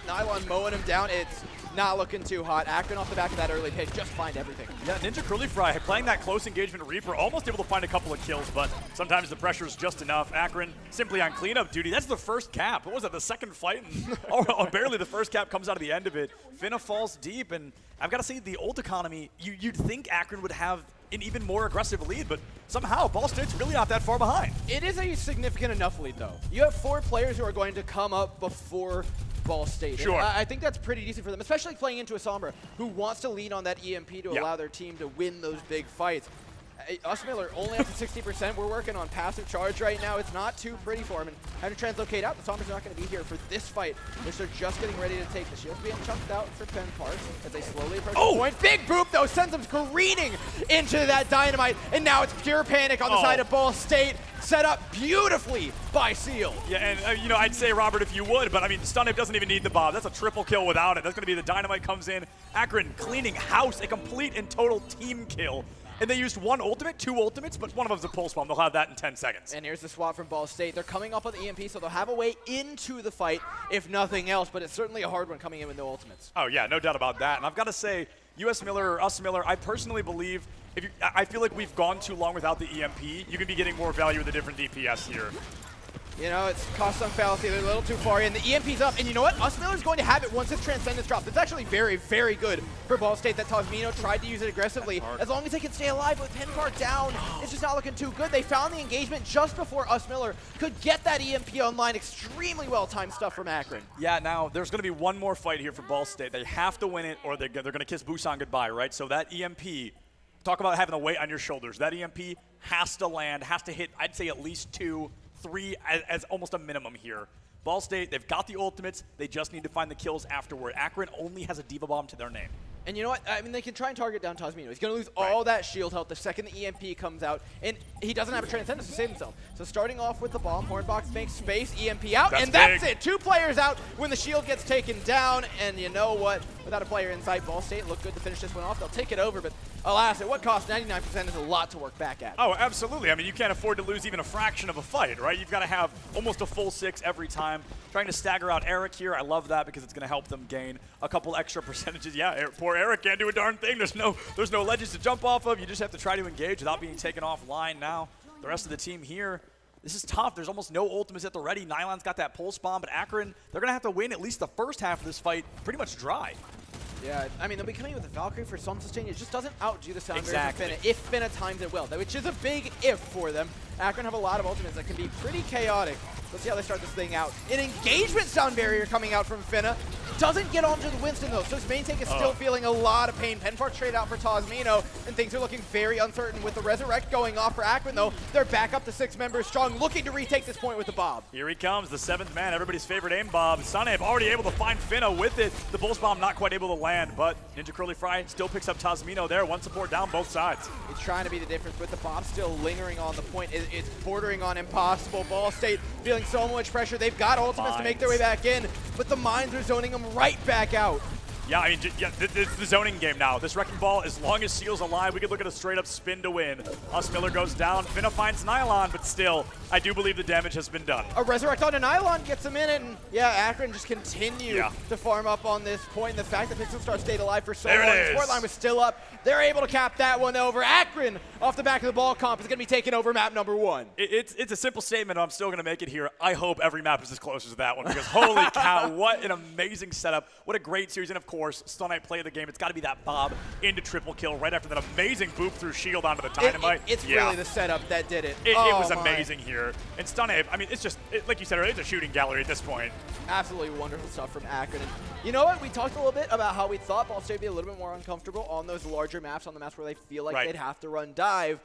Nylon mowing him down. It's not looking too hot. Akron off the back of that early pick, just find everything. Yeah, Ninja Curly Fry playing that close engagement Reaper, almost able to find a couple of kills, but sometimes the pressure is just enough. Akron simply on cleanup duty. That's the first cap. What was that, the second fight? And barely the first cap comes out of the end of it. Finna falls deep, and I've got to say, the ult economy, you'd think Akron would have an even more aggressive lead, but somehow Ball State's really not that far behind. It is a significant enough lead, though. You have 4 players who are going to come up before Ball State. Sure. And I think that's pretty decent for them, especially playing into a Sombra who wants to lean on that EMP to allow their team to win those big fights. Us Miller only up to 60%. We're working on passive charge right now. It's not too pretty for him. And having to translocate out, the Sombra's not going to be here for this fight, which they're just getting ready to take. The shield's being chunked out for Penn Park as they slowly approach the point. Big boop, though, sends them careening into that dynamite. And now it's pure panic on the side of Ball State. Set up beautifully by Seal. Yeah, and I'd say, Robert, if you would, but I mean, Stunip doesn't even need the bomb. That's a triple kill without it. That's going to be the dynamite comes in. Akron cleaning house, a complete and total team kill. And they used 1 ultimate, 2 ultimates, but one of them's a pulse bomb. They'll have that in 10 seconds. And here's the swap from Ball State. They're coming up on the EMP, so they'll have a way into the fight, if nothing else. But it's certainly a hard one coming in with no ultimates. Oh, yeah, no doubt about that. And I've got to say, US Miller or Us Miller, I personally believe, I feel like we've gone too long without the EMP. You can be getting more value with a different DPS here. You know, it's cost-sunk fallacy. They're a little too far in. The EMP's up, and you know what? Us Miller's going to have it once this Transcendence drops. It's actually very, very good for Ball State that Tosmino tried to use it aggressively. As long as they can stay alive with Penn Park down, it's just not looking too good. They found the engagement just before Us Miller could get that EMP online. Extremely well-timed stuff from Akron. Yeah, now there's going to be one more fight here for Ball State. They have to win it, or they're going to kiss Busan goodbye, right? So that EMP, talk about having a weight on your shoulders. That EMP has to land, has to hit, I'd say, at least 2, 3 as almost a minimum here. Ball State, they've got the ultimates. They just need to find the kills afterward. Akron only has a Diva Bomb to their name. And you know what? I mean, they can try and target down Tosmino. He's going to lose all that shield health the second the EMP comes out. And he doesn't have a Transcendence to save himself. So starting off with the bomb, Hornbox makes space, EMP out, That's and that's big. it. 2 players out when the shield gets taken down, and you know what? Without a player inside, Ball State look good to finish this one off. They'll take it over, but alas, at what cost? 99% is a lot to work back at. Oh, absolutely. I mean, you can't afford to lose even a fraction of a fight, right? You've got to have almost a full 6 every time. Trying to stagger out Eric here. I love that because it's going to help them gain a couple extra percentages. Yeah, poor Eric can't do a darn thing. There's no ledges to jump off of. You just have to try to engage without being taken offline now. The rest of the team here, this is tough. There's almost no ultimates at the ready. Nylon's got that pulse bomb, but Akron, they're going to have to win at least the first half of this fight pretty much dry. Yeah, I mean, they'll be coming with the Valkyrie for some sustain. It just doesn't outdo the Sound Exactly. Barriers of Finna if Finna times it well, which is a big if for them. Akron have a lot of ultimates that can be pretty chaotic. Let's see how they start this thing out. An engagement Sound Barrier coming out from Finna. Doesn't get onto the Winston, though, so his main tank is still feeling a lot of pain. Penfark straight out for Tasmino, and things are looking very uncertain. With the Resurrect going off for Akron, though, they're back up to 6 members strong, looking to retake this point with the Bob. Here he comes, the 7th man, everybody's favorite aim Bob. Sunab already able to find Finna with it. The Pulse Bomb not quite able to land, but Ninja Curly Fry still picks up Tasmino there. One support down both sides. It's trying to be the difference with the Bob still lingering on the point. It's bordering on impossible. Ball State feeling so much pressure. They've got ultimates to make their way back in, but the mines are zoning them right back out. Yeah, I mean, it's the zoning game now. This Wrecking Ball, as long as Seal's alive, we could look at a straight-up spin to win. Miller goes down. Finna finds Nylon, but still, I do believe the damage has been done. A Resurrect on a Nylon gets him in it, and yeah, Akron just continue to farm up on this point. The fact that Pixel Star stayed alive for so long, the support line was still up. They're able to cap that one over. Akron, off the back of the ball comp, is going to be taking over map number 1. It's a simple statement. I'm still going to make it here. I hope every map is as close as that one, because holy cow, what an amazing setup. What a great series, and of course, Stun Knight play of the game. It's got to be that Bob into triple kill right after that amazing boop through shield onto the Dynamite. It's really the setup that did it. It was amazing here. And Stun Ape, I mean, it's just, like you said earlier, it's a shooting gallery at this point. Absolutely wonderful stuff from Akron. And you know what? We talked a little bit about how we thought Ball State would be a little bit more uncomfortable on those larger maps, on the maps where they feel like they'd have to run dive.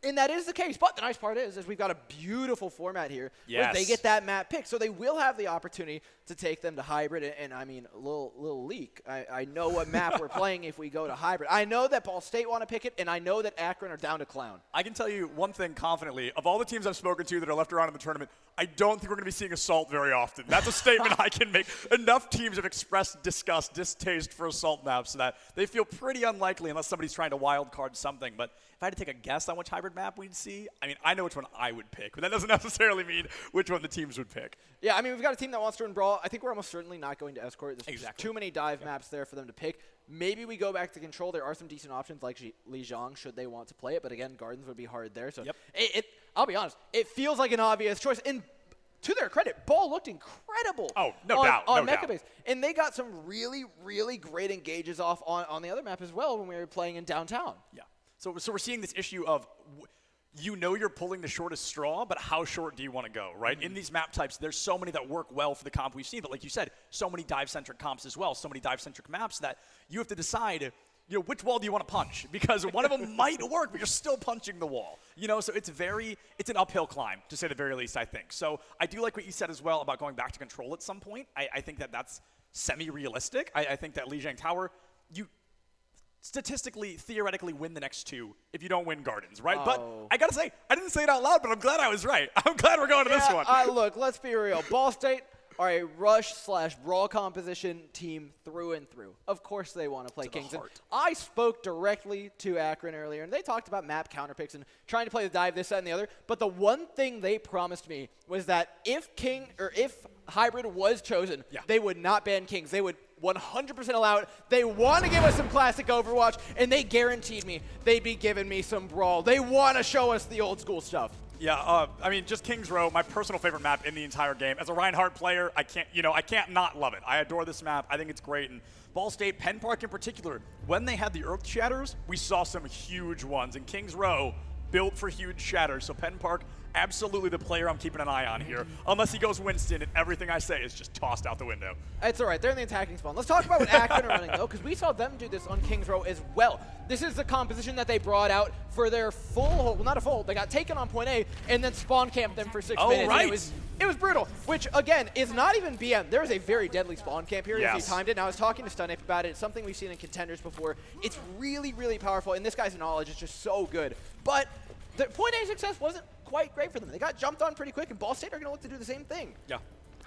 And that is the case, but the nice part is we've got a beautiful format here where they get that map pick, so they will have the opportunity to take them to hybrid. And I mean, a little leak. I know what map we're playing if we go to hybrid. I know that Ball State want to pick it, and I know that Akron are down to Clown. I can tell you one thing confidently. Of all the teams I've spoken to that are left around in the tournament, I don't think we're going to be seeing Assault very often. That's a statement I can make. Enough teams have expressed disgust, distaste for Assault maps that they feel pretty unlikely unless somebody's trying to wild card something. But if I had to take a guess on which hybrid map we'd see, I mean, I know which one I would pick, but that doesn't necessarily mean which one the teams would pick. Yeah, I mean, we've got a team that wants to run Brawl. I think we're almost certainly not going to Escort. There's too many dive maps there for them to pick. Maybe we go back to Control. There are some decent options like Lijiang should they want to play it, but again, Gardens would be hard there. So I'll be honest, it feels like an obvious choice. And to their credit, Ball looked incredible. Oh, no doubt. On Mecha Base. And they got some really, really great engages off on the other map as well when we were playing in downtown. Yeah. So we're seeing this issue of, you know, you're pulling the shortest straw, but how short do you want to go, right? In these map types, there's so many that work well for the comp we've seen, but like you said, so many dive-centric comps as well, so many dive-centric maps that you have to decide, you know, which wall do you want to punch? Because one of them might work, but you're still punching the wall. You know, so it's an uphill climb, to say the very least, I think. So I do like what you said as well about going back to Control at some point. I think that that's semi-realistic. I think that Lijiang Tower, you statistically, theoretically win the next 2 if you don't win Gardens, right? But I gotta say, I didn't say it out loud, but I'm glad I was right. I'm glad we're going to this one. Look, let's be real. Ball State are a rush/brawl composition team through and through. Of course they want to play Kings. And I spoke directly to Akron earlier, and they talked about map counterpicks and trying to play the dive, this, that, and the other. But the one thing they promised me was that if hybrid was chosen, they would not ban Kings. They would 100% allow it. They want to give us some classic Overwatch, and they guaranteed me they'd be giving me some Brawl. They want to show us the old school stuff. Yeah, I mean, just Kings Row, my personal favorite map in the entire game. As a Reinhardt player, I can't not love it. I adore this map. I think it's great. And Ball State, Penn Park in particular, when they had the Earth Shatters, we saw some huge ones. And Kings Row built for huge shatters. So Penn Park, absolutely the player I'm keeping an eye on here. Unless he goes Winston and everything I say is just tossed out the window. It's all right. They're in the attacking spawn. Let's talk about what Akron are running, though, because we saw them do this on Kings Row as well. This is the composition that they brought out for their full hold. Well, not a full hold. They got taken on point A and then spawn camped them for 6 minutes. Right. It was brutal, which, again, is not even BM. There is a very deadly spawn camp here if you timed it. And I was talking to Stunape about it. It's something we've seen in contenders before. It's really, really powerful, and this guy's knowledge is just so good. But the point A success wasn't quite great for them. They got jumped on pretty quick, and Ball State are going to look to do the same thing. Yeah.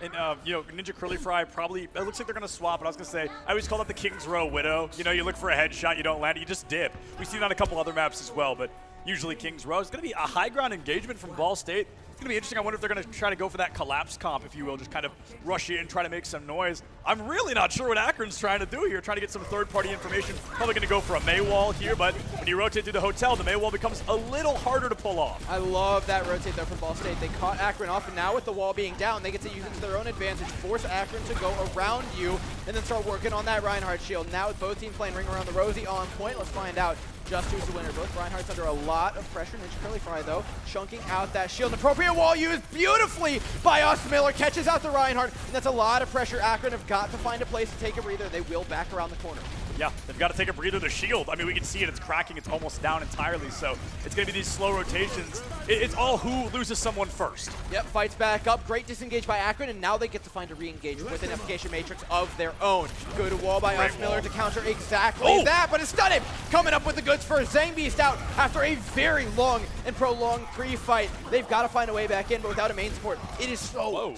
And, Ninja Curly Fry probably, it looks like they're going to swap, but I was going to say, I always call that the King's Row Widow. You look for a headshot, you don't land it, you just dip. We've seen it on a couple other maps as well, but usually King's Row is going to be a high ground engagement from Ball State. It's going to be interesting. I wonder if they're going to try to go for that collapse comp, if you will, just kind of rush in and try to make some noise. I'm really not sure what Akron's trying to do here, trying to get some third-party information. Probably going to go for a May wall here, but when you rotate through the hotel, the May wall becomes a little harder to pull off. I love that rotate there from Ball State. They caught Akron off, and now with the wall being down, they get to use it to their own advantage, force Akron to go around you, and then start working on that Reinhardt shield. Now with both teams playing Ring Around the Rosie on point, let's find out just who's the winner. Both Reinhardt's under a lot of pressure. Ninja Curly Fry, though, chunking out that shield. An appropriate wall used beautifully by us. Miller catches out the Reinhardt, and that's a lot of pressure. Akron have got to find a place to take a breather. They will back around the corner. Yeah, they've got to take a breather. The shield, I mean, we can see it. It's cracking. It's almost down entirely. So it's going to be these slow rotations. It's all who loses someone first. Yep, fights back up. Great disengage by Akron, and now they get to find a re-engage with an application matrix of their own. Good wall by us Miller to counter exactly that, but it's stunning. Coming up with the goods for Zangbeast out after a very long and prolonged pre-fight. They've got to find a way back in, but without a main support, it is so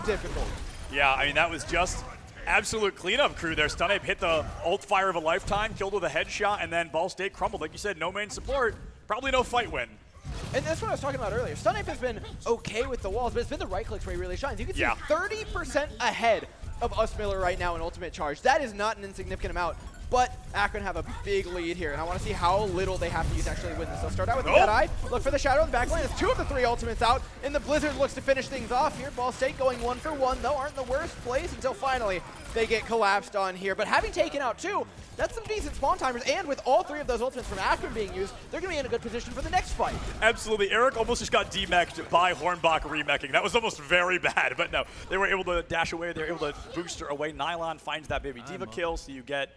difficult. Yeah, I mean, that was just absolute cleanup crew there. Stunape hit the ult fire of a lifetime, killed with a headshot, and then Ball State crumbled. Like you said, no main support, probably no fight win. And that's what I was talking about earlier. Stunape has been okay with the walls, but it's been the right clicks where he really shines. You can see 30% ahead of us Miller right now in ultimate charge. That is not an insignificant amount, but Akron have a big lead here, and I want to see how little they have to use to actually win this. They'll start out with the Deadeye, look for the Shadow in the backline. It's 2 of the 3 ultimates out, and the Blizzard looks to finish things off here. Ball State going 1 for 1, though, aren't in the worst place until finally they get collapsed on here. But having taken out 2, that's some decent spawn timers, and with all 3 of those ultimates from Akron being used, they're going to be in a good position for the next fight. Absolutely. Eric almost just got demeched by Hornbach remecking. That was almost very bad, but no, they were able to dash away. They were able to booster away. Nylon finds that baby Diva kill, so you get,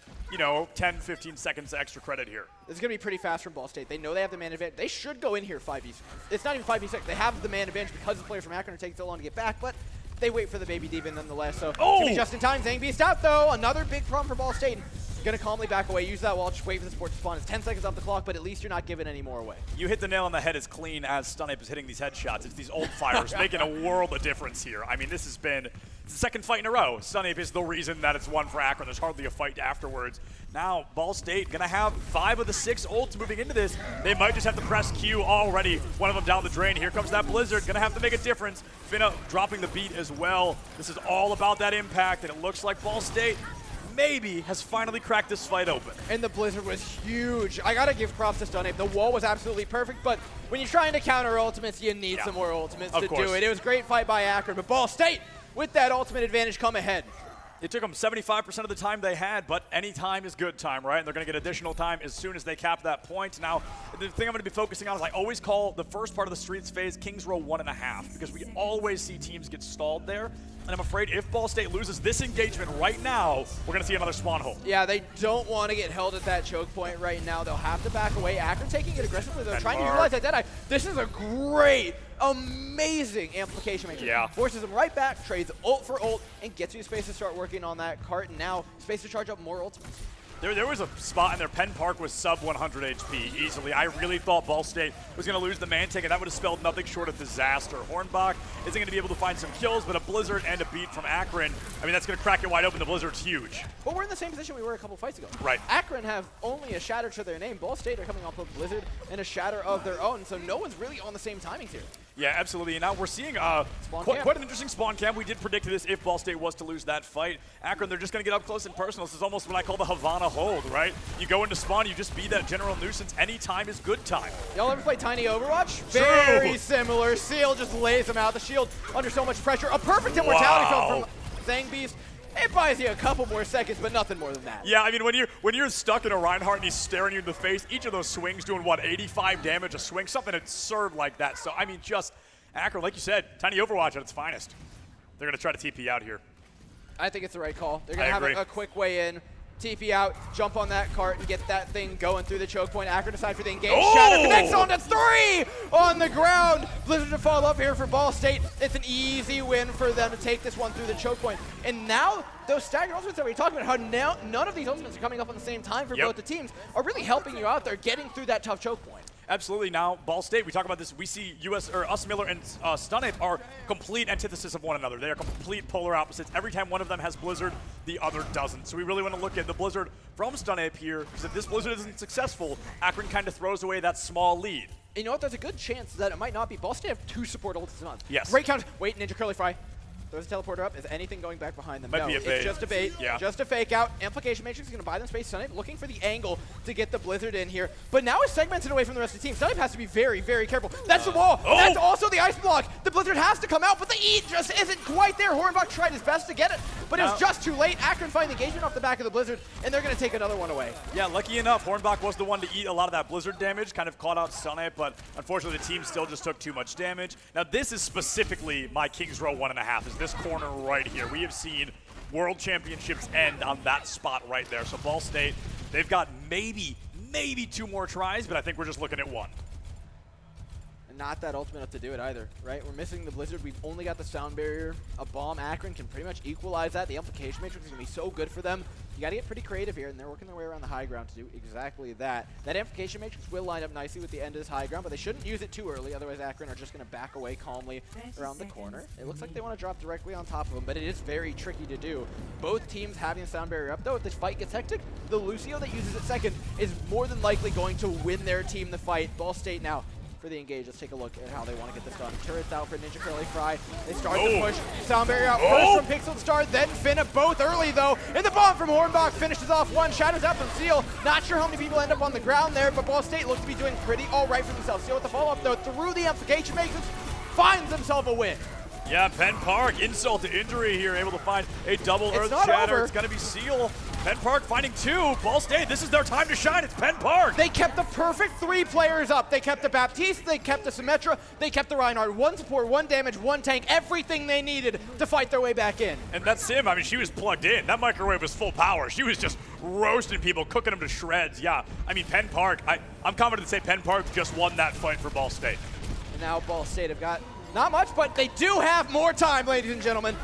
10, 15 seconds extra credit here. This is going to be pretty fast from Ball State. They know they have the man advantage. They should go in here 5v6. It's not even 5v6. They have the man advantage because the players from Akron are taking so long to get back, but they wait for the baby Diva nonetheless. So it's going to be just in time. Zangbeast out, though. Another big problem for Ball State. Going to calmly back away, use that wall, just wait for the support to spawn. It's 10 seconds off the clock, but at least you're not giving any more away. You hit the nail on the head as clean as Stunape is hitting these headshots. It's these ult fires making a world of difference here. I mean, this has been the second fight in a row. Stunape is the reason that it's won for Akron. There's hardly a fight afterwards. Now, Ball State going to have 5 of the 6 ults moving into this. They might just have to press Q already. One of them down the drain. Here comes that Blizzard. Going to have to make a difference. Finna dropping the beat as well. This is all about that impact, and it looks like Ball State maybe has finally cracked this fight open. And the Blizzard was huge. I gotta give props to Stunape. The wall was absolutely perfect, but when you're trying to counter ultimates, you need some more ultimates to do it. It was a great fight by Akron, but Ball State, with that ultimate advantage, come ahead. It took them 75% of the time they had, but any time is good time, right? And they're going to get additional time as soon as they cap that point. Now, the thing I'm going to be focusing on is I always call the first part of the Streets phase King's Row 1.5, because we always see teams get stalled there. And I'm afraid if Ball State loses this engagement right now, we're going to see another spawn hole. Yeah, they don't want to get held at that choke point right now. They'll have to back away. Akron taking it aggressively. They're trying to utilize that Deadeye. This is a great, amazing amplification matrix. Yeah. Forces them right back, trades ult for ult, and gets you space to start working on that cart. And now, space to charge up more ultimates. There was a spot in there. Penn Park was sub 100 HP easily. I really thought Ball State was going to lose the man tank, and that would have spelled nothing short of disaster. Hornbach isn't going to be able to find some kills, but a Blizzard and a beat from Akron, I mean, that's going to crack it wide open. The Blizzard's huge. But we're in the same position we were a couple fights ago. Right. Akron have only a shatter to their name. Ball State are coming off of Blizzard and a shatter of their own, so no one's really on the same timings here. Yeah, absolutely. And now we're seeing quite an interesting spawn camp. We did predict this if Ball State was to lose that fight. Akron, they're just going to get up close and personal. This is almost what I call the Havana hold, right? You go into spawn, you just be that general nuisance. Any time is good time. Y'all ever play Tiny Overwatch? True. Very similar. Seal just lays them out. The shield under so much pressure. A perfect immortality field from Zangbeast. It buys you a couple more seconds, but nothing more than that. Yeah, I mean, when you're stuck in a Reinhardt and he's staring you in the face, each of those swings doing, 85 damage a swing? Something absurd like that. So, I mean, just Akron, like you said, Tiny Overwatch at its finest. They're going to try to TP out here. I think it's the right call. They're going to have a quick way in. TP out, jump on that cart, and get that thing going through the choke point. Akron decide for the engage. Shadow connects on to 3 on the ground. Blizzard to follow up here for Ball State. It's an easy win for them to take this one through the choke point. And now, those staggered ultimates that we were talking about, how now none of these ultimates are coming up on the same time for both the teams, are really helping you out there getting through that tough choke point. Absolutely. Now, Ball State, we talk about this. We see us Miller and Stunape are complete antithesis of one another. They are complete polar opposites. Every time one of them has Blizzard, the other doesn't. So we really want to look at the Blizzard from Stunape here, because if this Blizzard isn't successful, Akron kind of throws away that small lead. You know what? There's a good chance that it might not be. Ball State have 2 support ults on. Yes. Great count. Wait, Ninja Curly Fry. Throws the teleporter up. Is anything going back behind them? Might no, be a bait. It's just a bait. Yeah. Just a fake out. Amplification Matrix is going to buy them space. Stunape looking for the angle to get the Blizzard in here. But now it's segmented away from the rest of the team. Stunape has to be very, very careful. That's the wall. Oh! That's also the ice block. The Blizzard has to come out, but the E just isn't quite there. Hornbach tried his best to get it, but it was just too late. Akron find the engagement off the back of the Blizzard, and they're going to take another one away. Yeah, lucky enough, Hornbach was the one to eat a lot of that Blizzard damage, kind of caught out Stunape, but unfortunately the team still just took too much damage. Now this is specifically my King's Row 1.5, is this corner right here. We have seen World Championships end on that spot right there. So Ball State, they've got maybe 2 more tries, but I think we're just looking at 1. And not that ultimate up to do it either, right? We're missing the Blizzard. We've only got the sound barrier. A bomb. Akron can pretty much equalize that. The Amplification Matrix is going to be so good for them. You got to get pretty creative here, and they're working their way around the high ground to do exactly that. That Amplification Matrix will line up nicely with the end of this high ground, but they shouldn't use it too early, otherwise Akron are just going to back away calmly around the corner. It looks like they want to drop directly on top of them, but it is very tricky to do. Both teams having the sound barrier up, though. If this fight gets hectic, the Lucio that uses it second is more than likely going to win their team the fight. Ball State now for the engage. Let's take a look at how they want to get this done. Turrets out for Ninja Curly Fry. They start the push. Sound barrier out first from Pixel to start, then Finna both early though. And the bomb from Hornbach finishes off one. Shadows out from Seal. Not sure how many people end up on the ground there, but Ball State looks to be doing pretty all right for themselves. Seal with the follow-up though through the Amplification Matrix finds himself a win. Yeah, Penn Park, insult to injury here, able to find a double Earth Shatter. It's going to be Seal. Penn Park finding 2. Ball State, this is their time to shine. It's Penn Park. They kept the perfect 3 players up. They kept the Baptiste, they kept the Symmetra, they kept the Reinhardt. 1 support, 1 damage, 1 tank, everything they needed to fight their way back in. And that Sim, I mean, she was plugged in. That microwave was full power. She was just roasting people, cooking them to shreds. Yeah, I mean, Penn Park, I'm confident to say Penn Park just won that fight for Ball State. And now Ball State have got not much, but they do have more time, ladies and gentlemen.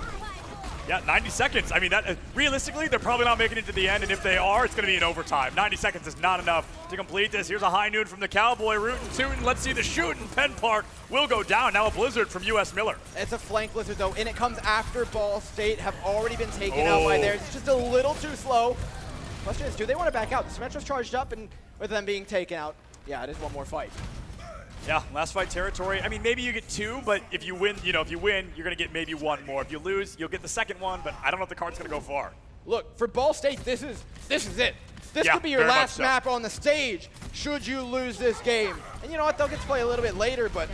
Yeah, 90 seconds. I mean, that realistically, they're probably not making it to the end, and if they are, it's going to be in overtime. 90 seconds is not enough to complete this. Here's a high noon from the Cowboy, rootin' tootin'. Let's see the shooting. Penn Park will go down. Now a Blizzard from US Miller. It's a flank Blizzard, though, and it comes after Ball State have already been taken out by theirs. It's just a little too slow. Question is, do they want to back out? The Symmetra's charged up, and with them being taken out, yeah, it is one more fight. Yeah, last fight territory. I mean, maybe you get 2, but if you win, you're going to get maybe 1 more. If you lose, you'll get the second one, but I don't know if the card's going to go far. Look, for Ball State, this is it. This could be your last map on the stage should you lose this game. And you know what? They'll get to play a little bit later, but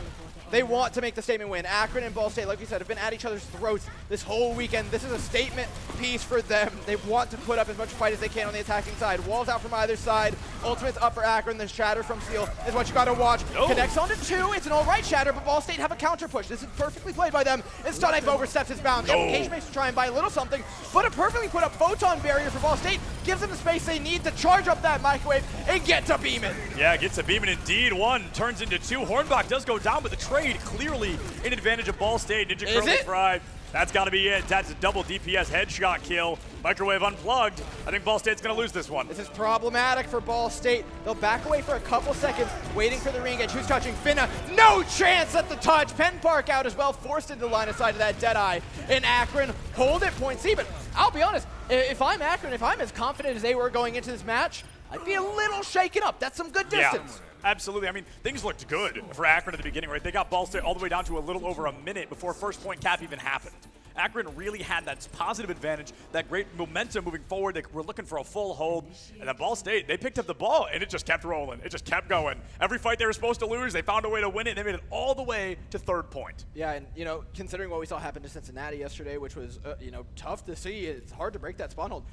they want to make the statement win. Akron and Ball State, like we said, have been at each other's throats this whole weekend. This is a statement piece for them. They want to put up as much fight as they can on the attacking side. Walls out from either side. Ultimate's up for Akron. The shatter from Seal is what you got to watch. Connects onto 2. It's an all right shatter, but Ball State have a counter push. This is perfectly played by them. And Stunape oversteps his bounds. Amplification makes to try and buy a little something, but a perfectly put up photon barrier for Ball State gives them the space they need to charge up that microwave and get to beaming. Yeah, gets to beaming indeed. 1 turns into 2. Hornbach does go down, but the trade clearly in advantage of Ball State. Ninja Curly Fry. That's got to be it. That's a double DPS headshot kill. Microwave unplugged. I think Ball State's going to lose this one. This is problematic for Ball State. They'll back away for a couple seconds, waiting for the re-engage. Who's touching? Finna. No chance at the touch. Penn Park out as well, forced into the line of sight of that Deadeye. And Akron hold it point C, but I'll be honest, if I'm Akron, if I'm as confident as they were going into this match, I'd be a little shaken up. That's some good distance. Yeah. Absolutely. I mean, things looked good for Akron at the beginning, right? They got Ball State all the way down to a little over a minute before first point cap even happened. Akron really had that positive advantage, that great momentum moving forward. They were looking for a full hold. And then Ball State, they picked up the ball, and it just kept rolling. It just kept going. Every fight they were supposed to lose, they found a way to win it, and they made it all the way to 3rd point. Yeah, and, you know, considering what we saw happen to Cincinnati yesterday, which was, you know, tough to see, it's hard to break that spawn hold.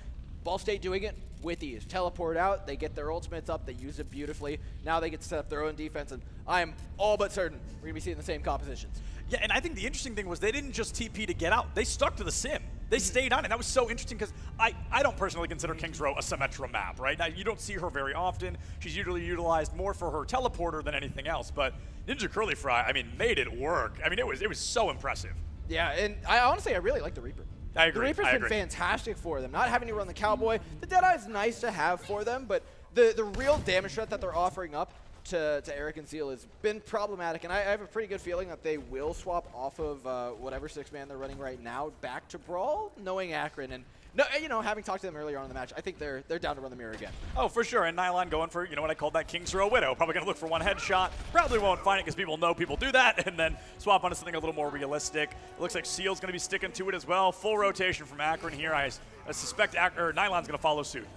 Ball State doing it with ease. Teleport out, they get their ultimates up, they use it beautifully. Now they get to set up their own defense, and I am all but certain we're going to be seeing the same compositions. Yeah, and I think the interesting thing was they didn't just TP to get out. They stuck to the sim. They stayed on it. That was so interesting because I don't personally consider King's Row a Symmetra map, right? Now, you don't see her very often. She's usually utilized more for her teleporter than anything else, but Ninja Curly Fry, I mean, made it work. I mean, it was so impressive. Yeah, and I really like the Reaper. I agree. The Reaper's been fantastic for them. Not having to run the Cowboy. The Deadeye is nice to have for them, but the real damage threat that they're offering up to Eric and Seal has been problematic, and I have a pretty good feeling that they will swap off of whatever 6-man they're running right now back to Brawl, knowing Akron. And no, you know, having talked to them earlier on in the match, I think they're down to run the mirror again. Oh, for sure. And Nylon going for, you know what I called that King's Row Widow. Probably going to look for one headshot. Probably won't find it because people know people do that. And then swap onto something a little more realistic. It looks like Seal's going to be sticking to it as well. Full rotation from Akron here. I suspect Nylon's going to follow suit.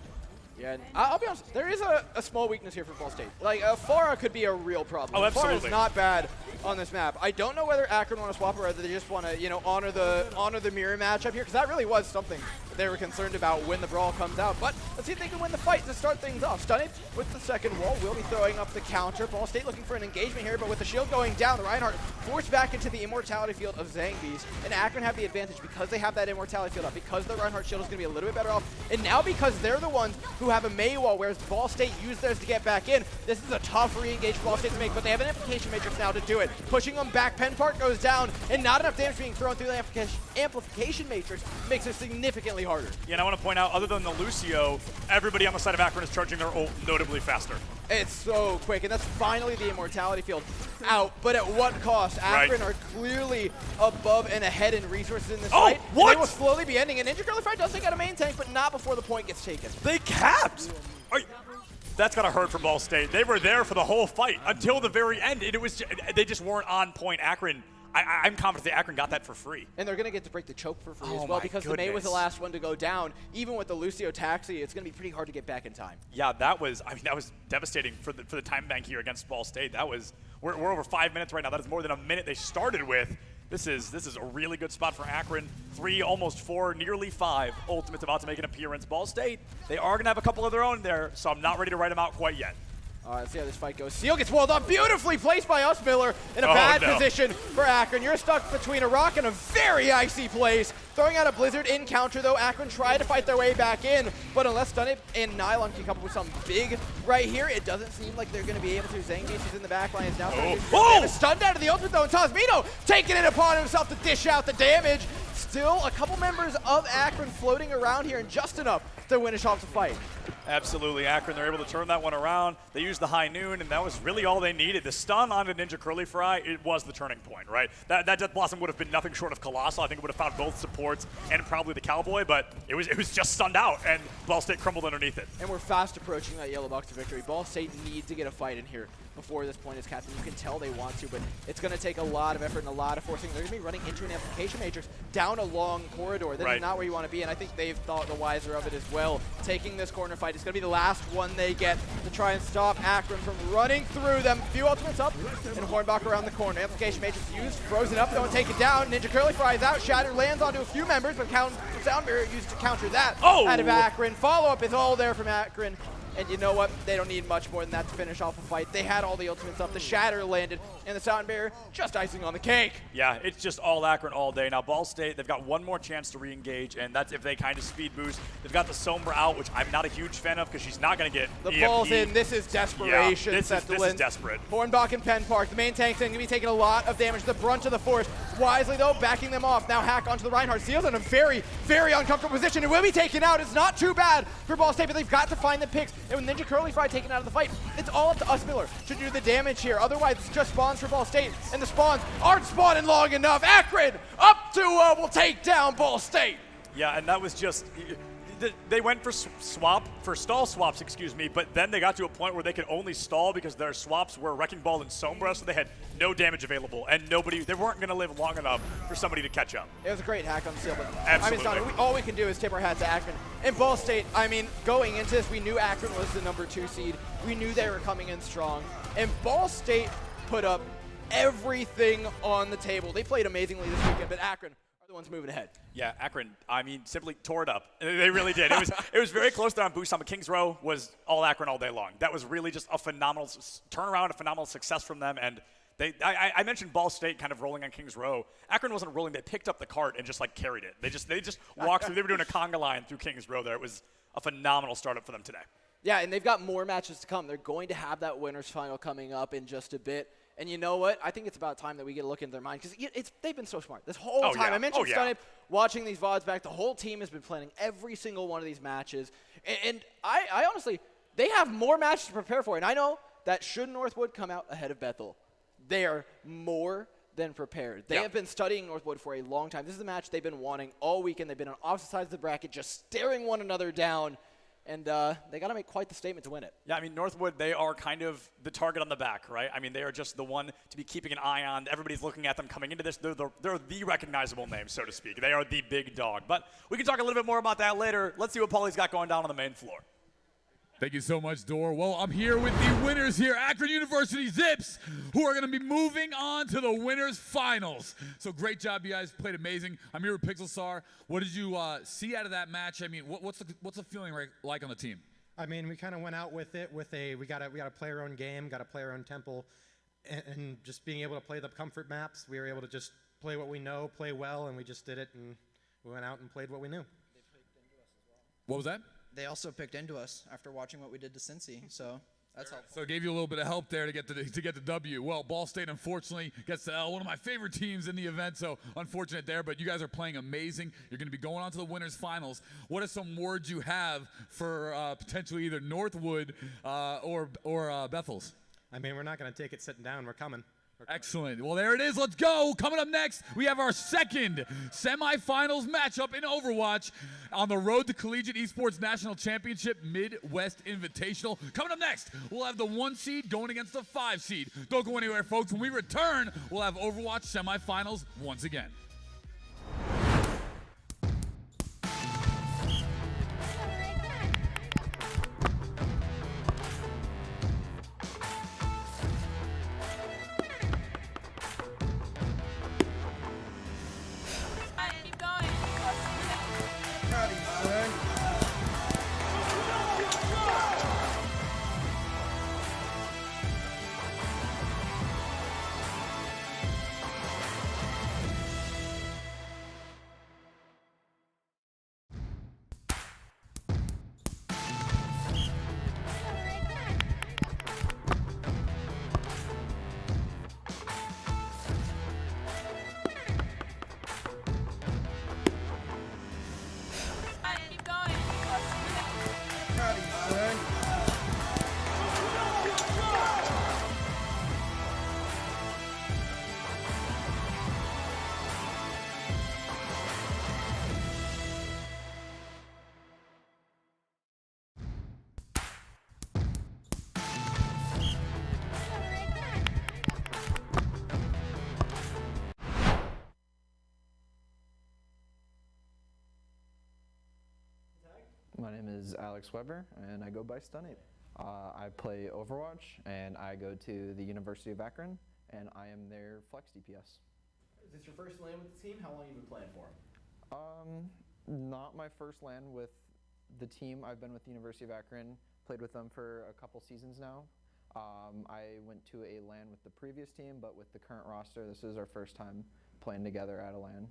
Yeah, and I'll be honest, there is a small weakness here for Ball State. Like, Farah could be a real problem. Oh, absolutely. Farah is not bad on this map. I don't know whether Akron want to swap or whether they just want to, you know, honor the mirror matchup here, because that really was something they were concerned about when the Brawl comes out. But let's see if they can win the fight to start things off. Stunning with the second wall will be throwing up the counter. Ball State looking for an engagement here, but with the shield going down, the Reinhardt forced back into the immortality field of Zangbees, and Akron have the advantage because they have that immortality field up, because the Reinhardt shield is going to be a little bit better off, and now because they're the ones who have a Mei wall, whereas Ball State used theirs to get back in. This is a tough re-engage for Ball State to make, but they have an Amplification Matrix now to do it. Pushing them back, Pen Park goes down, and not enough damage being thrown through the Amplification Matrix makes it significantly harder. Yeah, and I want to point out, other than the Lucio, everybody on the side of Akron is charging their ult notably faster. It's so quick, and that's finally the immortality field out, but at what cost? Akron are clearly above and ahead in resources in this fight. What? They will slowly be ending, and Ninja Girly Fry does take out a main tank, but not before the point gets taken. They capped! That's gotta hurt for Ball State. They were there for the whole fight until the very end, and they just weren't on point. Akron, I'm confident that Akron got that for free. And they're going to get to break the choke for free as well, because the Mei was the last one to go down. Even with the Lucio Taxi, it's going to be pretty hard to get back in time. Yeah, that was devastating for the time bank here against Ball State. We're over 5 minutes right now. That is more than a minute they started with. This is a really good spot for Akron. 3, almost 4, nearly 5 ultimates about to make an appearance. Ball State, they are going to have a couple of their own there, so I'm not ready to write them out quite yet. All right, let's see how this fight goes. Seal gets walled up, beautifully placed by us, Miller, in a bad position for Akron. You're stuck between a rock and a very icy place. Throwing out a Blizzard in counter, though. Akron tried to fight their way back in, but unless Stunip and Nylon can come up with something big right here, it doesn't seem like they're going to be able to. Zangief is in the back line. Is now stunned out of the ultimate, though, and Tosmino taking it upon himself to dish out the damage. Still a couple members of Akron floating around here, and just enough to win off the fight. Absolutely, Akron, they're able to turn that one around. They used the high noon, and that was really all they needed. The stun onto Ninja Curly Fry, it was the turning point, right? That Death Blossom would have been nothing short of colossal. I think it would have found both supports and probably the Cowboy, but it was just stunned out, and Ball State crumbled underneath it. And we're fast approaching that yellow box to victory. Ball State needs to get a fight in here before this point is capped, and you can tell they want to, but it's going to take a lot of effort and a lot of forcing. They're going to be running into an Amplification Matrix down a long corridor. This is not where you want to be, and I think they've thought the wiser of it as well. Taking this corner fight is going to be the last one they get to try and stop Akron from running through them. Few ultimates up, and Hornbach around the corner. Amplification Matrix used, frozen up, don't take it down. Ninja Curly Fry is out, Shatter lands onto a few members, but Sound Barrier used to counter that out of Akron. Follow-up is all there from Akron. And you know what? They don't need much more than that to finish off a fight. They had all the ultimates up. The Shatter landed, and the Sound Barrier just icing on the cake. Yeah, it's just all Akron all day. Now, Ball State, they've got one more chance to re-engage, and that's if they kind of speed boost. They've got the Sombra out, which I'm not a huge fan of because she's not going to get the ball's in. This is desperation. Yeah, this is desperate. Hornbach and Pen Park. The main tank's going to be taking a lot of damage. The brunt of the force. Wisely, though, backing them off. Now Hack onto the Reinhardt. Seal's in a very, very uncomfortable position. It will be taken out. It's not too bad for Ball State, but they've got to find the picks. And with Ninja Curly Fry taken out of the fight, it's all up to us, Miller, to do the damage here. Otherwise, it's just spawns for Ball State, and the spawns aren't spawning long enough. Akron up to will take down Ball State. Yeah, and that was just... They went for stall swaps, but then they got to a point where they could only stall because their swaps were Wrecking Ball and Sombra, so they had no damage available, and they weren't going to live long enough for somebody to catch up. It was a great hack on Seal, but absolutely. I mean, all we can do is tip our hat to Akron. And Ball State, I mean, going into this, we knew Akron was the #2 seed. We knew they were coming in strong, and Ball State put up everything on the table. They played amazingly this weekend, but Akron are the ones moving ahead. Yeah, Akron, I mean, simply tore it up. They really did. It was very close there on boost time, but Kings Row was all Akron all day long. That was really just a phenomenal turnaround, a phenomenal success from them, and I mentioned Ball State kind of rolling on Kings Row. Akron wasn't rolling. They picked up the cart and just, carried it. They just walked through. They were doing a conga line through Kings Row there. It was a phenomenal startup for them today. Yeah, and they've got more matches to come. They're going to have that winners final coming up in just a bit. And you know what? I think it's about time that we get a look into their mind because they've been so smart this whole time. Yeah. I mentioned Stunip watching these VODs back. The whole team has been planning every single one of these matches. And I honestly, they have more matches to prepare for. And I know that should Northwood come out ahead of Bethel, they are more than prepared. They have been studying Northwood for a long time. This is a match they've been wanting all weekend. They've been on opposite sides of the bracket, just staring one another down. And they got to make quite the statement to win it. Yeah, I mean, Northwood, they are kind of the target on the back, right? I mean, they are just the one to be keeping an eye on. Everybody's looking at them coming into this. They're the recognizable name, so to speak. They are the big dog. But we can talk a little bit more about that later. Let's see what Paulie's got going down on the main floor. Thank you so much, Dor. Well, I'm here with the winners here, Akron University Zips, who are going to be moving on to the winners finals. So great job, you guys played amazing. I'm here with Pixelsar. What did you see out of that match? I mean, what's the feeling like on the team? I mean, we kind of went out with it with we got to play our own game, got to play our own tempo, and just being able to play the comfort maps. We were able to just play what we know, play well, and we just did it, and we went out and played what we knew. What was that? They also picked into us after watching what we did to CENC, so that's helpful. So it gave you a little bit of help there to get the W. Well, Ball State unfortunately gets the L, one of my favorite teams in the event, so unfortunate there, but you guys are playing amazing. You're going to be going on to the winners finals. What are some words you have for potentially either Northwood or Bethel's? I mean, we're not going to take it sitting down. We're coming. Excellent. Well, there it is. Let's go. Coming up next, we have our second semifinals matchup in Overwatch on the road to Collegiate Esports National Championship Midwest Invitational. Coming up next, we'll have the 1 seed going against the 5 seed. Don't go anywhere, folks. When we return, we'll have Overwatch semifinals once again. Keep going. Howdy, son. Keep going. Howdy, son. My name is Alex Weber, and I go by Stunape. I play Overwatch, and I go to the University of Akron, and I am their flex DPS. Is this your first LAN with the team? How long have you been playing for? Not my first LAN with the team. I've been with the University of Akron, played with them for a couple seasons now. I went to a LAN with the previous team, but with the current roster, this is our first time playing together at a LAN.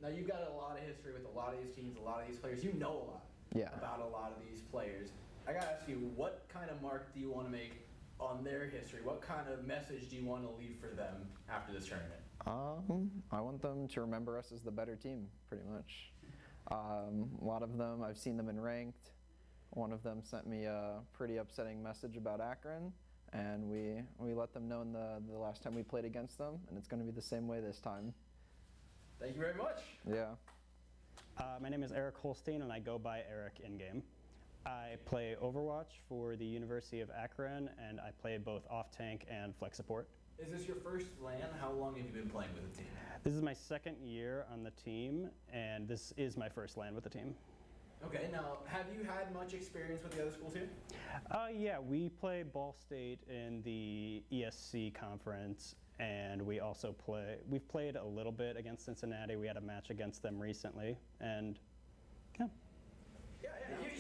Now, you've got a lot of history with a lot of these teams, a lot of these players. You know a lot about a lot of these players. I gotta ask you, what kind of mark do you want to make on their history? What kind of message do you want to leave for them after this tournament? I want them to remember us as the better team, pretty much. A lot of them, I've seen them in ranked. One of them sent me a pretty upsetting message about Akron, and we let them know in the last time we played against them, and it's going to be the same way this time. Thank you very much. Yeah. My name is Eric Holstein, and I go by Eric in-game. I play Overwatch for the University of Akron, and I play both off-tank and flex support. Is this your first LAN? How long have you been playing with the team? This is my second year on the team, and this is my first LAN with the team. Okay, now, have you had much experience with the other schools here? Yeah, we play Ball State in the ESC conference, and we've played a little bit against Cincinnati. We had a match against them recently, and yeah.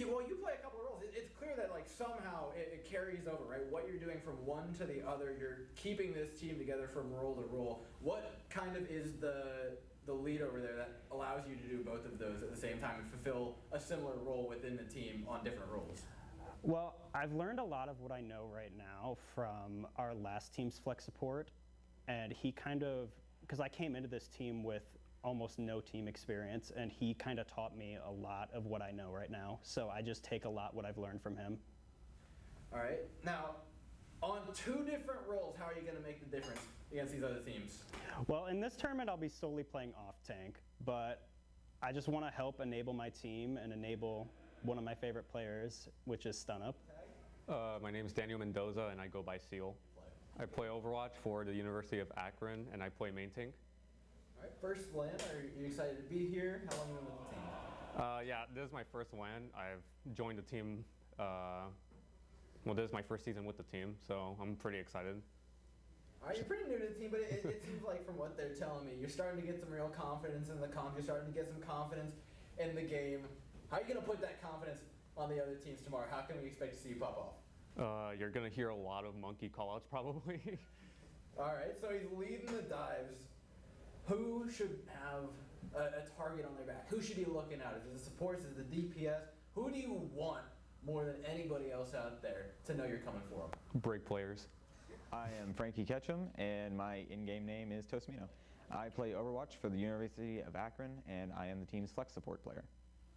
Well, you play a couple of roles. It's clear that somehow it carries over, right? What you're doing from one to the other, you're keeping this team together from role to role. What kind of is the lead over there that allows you to do both of those at the same time and fulfill a similar role within the team on different roles? Well, I've learned a lot of what I know right now from our last team's flex support, and he because I came into this team with almost no team experience, and he kind of taught me a lot of what I know right now. So I just take a lot what I've learned from him. All right. Now, On 2 different roles, how are you going to make the difference against these other teams? Well, in this tournament, I'll be solely playing off tank, but I just want to help enable my team and enable one of my favorite players, which is StunUp. My name is Daniel Mendoza, and I go by Seal. I play Overwatch for the University of Akron, and I play main tank. All right, first LAN, are you excited to be here? How long have you been with the team? Yeah, this is my first LAN. I've joined the team, well, this is my first season with the team, so I'm pretty excited. All right, you're pretty new to the team, but it seems like from what they're telling me, you're starting to get some real confidence in the comp. You're starting to get some confidence in the game. How are you going to put that confidence on the other teams tomorrow? How can we expect to see you pop off? You're going to hear a lot of monkey callouts probably. All right, so he's leading the dives. Who should have a target on their back? Who should he be looking at? Is it the supports? Is it the DPS? Who do you want more than anybody else out there to know you're coming for them? Break players. I am Frankie Ketchum, and my in-game name is Tosmino. I play Overwatch for the University of Akron, and I am the team's flex support player.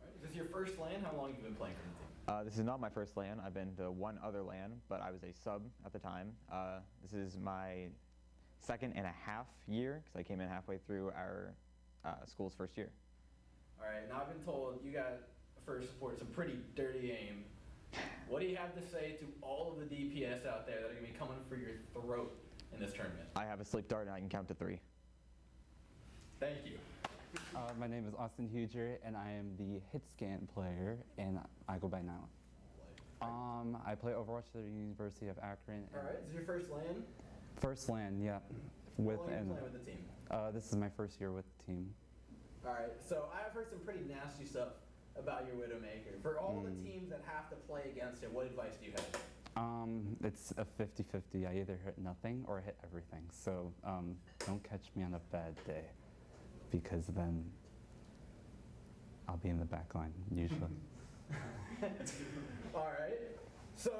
All right, is this your first LAN? How long have you been playing for the team? This is not my first LAN. I've been to one other LAN, but I was a sub at the time. This is my 2.5 year, because I came in halfway through our school's first year. All right, now I've been told you got, for support, some pretty dirty aim. What do you have to say to all of the DPS out there that are going to be coming for your throat in this tournament? I have a sleep dart, and I can count to 3. Thank you. My name is Austin Huger, and I am the hit scan player, and I go by Now. I play Overwatch at the University of Akron. All right, is this your first LAN? First LAN, yeah. How long have you been playing with the team? This is my first year with the team. All right, so I've heard some pretty nasty stuff about your Widowmaker. For all the teams that have to play against it, what advice do you have? It's a 50-50. I either hit nothing or hit everything. So don't catch me on a bad day, because then I'll be in the back line, usually. All right. So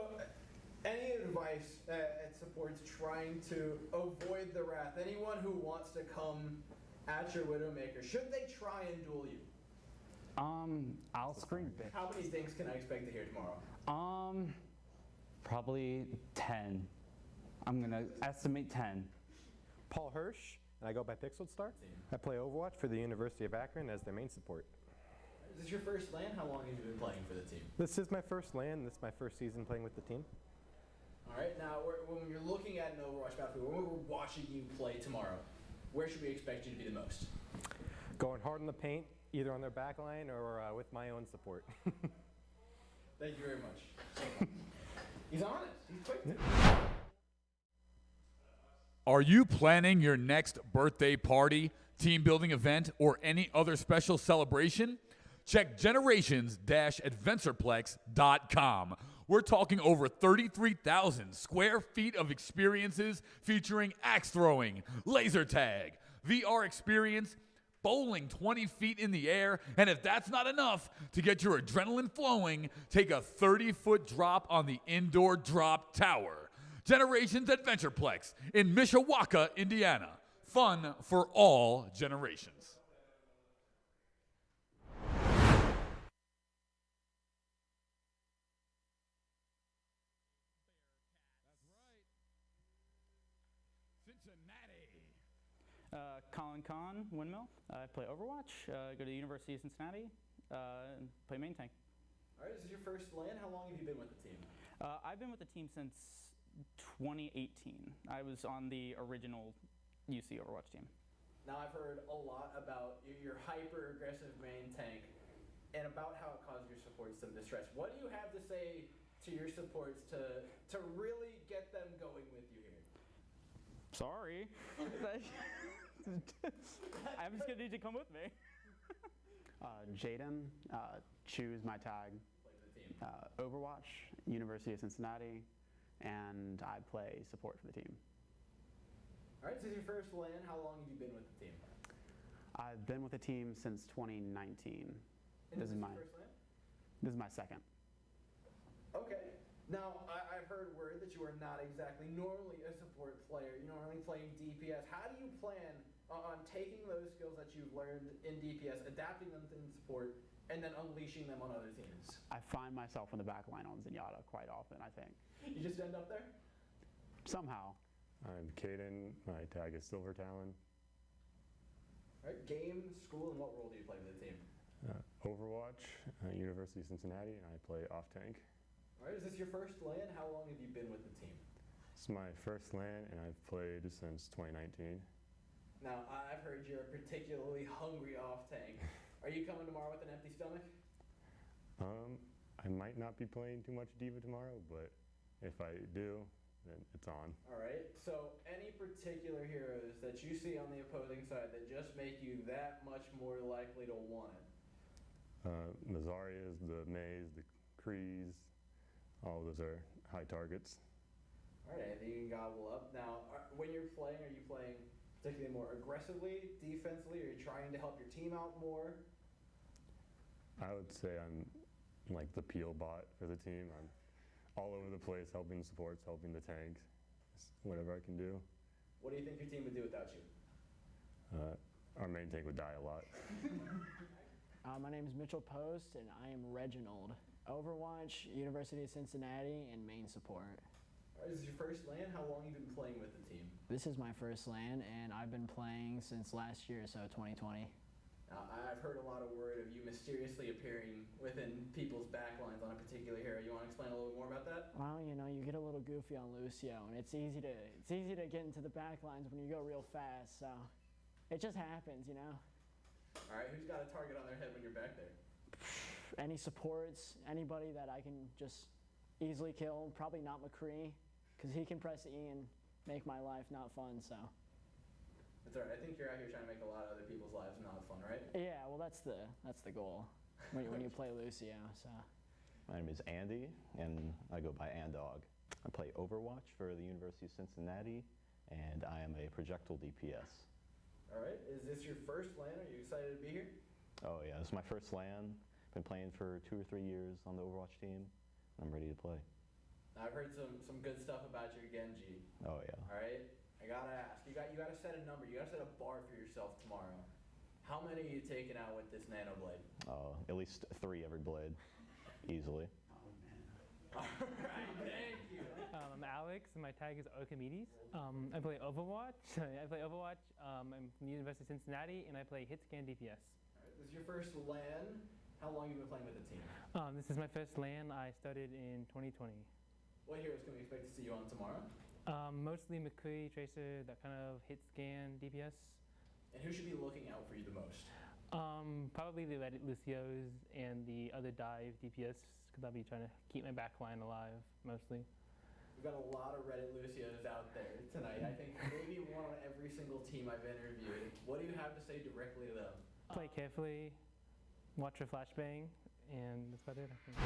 any advice at supports trying to avoid the wrath? Anyone who wants to come at your Widowmaker, should they try and duel you? I'll scream bitch. How many things can I expect to hear tomorrow? Probably 10. I'm gonna estimate 10. Paul Hirsch, and I go by Pixeled Star. I play Overwatch for the University of Akron as their main support. Is this your first LAN? How long have you been playing for the team? This is my first LAN. This is my first season playing with the team. All right, now when you're looking at an Overwatch battlefield, when we're watching you play tomorrow, where should we expect you to be the most? Going hard in the paint, either on their back line or with my own support. Thank you very much. He's honest. He's quick. Are you planning your next birthday party, team building event, or any other special celebration? Check generations-adventureplex.com. We're talking over 33,000 square feet of experiences featuring axe throwing, laser tag, VR experience, bowling 20 feet in the air, and if that's not enough, to get your adrenaline flowing, take a 30-foot drop on the indoor drop tower. Generations Adventureplex in Mishawaka, Indiana. Fun for all generations. Colin Kahn, Windmill. I play Overwatch, go to the University of Cincinnati, play main tank. All right, this is your first LAN. How long have you been with the team? I've been with the team since 2018. I was on the original UC Overwatch team. Now I've heard a lot about your hyper-aggressive main tank and about how it caused your supports some distress. What do you have to say to your supports to really get them going with you here? Sorry. I'm just gonna need you to come with me. Jaden, choose my tag. Overwatch, University of Cincinnati, and I play support for the team. All right, this is your first LAN. How long have you been with the team? I've been with the team since 2019. And this is my first LAN? This is my second. Okay. Now, I've heard word that you are not exactly normally a support player. You're normally playing DPS. How do you plan on taking those skills that you've learned in DPS, adapting them in support, and then unleashing them on other teams? I find myself in the back line on Zenyatta quite often, I think. You just end up there? somehow. I'm Caden. My tag is Silver Talon. All right, game, school, and what role do you play with the team? Overwatch, University of Cincinnati, and I play off tank. All right, is this your first LAN? How long have you been with the team? It's my first LAN, and I've played since 2019. Now, I've heard you're a particularly hungry off tank. Are you coming tomorrow with an empty stomach? I might not be playing too much Diva tomorrow, but if I do, then it's on. All right, so any particular heroes that you see on the opposing side that just make you that much more likely to want it? Mazarias, the Maze, the Krees, all those are high targets. All right, anything you can gobble up. Now, when you're playing, are you playing particularly more aggressively, defensively? Are you trying to help your team out more? I would say I'm like the peel bot for the team. I'm all over the place, helping the supports, helping the tanks, whatever I can do. What do you think your team would do without you? Our main tank would die a lot. My name is Mitchell Post, and I am Reginald. Overwatch, University of Cincinnati, and main support. All right, this is your first LAN. How long have you been playing with the team? This is my first LAN, and I've been playing since last year, so 2020. Now, I've heard a lot of word of you mysteriously appearing within people's backlines on a particular hero. You want to explain a little bit more about that? Well, you know, you get a little goofy on Lucio, and it's easy to get into the backlines when you go real fast. So it just happens, you know. All right, who's got a target on their head when you're back there? Any supports, anybody that I can just easily kill. Probably not McCree, because he can press E and make my life not fun. So. That's all right. I think you're out here trying to make a lot of other people's lives not fun, right? Yeah, well, that's the goal when you play Lucio. So. My name is Andy, and I go by Andog. I play Overwatch for the University of Cincinnati, and I am a projectile DPS. All right. Is this your first LAN? Are you excited to be here? Oh yeah, this is my first LAN. Been playing for 2 or 3 years on the Overwatch team. I'm ready to play. Now, I've heard some good stuff about your Genji. Oh yeah. All right. I gotta ask. You gotta set a number. You gotta set a bar for yourself tomorrow. How many are you taking out with this nano blade? At least 3 every blade, easily. All right. Thank you. I'm Alex, and my tag is Archimedes. I play Overwatch. I'm from the University of Cincinnati, and I play hit scan DPS. All right, this is your first LAN. How long have you been playing with the team? This is my first LAN. I started in 2020. What heroes can we expect to see you on tomorrow? Mostly McCree, Tracer, that kind of hit scan DPS. And who should be looking out for you the most? Probably the Reddit Lucios and the other dive DPS, because I'll be trying to keep my backline alive mostly. We've got a lot of Reddit Lucios out there tonight. I think maybe one on every single team I've interviewed. What do you have to say directly to them? Play carefully, watch your flashbang, and that's about it, I think.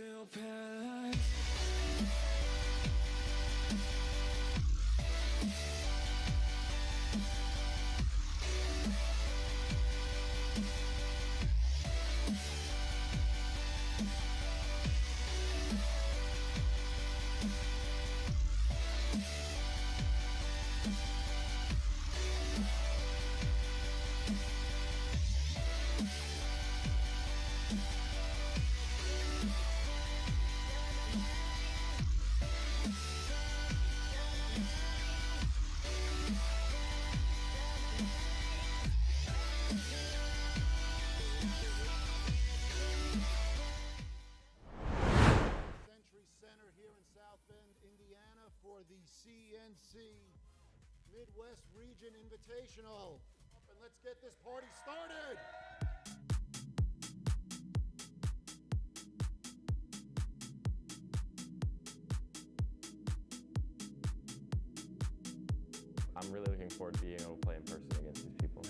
feel paralyzed. Center here in South Bend, Indiana for the CENC Midwest Region Invitational. And let's get this party started. I'm really looking forward to being able to play in person against these people.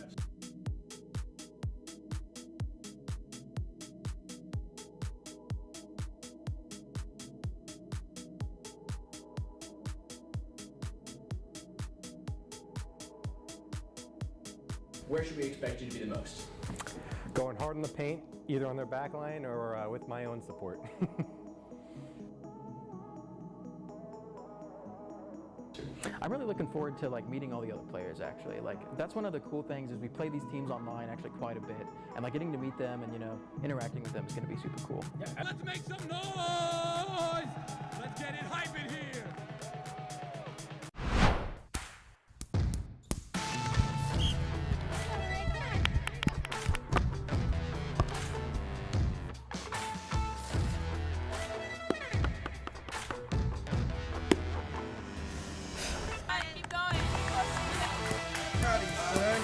Where should we expect you to be the most? Going hard in the paint, either on their back line or with my own support. I'm really looking forward to meeting all the other players actually. That's one of the cool things is we play these teams online actually quite a bit, and getting to meet them and interacting with them is going to be super cool. Yeah. Let's make some noise! Let's get it hype in here! Keep going. Howdy, son.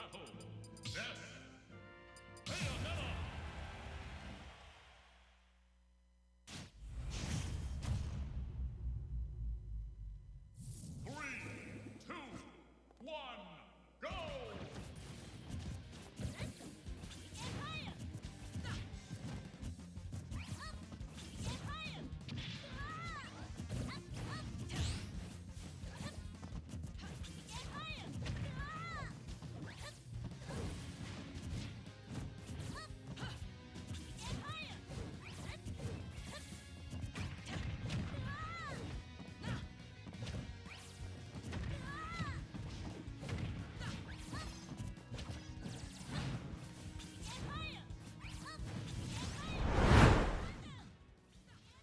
battle. Death. Bayonetta. 3, 2, 1, go!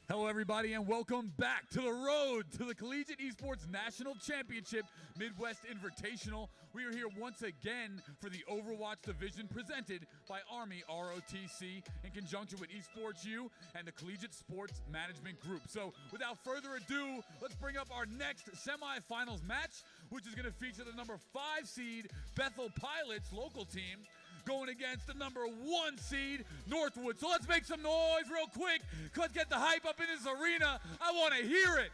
Hello, everybody, and welcome back to the road to the Collegiate Esports National Championship Midwest Invitational. We are here once again for the Overwatch division presented by Army ROTC in conjunction with Esports U and the Collegiate Sports Management Group. So, without further ado, let's bring up our next semifinals match, which is going to feature the number 5 seed Bethel Pilots local team going against the number 1 seed, Northwood. So let's make some noise real quick. Let's get the hype up in this arena. I want to hear it.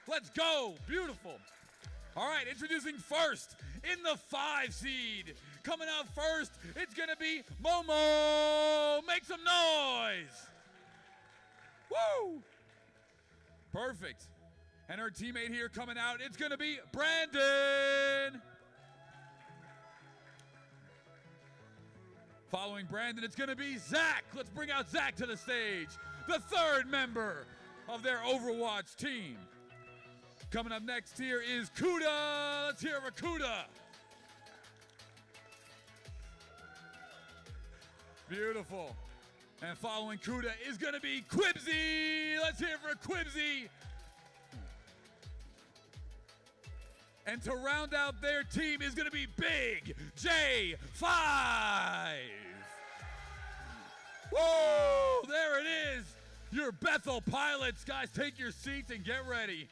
Let's go. Beautiful. All right, introducing first in the 5 seed. Coming out first, it's going to be Momo. Make some noise. Woo. Perfect. And her teammate here coming out, it's going to be Brandon. Following Brandon, it's going to be Zach. Let's bring out Zach to the stage, the 3rd member of their Overwatch team. Coming up next here is Kuda. Let's hear it for Kuda. Beautiful. And following Kuda is going to be Quibsy. Let's hear it for Quibsy. And to round out their team is going to be Big J5. Woo! There it is. Your Bethel Pilots. Guys, take your seats and get ready,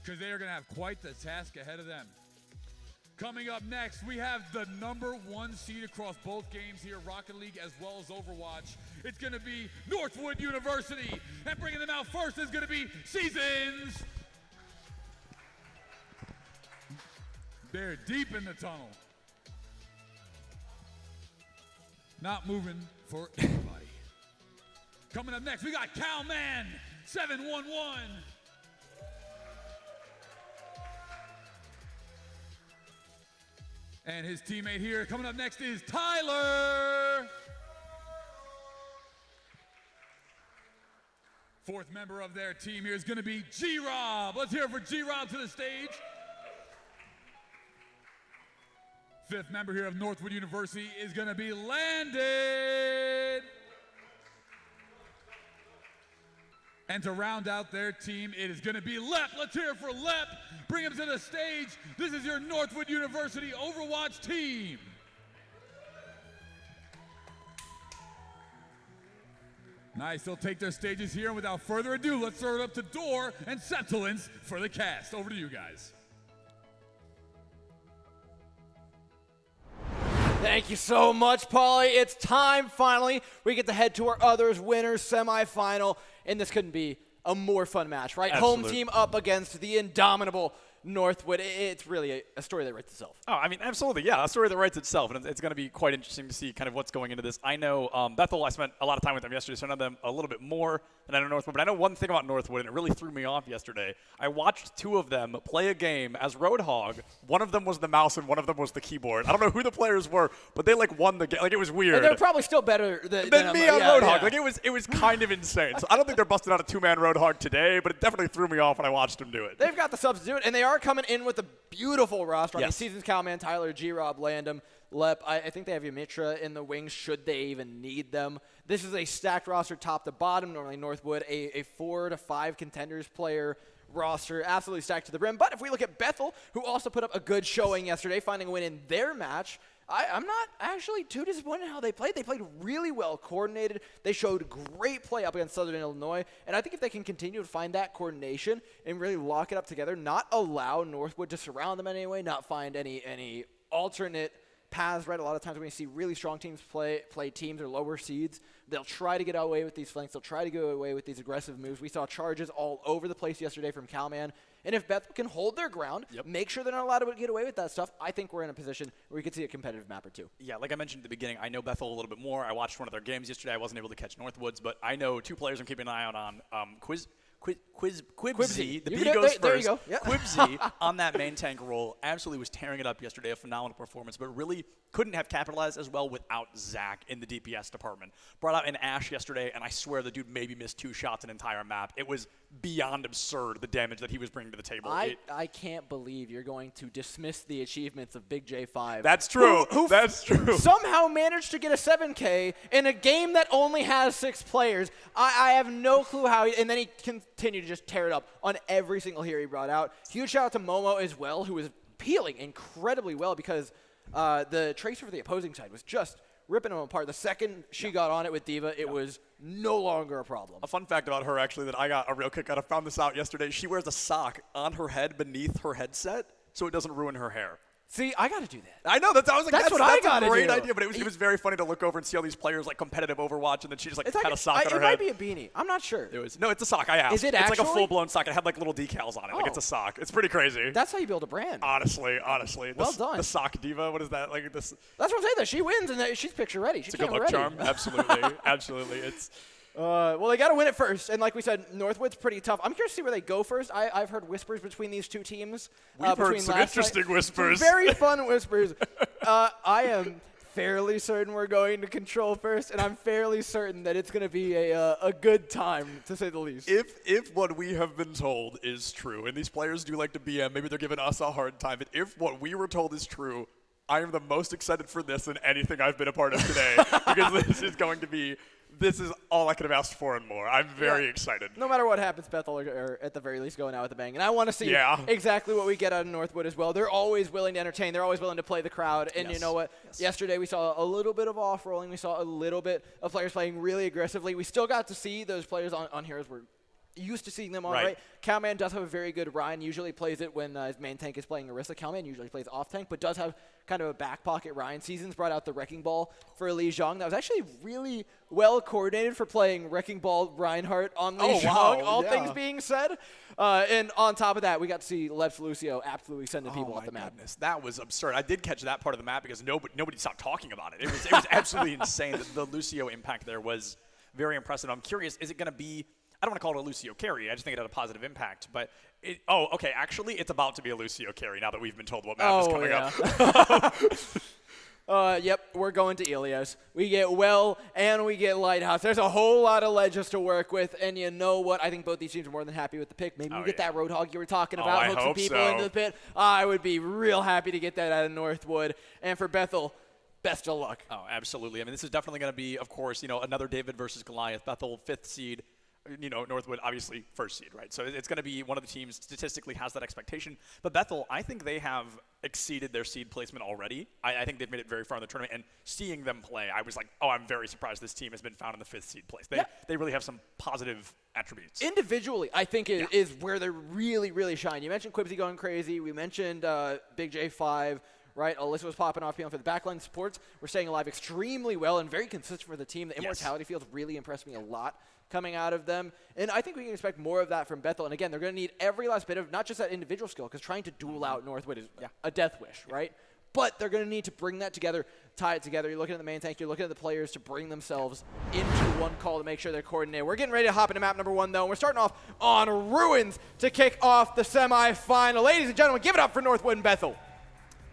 because they are going to have quite the task ahead of them. Coming up next, we have the number 1 seed across both games here, Rocket League as well as Overwatch. It's going to be Northwood University. And bringing them out first is going to be Seasons. They're deep in the tunnel. Not moving for anybody. Coming up next, we got Cowman 711. And his teammate here coming up next is Tyler. 4th member of their team here is going to be G-Rob. Let's hear it for G-Rob to the stage. 5th member here of Northwood University is going to be Landon. And to round out their team, it is going to be Lep. Let's hear it for Lep. Bring him to the stage. This is your Northwood University Overwatch team. Nice, they'll take their stages here. And without further ado, let's throw it up to Door and Septulence for the cast. Over to you guys. Thank you so much, Paulie. It's time, finally. We get to head to our others winners semifinal, and this couldn't be a more fun match, right? Absolutely. Home team up against the indomitable Northwood. It's really a story that writes itself. Oh, I mean, absolutely, yeah, a story that writes itself, and it's going to be quite interesting to see kind of what's going into this. I know Bethel, I spent a lot of time with them yesterday, so I know them a little bit more than I know Northwood, but I know one thing about Northwood, and it really threw me off yesterday. I watched 2 of them play a game as Roadhog. One of them was the mouse, and one of them was the keyboard. I don't know who the players were, but they, like, won the game. Like, it was weird. And they're probably still better than me on yeah, Roadhog. yeah. Like, it was kind of insane. So I don't think they're busting out a 2-man Roadhog today, but it definitely threw me off when I watched them do it. They've got the subs to do it, and they are coming in with a beautiful roster. Yes. I mean, Seasons, Cowman, Tyler, G-Rob, Landham, Lep. I think they have Yamitra in the wings should they even need them. This is a stacked roster top to bottom. Normally Northwood, a 4 to 5 contenders player roster, absolutely stacked to the brim. But if we look at Bethel, who also put up a good showing yesterday, finding a win in their match, I'm not actually too disappointed in how they played. They played really well coordinated. They showed great play up against Southern Illinois. And I think if they can continue to find that coordination and really lock it up together, not allow Northwood to surround them in any way, not find any alternate paths, right? A lot of times when you see really strong teams play teams or lower seeds, they'll try to get away with these flanks. They'll try to go away with these aggressive moves. We saw charges all over the place yesterday from Calman. And if Bethel can hold their ground, make sure they're not allowed to get away with that stuff, I think we're in a position where we could see a competitive map or two. Yeah, like I mentioned at the beginning, I know Bethel a little bit more. I watched one of their games yesterday. I wasn't able to catch Northwoods, but I know 2 players I'm keeping an eye out on. Quibsy, the B goes first. There you go. Yep. Quibsy on that main tank role absolutely was tearing it up yesterday, a phenomenal performance, but really couldn't have capitalized as well without Zach in the DPS department. Brought out an Ash yesterday, and I swear the dude maybe missed 2 shots an entire map. It was beyond absurd, the damage that he was bringing to the table. I can't believe you're going to dismiss the achievements of Big J5. That's true. That's true. Somehow managed to get a 7K in a game that only has 6 players. I have no clue how, and then he continued to just tear it up on every single hero he brought out. Huge shout out to Momo as well, who was peeling incredibly well because the tracer for the opposing side was just ripping them apart. The second she got on it with D.Va, it was no longer a problem. A fun fact about her, actually, that I got a real kick out of, found this out yesterday. She wears a sock on her head beneath her headset so it doesn't ruin her hair. See, I got to do that. I know. I was like, that's what I got to do. That's a great idea, but it was very funny to look over and see all these players like competitive Overwatch, and then she just had a sock on her head. It might be a beanie. I'm not sure. No, it's a sock. I asked. Is it It's actually? like a full-blown sock. It had like little decals on it. Like it's a sock. It's pretty crazy. That's how you build a brand. Honestly. Well done. The sock diva. What is that? Like this. That's what I'm saying. That she wins and she's picture ready. It's a good luck charm. Absolutely. Absolutely. It's. Well, they got to win it first, and like we said, Northwood's pretty tough. I'm curious to see where they go first. I've heard whispers between these 2 teams. We've heard some interesting whispers. Some very fun whispers. I am fairly certain we're going to control first, and I'm fairly certain that it's going to be a good time, to say the least. If what we have been told is true, and these players do like to BM, maybe they're giving us a hard time, but if what we were told is true, I am the most excited for this than anything I've been a part of today, because this is all I could have asked for and more. I'm very excited. No matter what happens, Bethel are at the very least going out with a bang. And I want to see exactly what we get out of Northwood as well. They're always willing to entertain. They're always willing to play the crowd. And you know what? Yesterday we saw a little bit of off-rolling. We saw a little bit of players playing really aggressively. We still got to see those players on Heroes. We're used to seeing them all right. Calman does have a very good Ryan. Usually plays it when his main tank is playing Orisa. Calman usually plays off tank, but does have kind of a back pocket Ryan. Seasons brought out the Wrecking Ball for Li Zhang. That was actually really well coordinated for playing Wrecking Ball Reinhardt on Li Zhang, all things being said. And on top of that, we got to see Lev Lucio absolutely sending people off the map. Goodness, that was absurd. I did catch that part of the map because nobody stopped talking about it. It was absolutely insane. The Lucio impact there was very impressive. I'm curious, is it going to be, I don't want to call it a Lucio carry. I just think it had a positive impact. But, okay, actually, it's about to be a Lucio carry now that we've been told what map is coming up. Yep, we're going to Ilios. We get Well and we get Lighthouse. There's a whole lot of ledges to work with, and you know what? I think both these teams are more than happy with the pick. Maybe we get that Roadhog you were talking about, hook some people into the pit. I would be real happy to get that out of Northwood. And for Bethel, best of luck. Oh, absolutely. I mean, this is definitely going to be, of course, another David versus Goliath. Bethel, 5th seed. Northwood, obviously, 1st seed, right? So it's going to be one of the teams statistically has that expectation. But Bethel, I think they have exceeded their seed placement already. I think they've made it very far in the tournament. And seeing them play, I was like, I'm very surprised this team has been found in the 5th seed place. They really have some positive attributes. Individually, I think is where they're really, really shine. You mentioned Quibsy going crazy. We mentioned Big J5. Right, Alyssa was popping off for the backline supports. We're staying alive extremely well and very consistent for the team. The Immortality fields really impressed me a lot coming out of them. And I think we can expect more of that from Bethel. And again, they're going to need every last bit of not just that individual skill, because trying to duel out Northwood is a death wish, right? But they're going to need to bring that together, tie it together. You're looking at the main tank. You're looking at the players to bring themselves into one call to make sure they're coordinated. We're getting ready to hop into map number 1, though. And we're starting off on Ruins to kick off the semifinal. Ladies and gentlemen, give it up for Northwood and Bethel.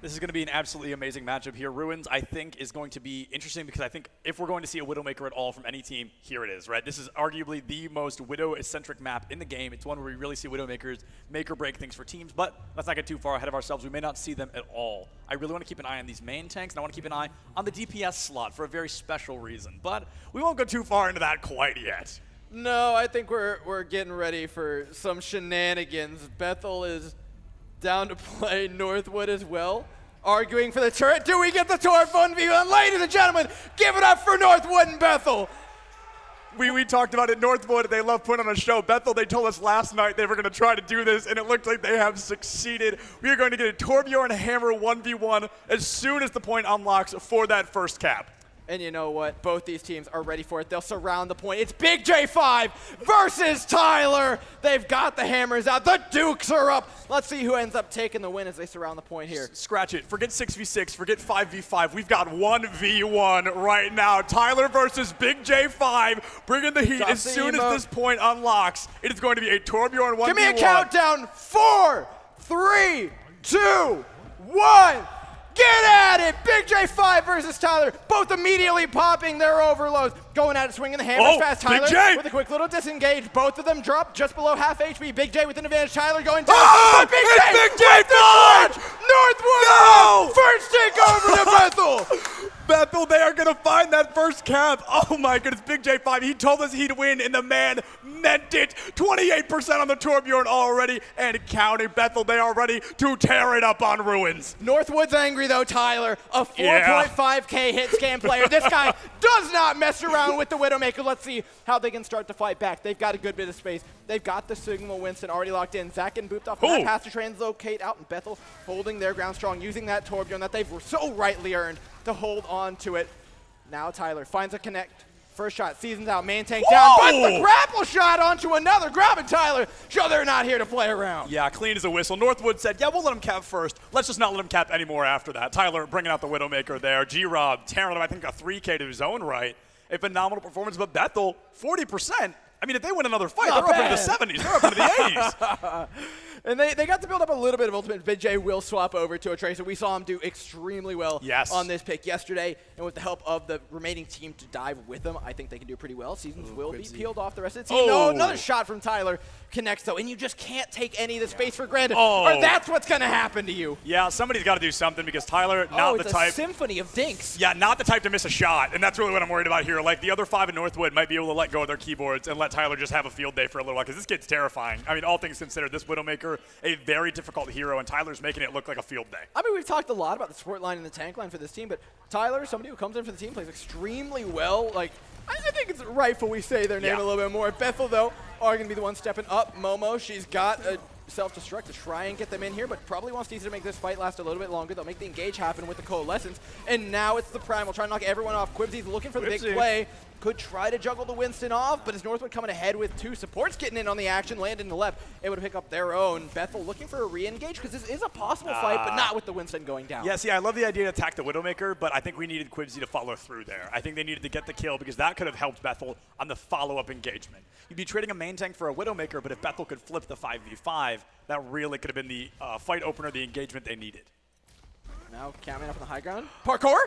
This is going to be an absolutely amazing matchup here. Ruins, I think, is going to be interesting because I think if we're going to see a Widowmaker at all from any team, here it is, right? This is arguably the most Widow-eccentric map in the game. It's one where we really see Widowmakers make or break things for teams, but let's not get too far ahead of ourselves. We may not see them at all. I really want to keep an eye on these main tanks, and I want to keep an eye on the DPS slot for a very special reason, but we won't go too far into that quite yet. No, I think we're getting ready for some shenanigans. Bethel is down to play Northwood as well, arguing for the turret. Do we get the turret 1v1? Ladies and gentlemen, give it up for Northwood and Bethel. We talked about it. Northwood, they love putting on a show. Bethel, they told us last night they were going to try to do this, and it looked like they have succeeded. We are going to get a Torbjorn Hammer 1v1 as soon as the point unlocks for that first cap. And you know what? Both these teams are ready for it. They'll surround the point. It's Big J5 versus Tyler. They've got the hammers out. The Dukes are up. Let's see who ends up taking the win as they surround the point here. Scratch it. Forget 6v6. Forget 5v5. We've got 1v1 right now. Tyler versus Big J5. Bringing the heat as soon as this point unlocks. It is going to be a Torbjorn 1v1. Give me a countdown. 4, 3, 2, 1. Get at it! Big J5 versus Tyler, both immediately popping their overloads. Going at it, swinging the hammers fast. Tyler with a quick little disengage. Both of them drop just below half HP. Big J with an advantage. Tyler going down. Oh, Big J5! Northwood! First take over to Bethel! Bethel, they are going to find that first cap. Oh my goodness, Big J5, he told us he'd win, and the man meant it. 28% on the Torbjorn already, and counting. Bethel, they are ready to tear it up on Ruins. Northwood's angry though, Tyler. A 4.5K hit scan player. This guy does not mess around with the Widowmaker. Let's see how they can start to fight back. They've got a good bit of space. They've got the Signal Winston already locked in. Zach and Booped off. That has to translocate out, and Bethel holding their ground strong, using that Torbjorn that they've so rightly earned to hold on to it. Now Tyler finds a connect. First shot, seasons out, man tank down, but the grapple shot onto another, grabbing Tyler. Sure, they're not here to play around. Yeah, clean as a whistle. Northwood said, yeah, we'll let him cap first. Let's just not let him cap anymore after that. Tyler bringing out the Widowmaker there. G-Rob tearing him, I think, a 3K to his own right. A phenomenal performance, but Bethel, 40%. I mean, if they win another fight, they're up into the 70s. They're up into the 80s. And they got to build up a little bit of ultimate. Big J will swap over to a Tracer. We saw him do extremely well on this pick yesterday. And with the help of the remaining team to dive with them, I think they can do pretty well. Seasons will be peeled off the rest of the team. No, another shot from Tyler connects, though. And you just can't take any of the space for granted. Or that's what's going to happen to you. Yeah, somebody's got to do something because Tyler, not the type. It's a symphony of dinks. Yeah, not the type to miss a shot. And that's really what I'm worried about here. Like, the other 5 in Northwood might be able to let go of their keyboards and let Tyler just have a field day for a little while because this kid's terrifying. I mean, all things considered, this Widowmaker, a very difficult hero, and Tyler's making it look like a field day. I mean, we've talked a lot about the support line and the tank line for this team, but Tyler, somebody who comes in for the team, plays extremely well. Like, I think it's rightful we say their name a little bit more. Bethel, though, are going to be the one stepping up. Momo, she's got a self-destruct to try and get them in here, but probably wants to make this fight last a little bit longer. They'll make the engage happen with the Coalescence, and now it's the Primal trying to knock everyone off. Quibsy's looking for the big play. Could try to juggle the Winston off, but as Northwood coming ahead with 2 supports getting in on the action, landing the left, able to pick up their own. Bethel looking for a re-engage because this is a possible fight, but not with the Winston going down. Yeah, see, I love the idea to attack the Widowmaker, but I think we needed Quibsy to follow through there. I think they needed to get the kill because that could have helped Bethel on the follow-up engagement. You'd be trading a main tank for a Widowmaker, but if Bethel could flip the 5v5, that really could have been the fight opener, the engagement they needed. Now, Cowman up on the high ground. Parkour!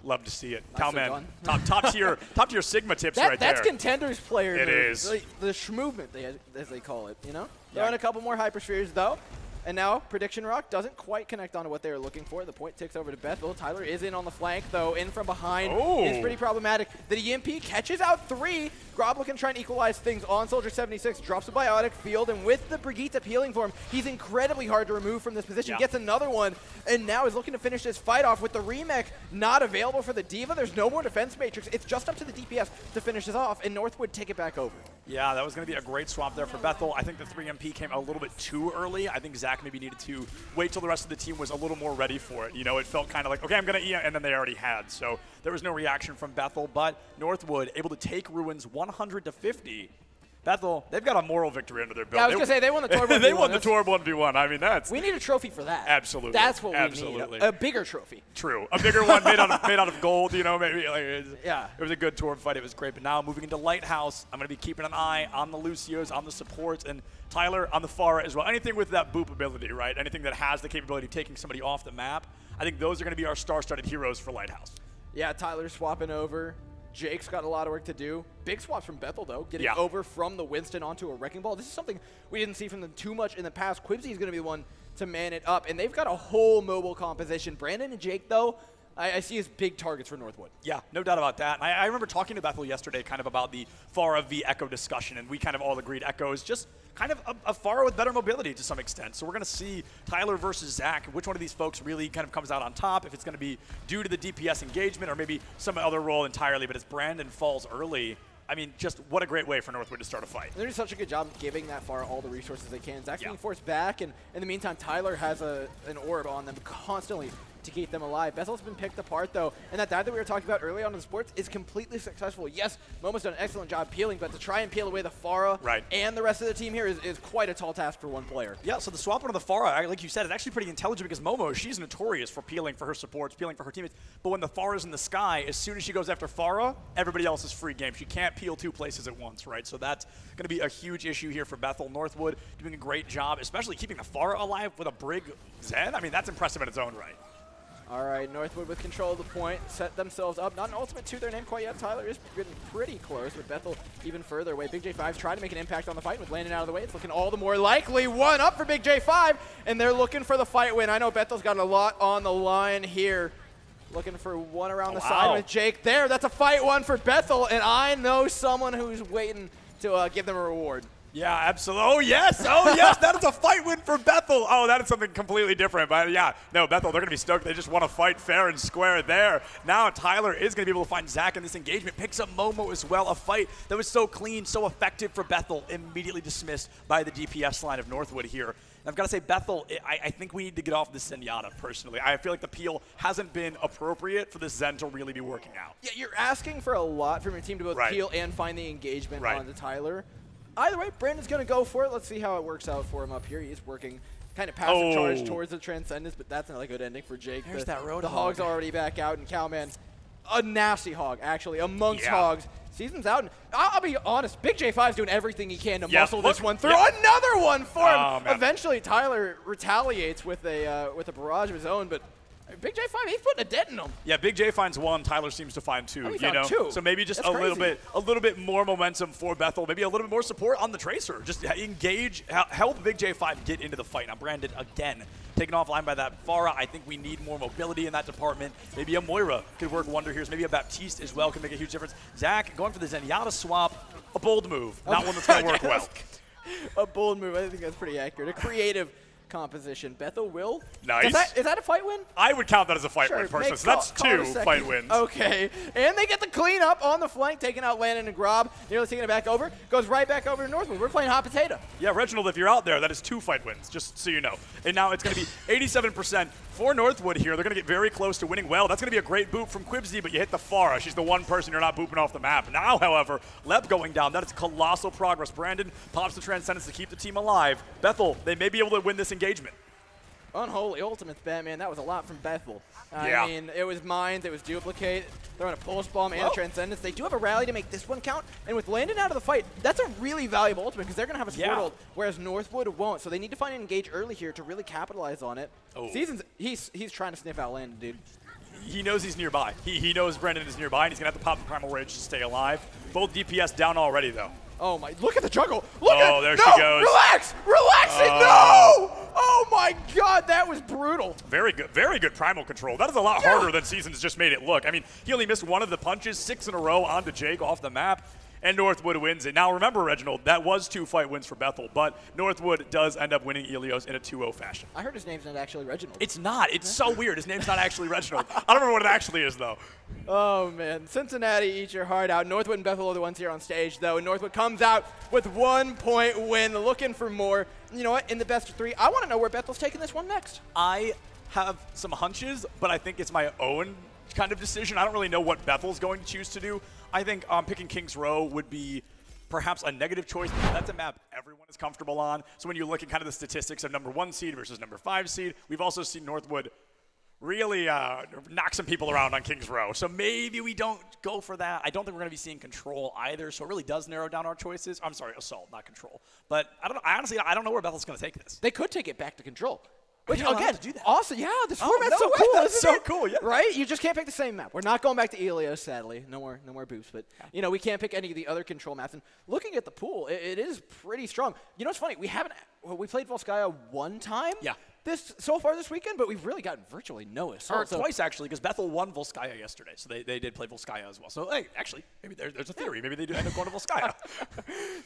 Love to see it. Cowman, top tier Sigma tips right there. That's contenders player. It is. Like, the schmovement, as they call it, you know? Throwing a couple more hyperspheres, though. And now, Prediction Rock doesn't quite connect onto what they were looking for. The point ticks over to Bethel. Tyler is in on the flank, though. In from behind. It's pretty problematic. The EMP catches out 3. Grob looking to try and equalize things on Soldier 76. Drops a Biotic Field, and with the Brigitte peeling for him, he's incredibly hard to remove from this position. Gets another one, and now is looking to finish this fight off with the remech not available for the Diva. There's no more defense matrix. It's just up to the DPS to finish this off, and Northwood take it back over. Yeah, that was going to be a great swap there for Bethel. I think the 3MP came a little bit too early. I think Zach maybe needed to wait till the rest of the team was a little more ready for it. You know, it felt kind of like, okay, I'm going to E, and then they already had. So there was no reaction from Bethel, but Northwood able to take Ruins 100-50. Bethel, they've got a moral victory under their belt. Yeah, I was going to say, they won the Torb 1v1. They won the Torb 1v1. I mean, that's... We need a trophy for that. Absolutely. That's what we need. A bigger trophy. True. A bigger one made out of gold, you know, maybe. Like, it was a good Torb fight. It was great. But now moving into Lighthouse, I'm going to be keeping an eye on the Lucios, on the supports, and Tyler on the Pharah as well. Anything with that boop ability, right? Anything that has the capability of taking somebody off the map, I think those are going to be our star-studded heroes for Lighthouse. Yeah, Tyler's swapping over. Jake's got a lot of work to do. Big swaps from Bethel, though, getting over from the Winston onto a Wrecking Ball. This is something we didn't see from them too much in the past. Quibsy's going to be the one to man it up, and they've got a whole mobile composition. Brandon and Jake, though, I see as big targets for Northwood. Yeah, no doubt about that. I remember talking to Bethel yesterday kind of about the Pharah v Echo discussion, and we kind of all agreed Echo is just kind of a Pharah with better mobility to some extent. So we're going to see Tyler versus Zach, which one of these folks really kind of comes out on top, if it's going to be due to the DPS engagement or maybe some other role entirely. But as Brandon falls early, I mean, just what a great way for Northwood to start a fight. They're doing such a good job giving that Pharah all the resources they can. Zach's being forced back, and in the meantime, Tyler has an orb on them constantly to keep them alive. Bethel's been picked apart, though, and that dive that we were talking about early on in the sports is completely successful. Yes, Momo's done an excellent job peeling, but to try and peel away the Pharah and the rest of the team here is quite a tall task for one player. Yeah, so the swap onto the Pharah, like you said, is actually pretty intelligent because Momo, she's notorious for peeling for her supports, peeling for her teammates, but when the Pharah's in the sky, as soon as she goes after Pharah, everybody else is free game. She can't peel 2 places at once, right? So that's going to be a huge issue here for Bethel. Northwood doing a great job, especially keeping the Pharah alive with a Brig Zen. I mean, that's impressive in its own right. All right, Northwood with control of the point, set themselves up. Not an ultimate to their name quite yet. Tyler is getting pretty close, with Bethel even further away. Big J5's trying to make an impact on the fight with Landon out of the way. It's looking all the more likely. 1 up for Big J5, and they're looking for the fight win. I know Bethel's got a lot on the line here. Looking for one around the side with Jake there. That's a fight one for Bethel, and I know someone who's waiting to give them a reward. Yeah, absolutely. Oh, yes. That is a fight win for Bethel. Oh, that is something completely different. But, yeah, no, Bethel, they're going to be stoked. They just want to fight fair and square there. Now Tyler is going to be able to find Zach in this engagement. Picks up Momo as well. A fight that was so clean, so effective for Bethel. Immediately dismissed by the DPS line of Northwood here. And I've got to say, Bethel, I think we need to get off this Zenyatta, personally. I feel like the peel hasn't been appropriate for this Zen to really be working out. Yeah, you're asking for a lot from your team to both peel and find the engagement onto Tyler. Either way, Brandon's going to go for it. Let's see how it works out for him up here. He's working kind of passive charge towards the Transcendence, but that's not a good ending for Jake. There's that Roadhog. The Hog's already back out, and Cowman, a nasty Hog, actually, amongst Hogs. Season's out, and I'll be honest, Big J5's doing everything he can to muscle this one through. Another one for him! Eventually, Tyler retaliates with a barrage of his own, but Big J5, he's putting a dent in him. Yeah, Big J finds 1, Tyler seems to find 2. He found 2. So maybe just a little bit more momentum for Bethel. Maybe a little bit more support on the Tracer. Just engage, help Big J5 get into the fight. Now Brandon again taken offline by that Pharah. I think we need more mobility in that department. Maybe a Moira could work wonder here. So maybe a Baptiste as well can make a huge difference. Zach going for the Zenyatta swap, a bold move, not one that's going to work well. A bold move. I think that's pretty accurate. A creative composition. Bethel will. Nice. Is that a fight win? I would count that as a fight win, personally. So that's 2 fight wins. Okay. And they get the clean up on the flank, taking out Landon and Grob. Nearly taking it back over. Goes right back over to Northwood. We're playing hot potato. Yeah, Reginald, if you're out there, that is 2 fight wins, just so you know. And now it's going to be 87% for Northwood here. They're going to get very close to winning well. That's going to be a great boop from Quibsy, but you hit the Pharah. She's the one person you're not booping off the map. Now, however, Lep going down. That is colossal progress. Brandon pops the Transcendence to keep the team alive. Bethel, they may be able to win this engagement. Unholy Ultimates, Batman. That was a lot from Bethel. I mean, it was Mines, it was Duplicate, throwing a Pulse Bomb and a Transcendence. They do have a rally to make this one count, and with Landon out of the fight, that's a really valuable ultimate because they're going to have a support ult, whereas Northwood won't. So they need to find an engage early here to really capitalize on it. Seasons, he's trying to sniff out Landon, dude. He knows he's nearby. He knows Brendan is nearby, and he's going to have to pop the Primal Rage to stay alive. Both DPS down already, though. Oh my, look at the juggle. Look at there no, she goes. Relax, no! Oh my God, that was brutal. Very good primal control. That is a lot harder than Seasons just made it look. I mean, he only missed 1 of the punches, 6 in a row onto Jake off the map, and Northwood wins it. Now remember, Reginald, that was 2 fight wins for Bethel, but Northwood does end up winning Ilios in a 2-0 fashion. I heard his name's not actually Reginald. It's not. It's so weird. His name's not actually Reginald. I don't remember what it actually is, though. Oh, man. Cincinnati, eat your heart out. Northwood and Bethel are the ones here on stage, though. And Northwood comes out with 1 point win, looking for more. You know what? In the best of 3, I want to know where Bethel's taking this one next. I have some hunches, but I think it's my own kind of decision. I don't really know what Bethel's going to choose to do. I think picking Kings Row would be perhaps a negative choice. That's a map everyone is comfortable on. So when you look at kind of the statistics of number 1 seed versus number 5 seed, we've also seen Northwood really knock some people around on Kings Row. So maybe we don't go for that. I don't think we're going to be seeing Control either, so it really does narrow down our choices. I'm sorry, Assault, not Control. But I don't know. Honestly, I don't know where Bethel's going to take this. They could take it back to Control. Which, again, awesome. Yeah, this format's so cool. That's so cool, yeah. Right? You just can't pick the same map. We're not going back to Ilios, sadly. No more boosts. But, you know, we can't pick any of the other Control maps. And looking at the pool, it is pretty strong. You know what's funny? We played Volskaya 1 time. Yeah. so far this weekend, but we've really gotten virtually no assault. Or twice, actually, because Bethel won Volskaya yesterday, so they did play Volskaya as well. So, hey, actually, maybe there's a theory. Maybe they do end up going to Volskaya.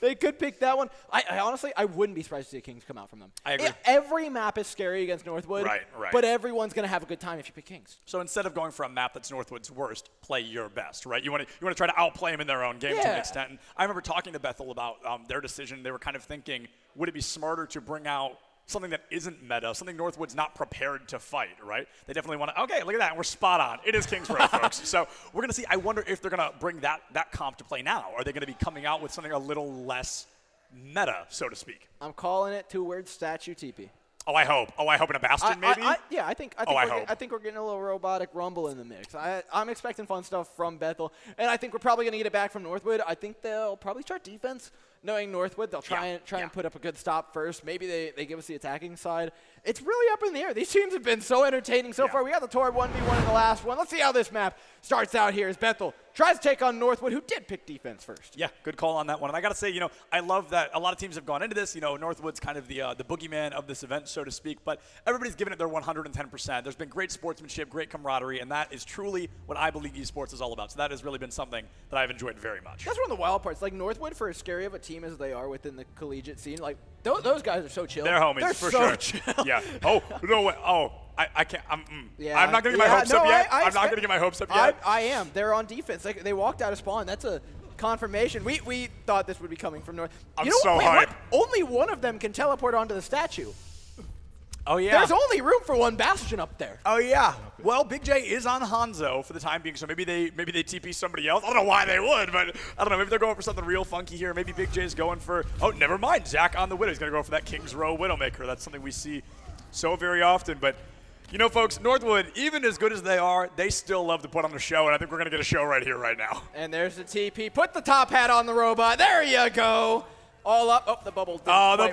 They could pick that one. I honestly, I wouldn't be surprised to see a Kings come out from them. I agree. Every map is scary against Northwood, right. But everyone's going to have a good time if you pick Kings. So instead of going for a map that's Northwood's worst, play your best, right? You want to try to outplay them in their own game to an extent. And I remember talking to Bethel about their decision. They were kind of thinking, would it be smarter to bring out something that isn't meta, something Northwood's not prepared to fight, right? They definitely want to, okay, look at that, we're spot on. It is Kings Row, folks. So we're going to see, I wonder if they're going to bring that comp to play now. Are they going to be coming out with something a little less meta, so to speak? I'm calling it 2-word statue TP. Oh, I hope in a Bastion, maybe? I think we're getting a little robotic rumble in the mix. I'm expecting fun stuff from Bethel, and I think we're probably going to get it back from Northwood. I think they'll probably start defense. Knowing Northwood, they'll try and put up a good stop first. Maybe they give us the attacking side. It's really up in the air. These teams have been so entertaining so far. We got the Tor 1v1 in the last one. Let's see how this map starts out here as Bethel tries to take on Northwood, who did pick defense first. Yeah, good call on that one. And I got to say, I love that a lot of teams have gone into this. Northwood's kind of the boogeyman of this event, so to speak. But everybody's given it their 110%. There's been great sportsmanship, great camaraderie, and that is truly what I believe esports is all about. So that has really been something that I've enjoyed very much. That's one of the wild parts. Like Northwood, for as scary of a team as they are within the collegiate scene, like those guys are so chill. They're homies, for so sure. Chill. Yeah. Oh, no way. Oh, I can't. I'm not going to get my hopes up yet. I'm not going to get my hopes up yet. I am. They're on defense. They walked out of spawn. That's a confirmation. We thought this would be coming from North. I'm so hyped. Only one of them can teleport onto the statue. Oh, yeah. There's only room for one Bastion up there. Oh, yeah. Well, Big J is on Hanzo for the time being, so maybe they TP somebody else. I don't know why they would, but I don't know. Maybe they're going for something real funky here. Maybe Big J's going for, oh, never mind. Zach on the Widow. He's going to go for that King's Row Widowmaker. That's something we see so very often. But, folks, Northwood, even as good as they are, they still love to put on a show, and I think we're going to get a show right here, right now. And there's the TP. Put the top hat on the robot. There you go. All up. Oh, the bubble. The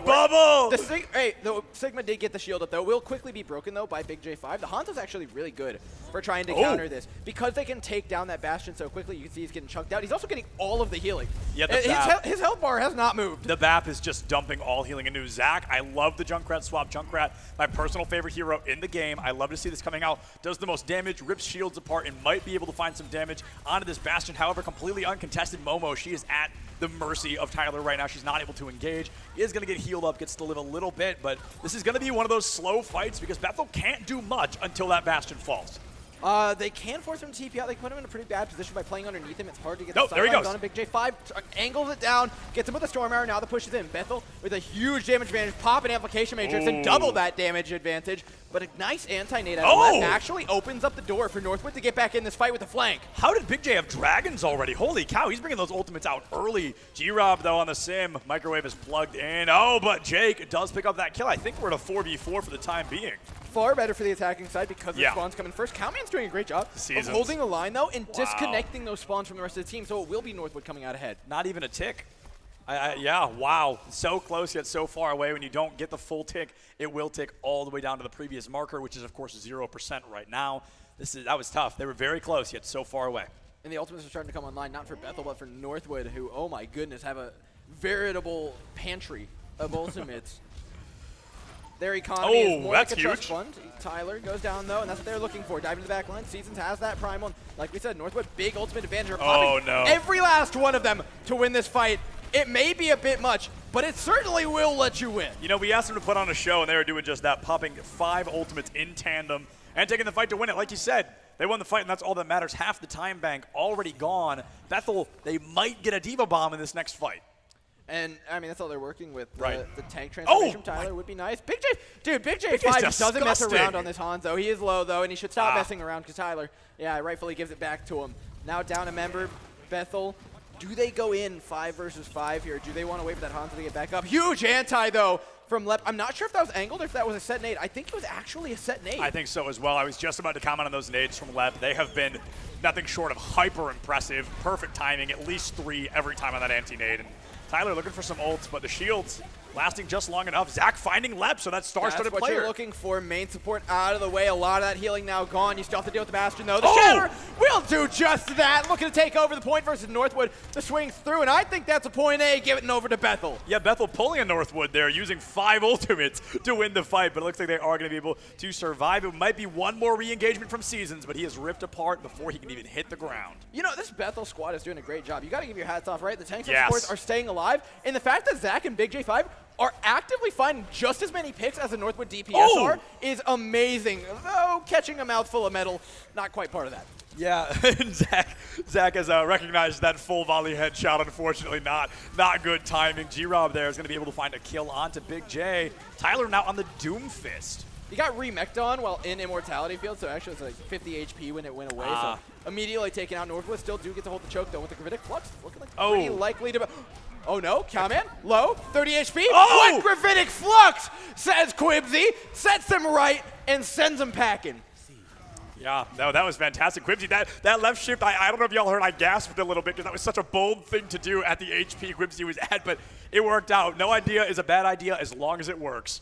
bubble! The Sigma did get the shield up, though. Will quickly be broken, though, by Big J5. The Hanzo's actually really good for trying to counter this. Because they can take down that Bastion so quickly, you can see he's getting chunked out. He's also getting all of the healing. Yeah, his health bar has not moved. The BAP is just dumping all healing into Zach. I love the Junkrat swap. Junkrat, my personal favorite hero in the game. I love to see this coming out. Does the most damage, rips shields apart, and might be able to find some damage onto this Bastion. However, completely uncontested Momo. She is at the mercy of Tyler right now. She's not able to engage. He is going to get healed up, gets to live a little bit, but this is going to be one of those slow fights because Bethel can't do much until that Bastion falls. They can force him to TP out. They put him in a pretty bad position by playing underneath him. It's hard to get the sidelines on him. Big J5 angles it down, gets him with a Storm Arrow. Now the push is in. Bethel with a huge damage advantage. Pop an Amplification Matrix and double that damage advantage. But a nice anti-nade out of left actually opens up the door for Northwood to get back in this fight with the flank. How did Big J have dragons already? Holy cow, he's bringing those ultimates out early. G-Rob, though, on the sim. Microwave is plugged in. Oh, but Jake does pick up that kill. I think we're at a 4v4 for the time being. Far better for the attacking side because the spawns coming first. Cowman's doing a great job of holding the line, though, and disconnecting those spawns from the rest of the team, so it will be Northwood coming out ahead. Not even a tick. Yeah, wow. So close yet so far away. When you don't get the full tick, it will tick all the way down to the previous marker, which is, of course, 0% right now. That was tough. They were very close yet so far away. And the ultimates are starting to come online, not for Bethel, but for Northwood, who, oh my goodness, have a veritable pantry of ultimates. Their economy is more like a trust fund. Tyler goes down, though, and that's what they're looking for. Diving to the back line. Seasons has that primal. Like we said, Northwood, big ultimate advantage. Every last one of them to win this fight. It may be a bit much, but it certainly will let you win. We asked them to put on a show, and they were doing just that, popping 5 ultimates in tandem and taking the fight to win it. Like you said, they won the fight, and that's all that matters. Half the time bank already gone. Bethel, they might get a Diva Bomb in this next fight. And, I mean, that's all they're working with. The tank transformation from Tyler would be nice. Big J5 doesn't mess around on this Hanzo. He is low, though, and he should stop messing around because Tyler, rightfully gives it back to him. Now down a member, Bethel. Do they go in 5 versus 5 here? Do they want to wait for that Hanzo to get back up? Huge anti, though, from Lep. I'm not sure if that was angled or if that was a set nade. I think it was actually a set nade. I think so as well. I was just about to comment on those nades from Lep. They have been nothing short of hyper impressive. Perfect timing, at least 3 every time on that anti-nade. And Tyler looking for some ults, but the shields lasting just long enough. Zach finding Lep, so that's star-studded That's what player. you're looking for. Main support out of the way. A lot of that healing now gone. You still have to deal with the Bastion, though. The Shatter will do just that. Looking to take over the point versus Northwood. The swing's through, and I think that's a point A. Give it over to Bethel. Yeah, Bethel pulling a Northwood there, using 5 ultimates to win the fight, but it looks like they are going to be able to survive. It might be one more re-engagement from Seasons, but he is ripped apart before he can even hit the ground. You know, this Bethel squad is doing a great job. You got to give your hats off, right? The tanks and Yes. supports are staying alive, and the fact that Zach and Big J5 are actively finding just as many picks as the Northwood DPS are is amazing. Though catching a mouthful of metal, not quite part of that. Yeah, Zach has recognized that full volley headshot. Unfortunately, not good timing. G-Rob there is going to be able to find a kill onto Big J. Tyler now on the Doom Fist. He got remeched on while in Immortality Field, so actually it's like 50 HP when it went away. So immediately taken out. Northwood still do get to hold the choke, though, with the Gravitic Flux. Looking like pretty likely to... Oh no, Cowman, low, 30 HP. Oh! What Gravitic Flux, says Quibsy, sets him right and sends him packing. Yeah, no, that was fantastic. Quibsy, that left shift, I don't know if y'all heard, I gasped a little bit because that was such a bold thing to do at the HP Quibsy was at, but it worked out. No idea is a bad idea as long as it works.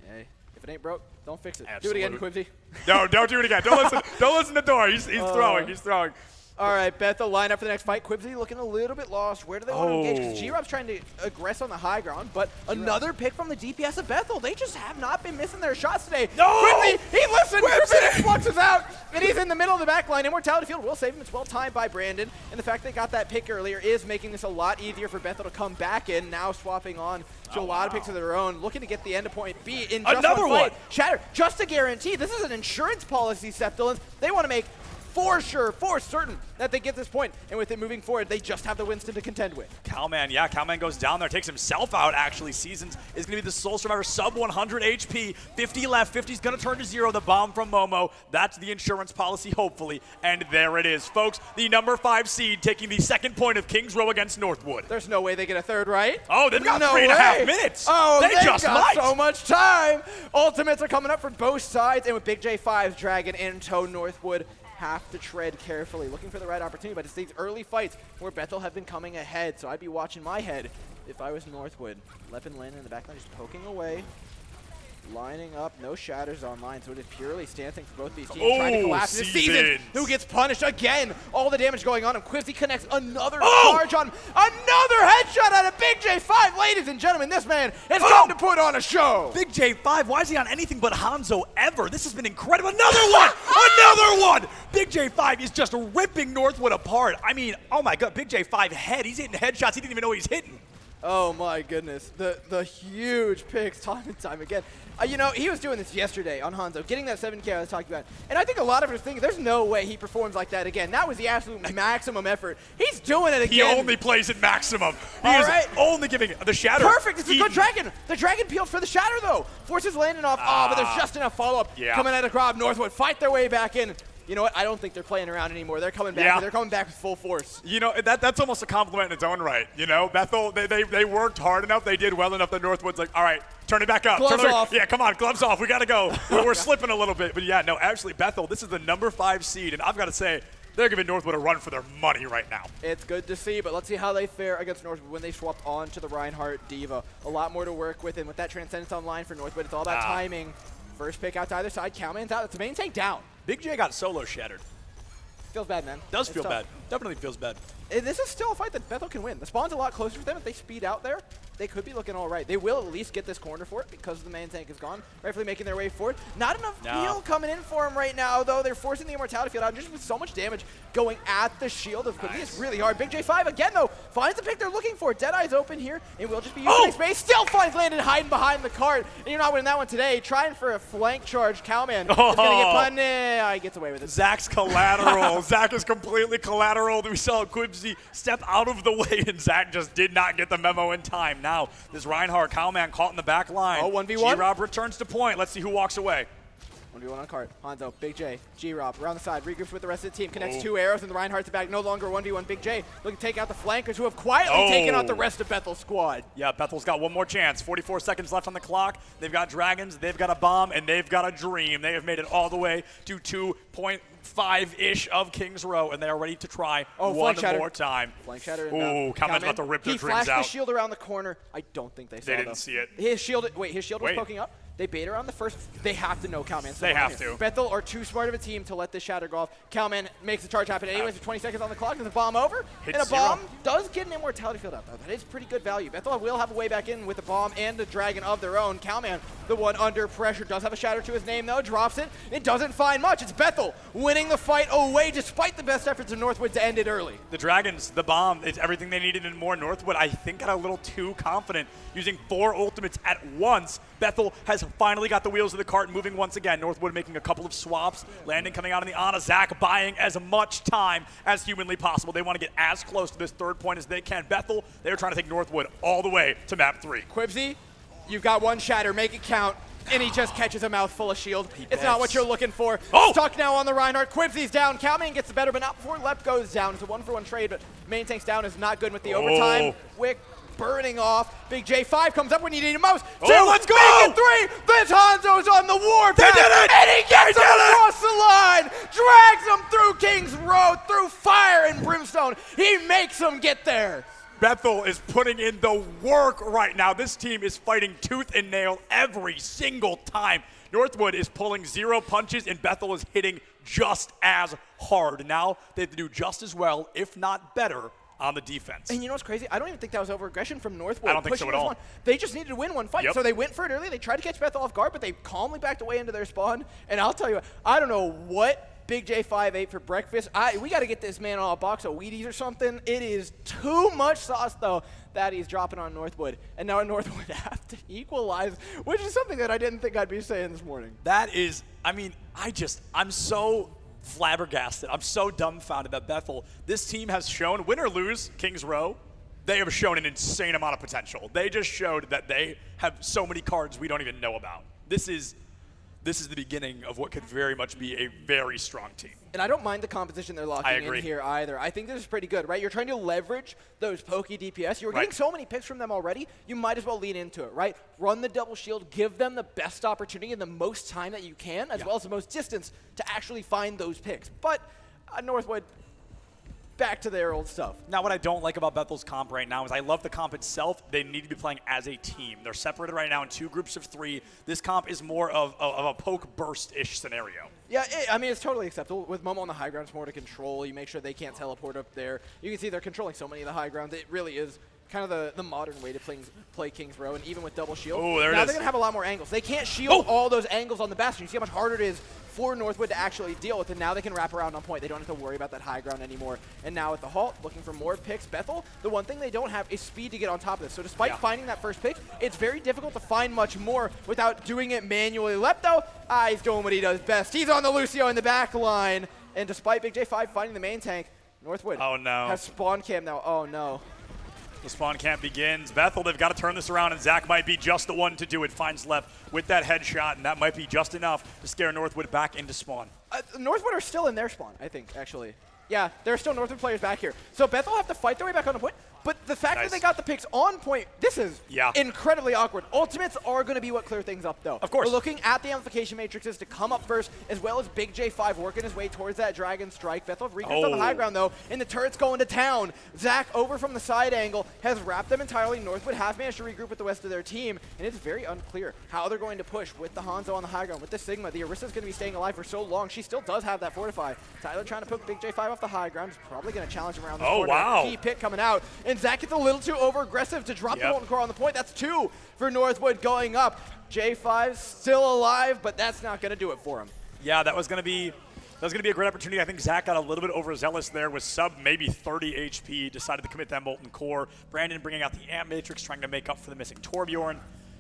Hey, if it ain't broke, don't fix it. Absolutely. Do it again, Quibsy. No, don't do it again. Don't listen to Dor. He's throwing. He's throwing. All right, Bethel line up for the next fight. Quibsy looking a little bit lost. Where do they want to engage? Because G-Rob's trying to aggress on the high ground, but another pick from the DPS of Bethel. They just have not been missing their shots today. No! Quibsy, he listened. Quibsy fluxes out, and he's in the middle of the back line. Immortality Field will save him. It's well timed by Brandon, and the fact they got that pick earlier is making this a lot easier for Bethel to come back in. Now swapping on to a lot of picks of their own, looking to get the end of point B in just Another one fight. one. Shatter, just to guarantee. This is an insurance policy, Septilins. They want to make for sure, for certain, that they get this point. And with it moving forward, they just have the Winston to contend with. Cowman, yeah, Cowman goes down there, takes himself out, actually. Seasons is going to be the sole survivor, sub 100 HP, 50 left, 50's going to turn to 0, the bomb from Momo. That's the insurance policy, hopefully, and there it is. Folks, the number 5 seed taking the second point of Kings Row against Northwood. There's no way they get a third, right? Oh, they've got no 3.5 minutes. Oh, they just got might. so much time. Ultimates are coming up for both sides, and with Big J5's dragon in tow, Northwood have to tread carefully, looking for the right opportunity, but it's these early fights where Bethel have been coming ahead, so I'd be watching my head if I was Northwood. Leppin landing in the backline, just poking away, lining up, no shatters online, so it is purely stancing for both these teams, trying to collapse. This Seasons, who gets punished again, all the damage going on, and Quibsy connects another charge on another headshot out of Big J5. Ladies and gentlemen, this man has come to put on a show. Big J5, why is he on anything but Hanzo ever? This has been incredible. Another one! Another one! Big J5 is just ripping Northwood apart. I mean, oh my god, Big J5 head. He's hitting headshots he didn't even know he's hitting. Oh my goodness, the huge picks time and time again. You know, he was doing this yesterday on Hanzo, getting that 7K I was talking about. And I think a lot of us think there's no way he performs like that again. That was the absolute maximum effort. He's doing it again. He only plays at maximum. He is only giving the shatter. Perfect. It's a good dragon. The dragon peeled for the shatter, though. Forces landing off. But there's just enough follow-up coming out of Grob. Northwood fight their way back in. You know what? I don't think they're playing around anymore. They're coming back. They're coming back with full force. You know, that's almost a compliment in its own right. You know, Bethel, they worked hard enough. They did well enough that Northwood's like, all right, turn it back up. Gloves off. Yeah, come on, gloves off. We got to go. We're slipping a little bit. But yeah, no, actually, Bethel, this is the number 5 seed. And I've got to say, they're giving Northwood a run for their money right now. It's good to see, but let's see how they fare against Northwood when they swapped on to the Reinhardt Diva. A lot more to work with, and with that Transcendence online for Northwood, it's all about timing. First pick out to either side. Cowman's out. It's the main tank down. Big J got solo shattered. Feels bad, man. Does feel bad. Definitely feels bad. And this is still a fight that Bethel can win. The spawn's a lot closer for them. If they speed out there, they could be looking all right. They will at least get this corner for it because the main tank is gone. Rightfully making their way forward. Not enough heal coming in for him right now, though. They're forcing the Immortality Field out just with so much damage going at the shield of Quibsy. It's really hard. Big J5 again, though, finds the pick they're looking for. Deadeye's open here and will just be using space. Still finds Landon hiding behind the cart. And you're not winning that one today. Trying for a flank charge. Cowman is going to get punned. He gets away with it. Zach's collateral. Zach is completely collateral. We saw Quibsy step out of the way, and Zach just did not get the memo in time. Now, this Reinhardt Cowman caught in the back line. 1v1. G-Rob returns to point. Let's see who walks away. 1v1 on cart. Hanzo, Big J, G-Rob around the side, regroups with the rest of the team, connects 2 arrows, and the Reinhardt's back. No longer 1v1 Big J. Looking to take out the flankers who have quietly taken out the rest of Bethel's squad. Yeah, Bethel's got one more chance. 44 seconds left on the clock. They've got Dragons, they've got a bomb, and they've got a dream. They have made it all the way to 2.5-ish of King's Row, and they are ready to try one more time. Flank shatter. Ooh, Calman's about to rip their dreams out. He flashed the shield around the corner. I don't think they saw it. They didn't see it. His shield was poking up. They bait around the first. They have to know Calman. They have to. Bethel are too smart of a team to let this shatter go off. Calman makes the charge happen anyways with 20 seconds on the clock. There's a bomb over. And a bomb does get an immortality field out, though. That is pretty good value. Bethel will have a way back in with a bomb and a dragon of their own. Calman, the one under pressure, does have a shatter to his name, though. Drops it. It doesn't find much. It's Bethel winning the fight away despite the best efforts of Northwood to end it early. The Dragons, the bomb, it's everything they needed and more. Northwood, I think, got a little too confident using 4 ultimates at once. Bethel has finally got the wheels of the cart moving once again. Northwood making a couple of swaps. Landing coming out on the Ana. Zach buying as much time as humanly possible. They want to get as close to this 3rd point as they can. Bethel, they're trying to take Northwood all the way to map 3. Quibsy, you've got 1 shatter. Make it count. And he just catches a mouthful of shield. It's not what you're looking for. Stuck now on the Reinhardt. Quibsy's down. Calman gets the better, but not before Lep goes down. It's a 1-for-1 trade, but main tank's down is not good with the overtime. Wick burning off. Big J5 comes up when you need him most. Let's go! Make it 3. This Hanzo's on the warpath. They did it! And he gets him across the line. Drags him through King's Road, through fire and brimstone. He makes him get there. Bethel is putting in the work right now. This team is fighting tooth and nail every single time. Northwood is pulling 0 punches, and Bethel is hitting just as hard. Now they have to do just as well, if not better, on the defense. And you know what's crazy? I don't even think that was over-aggression from Northwood. I don't think so at all. They just needed to win one fight, so they went for it early. They tried to catch Bethel off guard, but they calmly backed away into their spawn. And I'll tell you, I don't know what Big J5 ate for breakfast. We got to get this man on a box of Wheaties or something. It is too much sauce, though, that he's dropping on Northwood. And now Northwood have to equalize, which is something that I didn't think I'd be saying this morning. That is, I mean, I'm so flabbergasted. I'm so dumbfounded that Bethel, this team has shown, win or lose King's Row, they have shown an insane amount of potential. They just showed that they have so many cards we don't even know about. This is the beginning of what could very much be a very strong team. And I don't mind the composition they're locking in here either. I think this is pretty good, right? You're trying to leverage those pokey DPS. You're getting so many picks from them already, you might as well lean into it, right? Run the double shield, give them the best opportunity and the most time that you can, as well as the most distance to actually find those picks. But Northwood, back to their old stuff. Now, what I don't like about Bethel's comp right now is I love the comp itself. They need to be playing as a team. They're separated right now in 2 groups of 3. This comp is more of a poke burst-ish scenario. Yeah, I mean, it's totally acceptable. With Momo on the high ground, it's more to control. You make sure they can't teleport up there. You can see they're controlling so many of the high grounds. It really is kind of the modern way to play King's Row, and even with double shield. Oh, there it is. Now they're going to have a lot more angles. They can't shield all those angles on the bastion. You see how much harder it is for Northwood to actually deal with, and now they can wrap around on point. They don't have to worry about that high ground anymore. And now with the halt, looking for more picks. Bethel, the one thing they don't have is speed to get on top of this. So despite finding that first pick, it's very difficult to find much more without doing it manually. Lepto, he's doing what he does best. He's on the Lucio in the back line. And despite Big J5 finding the main tank, Northwood has spawn cam now. Oh, no. The spawn camp begins. Bethel, they've got to turn this around, and Zach might be just the one to do it. Finds left with that headshot, and that might be just enough to scare Northwood back into spawn. Northwood are still in their spawn, I think, actually. Yeah, there are still Northwood players back here. So Bethel have to fight their way back on the point. But the fact that they got the picks on point, this is incredibly awkward. Ultimates are going to be what clear things up, though. Of course. We're looking at the amplification matrices to come up first, as well as Big J5 working his way towards that Dragon Strike. Bethel have regrouped on the high ground, though, and the turret's going to town. Zach, over from the side angle, has wrapped them entirely. Northwood have managed to regroup with the rest of their team, and it's very unclear how they're going to push with the Hanzo on the high ground. With the Sigma, the Orisa's going to be staying alive for so long. She still does have that Fortify. Tyler trying to poke Big J5 off the high ground. He's probably going to challenge him around the corner. Wow. Key pick coming out, and Zach gets a little too over-aggressive to drop the Molten Core on the point. That's 2 for Northwood going up. J5 still alive, but that's not going to do it for him. Yeah, that was going to be a great opportunity. I think Zach got a little bit overzealous there with sub maybe 30 HP, decided to commit that Molten Core. Brandon bringing out the Amp Matrix, trying to make up for the missing Torbjorn.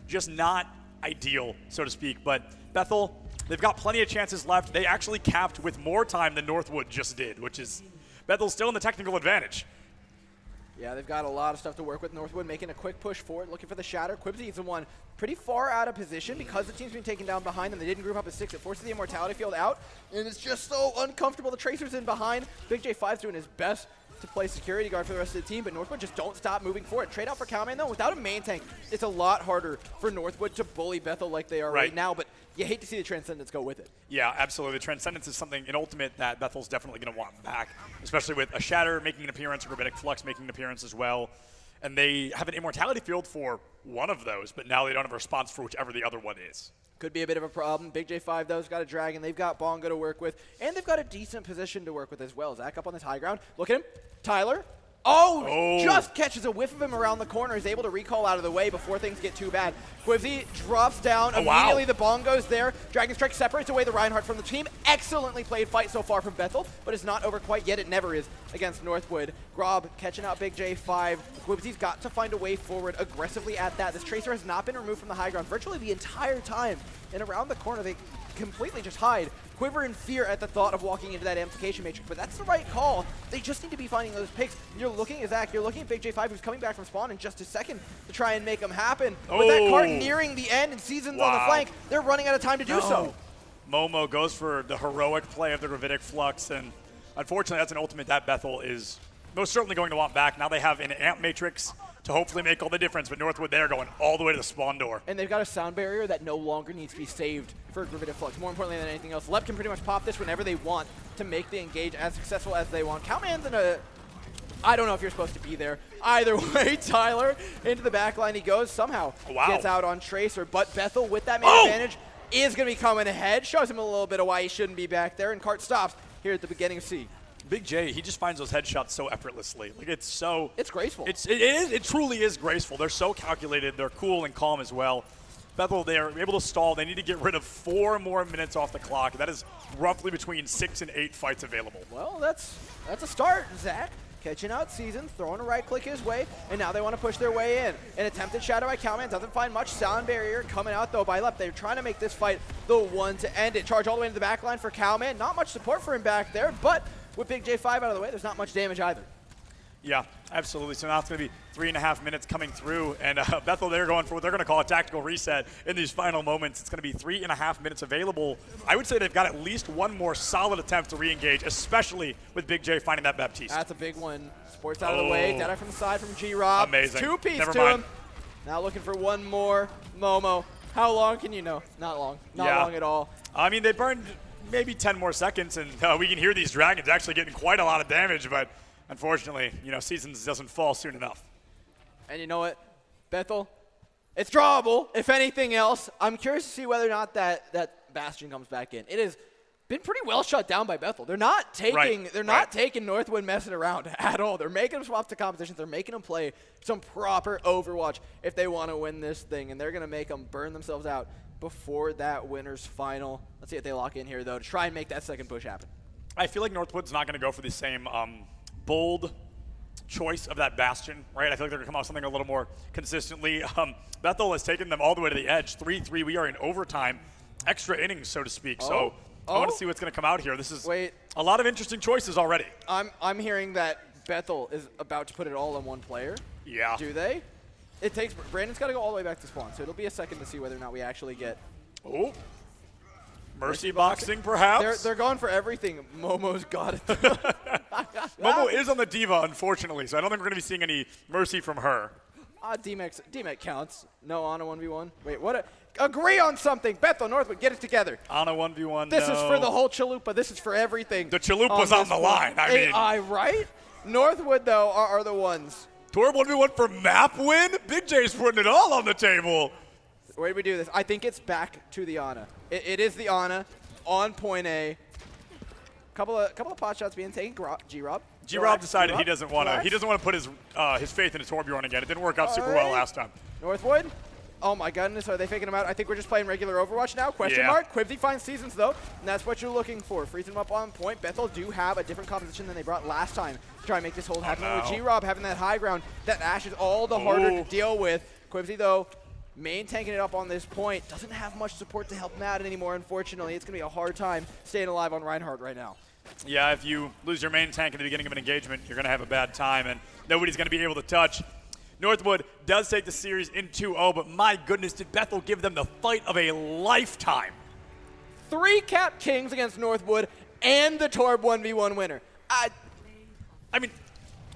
Just not ideal, so to speak. But Bethel, they've got plenty of chances left. They actually capped with more time than Northwood just did, which is Bethel's still in the technical advantage. Yeah, they've got a lot of stuff to work with. Northwood making a quick push forward, looking for the shatter. Quibsy is the one pretty far out of position because the team's been taken down behind them. They didn't group up as 6. It forces the Immortality field out, and it's just so uncomfortable. The Tracer's in behind. Big J5's doing his best to play security guard for the rest of the team, but Northwood just don't stop moving forward. Trade out for Cowman, though. Without a main tank, it's a lot harder for Northwood to bully Bethel like they are right now, but you hate to see the Transcendence go with it. Yeah, absolutely. The Transcendence is something, in Ultimate, that Bethel's definitely going to want back, especially with a Shatter making an appearance, a Gravitic Flux making an appearance as well. And they have an Immortality field for one of those, but now they don't have a response for whichever the other one is. Could be a bit of a problem. Big J5, though, has got a Dragon. They've got Bongo to work with, and they've got a decent position to work with as well. Zach up on this high ground. Look at him. Tyler. Just catches a whiff of him around the corner. Is able to recall out of the way before things get too bad. Quibsy drops down. Immediately the Bongo's there. Dragon Strike separates away the Reinhardt from the team. Excellently played fight so far from Bethel, but it's not over quite yet. It never is against Northwood. Grob catching out Big J5. Quibsy's got to find a way forward aggressively at that. This Tracer has not been removed from the high ground virtually the entire time. And around the corner, they completely just hide. Quiver in fear at the thought of walking into that amplification matrix, but that's the right call. They just need to be finding those picks. You're looking at Zach, you're looking at Big J5, who's coming back from spawn in just a second to try and make them happen. With that card nearing the end and Seasons on the flank, they're running out of time to do so. Momo goes for the heroic play of the Gravitic Flux, and unfortunately that's an ultimate that Bethel is most certainly going to want back. Now they have an amp matrix to hopefully make all the difference, but Northwood, they're going all the way to the spawn door. And they've got a sound barrier that no longer needs to be saved for Gravitic Flux. More importantly than anything else, Lep can pretty much pop this whenever they want to make the engage as successful as they want. Cowman's in a... I don't know if you're supposed to be there. Either way, Tyler into the back line he goes. Somehow gets out on Tracer, but Bethel with that main advantage is going to be coming ahead. Shows him a little bit of why he shouldn't be back there, and Cart stops here at the beginning of C. Big J, he just finds those headshots so effortlessly. Like it's graceful. It truly is graceful. They're so calculated. They're cool and calm as well. Bethel, they're able to stall. They need to get rid of 4 more minutes off the clock. That is roughly between 6 and 8 fights available. Well, that's a start, Zach. Catching out Seasons, throwing a right click his way, and now they want to push their way in. An attempted shadow by Cowman doesn't find much. Sound barrier coming out though by Lep. They're trying to make this fight the one to end it. Charge all the way into the back line for Cowman. Not much support for him back there, but with Big J5 out of the way, there's not much damage either. Yeah, absolutely. So now it's going to be 3.5 minutes coming through, and Bethel, they're going for what they're going to call a tactical reset in these final moments. It's going to be 3.5 minutes available. I would say they've got at least one more solid attempt to re-engage, especially with Big J finding that Baptiste. That's a big one. Sports out of the way. Deadeye from the side from G-Rob. Amazing. 2-piece to him. Now looking for one more. Momo. How long can you know? Not long. Not long at all. I mean, they burned maybe 10 more seconds, and we can hear these dragons actually getting quite a lot of damage, but unfortunately, Seasons doesn't fall soon enough. And you know what, Bethel? It's drawable, if anything else. I'm curious to see whether or not that Bastion comes back in. It has been pretty well shut down by Bethel. They're not taking Northwood messing around at all. They're making them swap to compositions. They're making them play some proper Overwatch if they want to win this thing, and they're going to make them burn themselves out before that winner's final. Let's see if they lock in here, though, to try and make that second push happen. I feel like Northwood's not going to go for the same bold choice of that Bastion, right? I feel like they're going to come out with something a little more consistently. Bethel has taken them all the way to the edge. 3-3. We are in overtime, extra innings, so to speak. So I want to see what's going to come out here. This is a lot of interesting choices already. I'm hearing that Bethel is about to put it all on one player. Yeah. Do they? It takes Brandon's got to go all the way back to spawn, so it'll be a second to see whether or not we actually get. Mercy boxing, perhaps? They're going for everything. Momo's got it. Momo is on the Diva, unfortunately, so I don't think we're going to be seeing any Mercy from her. DMAC counts. No Ana 1v1. Wait, what? Agree on something. Bethel, Northwood, get it together. Ana 1v1, This is for the whole chalupa. This is for everything. The chalupa's on the line. I mean. AI, right? Northwood, though, are the ones. Torb 1v1 for map win? Big J's putting it all on the table. Where do we do this? I think it's back to the Ana. It is the Ana on point A. Couple of pot shots being taken. G-Rob. G-Rob decided he doesn't want to put his faith into Torbjorn again. It didn't work out super well last time. Northwood. Oh my goodness, are they faking him out? I think we're just playing regular Overwatch now. Question mark. Quibsy finds Seasons though, and that's what you're looking for. Freezing him up on point. Bethel do have a different composition than they brought last time to try and make this hold happen. With G-Rob having that high ground, that Ash is all the harder to deal with. Quibsy though, main tanking it up on this point. Doesn't have much support to help him out anymore, unfortunately. It's going to be a hard time staying alive on Reinhardt right now. Yeah, if you lose your main tank at the beginning of an engagement, you're going to have a bad time, and nobody's going to be able to touch. Northwood does take the series in 2-0, but my goodness, did Bethel give them the fight of a lifetime. 3 Cap Kings against Northwood and the Torb 1v1 winner. I mean,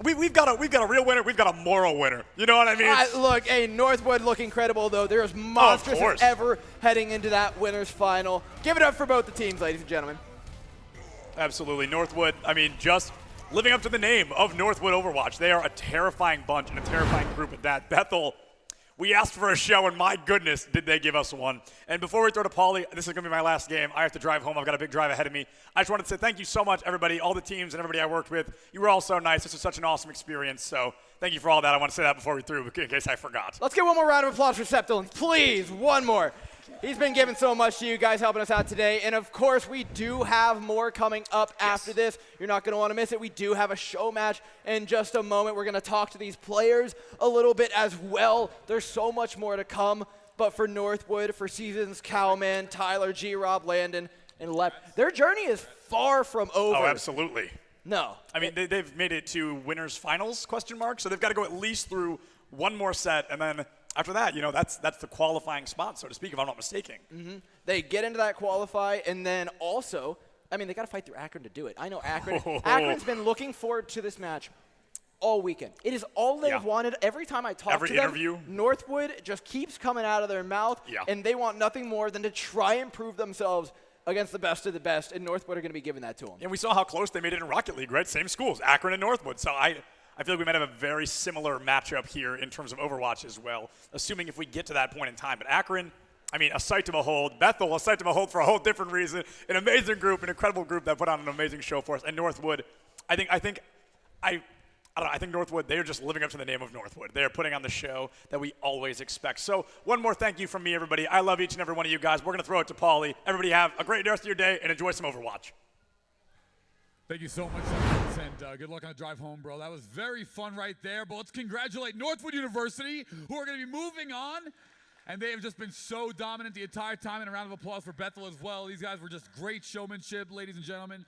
we've got a real winner. We've got a moral winner. You know what I mean? Look, hey, Northwood looking credible, though. They're as monstrous as ever heading into that winner's final. Give it up for both the teams, ladies and gentlemen. Absolutely. Northwood, I mean, just living up to the name of Northwood Overwatch. They are a terrifying bunch and a terrifying group at that. Bethel, we asked for a show, and my goodness, did they give us one. And before we throw to Paulie, this is going to be my last game. I have to drive home. I've got a big drive ahead of me. I just wanted to say thank you so much, everybody, all the teams and everybody I worked with. You were all so nice. This was such an awesome experience. So thank you for all that. I want to say that before we threw, in case I forgot. Let's get one more round of applause for Septil. Please, one more. He's been giving so much to you guys, helping us out today. And, of course, we do have more coming up after this. You're not going to want to miss it. We do have a show match in just a moment. We're going to talk to these players a little bit as well. There's so much more to come. But for Northwood, for Seasons, Cowman, Tyler, G-Rob, Landon, and Lep, their journey is far from over. Oh, absolutely. No. I mean, they've made it to winners finals, ? So they've got to go at least through one more set, and then after that, you know, that's the qualifying spot, so to speak, if I'm not mistaken. Mm-hmm. They get into that qualify, and then also, I mean, they got to fight through Akron to do it. I know Akron. Akron's been looking forward to this match all weekend. It is all they've wanted. Every time I talk to them, Northwood just keeps coming out of their mouth, and they want nothing more than to try and prove themselves against the best of the best, and Northwood are going to be giving that to them. And we saw how close they made it in Rocket League, right? Same schools, Akron and Northwood. So I feel like we might have a very similar matchup here in terms of Overwatch as well, assuming if we get to that point in time. But Akron, I mean, a sight to behold. Bethel, a sight to behold for a whole different reason. An amazing group, an incredible group that put on an amazing show for us. And Northwood, I think Northwood, they are just living up to the name of Northwood. They are putting on the show that we always expect. So one more thank you from me, everybody. I love each and every one of you guys. We're going to throw it to Paulie. Everybody have a great rest of your day and enjoy some Overwatch. Thank you so much, Septil, and good luck on the drive home, bro. That was very fun right there. But let's congratulate Northwood University, who are going to be moving on. And they have just been so dominant the entire time. And a round of applause for Bethel as well. These guys were just great showmanship, ladies and gentlemen.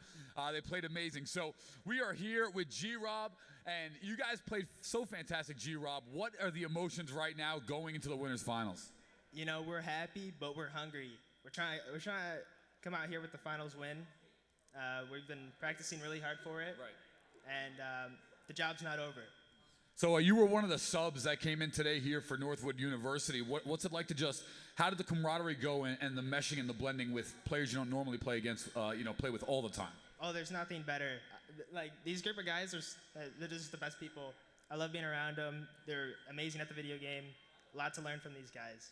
They played amazing. So we are here with G-Rob, and you guys played so fantastic, G-Rob. What are the emotions right now going into the winners finals? You know, we're happy, but we're hungry. We're trying to come out here with the finals win. We've been practicing really hard for it, and the job's not over. So you were one of the subs that came in today here for Northwood University. What's it like to how did the camaraderie go and the meshing and the blending with players you don't normally play against, play with all the time? Oh, there's nothing better. Like, these group of guys, they're just the best people. I love being around them. They're amazing at the video game. A lot to learn from these guys.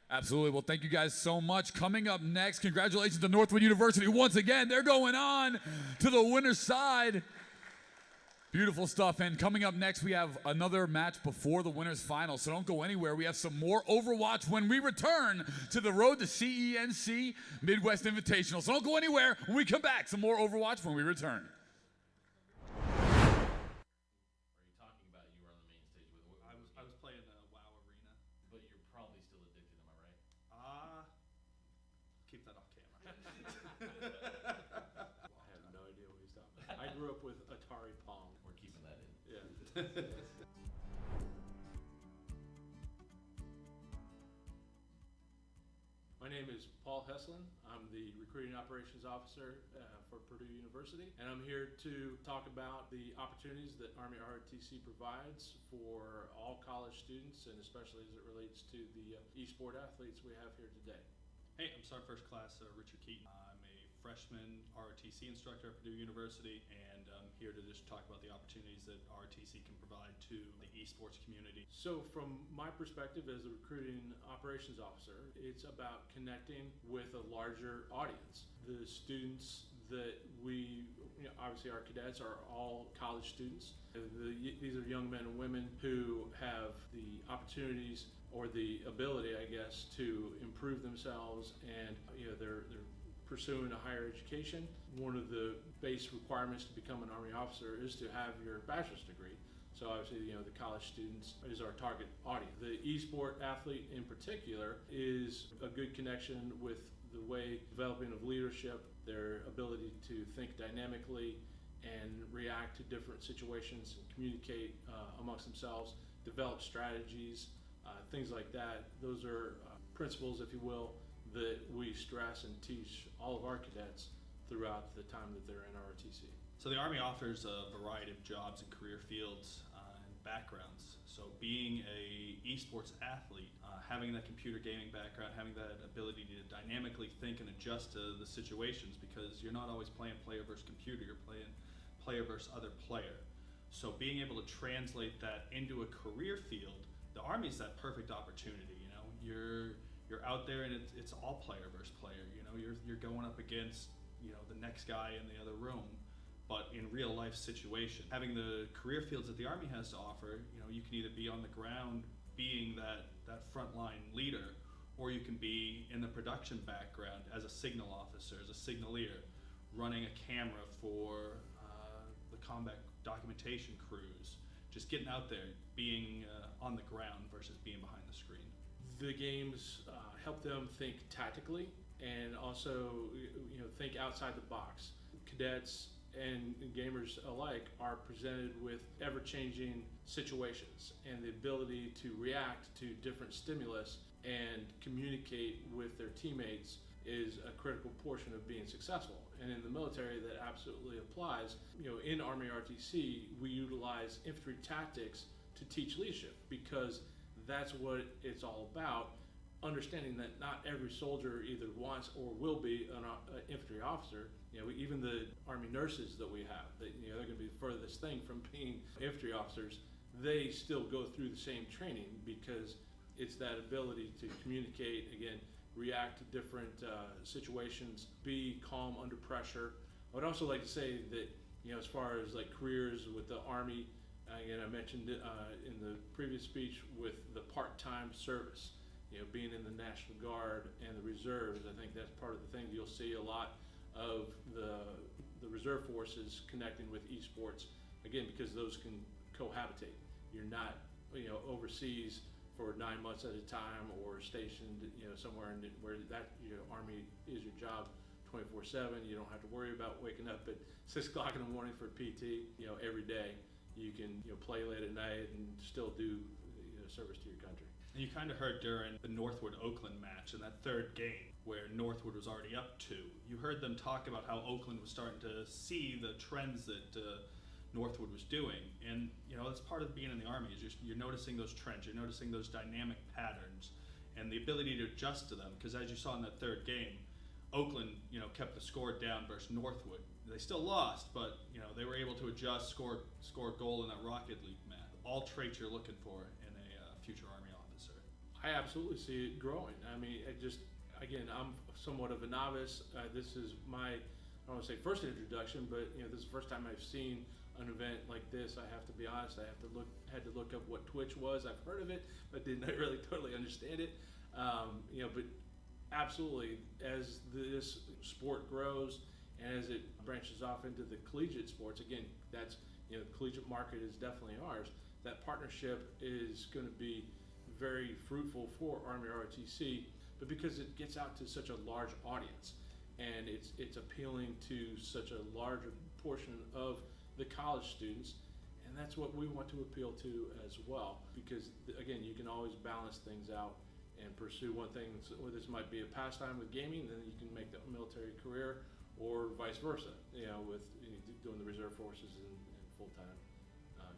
Absolutely. Well, thank you guys so much. Coming up next, congratulations to Northwood University. Once again, they're going on to the winner's side. Beautiful stuff. And coming up next, we have another match before the winner's final. So don't go anywhere. We have some more Overwatch when we return to the road to CENC Midwest Invitational. So don't go anywhere. When we come back, some more Overwatch when we return. I was playing WoW Arena. But you're probably still addicted, am I right? Keep that off camera. I have no idea what he's talking about. I grew up with Atari Pong. We're keeping that in. Yeah. My name is Paul Heslin. I'm the Recruiting Operations Officer for Purdue University, and I'm here to talk about the opportunities that Army ROTC provides for all college students, and especially as it relates to the eSport athletes we have here today. Hey, I'm Sergeant First Class Richard Keaton. I'm a freshman ROTC instructor at Purdue University, and I'm here to just talk about the opportunities that ROTC can provide to the esports community. So from my perspective as a recruiting operations officer, it's about connecting with a larger audience. The students that obviously our cadets are all college students. These are young men and women who have the opportunities or the ability, I guess, to improve themselves, and they're pursuing a higher education. One of the base requirements to become an Army officer is to have your bachelor's degree. So obviously, the college students is our target audience. The esport athlete in particular is a good connection with the way developing of leadership their ability to think dynamically and react to different situations, and communicate amongst themselves, develop strategies, things like that. Those are principles, if you will, that we stress and teach all of our cadets throughout the time that they're in ROTC. So the Army offers a variety of jobs and career fields and backgrounds. So being a esports athlete, having that computer gaming background, having that ability to dynamically think and adjust to the situations, because you're not always playing player versus computer, you're playing player versus other player. So being able to translate that into a career field, the Army's that perfect opportunity. You know, you're out there and it's all player versus player. You know, you're going up against, you know, the next guy in the other room, but in real life situation. Having the career fields that the Army has to offer, you know, you can either be on the ground being that frontline leader, or you can be in the production background as a signal officer, as a signaleer, running a camera for the combat documentation crews, just getting out there, being on the ground versus being behind the screen. The games help them think tactically and also, you know, think outside the box. Cadets and gamers alike are presented with ever-changing situations, and the ability to react to different stimulus and communicate with their teammates is a critical portion of being successful. And in the military, that absolutely applies. You know, in Army RTC, we utilize infantry tactics to teach leadership, because that's what it's all about. Understanding that not every soldier either wants or will be an infantry officer. You know, even the Army nurses that we have, that, you know, they're going to be the furthest thing from being infantry officers. They still go through the same training, because it's that ability to communicate, again, react to different situations, be calm under pressure. I would also like to say that, you know, as far as like careers with the Army, again, I mentioned it in the previous speech with the part-time service. You know, being in the National Guard and the reserves, I think that's part of the thing. You'll see a lot of the reserve forces connecting with esports, again, because those can cohabitate. You're not, you know, overseas for 9 months at a time, or stationed, you know, somewhere where that, you know, Army is your job 24/7. You don't have to worry about waking up at 6 o'clock in the morning for PT. You know, every day you can, you know, play late at night and still do, you know, service to your country. And you kind of heard during the Northwood-Oakland match in that third game where Northwood was already up 2. You heard them talk about how Oakland was starting to see the trends that Northwood was doing. And, you know, that's part of being in the Army, is you're noticing those trends, you're noticing those dynamic patterns, and the ability to adjust to them. Because as you saw in that third game, Oakland, you know, kept the score down versus Northwood. They still lost, but, you know, they were able to adjust, score a goal in that Rocket League match. All traits you're looking for in a future Army officer. I absolutely see it growing. I mean, again, I'm somewhat of a novice. This is my, I don't want to say first introduction, but, you know, this is the first time I've seen an event like this. I have to be honest, had to look up what Twitch was. I've heard of it, but didn't really totally understand it. You know, but absolutely, as this sport grows and as it branches off into the collegiate sports, again, that's, you know, the collegiate market is definitely ours. That partnership is going to be very fruitful for Army ROTC, but because it gets out to such a large audience, and it's appealing to such a larger portion of the college students, and that's what we want to appeal to as well. Because again, you can always balance things out and pursue one thing. Or this might be a pastime with gaming, then you can make the military career, or vice versa. You know, with doing the reserve forces and full-time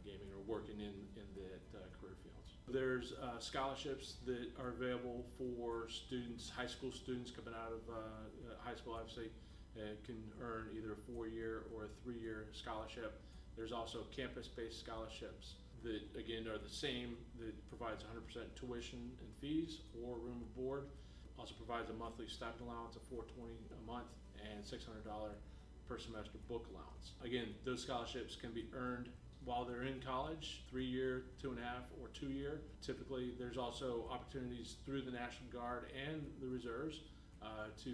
gaming, or working in the career fields. There's scholarships that are available for students, high school students coming out of high school, obviously, can earn either a 4-year or a 3-year scholarship. There's also campus-based scholarships that, again, are the same, that provides 100% tuition and fees or room and board. Also provides a monthly stipend allowance of $420 a month and $600 per semester book allowance. Again, those scholarships can be earned while they're in college, 3-year, 2.5, or 2-year. Typically, there's also opportunities through the National Guard and the reserves to,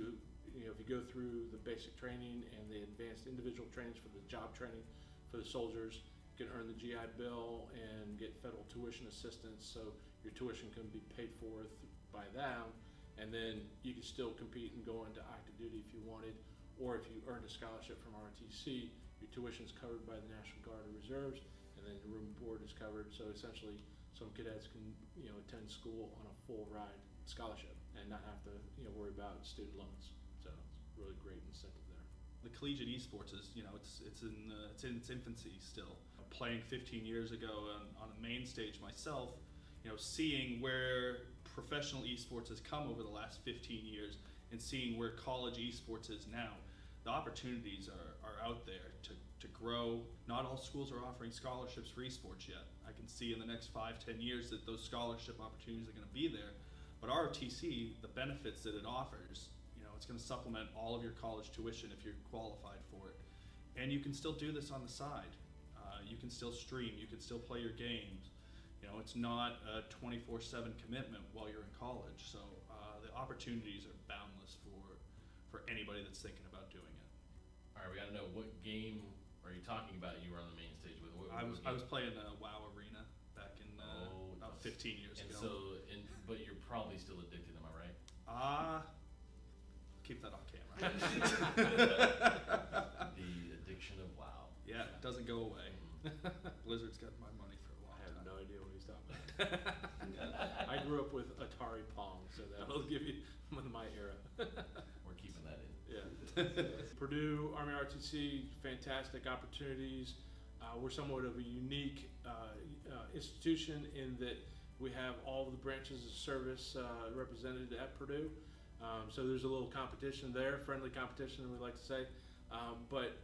you know, if you go through the basic training and the advanced individual trainings for the job training for the soldiers, you can earn the GI Bill and get federal tuition assistance, so your tuition can be paid for by them, and then you can still compete and go into active duty if you wanted, or if you earned a scholarship from ROTC, your tuition is covered by the National Guard and Reserves, and then your room and board is covered. So essentially, some cadets can attend school on a full ride scholarship and not have to worry about student loans. So it's a really great incentive there. The collegiate esports is, it's in its infancy still. Playing 15 years ago on a main stage myself, seeing where professional esports has come over the last 15 years and seeing where college esports is now, the opportunities are out there to grow. Not all schools are offering scholarships for esports yet. I can see in the next 5-10 years that those scholarship opportunities are going to be there. But ROTC, the benefits that it offers, it's going to supplement all of your college tuition if you're qualified for it. And you can still do this on the side. You can still stream, you can still play your games. It's not a 24/7 commitment while you're in college. So the opportunities are boundless for anybody that's thinking about doing it. All right, we got to know, what game are you talking about you were on the main stage with? I was playing WoW Arena back in about 15 years ago. But you're probably still addicted, am I right? Keep that off camera. The addiction of WoW. Yeah, it doesn't go away. Blizzard's got my money for a while. I have no idea what he's talking about. I grew up with Atari Pong, so that'll give you my era. We're keeping that in. Yeah. Purdue, Army ROTC, fantastic opportunities. We're somewhat of a unique institution in that we have all of the branches of service represented at Purdue. So there's a little competition there, friendly competition, we like to say. But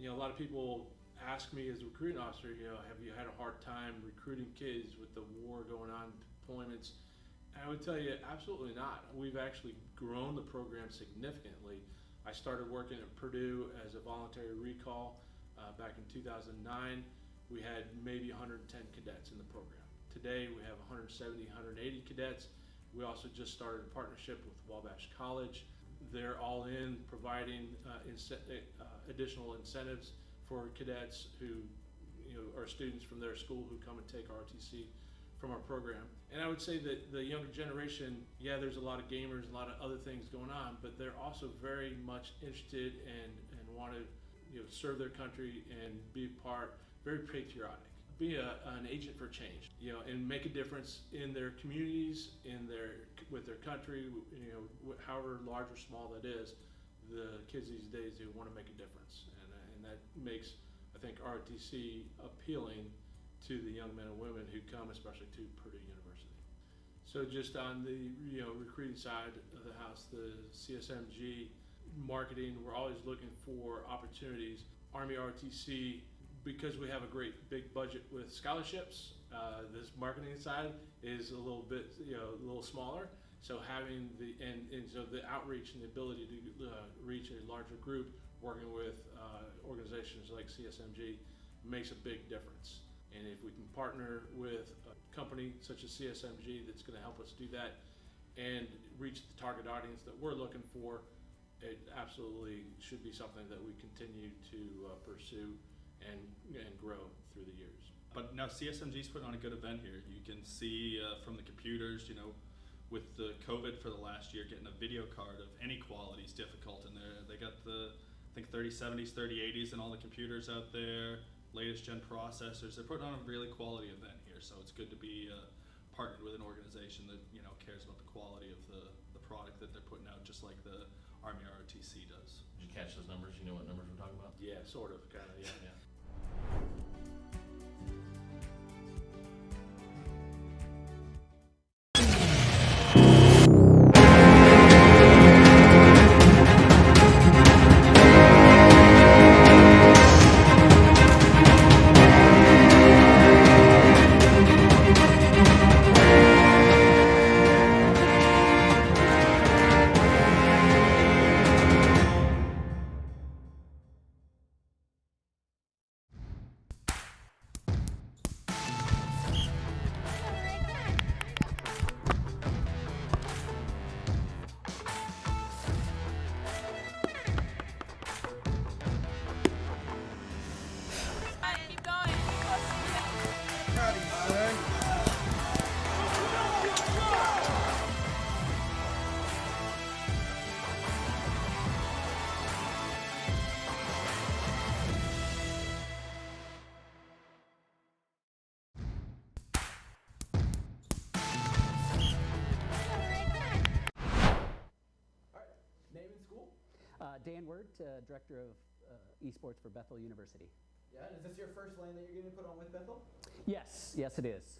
a lot of people ask me as a recruiting officer, have you had a hard time recruiting kids with the war going on, deployments? And I would tell you, absolutely not. We've actually grown the program significantly. I started working at Purdue as a voluntary recall back in 2009. We had maybe 110 cadets in the program. Today we have 170, 180 cadets. We also just started a partnership with Wabash College. They're all in providing additional incentives for cadets who are students from their school who come and take ROTC from our program. And I would say that the younger generation, there's a lot of gamers, a lot of other things going on, but they're also very much interested and want to serve their country and be very patriotic. Be an agent for change, and make a difference in their communities, with their country, however large or small that is. The kids these days, they want to make a difference, and that makes, I think, ROTC appealing to the young men and women who come, especially to Purdue University. So just on the recruiting side of the house, the CSMG marketing, we're always looking for opportunities. Army ROTC, because we have a great big budget with scholarships, this marketing side is a little bit, a little smaller. So having so the outreach and the ability to reach a larger group, working with organizations like CSMG makes a big difference. And if we can partner with a company such as CSMG that's going to help us do that and reach the target audience that we're looking for, it absolutely should be something that we continue to pursue and grow through the years. But now CSMG's putting on a good event here. You can see from the computers, with the COVID for the last year, getting a video card of any quality is difficult. And they got the, I think, 3070s, 3080s and all the computers out there, latest gen processors. They're putting on a really quality event here. So it's good to be partnered with an organization that, cares about the quality of the product that they're putting out, just like the Army ROTC does. Did you catch those numbers? You know what numbers we're talking about? Yeah, sort of, kind of, yeah. Dan Wirt, Director of Esports for Bethel University. Yeah, and is this your first LAN that you're getting to put on with Bethel? Yes, yes it is.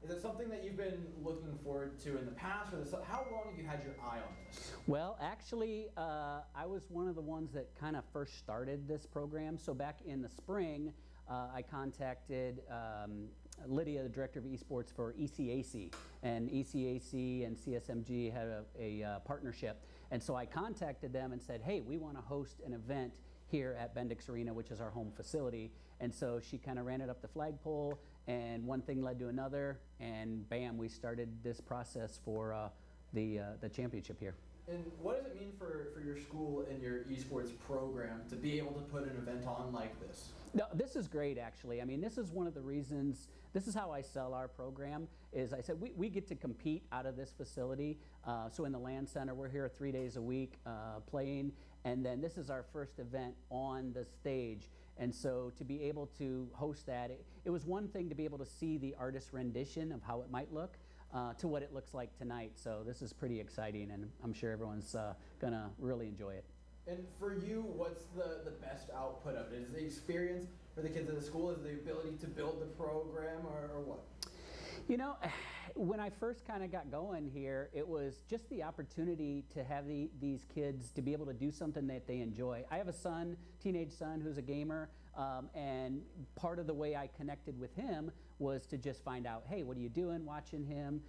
Is it something that you've been looking forward to in the past, or how long have you had your eye on this? Well, actually, I was one of the ones that kind of first started this program. So back in the spring, I contacted Lydia, the Director of Esports for ECAC, and ECAC and CSMG had a partnership. And so I contacted them and said, hey, we want to host an event here at Bendix Arena, which is our home facility. And so she kind of ran it up the flagpole, and one thing led to another, and bam, we started this process for the championship here. And what does it mean for your school and your esports program to be able to put an event on like this? No, this is great, actually. I mean, this is one of the reasons, this is how I sell our program, is I said we get to compete out of this facility. So in the LAN Center, we're here 3 days a week playing, and then this is our first event on the stage. And so to be able to host that, it was one thing to be able to see the artist rendition of how it might look to what it looks like tonight. So this is pretty exciting, and I'm sure everyone's gonna really enjoy it. And for you, what's the best output of it? Is the experience for the kids at the school? Is the ability to build the program, or what? You know, when I first kind of got going here, it was just the opportunity to have these kids to be able to do something that they enjoy. I have a son, teenage son, who's a gamer, and part of the way I connected with him was to just find out, hey, what are you doing, watching him,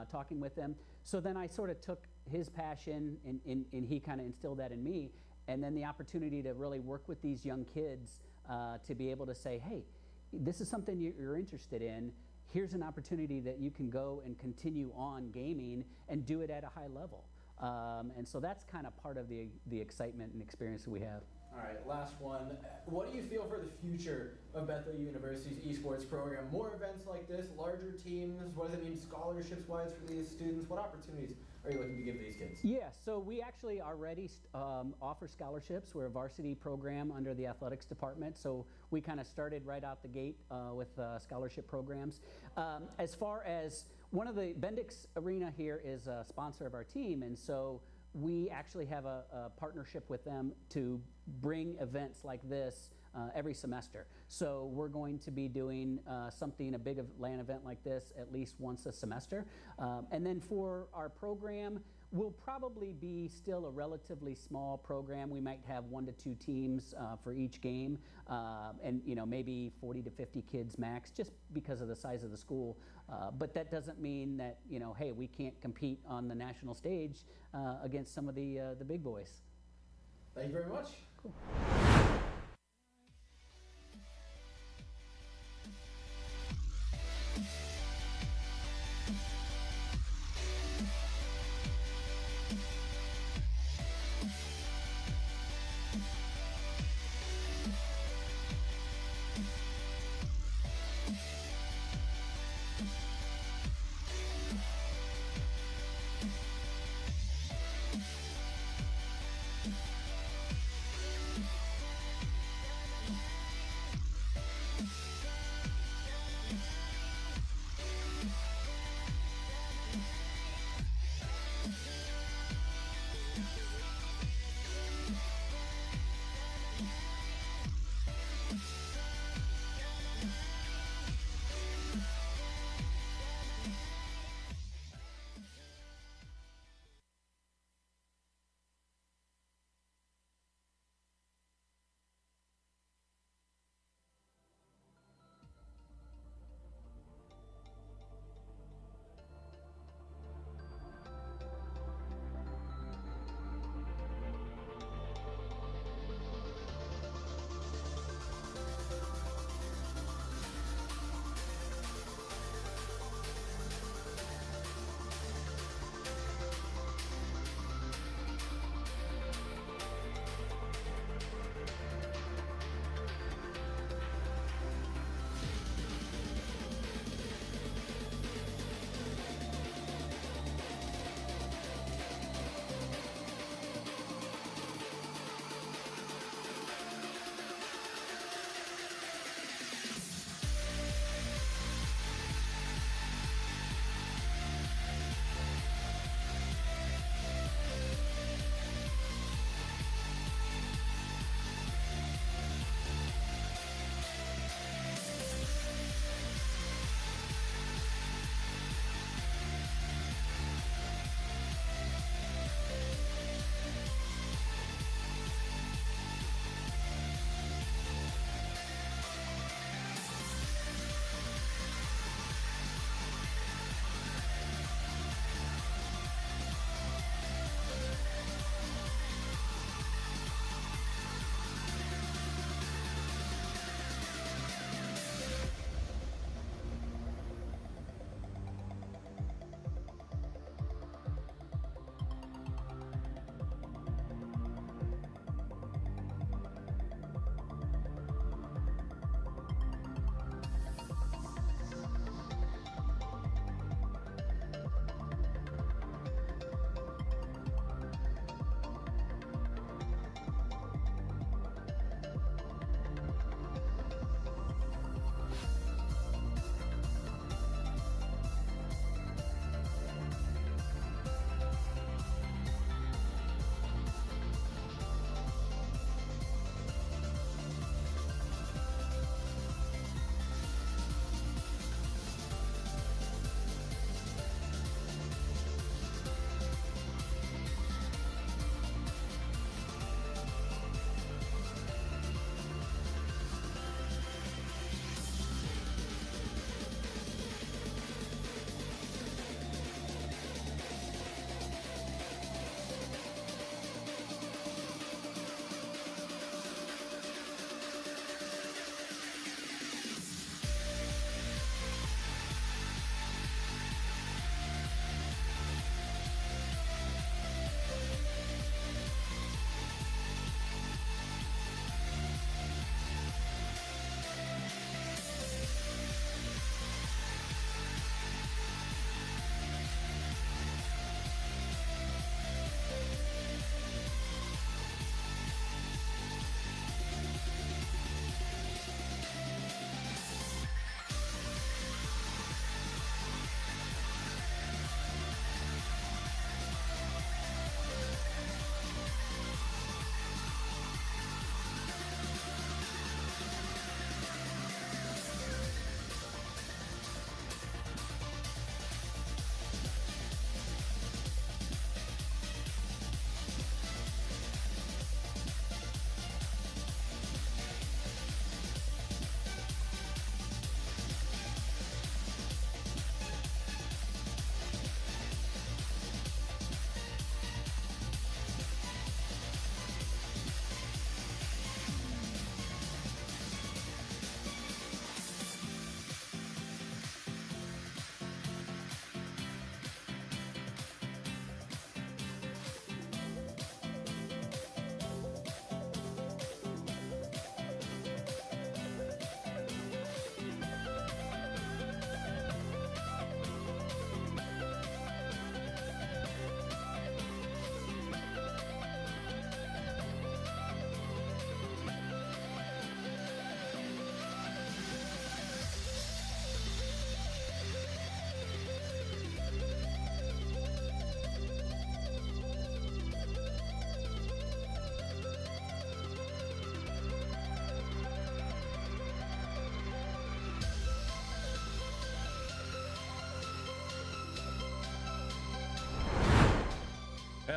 talking with him. So then I sort of took his passion and he kind of instilled that in me. And then the opportunity to really work with these young kids to be able to say, hey, this is something you're interested in. Here's an opportunity that you can go and continue on gaming and do it at a high level. And so that's kind of part of the excitement and experience that we have. All right, last one. What do you feel for the future of Bethel University's esports program? More events like this, larger teams? What does it mean scholarships-wise for these students? What opportunities are you looking to give these kids? Yeah, so we actually already offer scholarships. We're a varsity program under the athletics department, so we kind of started right out the gate with scholarship programs. As far as one of the Bendix Arena here is a sponsor of our team, and so we actually have a partnership with them to bring events like this every semester. So we're going to be doing a big LAN event like this at least once a semester. And then for our program, we'll probably be still a relatively small program. We might have 1 to 2 teams for each game, and maybe 40 to 50 kids max, just because of the size of the school. But that doesn't mean that hey, we can't compete on the national stage against some of the big boys. Thank you very much. Cool.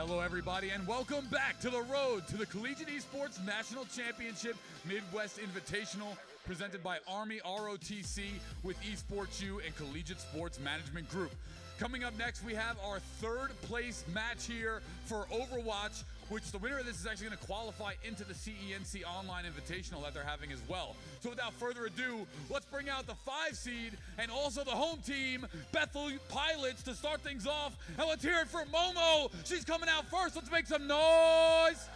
Hello, everybody, and welcome back to the road to the Collegiate Esports National Championship Midwest Invitational, presented by Army ROTC with Esports U and Collegiate Sports Management Group. Coming up next, we have our third place match here for Overwatch, which the winner of this is actually going to qualify into the CENC Online Invitational that they're having as well. So without further ado, let's bring out the 5 seed and also the home team, Bethel Pilots, to start things off. And let's hear it for Momo. She's coming out first. Let's make some noise.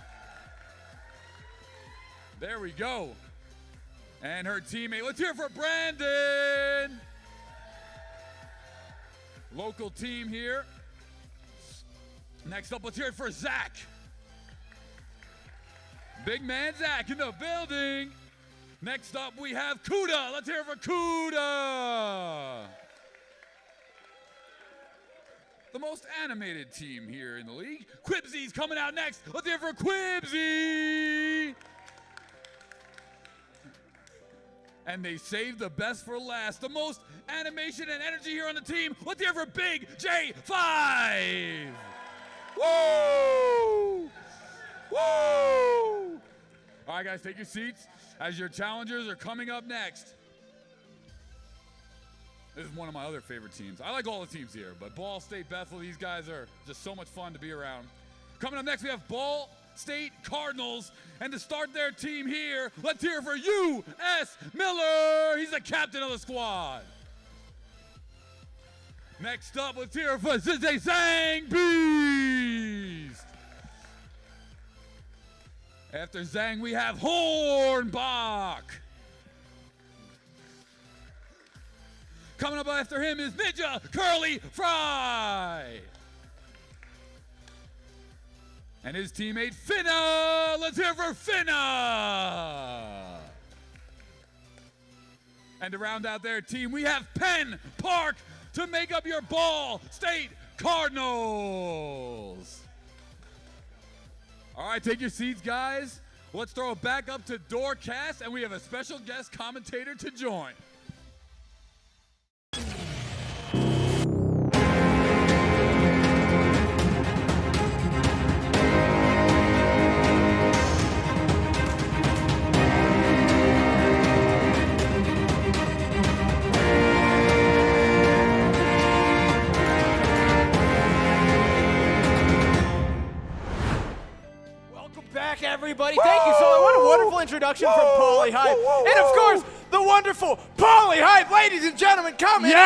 There we go. And her teammate. Let's hear it for Brandon. Local team here. Next up, let's hear it for Zach. Big man Zach in the building. Next up, we have Kuda. Let's hear it for Kuda. The most animated team here in the league. Quibsy's coming out next. Let's hear it for Quibsy. And they saved the best for last. The most animation and energy here on the team. Let's hear it for Big J5. Woo! Woo! All right, guys, take your seats as your challengers are coming up next. This is one of my other favorite teams. I like all the teams here, but Ball State Bethel, these guys are just so much fun to be around. Coming up next, we have Ball State Cardinals, and to start their team here, let's hear it for U.S. Miller. He's the captain of the squad. Next up, let's hear it for Zhang Beast. After Zhang, we have Hornbach. Coming up after him is Ninja Curly Fry. And his teammate Finna. Let's hear it for Finna. And to round out their team, we have Penn Park to make up your Ball State Cardinals. All right, take your seats, guys. Let's throw it back up to Doorcast, and we have a special guest commentator to join. Everybody, thank you so much. What a wonderful introduction from Pauly Hype. And of course, the wonderful Pauly Hype, ladies and gentlemen, coming in.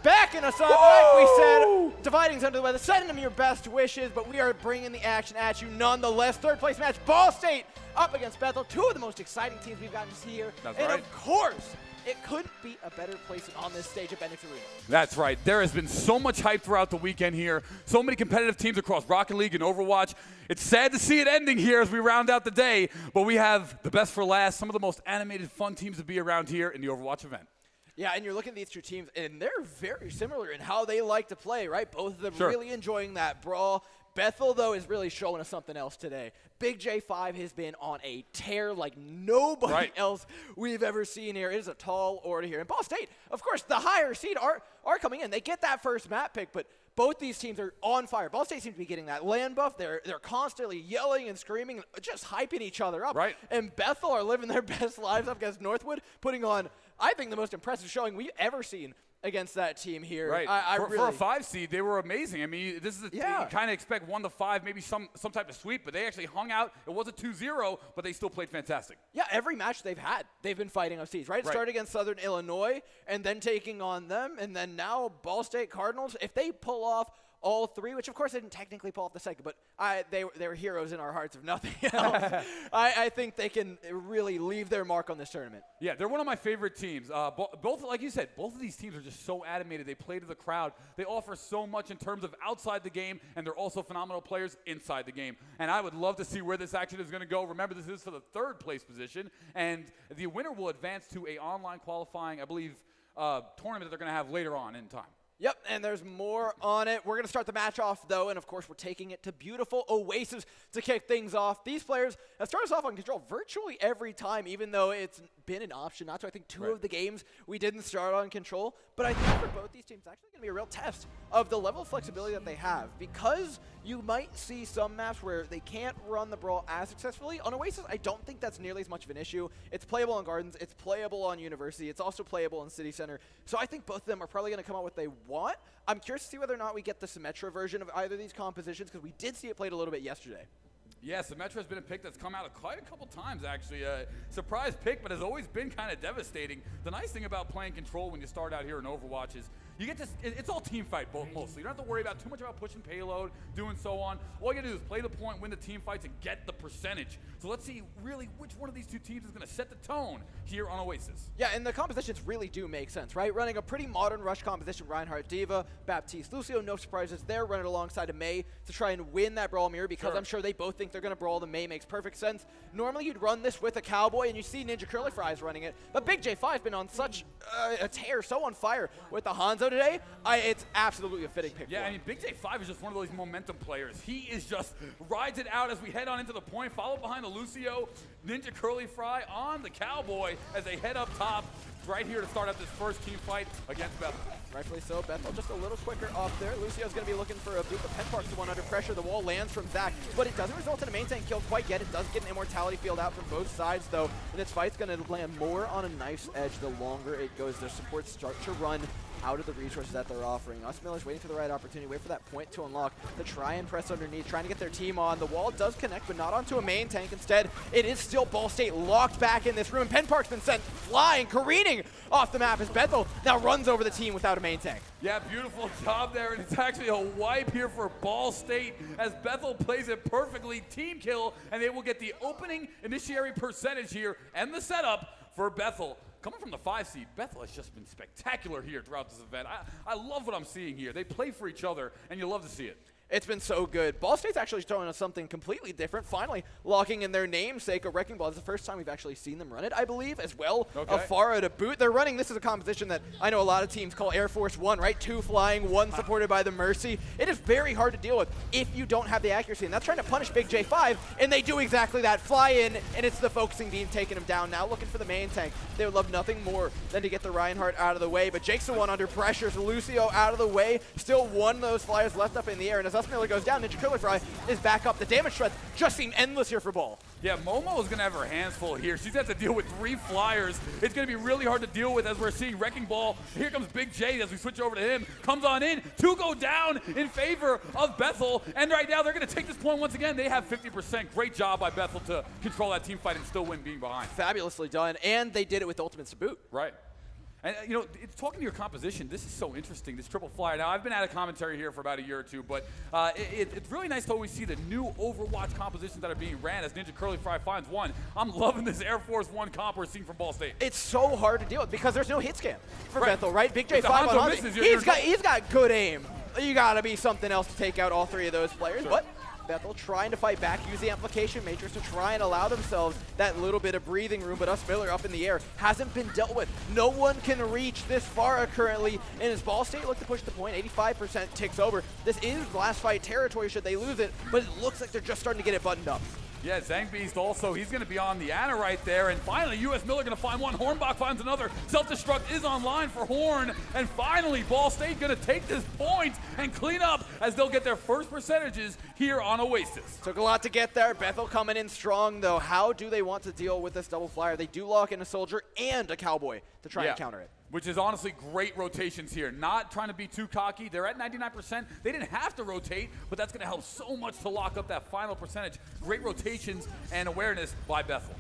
Backing us up, like we said, dividing us under the weather, sending them your best wishes, but we are bringing the action at you nonetheless. Third place match, Ball State up against Bethel, two of the most exciting teams we've gotten to see here. That's and right. Of course, it couldn't be a better place on this stage at Bendix Arena. That's right. There has been so much hype throughout the weekend here. So many competitive teams across Rocket League and Overwatch. It's sad to see it ending here as we round out the day, but we have the best for last, some of the most animated, fun teams to be around here in the Overwatch event. Yeah, and you're looking at these two teams, and they're very similar in how they like to play, right? Both of them really enjoying that brawl. Bethel, though, is really showing us something else today. Big J5 has been on a tear like nobody else we've ever seen here. It is a tall order here. And Ball State, of course, the higher seed are coming in. They get that first map pick, but both these teams are on fire. Ball State seems to be getting that land buff. They're constantly yelling and screaming and just hyping each other up. Right. And Bethel are living their best lives up against Northwood, putting on, I think, the most impressive showing we've ever seen against that team here. Right. For a 5 seed, they were amazing. I mean, this is you kind of expect 1 to 5, maybe some type of sweep, but they actually hung out. It was a 2-0, but they still played fantastic. Yeah, every match they've had, they've been fighting OCs, right? Started against Southern Illinois, and then taking on them, and then now Ball State Cardinals. If they pull off all 3, which of course they didn't technically pull off the second, but they were heroes in our hearts if nothing else. I think they can really leave their mark on this tournament. Yeah, they're one of my favorite teams. Both, like you said, both of these teams are just so animated. They play to the crowd. They offer so much in terms of outside the game, and they're also phenomenal players inside the game. And I would love to see where this action is going to go. Remember, this is for the 3rd place position, and the winner will advance to a online qualifying, I believe, tournament that they're going to have later on in time. Yep, and there's more on it. We're going to start the match off, though, and of course we're taking it to beautiful Oasis to kick things off. These players have started us off on control virtually every time, even though it's been an option not to. I think two of the games we didn't start on control, but I think for both these teams, it's actually going to be a real test of the level of flexibility that they have, because you might see some maps where they can't run the brawl as successfully. On Oasis, I don't think that's nearly as much of an issue. It's playable on Gardens, it's playable on University, it's also playable in City Center, so I think both of them are probably going to come out with what they want. I'm curious to see whether or not we get the Symmetra version of either of these compositions, because we did see it played a little bit yesterday. Yeah, Symmetra has been a pick that's come out quite a couple times, actually. Surprise pick, but has always been kind of devastating. The nice thing about playing Control when you start out here in Overwatch is you get to, it's all team fight mostly. You don't have to worry about too much about pushing payload, doing so on. All you gotta do is play the point, win the team fights, and get the percentage. So let's see really which one of these two teams is gonna set the tone here on Oasis. Yeah, and the compositions really do make sense, right? Running a pretty modern rush composition, Reinhardt, Diva, Baptiste, Lucio, no surprises there. Running alongside of Mei to try and win that brawl mirror, because I'm sure they both think they're gonna brawl the Mei. Makes perfect sense. Normally you'd run this with a Cowboy, and you see Ninja Curly Fries running it, but Big J5's been on such a tear, so on fire with the Hanzo today. It's absolutely a fitting pick. Yeah, I mean, Big J5 is just one of those momentum players. He is just rides it out as we head on into the point, followed behind the Lucio, Ninja Curly Fry on the Cowboy as they head up top right here to start up this first team fight against Bethel. Rightfully so. Bethel just a little quicker up there. Lucio's going to be looking for a boot, but Penpark's the one under pressure. The wall lands from Zach, but it doesn't result in a main tank kill quite yet. It does get an immortality field out from both sides, though, and this fight's going to land more on a knife's edge the longer it goes. Their supports start to run out of the resources that they're offering. Us Miller's waiting for the right opportunity, wait for that point to unlock, to try and press underneath, trying to get their team on. The wall does connect, but not onto a main tank. Instead, it is still Ball State locked back in this room. Penpark's been sent flying, careening off the map as Bethel now runs over the team without a main tank. Yeah, beautiful job there, and it's actually a wipe here for Ball State as Bethel plays it perfectly. Team kill, and they will get the opening initiatory percentage here and the setup for Bethel. Coming from the 5 seed, Bethel has just been spectacular here throughout this event. I love what I'm seeing here. They play for each other, and you love to see it. It's been so good. Ball State's actually showing us something completely different, finally locking in their namesake, a Wrecking Ball. It's the first time we've actually seen them run it, I believe, as well. Okay. Afara to boot. They're running, this is a composition that I know a lot of teams call Air Force One, right? 2 flying, 1 supported by the Mercy. It is very hard to deal with if you don't have the accuracy, and that's trying to punish Big J5, and they do exactly that. Fly in, and it's the focusing beam taking him down. Now looking for the main tank. They would love nothing more than to get the Reinhardt out of the way, but Jake's the one under pressure, so Lucio out of the way. Still one of those flyers left up in the air, and as Usmiller goes down, Ninja Curly Fry is back up. The damage threat just seemed endless here for Ball. Yeah, Momo is going to have her hands full here. She's got to deal with 3 flyers. It's going to be really hard to deal with as we're seeing Wrecking Ball. Here comes Big J as we switch over to him. Comes on in. 2 go down in favor of Bethel. And right now they're going to take this point once again. They have 50%. Great job by Bethel to control that team fight and still win being behind. Fabulously done. And they did it with ultimates to boot. Right. And, you know, talking to your composition, this is so interesting, this triple flyer. Now, I've been out of commentary here for about a year or two, but it's really nice to always see the new Overwatch compositions that are being ran as Ninja Curly Fry finds one. I'm loving this Air Force One comp we're seeing from Ball State. It's so hard to deal with because there's no hit scan for Bethel, right? Big J5 on Hanzo. He's got good aim. You got to be something else to take out all 3 of those players, but Bethel trying to fight back, use the amplification matrix to try and allow themselves that little bit of breathing room, but Us Miller up in the air hasn't been dealt with. No one can reach this far currently, and as Ball State look to push the point, 85% ticks over. This is last fight territory should they lose it, but it looks like they're just starting to get it buttoned up. Yeah, Zangbeast also, he's going to be on the Ana right there. And finally, US Miller going to find one. Hornbach finds another. Self-destruct is online for Horn. And finally, Ball State going to take this point and clean up as they'll get their first percentages here on Oasis. Took a lot to get there. Bethel coming in strong, though. How do they want to deal with this double flyer? They do lock in a soldier and a Cowboy to try and counter it. Which is honestly great rotations here. Not trying to be too cocky. They're at 99%. They didn't have to rotate, but that's going to help so much to lock up that final percentage. Great rotations and awareness by Bethel.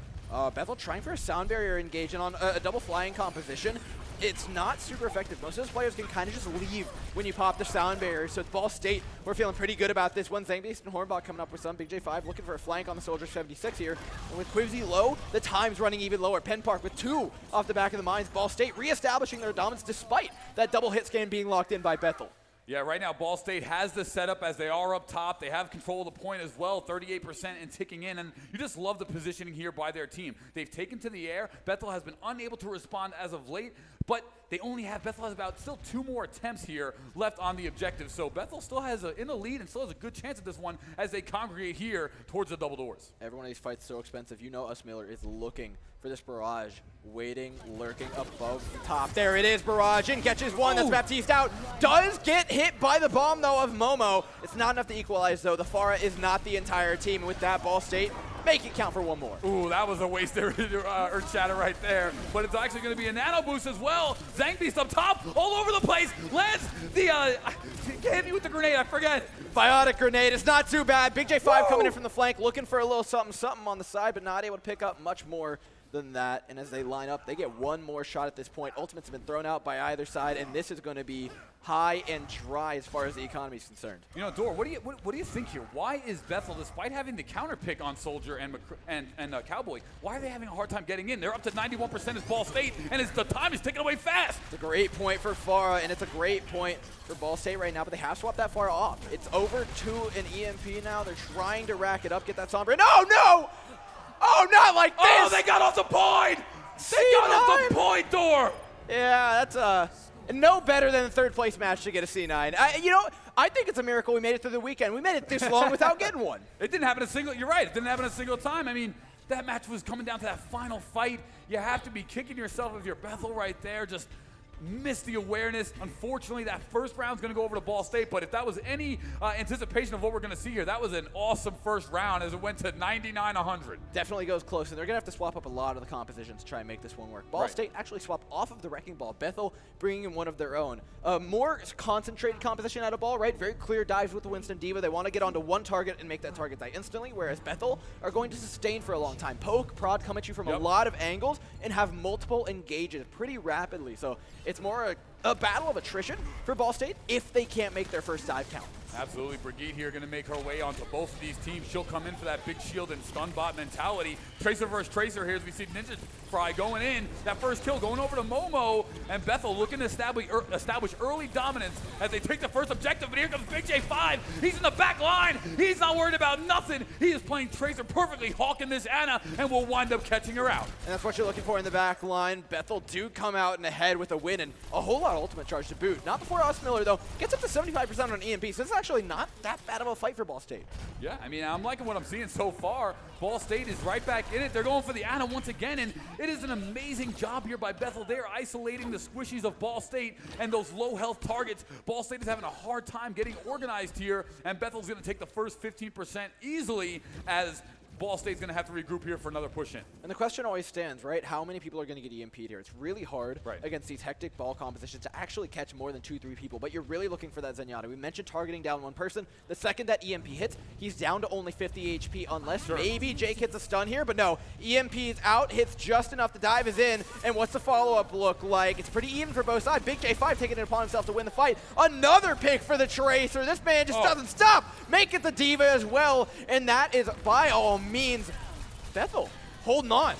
Bethel trying for a sound barrier engage and on a double flying composition. It's not super effective. Most of those players can kind of just leave when you pop the sound barrier. So Ball State, we're feeling pretty good about this one. Zangbeast and Hornbach coming up with some. Big J5 looking for a flank on the Soldier 76 here. And with Quivsy low, the time's running even lower. Penpark with 2 off the back of the mines. Ball State reestablishing their dominance despite that double hit scan being locked in by Bethel. Yeah, right now Ball State has the setup as they are up top. They have control of the point as well, 38% and ticking in. And you just love the positioning here by their team. They've taken to the air. Bethel has been unable to respond as of late, but they only have, Bethel has about still 2 more attempts here left on the objective. So Bethel still has in the lead and still has a good chance at this one as they congregate here towards the double doors. Every one of these fights is so expensive. You know us Miller is looking for this barrage, waiting, lurking above the top. There it is, barrage in, catches one. That's Baptiste out. Does get hit by the bomb, though, of Momo. It's not enough to equalize, though. The Farah is not the entire team. And with that, Ball State make it count for one more. Ooh, that was a waste of Earth Shatter right there. But it's actually going to be a nano boost as well. Zangbeast up top, all over the place. Lands the, hit me with the grenade, I forget. Biotic grenade is not too bad. Big J5 coming in from the flank, looking for a little something on the side, but not able to pick up much more than that. And as they line up, they get one more shot at this point. Ultimates have been thrown out by either side, and this is going to be high and dry as far as the economy is concerned. You know, Dor, what do you think here? Why is Bethel, despite having the counter pick on Soldier and Cowboy, why are they having a hard time getting in? They're up to 91% as Ball State, and the time is ticking away fast. It's a great point for Farah, and it's a great point for Ball State right now, but they have swapped that Farah off. It's over to an EMP now. They're trying to rack it up, get that Sombra. No! Oh, not like this! Oh, they got off the point! They got off the point, Dor! Yeah, that's no better than the third place match to get a C9. I think it's a miracle we made it through the weekend. We made it this long without getting one. It didn't happen you're right, it didn't happen a single time. I mean, that match was coming down to that final fight. You have to be kicking yourself if you're Bethel right there. Just missed the awareness. Unfortunately, that first round's going to go over to Ball State, but if that was any anticipation of what we're going to see here, that was an awesome first round as it went to 99-100. Definitely goes close, and they're going to have to swap up a lot of the compositions to try and make this one work. Ball State actually swapped off of the Wrecking Ball. Bethel bringing in one of their own. More concentrated composition out of Ball, right? Very clear dives with the Winston Diva. They want to get onto one target and make that target die instantly, whereas Bethel are going to sustain for a long time. Poke, prod, come at you from a lot of angles, and have multiple engages pretty rapidly. So it's more a battle of attrition for Ball State if they can't make their first dive count. Absolutely. Brigitte here going to make her way onto both of these teams. She'll come in for that big shield and stun bot mentality. Tracer versus Tracer here as we see Ninja Fry going in. That first kill going over to Momo, and Bethel looking to establish early dominance as they take the first objective. But here comes Big J5. He's in the back line. He's not worried about nothing. He is playing Tracer perfectly, hawking this Ana, and will wind up catching her out. And that's what you're looking for in the back line. Bethel do come out in ahead with a win and a whole lot of ultimate charge to boot. Not before Us Miller, though. Gets up to 75% on EMP, so this is actually not that bad of a fight for Ball State. Yeah, I mean, I'm liking what I'm seeing so far. Ball State is right back in it. They're going for the Ana once again, and it is an amazing job here by Bethel. They are isolating the squishies of Ball State and those low health targets. Ball State is having a hard time getting organized here, and Bethel's going to take the first 15% easily as Ball State's going to have to regroup here for another push in. And the question always stands, right? How many people are going to get EMP'd here? It's really hard against these hectic ball compositions to actually catch more than 2-3 people, but you're really looking for that Zenyatta. We mentioned targeting down one person. The second that EMP hits, he's down to only 50 HP unless maybe Jake hits a stun here, but no. EMP is out, hits just enough, the dive is in, and what's the follow-up look like? It's pretty even for both sides. Big J5 taking it upon himself to win the fight. Another pick for the Tracer. This man just doesn't stop. Make it the Diva as well, and that is by all means Bethel holding on.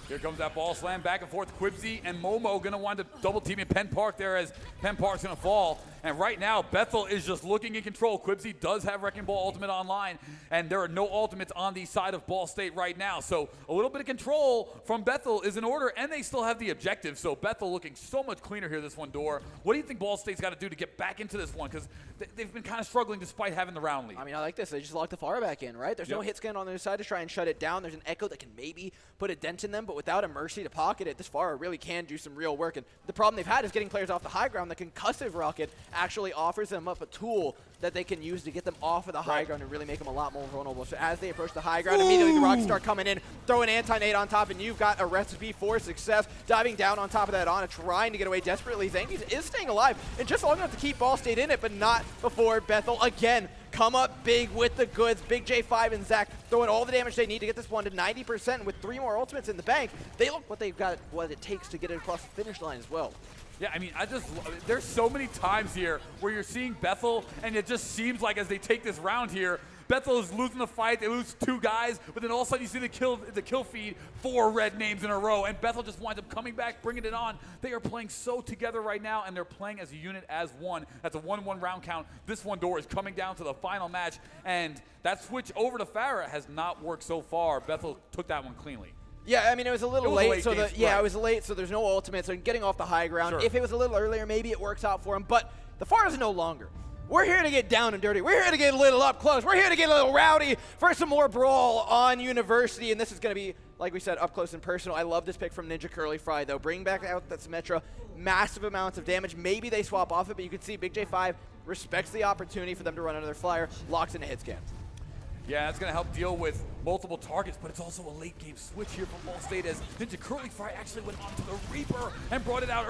Here comes that ball slam back and forth. Quibsy and Momo going to wind up double teaming Penn Park there as Penn Park's going to fall. And right now, Bethel is just looking in control. Quibsy does have Wrecking Ball ultimate online, and there are no ultimates on the side of Ball State right now. So a little bit of control from Bethel is in order, and they still have the objective. So Bethel looking so much cleaner here this one, Dor. What do you think Ball State's got to do to get back into this one? Because they've been kind of struggling despite having the round lead. I mean, I like this. They just locked the Farah back in, right? There's no hit scan on their side to try and shut it down. There's an Echo that can maybe put a dent in them, but without a Mercy to pocket it, this Farah really can do some real work. And the problem they've had is getting players off the high ground. The concussive rocket actually offers them up a tool that they can use to get them off of the high ground and really make them a lot more vulnerable. So as they approach the high ground, immediately the rockets start coming in, throw an anti-nade on top, and you've got a recipe for success. Diving down on top of that Ana, trying to get away desperately. Zangies is staying alive, and just long enough to keep Ball State in it, but not before Bethel again come up big with the goods. Big J5 and Zach throwing all the damage they need to get this one to 90% with 3 more ultimates in the bank. They look what they've got, what it takes to get it across the finish line as well. Yeah, I mean, there's so many times here where you're seeing Bethel, and it just seems like as they take this round here, Bethel is losing the fight. They lose 2 guys, but then all of a sudden you see the kill feed, 4 red names in a row, and Bethel just winds up coming back, bringing it on. They are playing so together right now, and they're playing as a unit, as one. That's a 1-1 round count. This one, Dor, is coming down to the final match, and that switch over to Farah has not worked so far. Bethel took that one cleanly. Yeah, I mean, it was a little late, late. So right. it was late, so there's no ultimate. So getting off the high ground. Sure. If it was a little earlier, maybe it works out for him. But the far is no longer. We're here to get down and dirty. We're here to get a little up close. We're here to get a little rowdy for some more brawl on University. And this is going to be, like we said, up close and personal. I love this pick from Ninja Curly Fry, though. Bring back out that Symmetra. Massive amounts of damage. Maybe they swap off it, but you can see Big J5 respects the opportunity for them to run another flyer, locks into hit scan. Yeah, that's going to help deal with multiple targets, but it's also a late game switch here from Ball State as Ninja Curly Fry actually went onto the Reaper and brought it out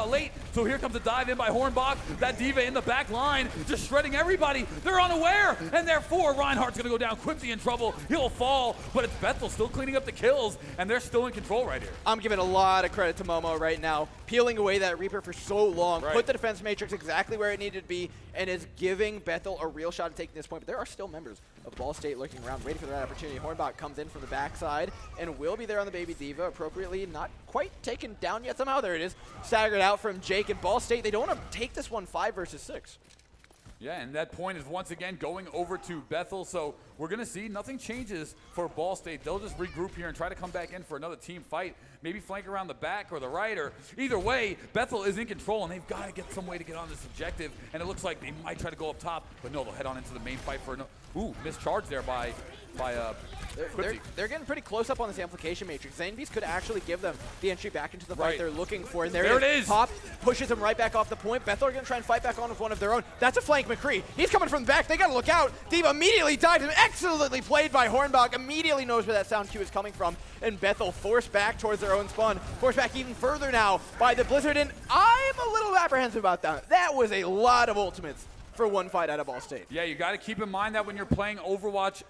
late. So here comes a dive in by Hornbach. That Diva in the back line, just shredding everybody. They're unaware, and therefore Reinhardt's going to go down. Quimsy in trouble. He'll fall, but it's Bethel still cleaning up the kills, and they're still in control right here. I'm giving a lot of credit to Momo right now, peeling away that Reaper for so long, Right. put the defense matrix exactly where it needed to be, and is giving Bethel a real shot at taking this point. But there are still members of Ball State lurking around, waiting for the right opportunity. Hornbach comes in from the backside and will be there on the Baby Diva, appropriately not quite taken down yet somehow. There it is, staggered out from Jake, and Ball State, they don't want to take this one 5 versus 6. Yeah, and that point is once again going over to Bethel, so we're going to see nothing changes for Ball State. They'll just regroup here and try to come back in for another team fight, maybe flank around the back or the right, or either way, Bethel is in control, and they've got to get some way to get on this objective, and it looks like they might try to go up top, but no, they'll head on into the main fight for no. Ooh, missed charge there by They're getting pretty close up on this amplification matrix. Zanvies could actually give them the entry back into the fight Right. they're looking for. And there it is. Pop pushes him right back off the point. Bethel are going to try and fight back on with one of their own. That's a flank McCree. He's coming from the back. They got to look out. Diva immediately dives him. Excellently played by Hornbach. Immediately knows where that sound cue is coming from. And Bethel forced back towards their own spawn. Forced back even further now by the Blizzard. And I'm a little apprehensive about that. That was a lot of ultimates for one fight out of Ball State. Yeah, you got to keep in mind that when you're playing Overwatch,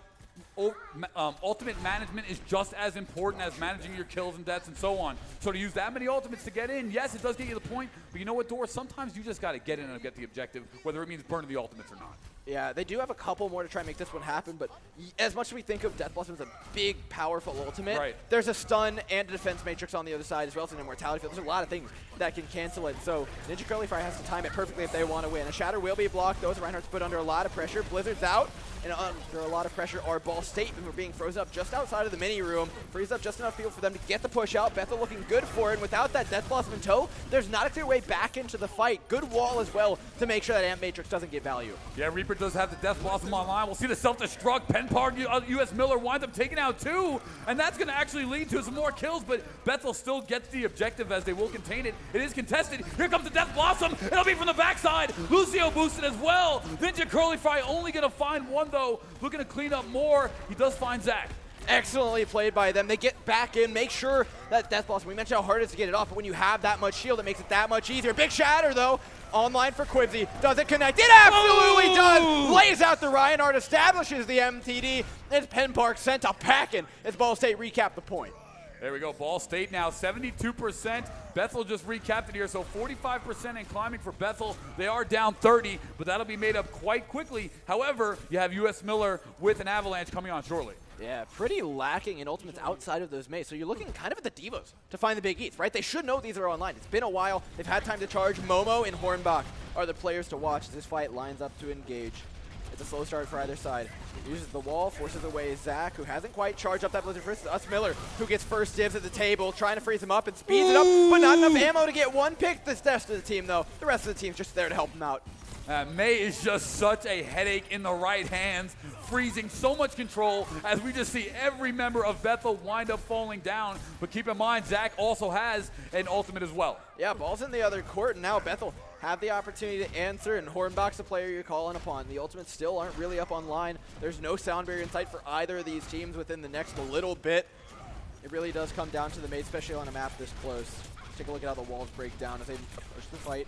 ultimate management is just as important as managing your kills and deaths and so on. So to use that many ultimates to get in, yes, it does get you the point, but you know what, Dor? Sometimes you just got to get in and get the objective, whether it means burning the ultimates or not. Yeah, they do have a couple more to try and make this one happen, but as much as we think of Death Blossom as a big, powerful ultimate, Right. there's a stun and a defense matrix on the other side, as well as an immortality field. There's a lot of things that can cancel it, so Ninja Curly Fry has to time it perfectly if they want to win. A Shatter will be blocked, though, as Reinhardt's put under a lot of pressure. Blizzard's out, and under a lot of pressure are Ball State, who are being frozen up just outside of the mini room. Frees up just enough field for them to get the push out. Bethel looking good for it, and without that Death Blossom in tow, there's not a clear way back into the fight. Good wall as well to make sure that Amp Matrix doesn't get value. Yeah, Reaper does have the Death Blossom online. We'll see the self-destruct. Penn Park, U.S. Miller winds up taking out 2, and that's going to actually lead to some more kills, but Bethel still gets the objective as they will contain it. It is contested. Here comes the Death Blossom. It'll be from the backside. Lucio boosted as well. Ninja Curly Fry only going to find 1, though. Looking to clean up more. He does find Zach. Excellently played by them. They get back in, make sure that Death Blossom, we mentioned how hard it is to get it off, but when you have that much shield, it makes it that much easier. Big Shatter, though, online for Quibsy. Does it connect? It absolutely does! Lays out the Reinhardt, establishes the MTD. It's Penn Park sent a packing as Ball State recap the point. There we go. Ball State now 72%. Bethel just recapped it here, so 45% and climbing for Bethel. They are down 30, but that'll be made up quite quickly. However, you have U.S. Miller with an Avalanche coming on shortly. Yeah, pretty lacking in ultimates outside of those maze. So you're looking kind of at the Divas to find the big eats, right? They should know these are online. It's been a while. They've had time to charge. Momo and Hornbach are the players to watch as this fight lines up to engage. It's a slow start for either side. Uses the wall, forces away Zach, who hasn't quite charged up that Blizzard first. Us Miller, who gets first dibs at the table, trying to freeze him up and speeds it up, but not enough ammo to get one pick. The rest of the team, though, the rest of the team's just there to help him out. May is just such a headache in the right hands, freezing so much control as we just see every member of Bethel wind up falling down. But keep in mind, Zach also has an ultimate as well. Yeah, ball's in the other court, and now Bethel have the opportunity to answer, and Hornbach's the player you're calling upon. The ultimates still aren't really up online. There's no sound barrier in sight for either of these teams within the next little bit. It really does come down to the maze, especially on a map this close. Take a look at how the walls break down as they push the fight.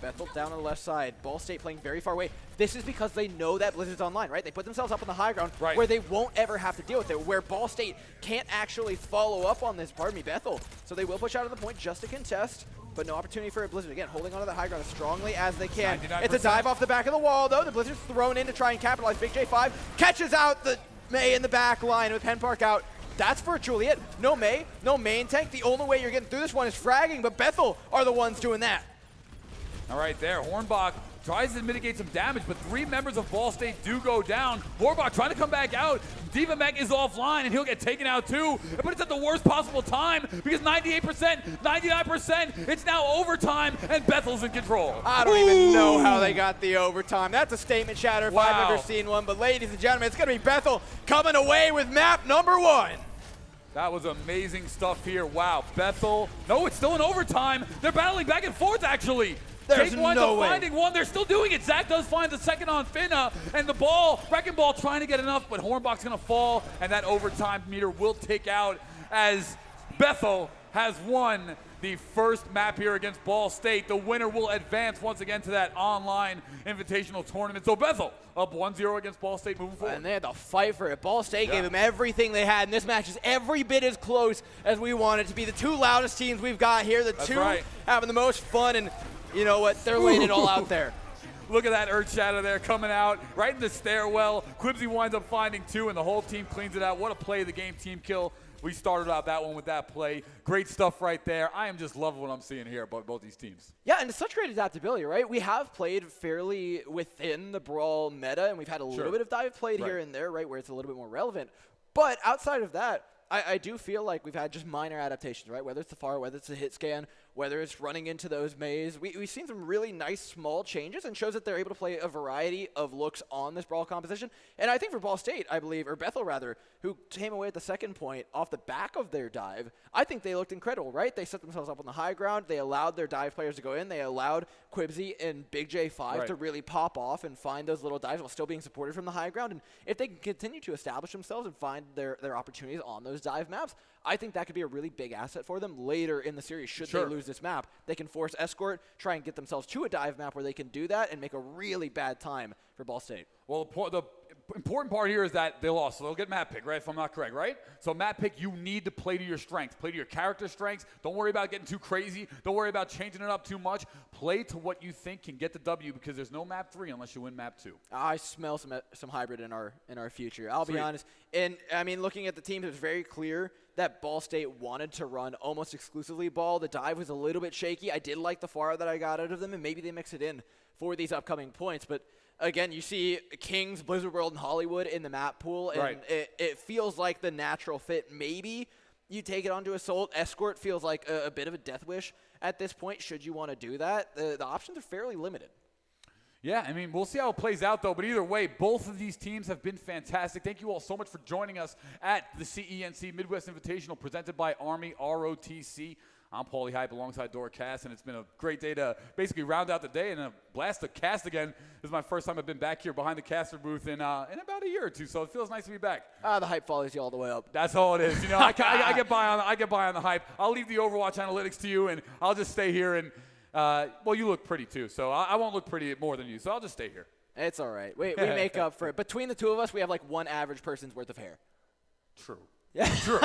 Bethel down on the left side. Ball State playing very far away. This is because they know that Blizzard's online, right? They put themselves up on the high ground where they won't ever have to deal with it, where Ball State can't actually follow up on this, Bethel. So they will push out of the point just to contest, but no opportunity for a Blizzard. Again, holding onto the high ground as strongly as they can. 99%. It's a dive off the back of the wall, though. The Blizzard's thrown in to try and capitalize. Big J5 catches out the May in the back line with Penn Park out. That's virtually it. No May, no main tank. The only way you're getting through this one is fragging, but Bethel are the ones doing that. All right, there, Hornbach tries to mitigate some damage, but 3 members of Ball State do go down. Hornbach trying to come back out. Diva Mech is offline, and he'll get taken out too. But it's at the worst possible time because 98%, 99%, it's now overtime, and Bethel's in control. I don't even know how they got the overtime. That's a statement shatter if I've ever seen one. But ladies and gentlemen, it's going to be Bethel coming away with map number 1. That was amazing stuff here. Wow, Bethel. No, it's still in overtime. They're battling back and forth, actually. There's Jake winds no up way. finding one. They're still doing it. Zach does find the second on Finna, and the ball, Wrecking Ball trying to get enough, but Hornbach's going to fall, and that overtime meter will take out as Bethel has won the first map here against Ball State. The winner will advance once again to that online invitational tournament. So Bethel up 1-0 against Ball State moving forward. And they had to fight for it. Ball State gave them everything they had, and this match is every bit as close as we want it to be. The 2 loudest teams we've got here, the 2 having the most fun, and you know what? They're laying it all out there. Look at that Earth Shadow there coming out right in the stairwell. Quibsy winds up finding 2, and the whole team cleans it out. What a play of the game, team kill. We started out that one with that play. Great stuff right there. I am just loving what I'm seeing here about both these teams. Yeah, and it's such great adaptability, right? We have played fairly within the Brawl meta, and we've had a little bit of dive played here and there, right, where it's a little bit more relevant. But outside of that, I do feel like we've had just minor adaptations, right? Whether it's the FAR, whether it's the hit scan, whether it's running into those maze. We've seen some really nice small changes and shows that they're able to play a variety of looks on this Brawl composition. And I think for Ball State, I believe, or Bethel rather, who came away at the second point off the back of their dive, I think they looked incredible, right? They set themselves up on the high ground. They allowed their dive players to go in. They allowed Quibsy and Big J5 to really pop off and find those little dives while still being supported from the high ground. And if they can continue to establish themselves and find their opportunities on those dive maps, I think that could be a really big asset for them later in the series. Should they lose this map, they can force Escort, try and get themselves to a dive map where they can do that and make a really bad time for Ball State. Well, the important part here is that they lost, so they'll get map pick, right, if I'm not correct, right? So map pick, you need to play to your strengths. Play to your character strengths. Don't worry about getting too crazy. Don't worry about changing it up too much. Play to what you think can get the W because there's no map 3 unless you win map 2. I smell some hybrid in our future. I'll be honest. And, I mean, looking at the teams, it was very clear that Ball State wanted to run almost exclusively ball. The dive was a little bit shaky. I did like the FAR that I got out of them, and maybe they mix it in for these upcoming points. But again, you see Kings, Blizzard World, and Hollywood in the map pool, and it feels like the natural fit. Maybe you take it onto Assault. Escort feels like a bit of a death wish at this point, should you want to do that. The options are fairly limited. Yeah, I mean, we'll see how it plays out, though. But either way, both of these teams have been fantastic. Thank you all so much for joining us at the CENC Midwest Invitational presented by Army ROTC. I'm Paulie Hype alongside Dora Cass, and it's been a great day to basically round out the day and a blast to cast again. This is my first time I've been back here behind the caster booth in about a year or two, so it feels nice to be back. The hype follows you all the way up. That's all it is. You know, I get by on the hype. I'll leave the Overwatch analytics to you, and I'll just stay here. And well, you look pretty too, so I won't look pretty more than you, so I'll just stay here. It's all right. We make up for it. Between the two of us, we have like one average person's worth of hair. True. Yeah. True.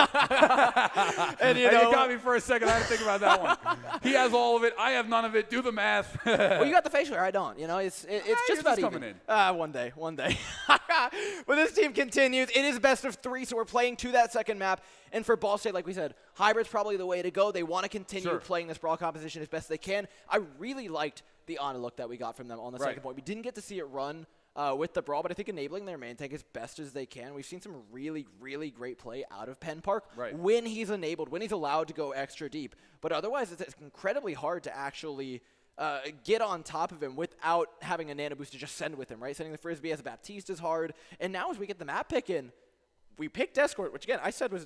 And you got me for a second. I had to think about that one. He has all of it. I have none of it. Do the math. Well, you got the facial hair. I don't. You know, it's just about even. Coming in. One day. But this team continues. It is best of 3, so we're playing to that second map. And for Ball State, like we said, hybrid's probably the way to go. They want to continue playing this Brawl composition as best they can. I really liked the Ana look that we got from them on the second point. We didn't get to see it run with the Brawl, but I think enabling their main tank as best as they can. We've seen some really, really great play out of Penn Park when he's enabled, when he's allowed to go extra deep. But otherwise, it's incredibly hard to actually get on top of him without having a nano boost to just send with him, right? Sending the Frisbee as a Baptiste is hard. And now as we get the map pick in, we picked Escort, which again, I said was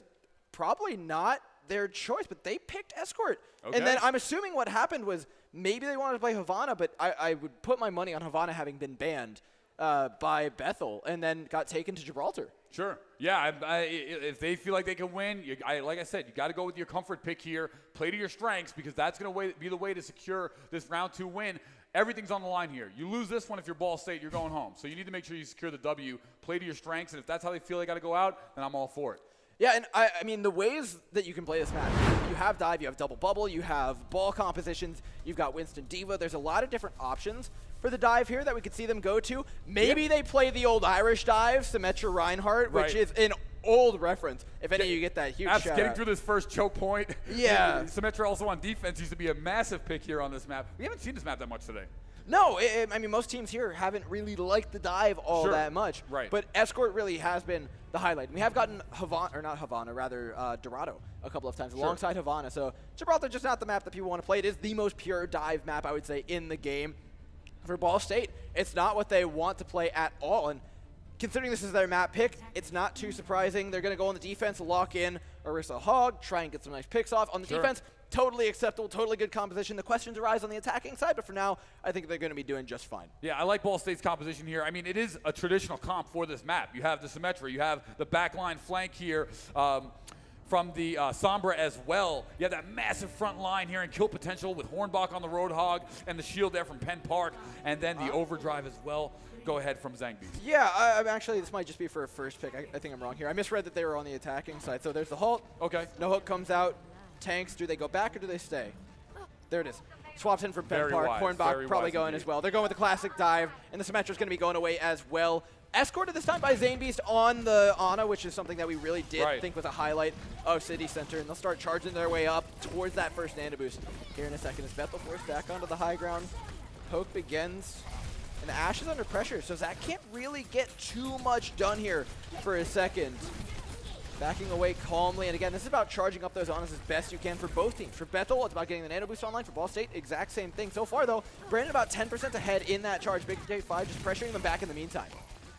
probably not their choice, but they picked Escort. Okay. And then I'm assuming what happened was maybe they wanted to play Havana, but I would put my money on Havana having been banned by Bethel and then got taken to Gibraltar. Sure. Yeah, if they feel like they can win, like I said, you got to go with your comfort pick here. Play to your strengths because that's going to be the way to secure this round 2 win. Everything's on the line here. You lose this one if you're Ball State, you're going home. So you need to make sure you secure the W. Play to your strengths, and if that's how they feel they got to go out, then I'm all for it. Yeah, and I mean, the ways that you can play this match, you have dive, you have double bubble, you have ball compositions, you've got Winston Diva. There's a lot of different options for the dive here that we could see them go to. Maybe they play the old Irish dive, Symmetra Reinhardt, which is an old reference. If any of you get that, huge shout getting out. through this first choke point. Yeah. Symmetra also on defense used to be a massive pick here on this map. We haven't seen this map that much today. No, I mean, most teams here haven't really liked the dive all that much. Right. But Escort really has been the highlight. We have gotten Dorado a couple of times alongside Havana. So Gibraltar just not the map that people want to play. It is the most pure dive map, I would say, in the game. For Ball State, it's not what they want to play at all. And considering this is their map pick, it's not too surprising. They're going to go on the defense, lock in Orisa Hog, try and get some nice picks off. On the defense, totally acceptable, totally good composition. The questions arise on the attacking side, but for now, I think they're going to be doing just fine. Yeah, I like Ball State's composition here. I mean, it is a traditional comp for this map. You have the Symmetra, you have the backline flank here from the Sombra as well. You have that massive front line here and kill potential with Hornbach on the Roadhog and the shield there from Penn Park, and then the overdrive as well. Go ahead from Zangbeast. Yeah, I'm actually, this might just be for a first pick. I think I'm wrong here. I misread that they were on the attacking side. So there's the halt. Okay. No hook comes out. Tanks, do they go back or do they stay? There it is. Swaps in for Penn Park. Hornbach probably going as well. They're going with the classic dive, and the Symmetra's going to be going away as well. Escorted this time by Zanebeast on the Ana, which is something that we really did think was a highlight of City Center, and they'll start charging their way up towards that first Nano Boost here in a second. As Bethel forced back onto the high ground, poke begins, and Ash is under pressure, so Zach can't really get too much done here for a second. Backing away calmly, and again, this is about charging up those Anas as best you can for both teams. For Bethel, it's about getting the Nano Boost online. For Ball State, exact same thing. So far, though, Brandon about 10% ahead in that charge. Big J5 just pressuring them back in the meantime.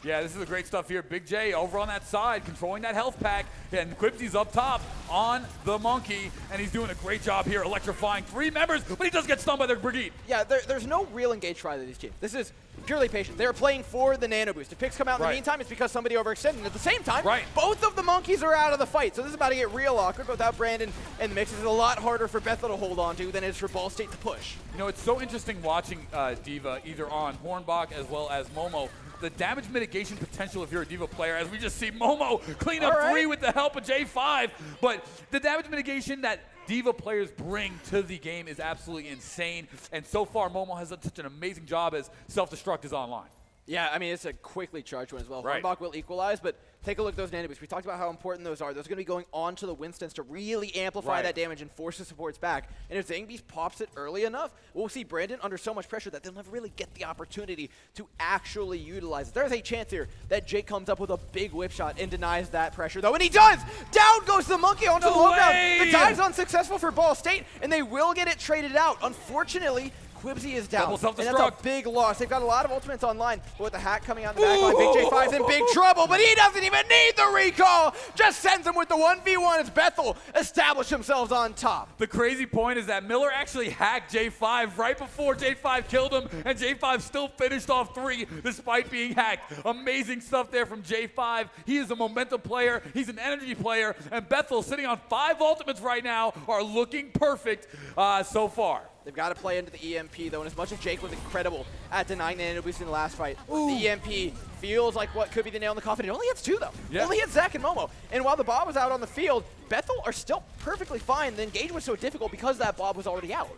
Yeah, this is the great stuff here. Big J over on that side, controlling that health pack, and Quipsy's up top on the Monkey, and he's doing a great job here, electrifying 3 members, but he does get stunned by the Brigade. Yeah, there's no real engage try to these teams. This is purely patient. They're playing for the Nano Boost. If picks come out in the meantime, it's because somebody overextended. At the same time, both of the Monkeys are out of the fight, so this is about to get real awkward. Without Brandon in the mix, this is a lot harder for Bethel to hold on to than it is for Ball State to push. You know, it's so interesting watching Diva either on Hornbach as well as Momo. The damage mitigation potential if you're a Diva player, as we just see Momo clean up 3 with the help of J5, but the damage mitigation that Diva players bring to the game is absolutely insane, and so far Momo has done such an amazing job as self-destruct is online. Yeah, I mean, it's a quickly charged one as well. Hornbach will equalize, but take a look at those Nano Boosts. We talked about how important those are. Those are going to be going onto the Winstons to really amplify that damage and force the supports back. And if Zangbeast pops it early enough, we'll see Brandon under so much pressure that they'll never really get the opportunity to actually utilize it. There's a chance here that Jake comes up with a big whip shot and denies that pressure, though. And he does! Down goes the Monkey onto the low ground. The dive's unsuccessful for Ball State, and they will get it traded out. Unfortunately, Quibsy is down, and that's a big loss. They've got a lot of ultimates online, but with the hack coming out in the back line, Big J5's in big trouble, but he doesn't even need the recall! Just sends him with the 1v1 as Bethel establish themselves on top. The crazy point is that Miller actually hacked J5 right before J5 killed him, and J5 still finished off 3 despite being hacked. Amazing stuff there from J5. He is a momentum player, he's an energy player, and Bethel, sitting on 5 ultimates right now, are looking perfect so far. They've got to play into the EMP, though, and as much as Jake was incredible at denying the Nano Boost in the last fight, the EMP feels like what could be the nail in the coffin. It only hits 2, though. Only hits Zach and Momo. And while the Bob was out on the field, Bethel are still perfectly fine. The engagement was so difficult because that Bob was already out.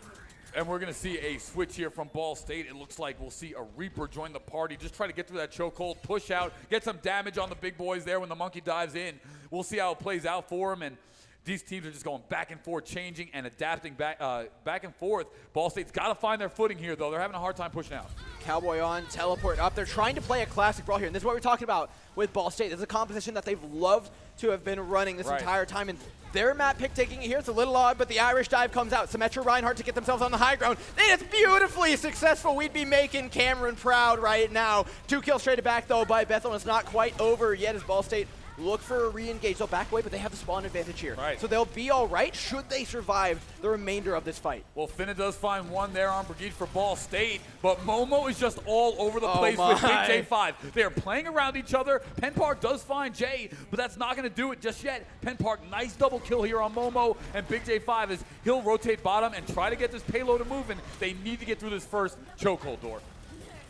And we're going to see a switch here from Ball State. It looks like we'll see a Reaper join the party. Just try to get through that chokehold, push out, get some damage on the big boys there when the Monkey dives in. We'll see how it plays out for him. And these teams are just going back and forth, changing and adapting back and forth. Ball State's got to find their footing here, though. They're having a hard time pushing out. Cowboy on, teleport up. They're trying to play a classic brawl here, and this is what we're talking about with Ball State. This is a composition that they've loved to have been running this entire time, and their map pick taking it here. It's a little odd, but the Irish dive comes out. Symmetra Reinhardt to get themselves on the high ground. And it's beautifully successful. We'd be making Cameron proud right now. 2 kills traded back, though, by Bethel, and it's not quite over yet as Ball State look for a re-engage. They'll back away, but they have the spawn advantage here. So they'll be all right should they survive the remainder of this fight. Well, Finna does find 1 there on Brigade for Ball State, but Momo is just all over the place with Big J5. They're playing around each other. Penn Park does find Jay, but that's not going to do it just yet. Penn Park, nice double kill here on Momo, and Big J5 is he'll rotate bottom and try to get this payload to moving. They need to get through this first chokehold door.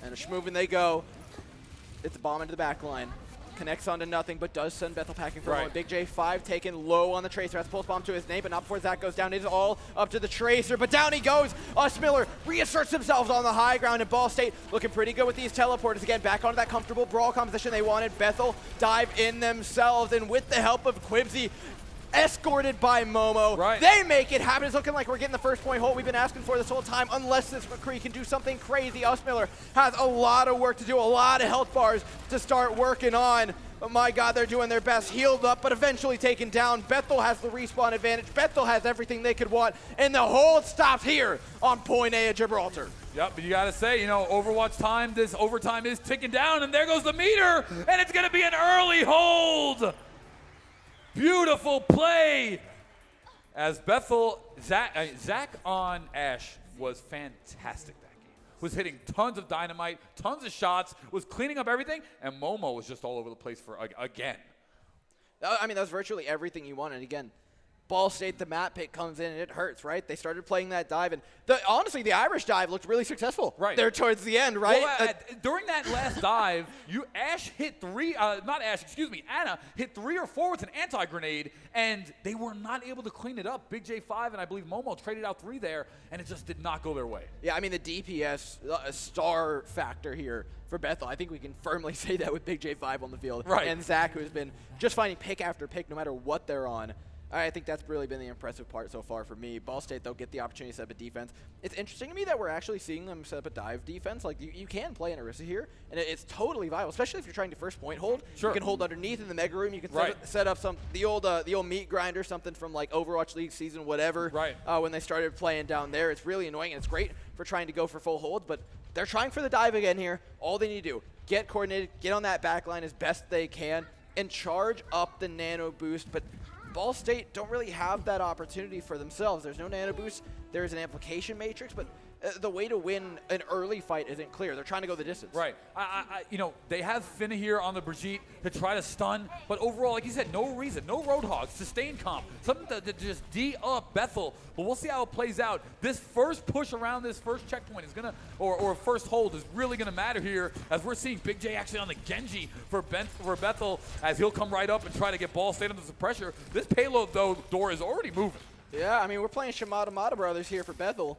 And a schmovin' they go. It's a bomb into the back line. connects onto nothing, but does send Bethel packing for a Right. moment. Big J5 taken low on the Tracer. Has pulse bomb to his name, but not before Zach goes down. It is all up to the Tracer, but down he goes. Miller reasserts himself on the high ground, and Ball State looking pretty good with these teleporters. Again, back onto that comfortable brawl composition they wanted. Bethel dive in themselves, and with the help of Quibsy, escorted by Momo. Right. They make it happen. It's looking like we're getting the first point hold we've been asking for this whole time, unless this McCree can do something crazy. Miller has a lot of work to do, a lot of health bars to start working on. But my God, they're doing their best. Healed up, but eventually taken down. Bethel has the respawn advantage. Bethel has everything they could want, and the hold stops here on point A at Gibraltar. Yep, but you got to say, Overwatch time, this overtime is ticking down, and there goes the meter, and it's going to be an early hold. Beautiful play. As Bethel, Zach on Ash was fantastic that game. Was hitting tons of dynamite, tons of shots, was cleaning up everything, and Momo was just all over the place for again. I mean, that's virtually everything you wanted. Again, Ball State, the map pick comes in, and it hurts, right? They started playing that dive, and honestly, the Irish dive looked really successful there towards the end, right? Well, during that last dive, Anna hit 3 or 4 with an anti-grenade, and they were not able to clean it up. Big J5 and I believe Momo traded out 3 there, and it just did not go their way. Yeah, I mean, the DPS star factor here for Bethel, I think we can firmly say that with Big J5 on the field. Right. And Zach, who's been just finding pick after pick no matter what they're on. I think that's really been the impressive part so far for me. Ball State, they'll get the opportunity to set up a defense. It's interesting to me that we're actually seeing them set up a dive defense. Like, you can play an Orisa here, and it's totally viable, especially if you're trying to first point hold. Sure. You can hold underneath in the mega room. You can Right. set up the old meat grinder, something from like Overwatch League season, whatever. Right. When they started playing down there, it's really annoying, and it's great for trying to go for full holds, but they're trying for the dive again here. All they need to do, get coordinated, get on that back line as best they can, and charge up the nano boost. But Ball State don't really have that opportunity for themselves. There's no nano boost. There's an amplification matrix, but the way to win an early fight isn't clear. They're trying to go the distance. Right. They have Finna here on the Brigitte to try to stun, but overall, like you said, no reason, no Roadhog, sustained comp, something to just D up Bethel. But we'll see how it plays out. This first push around this first checkpoint is gonna, or first hold is really gonna matter here, as we're seeing Big J actually on the Genji for Bethel, as he'll come right up and try to get Ball State under some pressure. This payload though door is already moving. Yeah, I mean, we're playing Shimada Mata Brothers here for Bethel.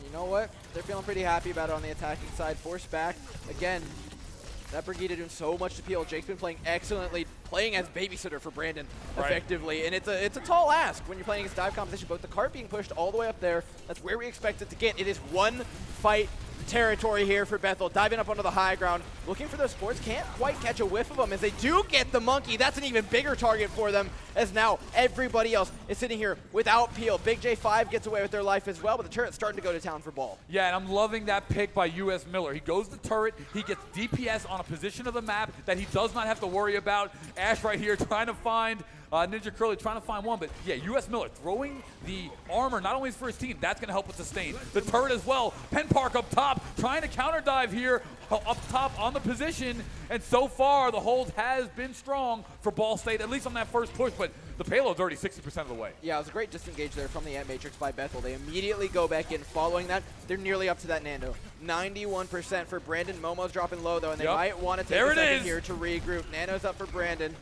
You know what? They're feeling pretty happy about it on the attacking side. Force back. Again, that Brigida doing so much to peel. Jake's been playing excellently, playing as babysitter for Brandon effectively. And it's a tall ask when you're playing against dive competition, but with the cart being pushed all the way up there, that's where we expect it to get. It is one fight territory here for Bethel, diving up onto the high ground, looking for those sports, can't quite catch a whiff of them. As they do get the monkey, that's an even bigger target for them, as now everybody else is sitting here without peel. Big J5 gets away with their life as well, but the turret's starting to go to town for Ball. Yeah, and I'm loving that pick by US Miller. He goes to turret, he gets DPS on a position of the map that he does not have to worry about. Ash right here trying to find Ninja Curly, trying to find one, but yeah, US Miller throwing the armor not only for his team, that's going to help with sustain. The turret as well. Penn Park up top, trying to counter dive here up top on the position, and so far the hold has been strong for Ball State, at least on that first push, but the payload's already 60% of the way. Yeah, it was a great disengage there from the Ant Matrix by Bethel. They immediately go back in. Following that, they're nearly up to that Nando. 91% for Brandon. Momo's dropping low, though, and they might want to take a second here to regroup. Nano's up for Brandon,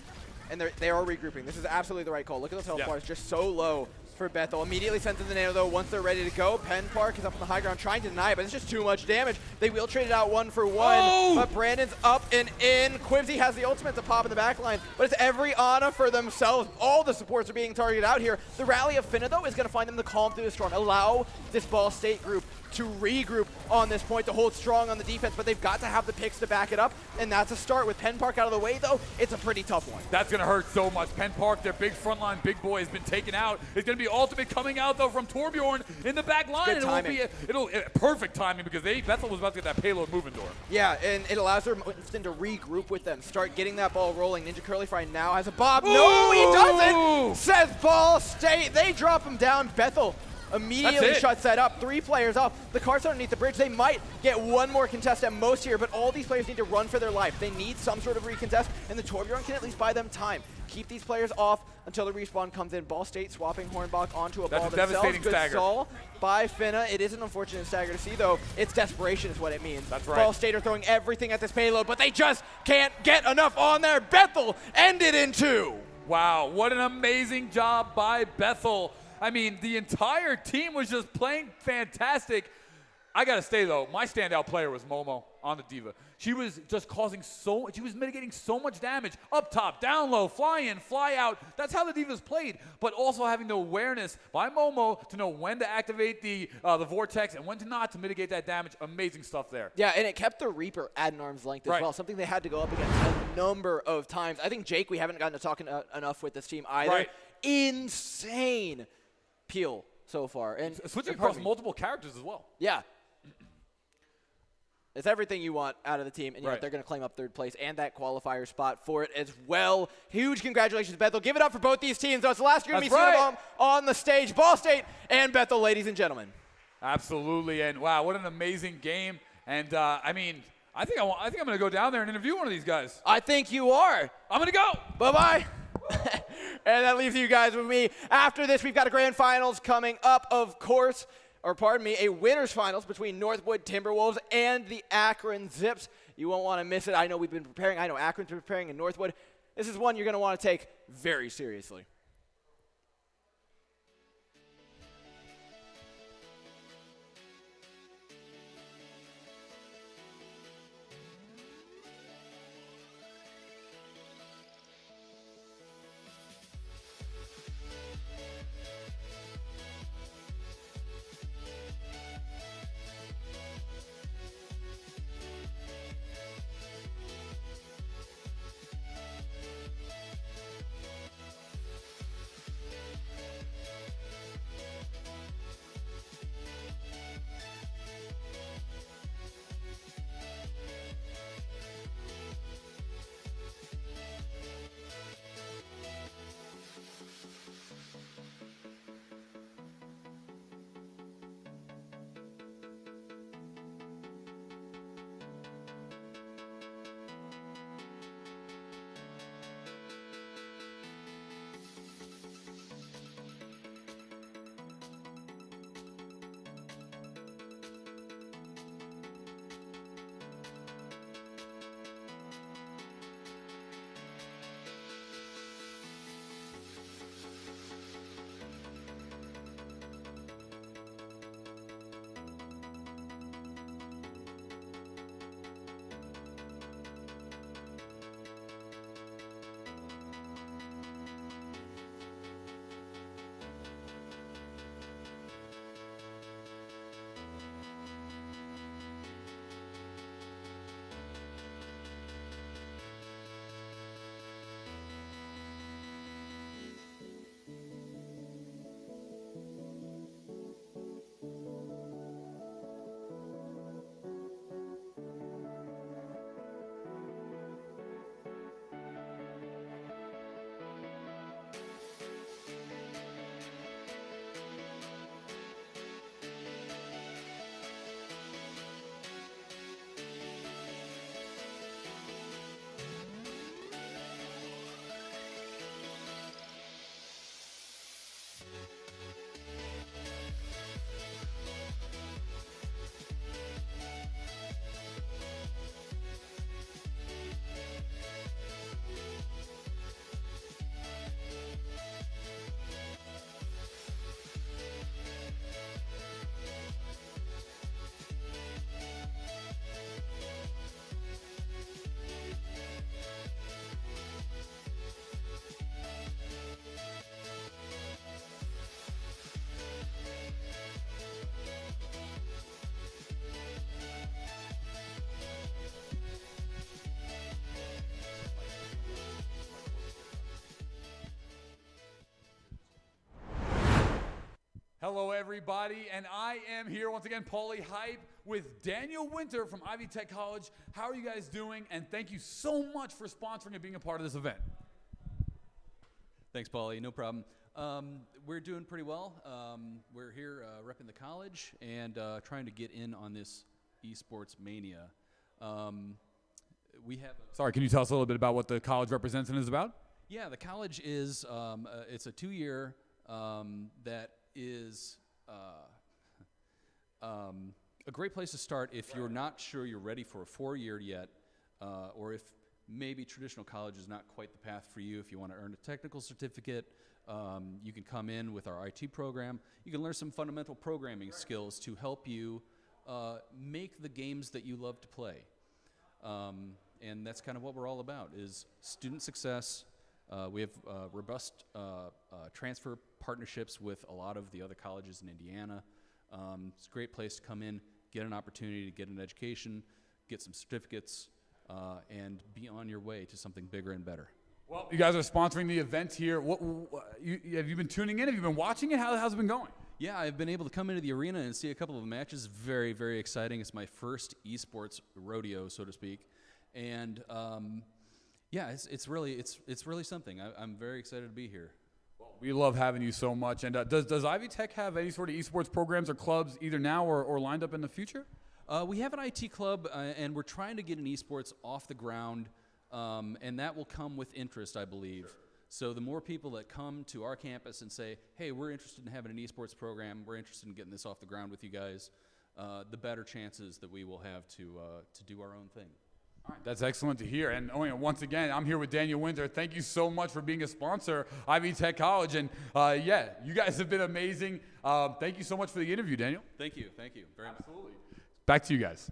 and they are regrouping. This is absolutely the right call. Look at those health bars, just so low for Bethel. Immediately sends in the Nano, though, once they're ready to go. Penn Park is up on the high ground trying to deny it, but it's just too much damage. They will trade it out 1-for-1, but Brandon's up and in. Quibsy has the ultimate to pop in the back line, but it's every Ana for themselves. All the supports are being targeted out here. The rally of Finna, though, is going to find them to calm through the storm, allow this Ball State group to regroup on this point, to hold strong on the defense, but they've got to have the picks to back it up, and that's a start. With Penn Park out of the way, though, it's a pretty tough one. That's going to hurt so much. Penn Park, their big frontline big boy, has been taken out. It's going to be ultimate coming out, though, from Torbjorn in the back line. Good timing. It'll perfect timing, because Bethel was about to get that payload moving door. Yeah, and it allows them to regroup with them, start getting that ball rolling. Ninja Curly Fry now has a bob. Ooh! No, he doesn't, says Ball State. They drop him down. Bethel immediately shuts that up. 3 players off. The cart's underneath the bridge. They might get one more contest at most here, but all these players need to run for their life. They need some sort of recontest, and the Torbjorn can at least buy them time. Keep these players off until the respawn comes in. Ball State swapping Hornbach onto a ball themselves. Devastating Good stagger. stall by Finna. It is an unfortunate stagger to see, though. It's desperation is what it means. That's right. Ball State are throwing everything at this payload, but they just can't get enough on there. Bethel ended in 2. Wow, what an amazing job by Bethel. I mean, the entire team was just playing fantastic. I gotta say though, my standout player was Momo on the Diva. She was just she was mitigating so much damage. Up top, down low, fly in, fly out. That's how the Divas played. But also having the awareness by Momo to know when to activate the Vortex and when to not to mitigate that damage. Amazing stuff there. Yeah, and it kept the Reaper at an arm's length as well, something they had to go up against a number of times. I think Jake, we haven't gotten to talk enough with this team either. Right. Insane peel so far. And switching across multiple characters as well. Yeah. It's everything you want out of the team, and you know, they're going to claim up 3rd place and that qualifier spot for it as well. Huge congratulations, Bethel. Give it up for both these teams. Though it's the last year to be on the stage. Ball State and Bethel, ladies and gentlemen. Absolutely, and wow, what an amazing game. And I mean, I think I'm going to go down there and interview one of these guys. I think you are. I'm going to go. Bye-bye. And that leaves you guys with me. After this, we've got a grand finals coming up, of course. Or pardon me, a winners finals between Northwood Timberwolves and the Akron Zips. You won't want to miss it. I know we've been preparing. I know Akron's been preparing, and Northwood. This is one you're going to want to take very seriously. Hello, everybody, and I am here once again, Paulie Hype, with Daniel Winter from Ivy Tech College. How are you guys doing? And thank you so much for sponsoring and being a part of this event. Thanks, Paulie. No problem. We're doing pretty well. We're here repping the college and trying to get in on this esports mania. We have. Sorry, can you tell us a little bit about what the college represents and is about? Yeah, the college is it's a 2-year that is a great place to start if you're not sure you're ready for a 4-year yet, or if maybe traditional college is not quite the path for you. If you want to earn a technical certificate, you can come in with our IT program. You can learn some fundamental programming skills to help you make the games that you love to play. And that's kind of what we're all about, is student success. We have robust transfer partnerships with a lot of the other colleges in Indiana. It's a great place to come in, get an opportunity to get an education, get some certificates, and be on your way to something bigger and better. Well, you guys are sponsoring the event here. Have you been tuning in? Have you been watching it? How's it been going? Yeah, I've been able to come into the arena and see a couple of matches. Very, very exciting. It's my first esports rodeo, so to speak. And yeah, it's really something. I'm very excited to be here. Well, we love having you so much. And does Ivy Tech have any sort of esports programs or clubs either now or lined up in the future? We have an IT club, and we're trying to get an esports off the ground, and that will come with interest, I believe. Sure. So the more people that come to our campus and say, hey, we're interested in having an esports program, we're interested in getting this off the ground with you guys, the better chances that we will have to do our own thing. All right, that's excellent to hear. And once again, I'm here with Daniel Winter. Thank you so much for being a sponsor, Ivy Tech College. And yeah, you guys have been amazing. Thank you so much for the interview, Daniel. Thank you very much. Absolutely. Back to you guys.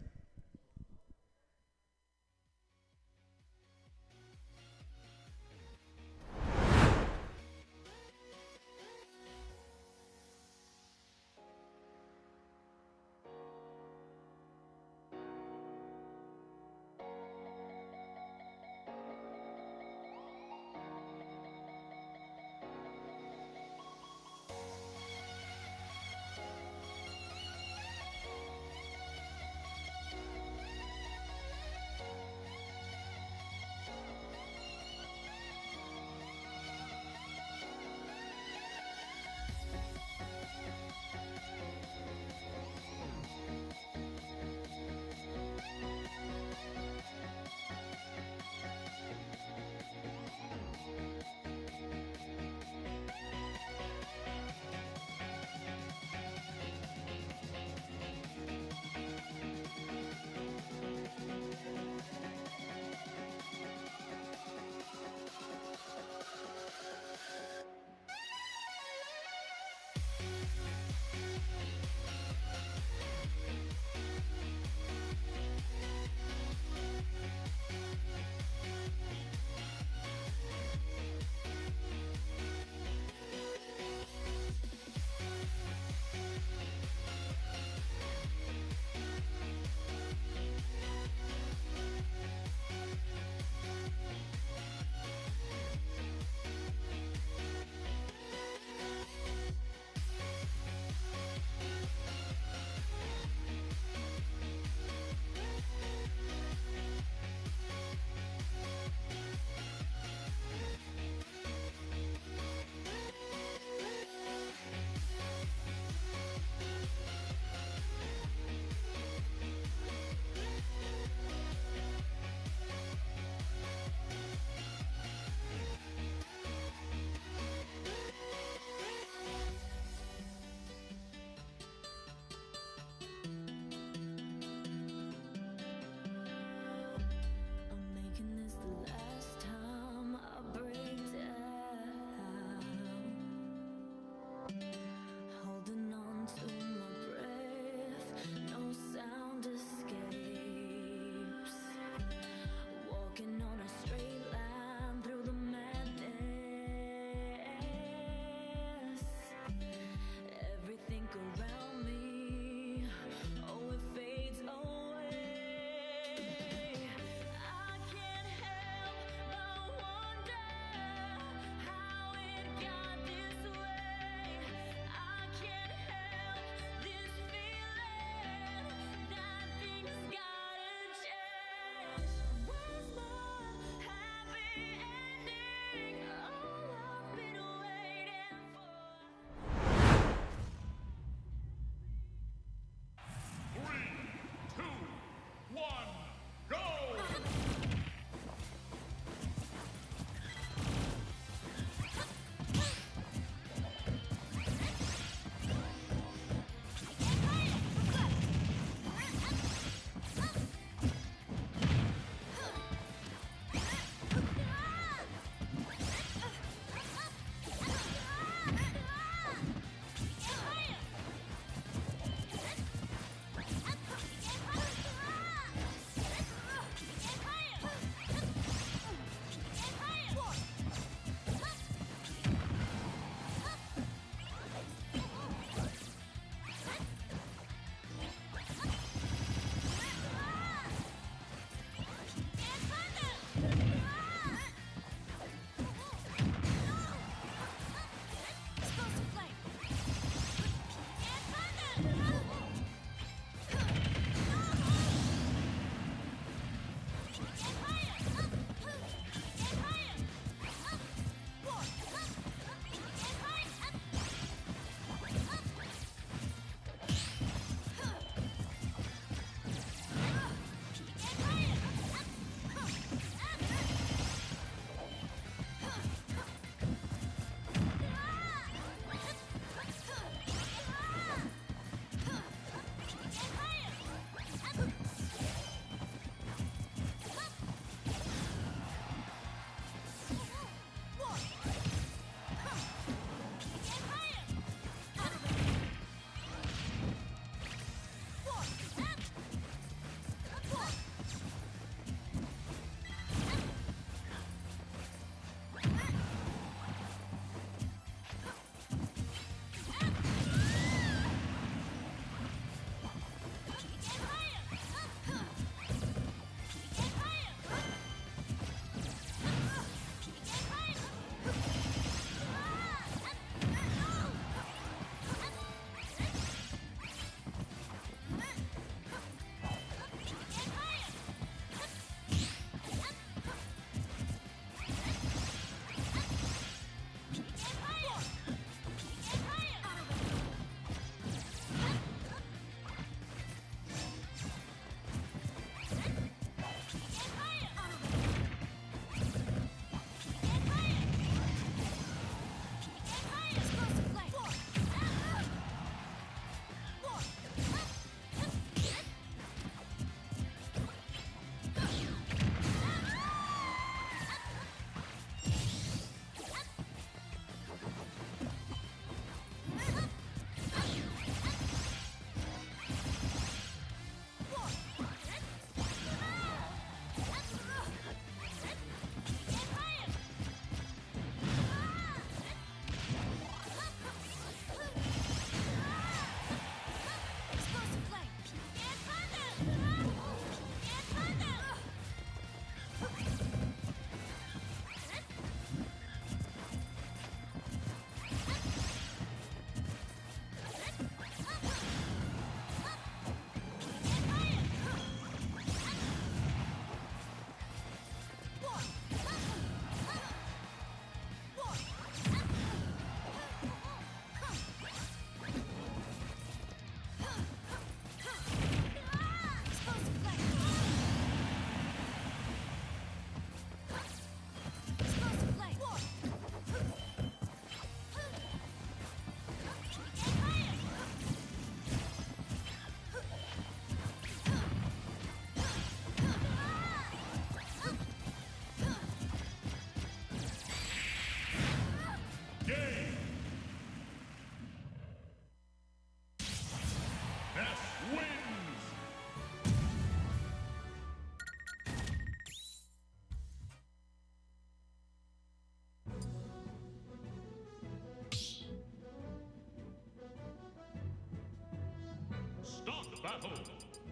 battle.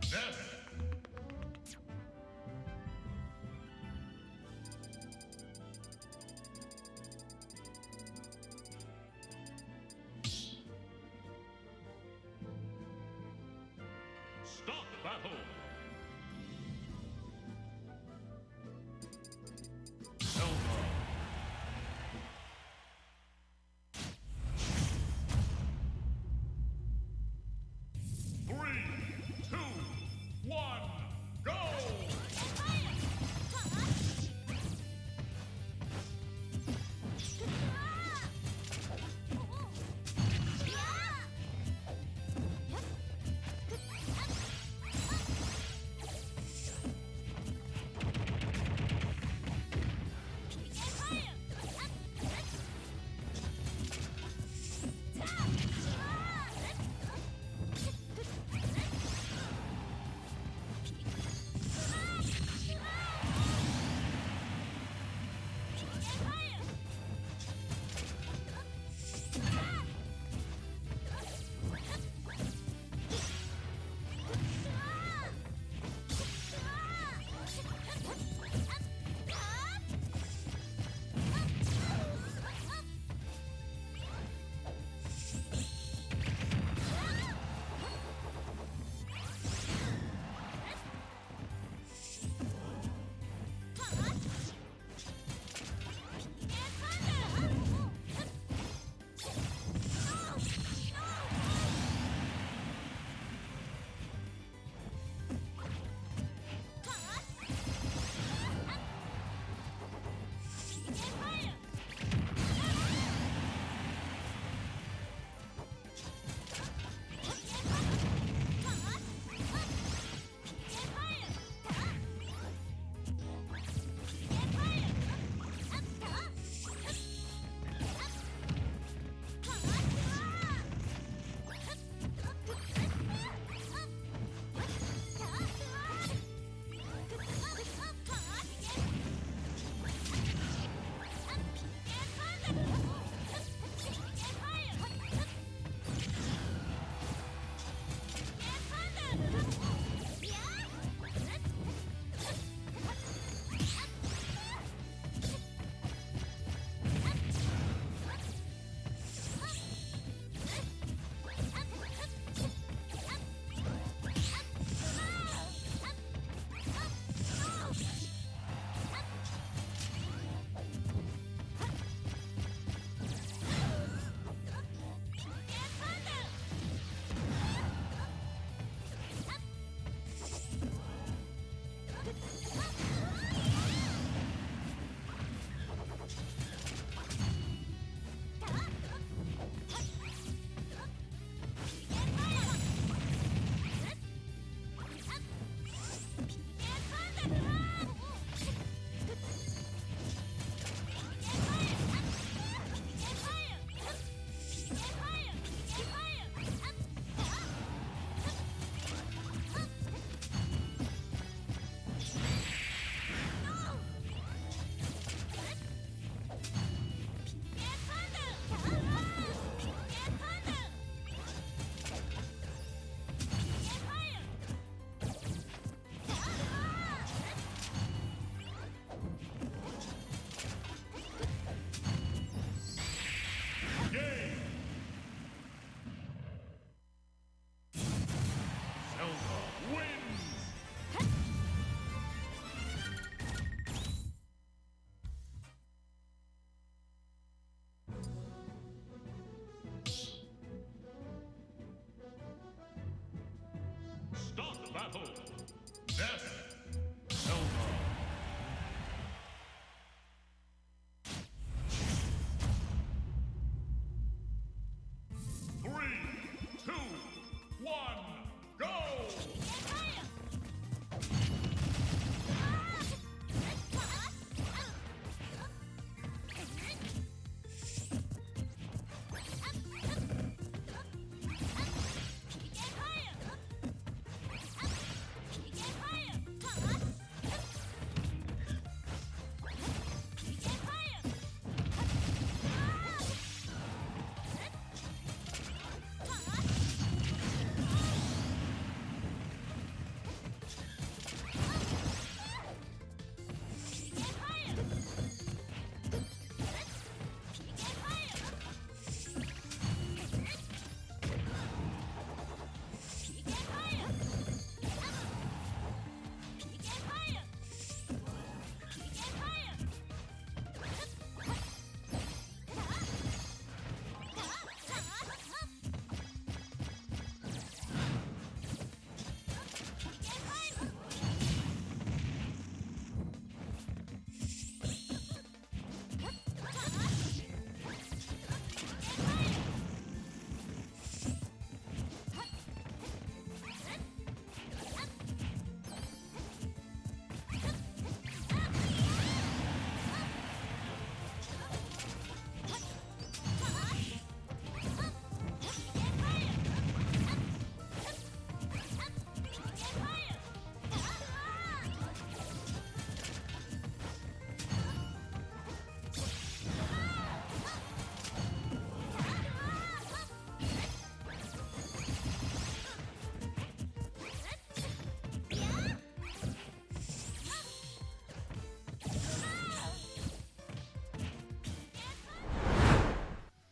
Death. Stop battle.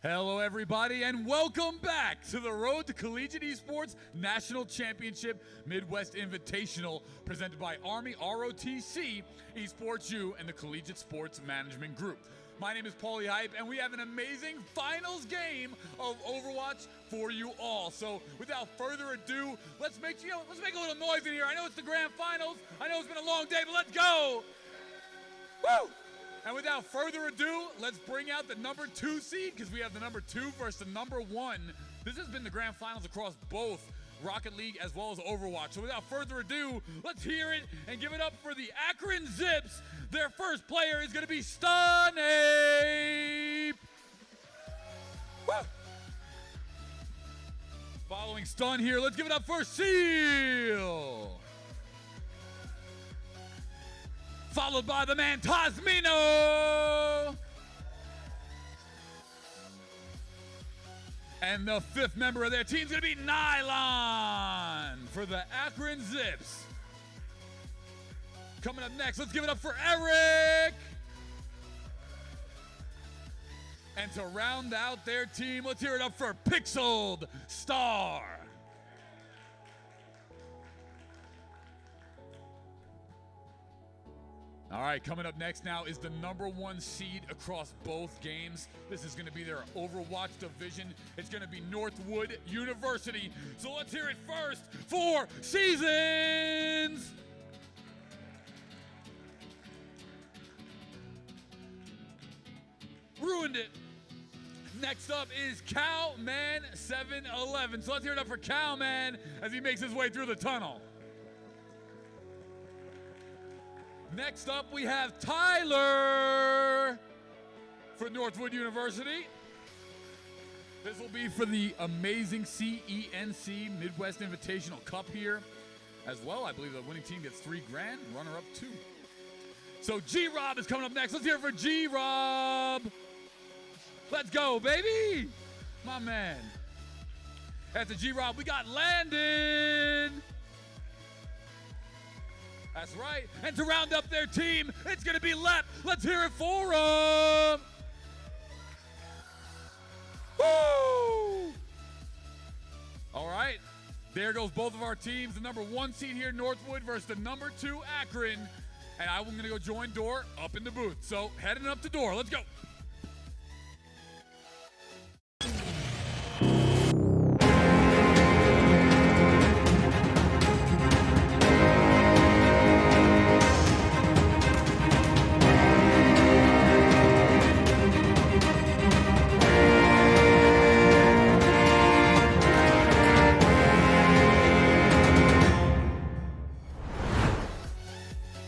Hello, everybody, and welcome back to the Road to Collegiate Esports National Championship Midwest Invitational, presented by Army ROTC, Esports U, and the Collegiate Sports Management Group. My name is Paulie Hype, and we have an amazing finals game of Overwatch for you all. So, without further ado, let's make a little noise in here. I know it's the grand finals. I know it's been a long day, but let's go! Woo! And without further ado, let's bring out the number 2 seed, because we have the number 2 versus the number 1. This has been the grand finals across both Rocket League as well as Overwatch. So without further ado, let's hear it and give it up for the Akron Zips. Their first player is going to be Snape. Woo! Following Stun here, let's give it up for Seal. Followed by the man Tasmino. And the 5th member of their team is going to be Nylon for the Akron Zips. Coming up next, let's give it up for Eric. And to round out their team, let's hear it up for Pixeled Star. All right, coming up next now is the number 1 seed across both games. This is going to be their Overwatch division. It's going to be Northwood University. So let's hear it first for Seasons. Ruined it. Next up is Cowman 711. So let's hear it up for Cowman as he makes his way through the tunnel. Next up, we have Tyler for Northwood University. This will be for the amazing CENC Midwest Invitational Cup here. As well, I believe the winning team gets $3 grand, runner-up 2. So G-Rob is coming up next. Let's hear it for G-Rob. Let's go, baby. My man. After G-Rob, we got Landon. That's right. And to round up their team, it's going to be Lep. Let's hear it for him. Woo! All right. There goes both of our teams. The number 1 seed here, Northwood, versus the number 2, Akron. And I'm going to go join Door up in the booth. So heading up to Door. Let's go.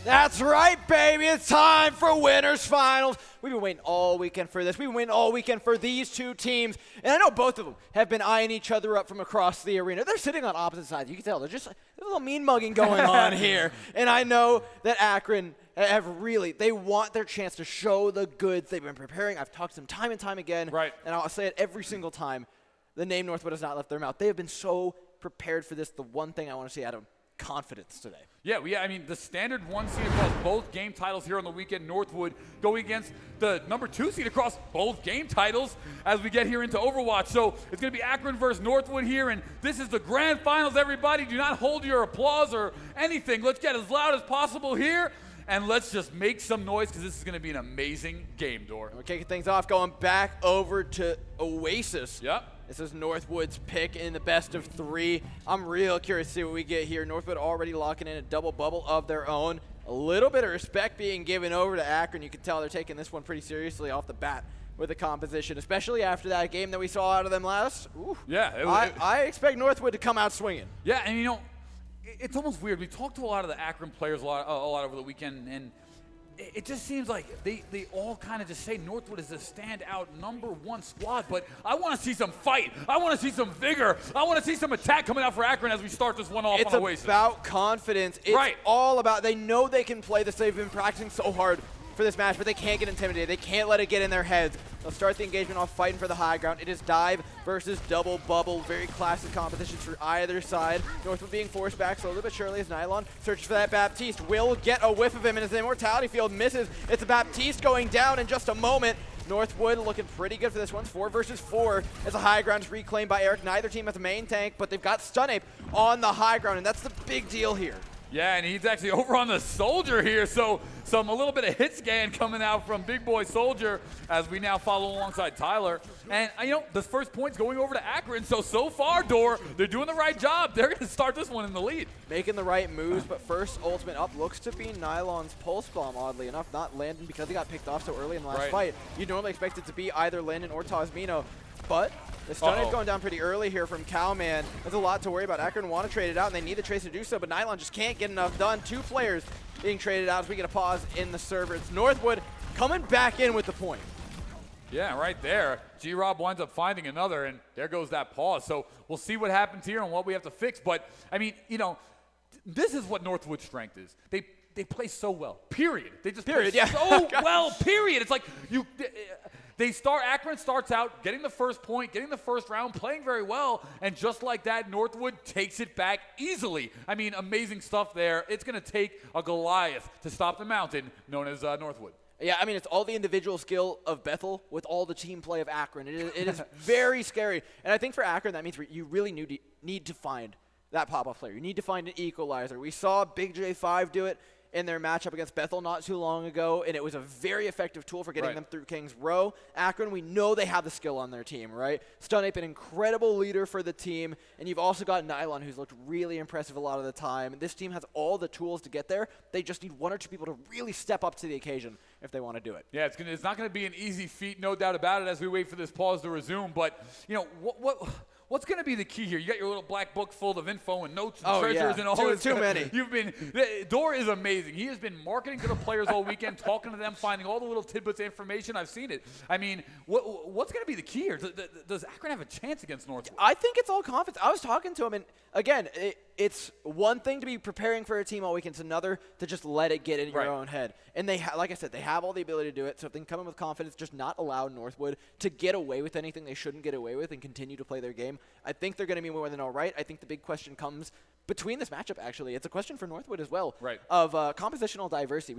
That's right, baby. It's time for Winners Finals. We've been waiting all weekend for this. We've been waiting all weekend for these 2 teams. And I know both of them have been eyeing each other up from across the arena. They're sitting on opposite sides. You can tell. There's a little mean mugging going on here. And I know that Akron they want their chance to show the goods. They've been preparing. I've talked to them time and time again. Right. And I'll say it every single time. The name Northwood has not left their mouth. They have been so prepared for this. The one thing I want to see out of them, confidence today. Yeah, I mean, the standard 1 seed across both game titles here on the weekend, Northwood, going against the number 2 seed across both game titles as we get here into Overwatch. So it's going to be Akron versus Northwood here, and this is the grand finals, everybody. Do not hold your applause or anything. Let's get as loud as possible here, and let's just make some noise because this is going to be an amazing game, Door. We're kicking things off, going back over to Oasis. Yep. This is Northwood's pick in the best of 3. I'm real curious to see what we get here. Northwood already locking in a double bubble of their own. A little bit of respect being given over to Akron. You can tell they're taking this one pretty seriously off the bat with the composition, especially after that game that we saw out of them last. Ooh. Yeah. I expect Northwood to come out swinging. Yeah, and it's almost weird. We talked to a lot of the Akron players a lot over the weekend, and it just seems like they all kind of just say Northwood is the standout number 1 squad, but I want to see some fight. I want to see some vigor. I want to see some attack coming out for Akron as we start this one off on Oasis. It's about confidence. It's all about, they know they can play this. They've been practicing so hard for this match, but they can't get intimidated. They can't let it get in their heads. They'll start the engagement off fighting for the high ground. It is dive versus double bubble. Very classic competitions for either side. Northwood being forced back slowly but surely as Nylon searches for that Baptiste. Will get a whiff of him, and as the immortality field misses, it's a Baptiste going down in just a moment. Northwood looking pretty good for this one. 4 versus 4 as the high ground is reclaimed by Eric. Neither team has a main tank, but they've got Stun Ape on the high ground, and that's the big deal here. Yeah, and he's actually over on the Soldier here, so a little bit of hit scan coming out from Big Boy Soldier as we now follow alongside Tyler. And, the first point's going over to Akron, so far, Door, they're doing the right job. They're going to start this one in the lead. Making the right moves, but first ultimate up looks to be Nylon's Pulse Bomb, oddly enough, not Landon because he got picked off so early in the last fight. You'd normally expect it to be either Landon or Tasmino, but the stun is going down pretty early here from Cowman. There's a lot to worry about. Akron want to trade it out, and they need the Tracer to do so, but Nylon just can't get enough done. 2 players being traded out as we get a pause in the server. It's Northwood coming back in with the point. Yeah, right there. G-Rob winds up finding another, and there goes that pause. So we'll see what happens here and what we have to fix. But, this is what Northwood's strength is. They play so well, period. They just play so well, period. It's like Akron starts out getting the first point, getting the first round, playing very well, and just like that, Northwood takes it back easily. Amazing stuff there. It's going to take a Goliath to stop the mountain known as Northwood. Yeah, it's all the individual skill of Bethel with all the team play of Akron. It is very scary. And I think for Akron, that means you really need to find that pop-off player. You need to find an equalizer. We saw Big J5 do it in their matchup against Bethel not too long ago, and it was a very effective tool for getting them through King's Row. Akron, we know they have the skill on their team, right? Stun Ape, an incredible leader for the team, and you've also got Nylon, who's looked really impressive a lot of the time. This team has all the tools to get there. They just need 1 or 2 people to really step up to the occasion if they want to do it. Yeah, it's not going to be an easy feat, no doubt about it, as we wait for this pause to resume. But, what's going to be the key here? You got your little black book full of info and notes and treasures and all this. Too many. Door is amazing. He has been marketing to the players all weekend, talking to them, finding all the little tidbits of information. I've seen it. What's going to be the key here? Does Akron have a chance against Northwood? I think it's all confidence. I was talking to him, and again, it's one thing to be preparing for a team all weekend. It's another to just let it get in your own head. And like I said, they have all the ability to do it. So if they can come in with confidence, just not allow Northwood to get away with anything they shouldn't get away with and continue to play their game, I think they're going to be more than all right. I think the big question comes between this matchup, actually. It's a question for Northwood as well of compositional diversity.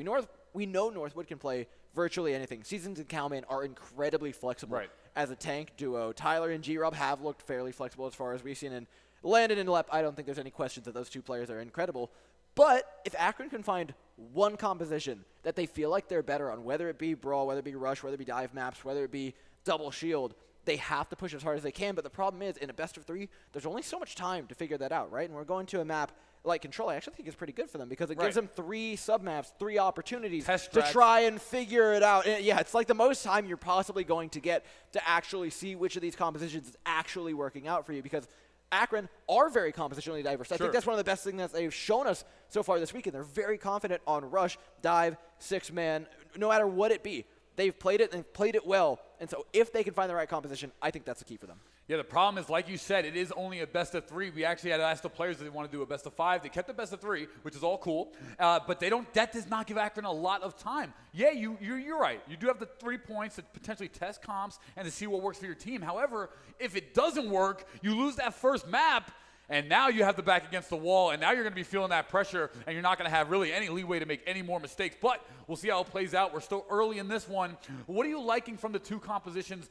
We know Northwood can play virtually anything. Seasons and Cowman are incredibly flexible as a tank duo. Tyler and G-Rob have looked fairly flexible as far as we've seen. And Landon and Lep, I don't think there's any questions that those 2 players are incredible. But if Akron can find one composition that they feel like they're better on, whether it be Brawl, whether it be Rush, whether it be Dive Maps, whether it be Double Shield, they have to push as hard as they can. But the problem is, in a best of 3, there's only so much time to figure that out, right? And we're going to a map like Control. I actually think it's pretty good for them because it gives them 3 sub-maps, 3 opportunities to try and figure it out. And it's like the most time you're possibly going to get to actually see which of these compositions is actually working out for you, because Akron are very compositionally diverse. I think that's one of the best things that they've shown us so far this weekend. They're very confident on Rush, Dive, 6-man, no matter what it be. They've played it and played it well. And so if they can find the right composition, I think that's the key for them. Yeah, the problem is, like you said, it is only a best of 3. We actually had asked the players if they want to do a best of 5. They kept the best of 3, which is all cool. But that does not give Akron a lot of time. Yeah, you're right. You do have the 3 points to potentially test comps and to see what works for your team. However, if it doesn't work, you lose that first map, and now you have the back against the wall, and now you're going to be feeling that pressure, and you're not going to have really any leeway to make any more mistakes. But we'll see how it plays out. We're still early in this one. What are you liking from the 2 compositions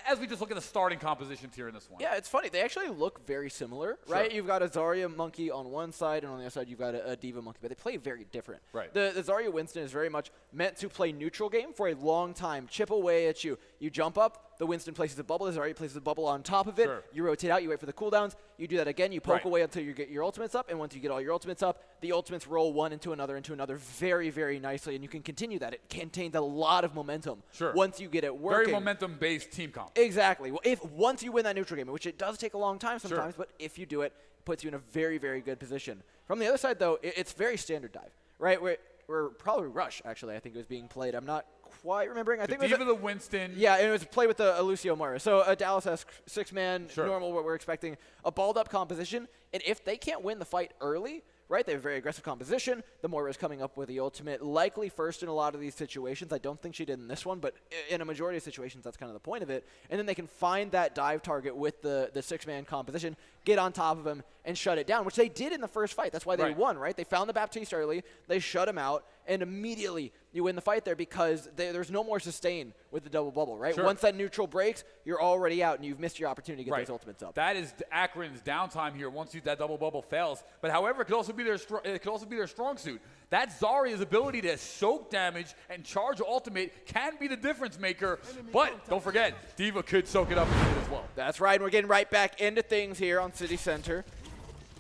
as we just look at the starting compositions here in this one? Yeah, it's funny. They actually look very similar, right? You've got a Zarya Monkey on one side, and on the other side you've got a D.Va Monkey, but they play very different. Right. The Zarya Winston is very much meant to play neutral game for a long time, chip away at you. You jump up, the Winston places a bubble, the Zarya places a bubble on top of it, you rotate out, you wait for the cooldowns, you do that again, you poke away until you get your ultimates up, and once you get all your ultimates up, the ultimates roll one into another very, very nicely, and you can continue that. It contains a lot of momentum once you get it working. Very momentum-based team comp. Exactly. Well, once you win that neutral game, which it does take a long time sometimes, but if you do it, it puts you in a very, very good position. From the other side, though, it's very standard Dive, right? We're probably Rush, actually, I think it was being played. I'm not quite remembering. I think it was the Winston. Yeah, and it was played with the Lucio Moira. So a Dallas-esque 6-man, normal, what we're expecting, a balled-up composition. And if they can't win the fight early, right, they have a very aggressive composition. The Moira is coming up with the ultimate, likely first in a lot of these situations. I don't think she did in this one, but in a majority of situations, that's kind of the point of it. And then they can find that dive target with the 6-man composition, get on top of him, and shut it down, which they did in the first fight. That's why they won, right? They found the Baptiste early, they shut him out, and immediately you win the fight there because there's no more sustain with the double bubble, right? Sure. Once that neutral breaks, you're already out and you've missed your opportunity to get those ultimates up. That is Akron's downtime here once that double bubble fails. But however, it could also be their strong suit. That Zarya's ability to soak damage and charge ultimate can be the difference maker. But don't forget, D.Va could soak it up as well. That's right, and we're getting right back into things here on City Center.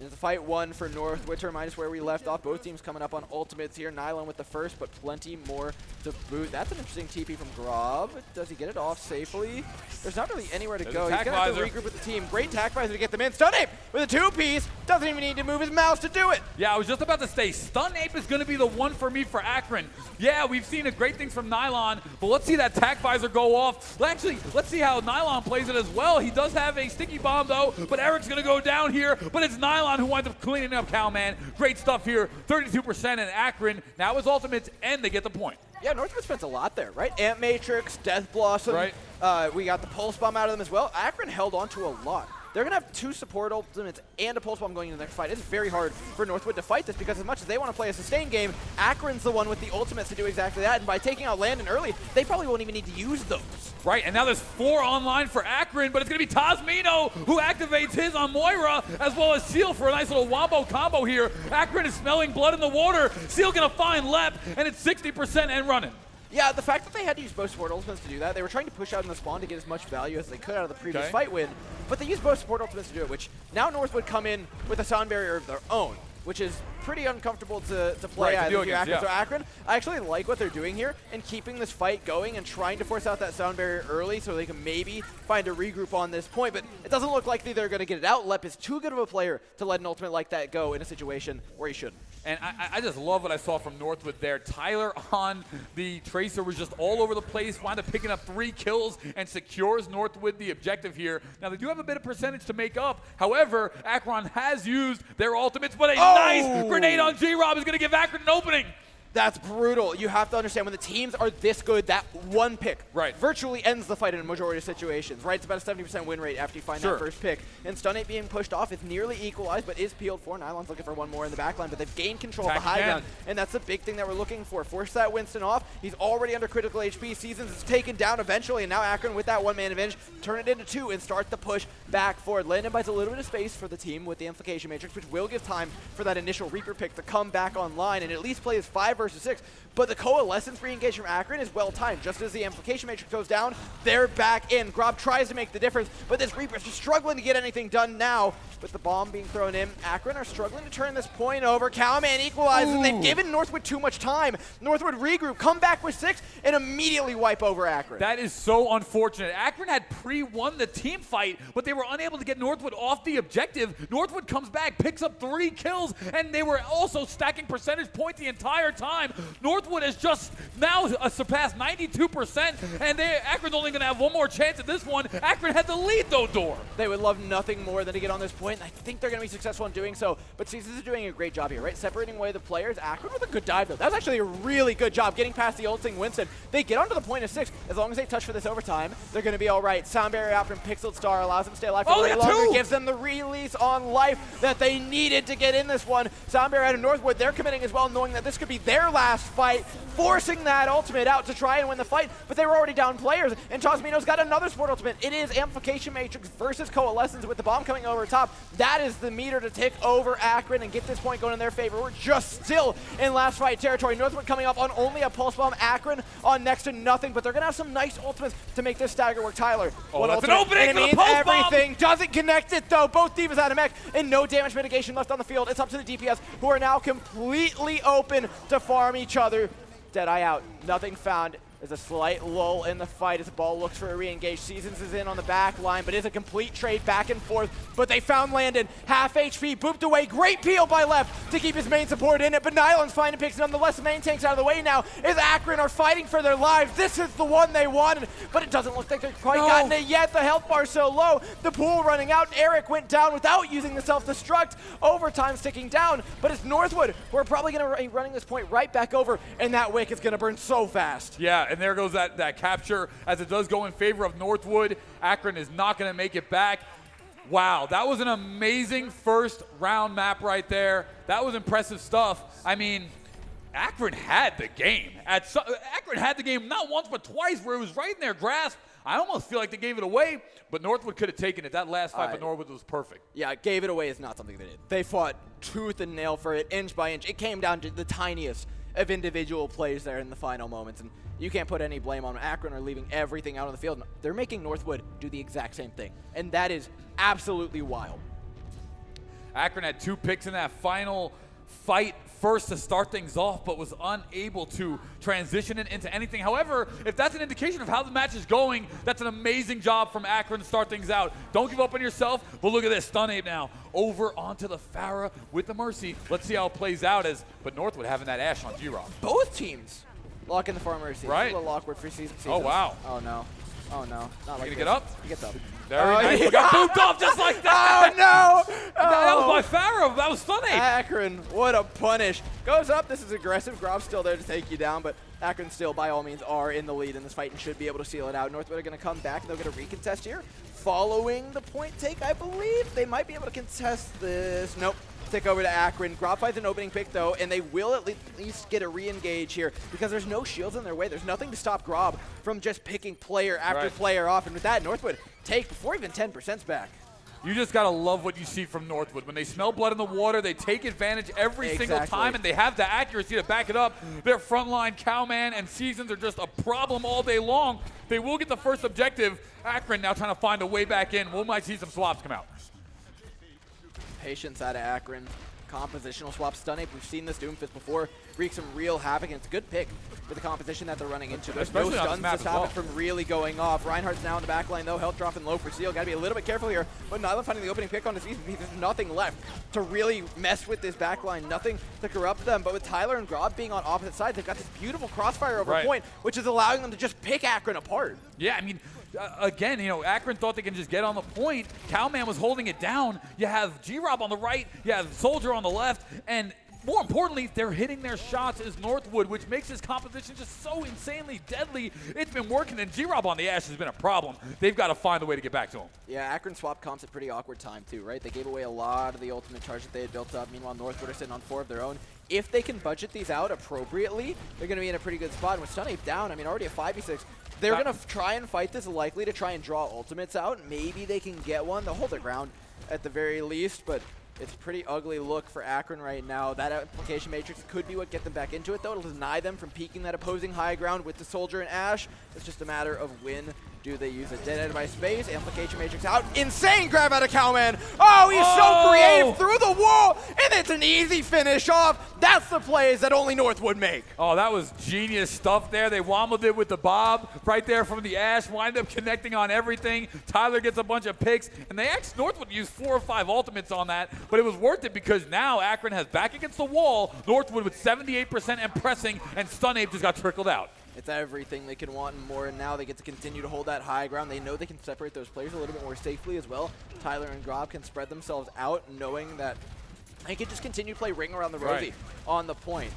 It's a fight one for Northwood to remind us where we left off. Both teams coming up on ultimates here. Nylon with the first, but plenty more to boot. That's an interesting TP from Grob. Does he get it off safely? There's not really anywhere to go. He's going to have to regroup with the team. Great tack visor to get them in. Stun Ape with a two-piece. Doesn't even need to move his mouse to do it. Yeah, I was just about to say, Stun Ape is going to be the one for me for Akron. Yeah, we've seen great things from Nylon, but let's see that tack visor go off. Actually, let's see how Nylon plays it as well. He does have a sticky bomb, though, but Eric's going to go down here, but it's Nylon who winds up cleaning up Cowman. Great stuff here. 32% in Akron. Now his ultimates, and they get the point. Yeah, Northwood spent a lot there, right? Ant Matrix, Death Blossom. Right. We got the Pulse Bomb out of them as well. Akron held on to a lot. They're going to have 2 support ultimates and a Pulse Bomb going into the next fight. It's very hard for Northwood to fight this because as much as they want to play a sustained game, Akron's the one with the ultimates to do exactly that. And by taking out Landon early, they probably won't even need to use those. Right, and now there's 4 online for Akron, but it's going to be Tasmino who activates his on Moira, as well as Seal for a nice little wombo combo here. Akron is smelling blood in the water. Seal going to find Lep, and it's 60% and running. Yeah, the fact that they had to use both support ultimates to do that, they were trying to push out in the spawn to get as much value as they could out of the previous fight win, but they used both support ultimates to do it, which now Northwood come in with a sound barrier of their own, which is pretty uncomfortable to play at if you're Akron. So Akron, I actually like what they're doing here and keeping this fight going and trying to force out that sound barrier early so they can maybe find a regroup on this point, but it doesn't look like they're going to get it out. Lep is too good of a player to let an ultimate like that go in a situation where he shouldn't. And I just love what I saw from Northwood there. Tyler on the Tracer was just all over the place, wound up picking up 3 kills and secures Northwood the objective here. Now, they do have a bit of percentage to make up. However, Akron has used their ultimates, but a nice grenade on G-Rob is going to give Akron an opening. That's brutal. You have to understand when the teams are this good, that one pick virtually ends the fight in a majority of situations, right? It's about a 70% win rate after you find that first pick. And Stun 8 being pushed off is nearly equalized, but is peeled for. Nylon's looking for one more in the backline, but they've gained control of the high ground, and that's the big thing that we're looking for. Force that Winston off. He's already under critical HP. Seasons is taken down eventually, and now Akron with that one-man advantage, turn it into 2 and start the push back forward. Landon buys a little bit of space for the team with the Amplification Matrix, which will give time for that initial Reaper pick to come back online and at least play as 5 versus 6. But the Coalescence re-engage from Akron is well timed. Just as the Amplification Matrix goes down, they're back in. Grob tries to make the difference, but this Reaper's just struggling to get anything done now. With the bomb being thrown in, Akron are struggling to turn this point over. Cowman equalizes, and they've given Northwood too much time. Northwood regroup, come back with 6, and immediately wipe over Akron. That is so unfortunate. Akron had pre-won the team fight, but they were unable to get Northwood off the objective. Northwood comes back, picks up 3 kills, and they were also stacking percentage points the entire time. Northwood has just now surpassed 92%, and Akron's only going to have one more chance at this one. Akron had the lead, though, Door. They would love nothing more than to get on this point. I think they're going to be successful in doing so, but Seasons is doing a great job here, right? Separating away the players. Akron with a good dive, though. That was actually a really good job getting past the ulting Winston. They get onto the point of 6. As long as they touch for this overtime, they're going to be all right. Sound barrier out from Pixeled Star allows them to stay alive for a little longer, gives them the release on life that they needed to get in this one. Sound barrier out of Northwood, they're committing as well, knowing that this could be their last fight, forcing that ultimate out to try and win the fight, but they were already down players, and Tasmino's got another support ultimate. It is Amplification Matrix versus Coalescence with the bomb coming over top. That is the meter to tick over Akron and get this point going in their favor. We're just still in last fight territory. Northwood coming up on only a pulse bomb. Akron on next to nothing, but they're going to have some nice ultimates to make this stagger work. Tyler, that's ultimate, an opening and it means everything. Doesn't connect it, though. Both D.Vas out of mech and no damage mitigation left on the field. It's up to the DPS, who are now completely open to farm each other. Deadeye out. Nothing found. There's a slight lull in the fight as the ball looks for a re-engage. Seasons is in on the back line, but it's a complete trade back and forth. But they found Landon. Half HP, booped away. Great peel by Left to keep his main support in it, but Nylon's finding picks nonetheless. The main tank's out of the way now as Akron are fighting for their lives. This is the one they wanted, but it doesn't look like they've quite gotten it yet. The health bar's so low. The pool running out. Eric went down without using the self-destruct. Overtime's ticking down, but it's Northwood who are probably going to be running this point right back over, and that wick is going to burn so fast. Yeah, and there goes that capture as it does go in favor of Northwood. Akron is not going to make it back. Wow, that was an amazing first round map right there. That was impressive stuff. I mean, Akron had the game. Akron had the game not once but twice where it was right in their grasp. I almost feel like they gave it away, but Northwood could have taken it. That last fight, but Northwood was perfect. Yeah, gave it away is not something they did. They fought tooth and nail for it, inch by inch. It came down to the tiniest of individual plays there in the final moments, and you can't put any blame on Akron or leaving everything out on the field. They're making Northwood do the exact same thing, and that is absolutely wild. Akron had 2 picks in that final fight first to start things off, but was unable to transition it into anything. However, if that's an indication of how the match is going, that's an amazing job from Akron to start things out. Don't give up on yourself, but look at this. Stun Ape now over onto the Pharah with the Mercy. Let's see how it plays out but Northwood having that Ashe on G-Rock. Both teams lock in the Pharah Mercy. Right. It's a little awkward for season. Oh, wow. Oh, no. Oh, no. Not like Gonna get up? He gets up. Very nice. We got booped off just like that. Oh, no. That was my Pharah. That was Stun Ape. Akron, what a punish. Goes up. This is aggressive. Grob's still there to take you down, but Akron still, by all means, are in the lead in this fight and should be able to seal it out. Northwood are going to come back. They'll get a recontest here. Following the point take, I believe. They might be able to contest this. Nope. Take over to Akron. Grob finds an opening pick, though, and they will at least get a re-engage here because there's no shields in their way. There's nothing to stop Grob from just picking player after player off. And with that, Northwood take before even 10%'s back. You just got to love what you see from Northwood. When they smell blood in the water, they take advantage every single time, and they have the accuracy to back it up. Their frontline, Cowman and Seasons are just a problem all day long. They will get the first objective. Akron now trying to find a way back in. We might see some swaps come out. Patience out of Akron. Compositional swap. Stun Ape, we've seen this Doomfist before, wreak some real havoc, and it's a good pick for the composition that they're running into. There's no stuns to stop it from really going off. Reinhardt's now in the back line, though. Health dropping low for Seal. Got to be a little bit careful here, but Nyla finding the opening pick on his feet. There's nothing left to really mess with this back line, nothing to corrupt them. But with Tyler and Grob being on opposite sides, they've got this beautiful crossfire over point, which is allowing them to just pick Akron apart. Yeah, I mean, again, Akron thought they can just get on the point. Cowman was holding it down. You have G-Rob on the right. You have Soldier on the left. And more importantly, they're hitting their shots as Northwood, which makes this composition just so insanely deadly. It's been working, and G-Rob on the Ashe has been a problem. They've got to find a way to get back to him. Yeah, Akron swap comps at pretty awkward time, too, right? They gave away a lot of the ultimate charge that they had built up. Meanwhile, Northwood are sitting on 4 of their own. If they can budget these out appropriately, they're going to be in a pretty good spot. And with Stun Ape down, I mean, already a 5v6, they're going to try and fight this, likely to try and draw ultimates out. Maybe they can get one. They'll hold their ground at the very least, but it's a pretty ugly look for Akron right now. That application matrix could be what get them back into it, though. It'll deny them from peeking that opposing high ground with the Soldier and Ashe. It's just a matter of when do they use a dead end by space. Amplification matrix out. Insane grab out of Cowman. Oh, he's so creative through the wall, and it's an easy finish off. That's the plays that only Northwood make. Oh, that was genius stuff there. They wombled it with the Bob right there from the Ashe, wind up connecting on everything. Tyler gets a bunch of picks, and they actually, Northwood used 4 or 5 ultimates on that, but it was worth it because now Akron has back against the wall, Northwood with 78% and pressing, and Stun Ape just got trickled out. It's everything they can want and more, and now they get to continue to hold that high ground. They know they can separate those players a little bit more safely as well. Tyler and Grob can spread themselves out, knowing that they can just continue to play ring around the rosy on the point.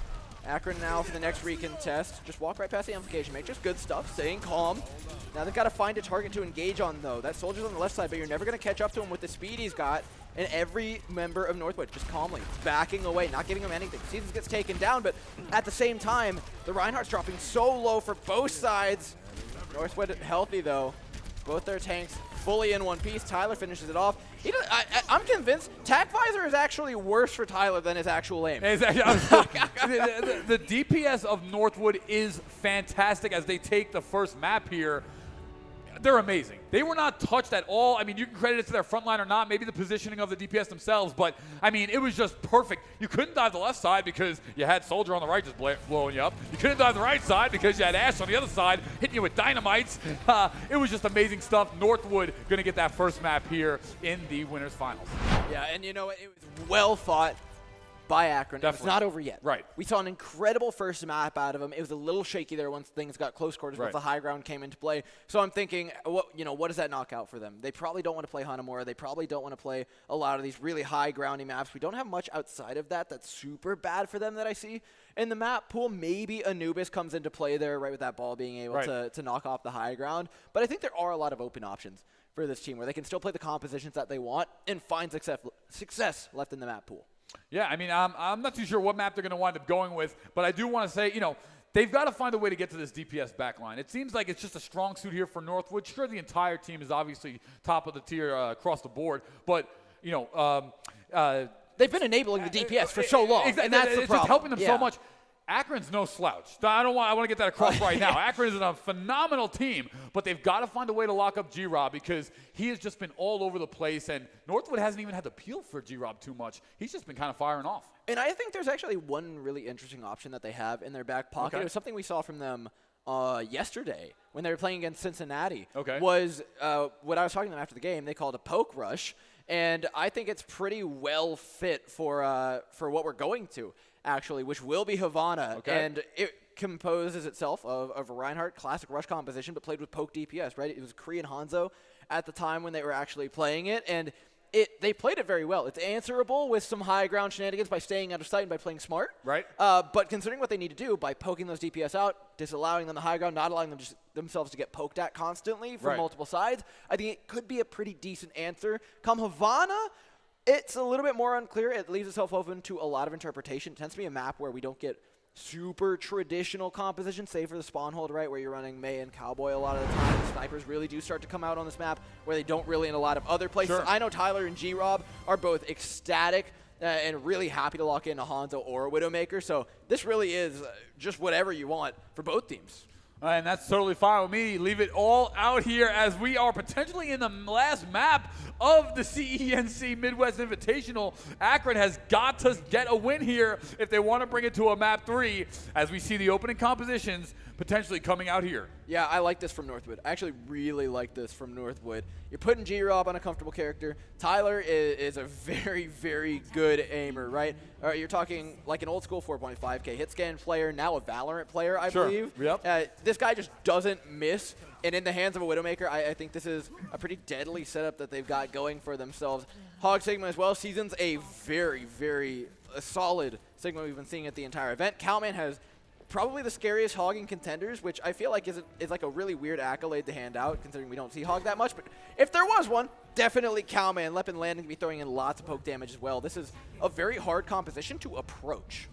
Akron now for the next recontest. Just walk right past the amplification matrix. Good stuff, staying calm. Now they've got to find a target to engage on, though. That Soldier's on the left side, but you're never going to catch up to him with the speed he's got. And every member of Northwood just calmly backing away, not giving him anything. Seasons gets taken down, but at the same time, the Reinhardt's dropping so low for both sides. Northwood healthy, though. Both their tanks fully in one piece. Tyler finishes it off. I'm convinced Tac Visor is actually worse for Tyler than his actual aim. Exactly. The DPS of Northwood is fantastic as they take the first map here. They're amazing. They were not touched at all. I mean, you can credit it to their front line or not, maybe the positioning of the DPS themselves, but, I mean, it was just perfect. You couldn't dive the left side because you had Soldier on the right just blowing you up. You couldn't dive the right side because you had Ashe on the other side hitting you with dynamites. It was just amazing stuff. Northwood going to get that first map here in the winners finals. Yeah, and you know what? It was well fought. by Akron. Definitely. It's not over yet. Right. We saw an incredible first map out of them. It was a little shaky there once things got close quarters, once the high ground came into play. So I'm thinking, what does that knock out for them? They probably don't want to play Hanamura. They probably don't want to play a lot of these really high grounding maps. We don't have much outside of that that's super bad for them that I see in the map pool. Maybe Anubis comes into play there, right, with that ball being able to knock off the high ground. But I think there are a lot of open options for this team where they can still play the compositions that they want and find success left in the map pool. Yeah, I mean, I'm not too sure what map they're going to wind up going with, but I do want to say, they've got to find a way to get to this DPS backline. It seems like it's just a strong suit here for Northwood. Sure, the entire team is obviously top of the tier across the board, but, they've been enabling the DPS for so long, and that's the problem. It's just helping them so much. Akron's no slouch. I want to get that across right now. Akron is a phenomenal team, but they've got to find a way to lock up G-Rob because he has just been all over the place, and Northwood hasn't even had to peel for G-Rob too much. He's just been kind of firing off. And I think there's actually one really interesting option that they have in their back pocket. Okay. It was something we saw from them yesterday when they were playing against Cincinnati. Okay. Was what I was talking to them after the game. They called a poke rush, and I think it's pretty well fit for what we're going to, actually, which will be Havana. Okay. And it composes itself of a Reinhardt classic rush composition, but played with poke DPS, right? It was Korean Hanzo at the time when they were actually playing it, and they played it very well. It's answerable with some high ground shenanigans by staying out of sight and by playing smart. Right. But considering what they need to do by poking those DPS out, disallowing them the high ground, not allowing them themselves to get poked at constantly from multiple sides, I think it could be a pretty decent answer. Come Havana, it's a little bit more unclear. It leaves itself open to a lot of interpretation. It tends to be a map where we don't get super traditional composition, save for the spawn hold, right, where you're running Mei and Cowboy a lot of the time. The snipers really do start to come out on this map where they don't really in a lot of other places. Sure. I know Tyler and G-Rob are both ecstatic and really happy to lock in a Hanzo or a Widowmaker, so this really is just whatever you want for both teams. And that's totally fine with me. Leave it all out here as we are potentially in the last map of the CENC Midwest Invitational. Akron has got to get a win here if they want to bring it to a map 3 as we see the opening compositions potentially coming out here. Yeah, I like this from Northwood. I actually really like this from Northwood. You're putting G-Rob on a comfortable character. Tyler is a very, very good aimer, right? You're talking like an old school 4.5K hit scan player, now a Valorant player, I believe. Yep. This guy just doesn't miss. And in the hands of a Widowmaker, I think this is a pretty deadly setup that they've got going for themselves. Hog Sigma as well seasons a very, very solid Sigma we've been seeing at the entire event. Cowman has probably the scariest Hog in contenders, which I feel like is like a really weird accolade to hand out, considering we don't see Hog that much. But if there was one, definitely Cowman. Lep and Landon can be throwing in lots of poke damage as well. This is a very hard composition to approach.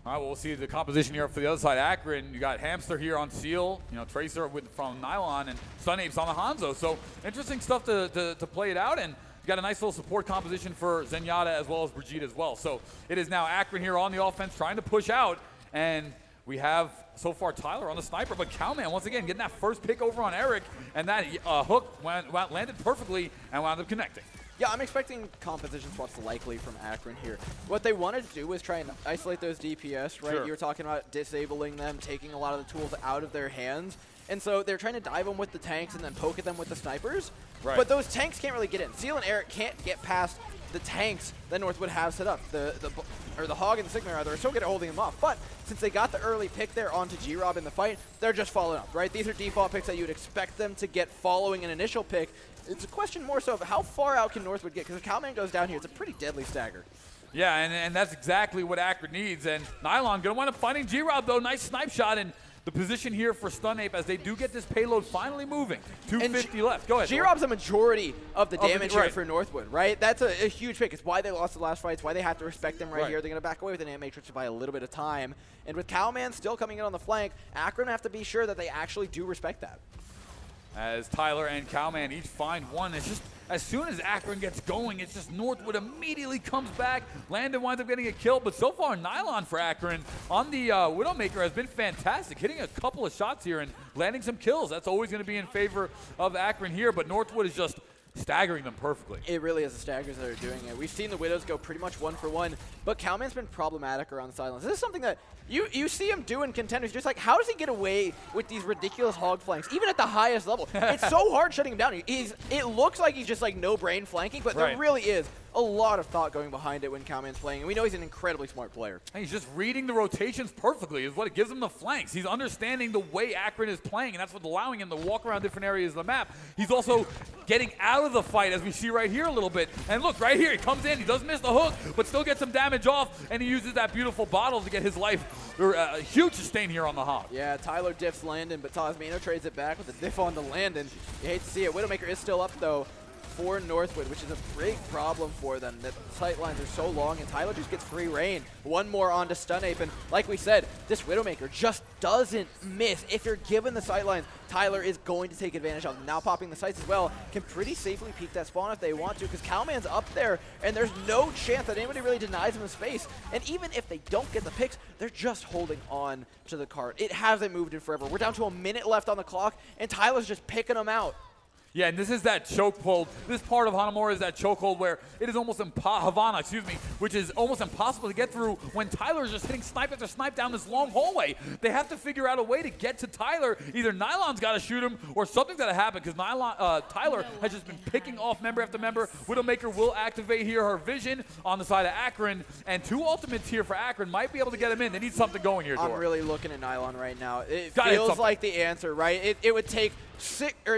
All right, well, we'll see the composition here for the other side. Akron, you got Hamster here on Seal, Tracer from Nylon, and Sunapes on the Hanzo. So interesting stuff to play it out, and you got a nice little support composition for Zenyatta as well as Brigitte as well. So it is now Akron here on the offense trying to push out, and we have so far Tyler on the sniper, but Cowman once again getting that first pick over on Eric, and that hook landed perfectly and wound up connecting. Yeah, I'm expecting composition swaps likely from Akron here. What they wanted to do was try and isolate those DPS, right? Sure. You were talking about disabling them, taking a lot of the tools out of their hands. And so they're trying to dive them with the tanks and then poke at them with the snipers. Right. But those tanks can't really get in. Seal and Eric can't get past the tanks that Northwood have set up. The Hog and the Sigma are so good at holding them off. But since they got the early pick there onto G-Rob in the fight, they're just following up, right? These are default picks that you would expect them to get following an initial pick. It's a question more so of how far out can Northwood get, because if Cowman goes down here, it's a pretty deadly stagger. Yeah, and that's exactly what Akron needs. And Nylon going to wind up finding G-Rob, though. Nice snipe shot, and the position here for Stunape as they do get this payload finally moving. 250 left. Go ahead. G-Rob's a majority of the damage here right. for Northwood, right? That's a huge pick. It's why they lost the last fight. It's why they have to respect them right here. They're going to back away with an Matrix to buy a little bit of time. And with Cowman still coming in on the flank, Akron have to be sure that they actually do respect that. As Tyler and Cowman each find one. It's just as soon as Akron gets going, it's just Northwood immediately comes back. Landon winds up getting a kill, but so far Nylon for Akron on the Widowmaker has been fantastic, hitting a couple of shots here and landing some kills. That's always going to be in favor of Akron here, but Northwood is just staggering them perfectly. It really is the staggers that are doing it. We've seen the Widows go pretty much 1-for-1, but Cowman's been problematic around the sidelines. This is something that you see him do in contenders. Just like, how does he get away with these ridiculous hog flanks, even at the highest level? It's so hard shutting him down. It looks like he's just like no brain flanking, but there really is a lot of thought going behind it when Calman's playing, and we know he's an incredibly smart player. And he's just reading the rotations perfectly is what it gives him the flanks. He's understanding the way Akron is playing, and that's what's allowing him to walk around different areas of the map. He's also getting out of the fight, as we see right here a little bit. And look, right here, he comes in, he doesn't miss the hook, but still gets some damage off, and he uses that beautiful bottle to get his life. A huge sustain here on the Hog. Yeah, Tyler diffs Landon, but Tasmino trades it back with a diff on the Landon. You hate to see it. Widowmaker is still up, though, for Northwood, which is a big problem for them. The sight lines are so long, and Tyler just gets free reign. One more onto Stunape, and like we said, this Widowmaker just doesn't miss. If you're given the sight lines, Tyler is going to take advantage of them. Now popping the sights as well, can pretty safely peek that spawn if they want to, because Calman's up there, and there's no chance that anybody really denies him the space. And even if they don't get the picks, they're just holding on to the cart. It hasn't moved in forever. We're down to a minute left on the clock, and Tyler's just picking them out. Yeah, and this is that chokehold. This part of Hanamura is that chokehold where it is almost Havana, which is almost impossible to get through when Tyler is just hitting snipe after snipe down this long hallway. They have to figure out a way to get to Tyler. Either Nylon's got to shoot him or something's got to happen because Tyler has just been picking off member after member. Widowmaker will activate here her vision on the side of Akron, and 2 ultimates here for Akron might be able to get him in. They need something going here, Dor. I'm really looking at Nylon right now. It feels like the answer, right? It would take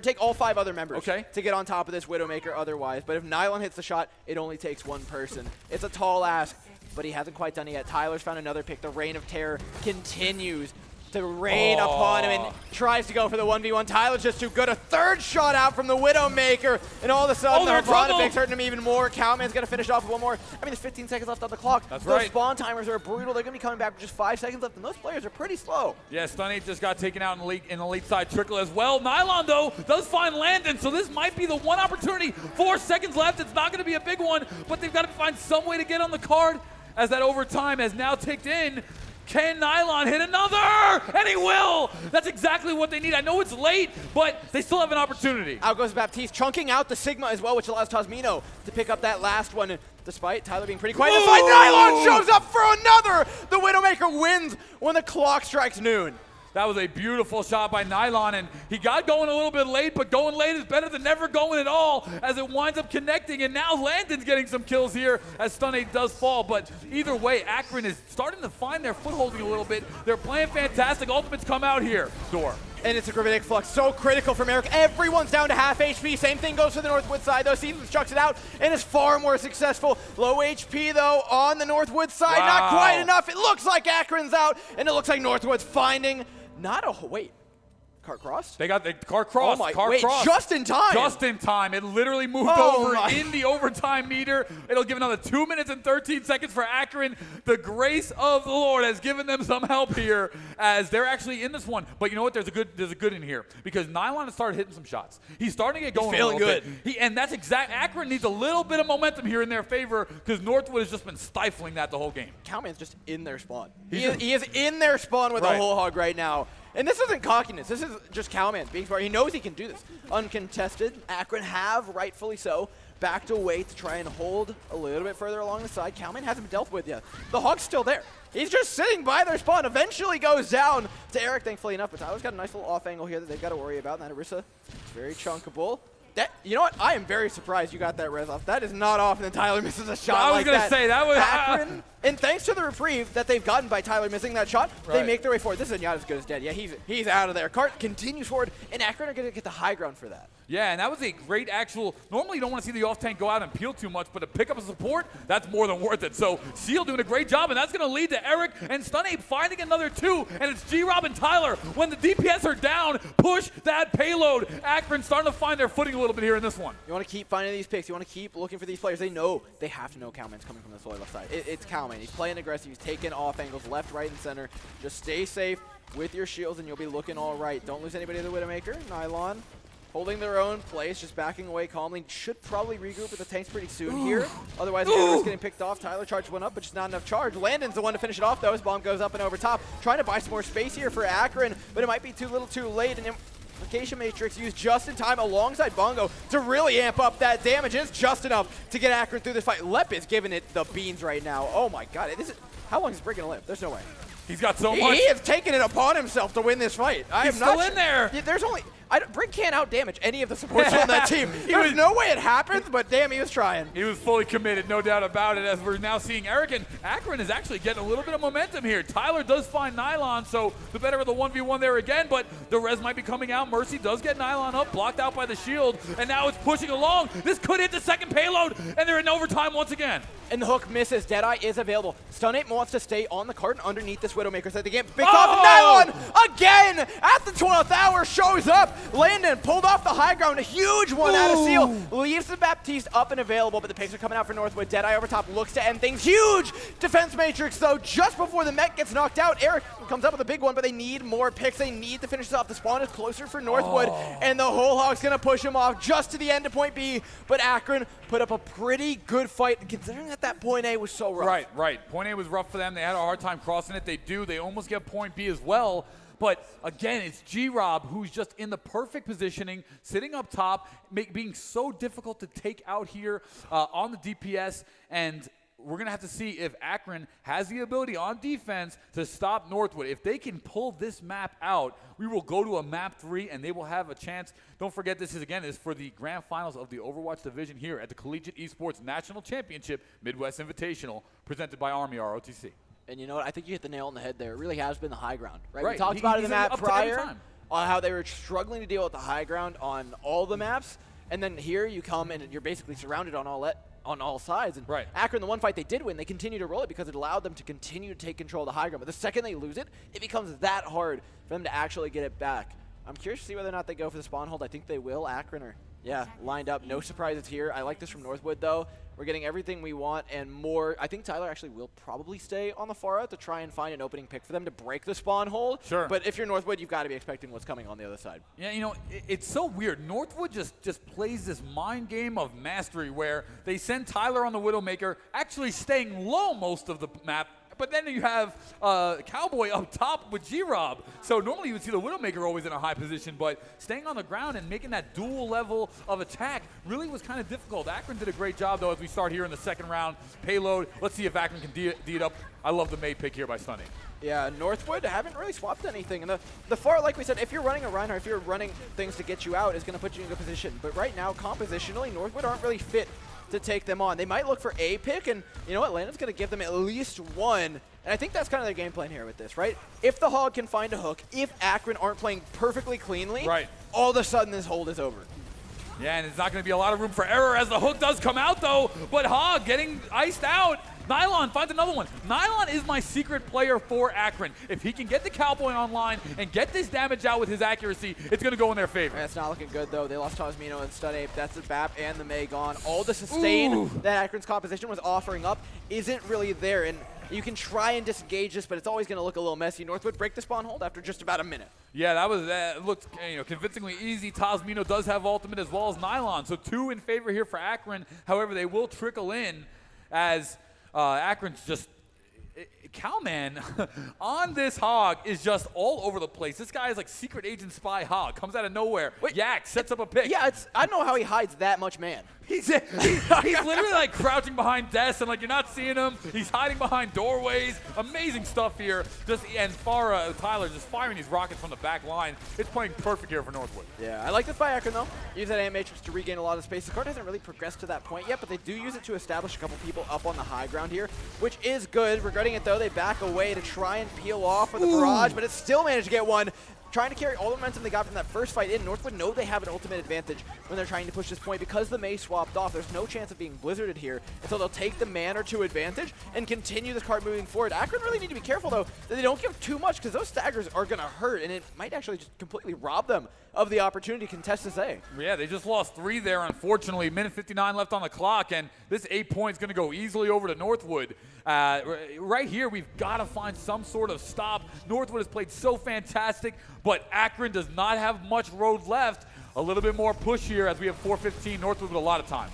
take all 5 other members to get on top of this Widowmaker otherwise. But if Nylon hits the shot, it only takes 1 person. It's a tall ask, but he hasn't quite done it yet. Tyler's found another pick. The reign of terror continues to rain upon him and tries to go for the 1v1. Tyler's just too good. A 3rd shot out from the Widowmaker, and all of a sudden the Havana pick's hurting him even more. Calman's going to finish off with 1 more. I mean, there's 15 seconds left on the clock. Those spawn timers are brutal. They're going to be coming back with just 5 seconds left, and those players are pretty slow. Yeah, Stunape just got taken out in the late side trickle as well. Nylon, though, does find Landon, so this might be the one opportunity. 4 seconds left. It's not going to be a big one, but they've got to find some way to get on the card as that overtime has now ticked in. Can Nylon hit another? And he will! That's exactly what they need. I know it's late, but they still have an opportunity. Out goes Baptiste, chunking out the Sigma as well, which allows Tasmino to pick up that last one. Despite Tyler being pretty quiet in the fight, Nylon shows up for another! The Widowmaker wins when the clock strikes noon. That was a beautiful shot by Nylon, and he got going a little bit late, but going late is better than never going at all as it winds up connecting, and now Landon's getting some kills here as Stunape does fall. But either way, Akron is starting to find their footholding a little bit. They're playing fantastic. Ultimates come out here. Dor. And it's a gravitic flux, so critical from Eric. Everyone's down to half HP. Same thing goes for the Northwood side, though. Seasons chucks it out and is far more successful. Low HP, though, on the Northwood side. Wow. Not quite enough. It looks like Akron's out, and it looks like Northwood's finding wait. Cart crossed? They got the cart crossed. Oh my, cart wait, crossed. just in time. Just in time. It literally moved over in the overtime meter. It'll give another 2 minutes and 13 seconds for Akron. The grace of the Lord has given them some help here as they're actually in this one. But you know what? There's a good in here because Nylon has started hitting some shots. He's starting to get going. He's feeling good. And that's exact. Akron needs a little bit of momentum here in their favor because Northwood has just been stifling that the whole game. Calman's just in their spawn. He is in their spawn with a whole hog right now. And this isn't cockiness. This is just Calman being smart. He knows he can do this. Uncontested. Akron have, rightfully so, backed away to try and hold a little bit further along the side. Calman hasn't been dealt with yet. The hog's still there. He's just sitting by their spawn. Eventually goes down to Eric, thankfully enough. But Tyler's got a nice little off angle here that they've got to worry about. And that Orisa is very chunkable. You know what? I am very surprised you got that res off. That is not often that Tyler misses a shot like that. I was going to say, that was... Akron, and thanks to the reprieve that they've gotten by Tyler missing that shot, they make their way forward. This is not as good as dead. Yeah, he's out of there. Cart continues forward, and Akron are going to get the high ground for that. Yeah, and that was a great actual... Normally you don't want to see the off-tank go out and peel too much, but to pick up a support, that's more than worth it. So Seal doing a great job, and that's going to lead to Eric and Stunape finding another 2, and it's G-Rob and Tyler. When the DPS are down, push that payload. Akron starting to find their footing a little bit here in this one. You want to keep finding these picks. You want to keep looking for these players. They have to know Calman's coming from the soil left side. It's Calman. He's playing aggressive. He's taking off angles left, right, and center. Just stay safe with your shields, and you'll be looking all right. Don't lose anybody to the Widowmaker. Nylon holding their own place, just backing away calmly. Should probably regroup with the tanks pretty soon here. Otherwise, Eric getting picked off. Tyler charged one up, but just not enough charge. Landon's the one to finish it off, though. His bomb goes up and over top. Trying to buy some more space here for Akron, but it might be too little too late. And Implication Matrix used just in time alongside Bongo to really amp up that damage. It's just enough to get Akron through this fight. Lep is giving it the beans right now. Oh my god. How long is Brick gonna live? There's no way. He's got so much. He has taken it upon himself to win this fight. He's still in there. There's only Brink can't out-damage any of the supports on that team. There's no way it happens, but damn, he was trying. He was fully committed, no doubt about it, as we're now seeing Eric. And Akron is actually getting a little bit of momentum here. Tyler does find Nylon, so the better of the 1v1 there again, but the res might be coming out. Mercy does get Nylon up, blocked out by the shield, and now it's pushing along. This could hit the second payload, and they're in overtime once again. And the hook misses. Deadeye is available. Stun Ape wants to stay on the cart and underneath this Widowmaker so they can't pick off Nylon again at the 12th hour. Shows up. Landon pulled off the high ground. A huge one out of Seal. Leaves the Baptiste up and available, but the picks are coming out for Northwood. Deadeye over top looks to end things. Huge defense matrix, though, just before the mech gets knocked out. Eric comes up with a big one, but they need more picks. They need to finish this off. The spawn is closer for Northwood, and the whole hog's going to push him off just to the end of point B. But Akron put up a pretty good fight, considering that point A was so rough. Right. Point A was rough for them. They had a hard time crossing it. They almost get point B as well. But again, it's G-Rob who's just in the perfect positioning, sitting up top, being so difficult to take out here on the DPS. And we're going to have to see if Akron has the ability on defense to stop Northwood. If they can pull this map out, we will go to a map 3 and they will have a chance. Don't forget, this is for the grand finals of the Overwatch division here at the Collegiate Esports National Championship Midwest Invitational, presented by Army ROTC. And you know what? I think you hit the nail on the head there. It really has been the high ground, right? Right. We talked about it in the map prior on how they were struggling to deal with the high ground on all the maps. And then here you come and you're basically surrounded on all sides. And Akron, the one fight they did win, they continue to roll it because it allowed them to continue to take control of the high ground. But the second they lose it, it becomes that hard for them to actually get it back. I'm curious to see whether or not they go for the spawn hold. I think they will. Akron are, lined up. No surprises here. I like this from Northwood, though. We're getting everything we want and more. I think Tyler actually will probably stay on the far out to try and find an opening pick for them to break the spawn hold. Sure. But if you're Northwood, you've got to be expecting what's coming on the other side. Yeah, it's so weird. Northwood just plays this mind game of mastery where they send Tyler on the Widowmaker, actually staying low most of the map. But then you have Cowboy up top with G-Rob. So normally you would see the Widowmaker always in a high position, but staying on the ground and making that dual level of attack really was kind of difficult. Akron did a great job, though, as we start here in the second round. Payload, let's see if Akron can D it up. I love the May pick here by Stunning. Yeah, Northwood haven't really swapped anything. And the far, like we said, if you're running a run or if you're running things to get you out, is going to put you in a good position. But right now, compositionally, Northwood aren't really fit to take them on. They might look for a pick, and you know what? Landon's going to give them at least one. And I think that's kind of their game plan here with this, right? If the Hog can find a hook, if Akron aren't playing perfectly cleanly, all of a sudden this hold is over. Yeah, and there's not going to be a lot of room for error as the hook does come out, though. But Hog getting iced out. Nylon finds another one. Nylon is my secret player for Akron. If he can get the Cowboy online and get this damage out with his accuracy, it's going to go in their favor. That's not looking good, though. They lost Tosmino and Stun Ape. That's the BAP and the May gone. All the sustain that Akron's composition was offering up isn't really there. And you can try and disengage this, but it's always going to look a little messy. Northwood break the spawn hold after just about a minute. Yeah, that was looked convincingly easy. Tosmino does have ultimate as well as Nylon, so 2 in favor here for Akron. However, they will trickle in as Akron's just Cowman on this Hog is just all over the place. This guy is like secret agent spy Hog. Comes out of nowhere. Yak sets up a pick. Yeah, I don't know how he hides that much man. He's literally like crouching behind desks and like you're not seeing him. He's hiding behind doorways. Amazing stuff here. And Tyler just firing these rockets from the back line. It's playing perfect here for Northwood. Yeah, I like this by Akron though. Use that AM matrix to regain a lot of space. The card hasn't really progressed to that point yet, but they do use it to establish a couple people up on the high ground here, which is good. Regretting it though, they back away to try and peel off for the barrage, but it still managed to get one. Trying to carry all the momentum they got from that first fight in. Northwood know they have an ultimate advantage when they're trying to push this point. Because the May swapped off, there's no chance of being blizzarded here. And so they'll take the man or two advantage and continue this card moving forward. Akron really need to be careful, though, that they don't give too much because those staggers are going to hurt. And it might actually just completely rob them of the opportunity to contest this A. Yeah, they just lost 3 there, unfortunately. Minute 59 left on the clock, and this 8 points going to go easily over to Northwood. Right here, we've got to find some sort of stop. Northwood has played so fantastic, but Akron does not have much road left. A little bit more push here as we have 4:15. Northwood with a lot of time.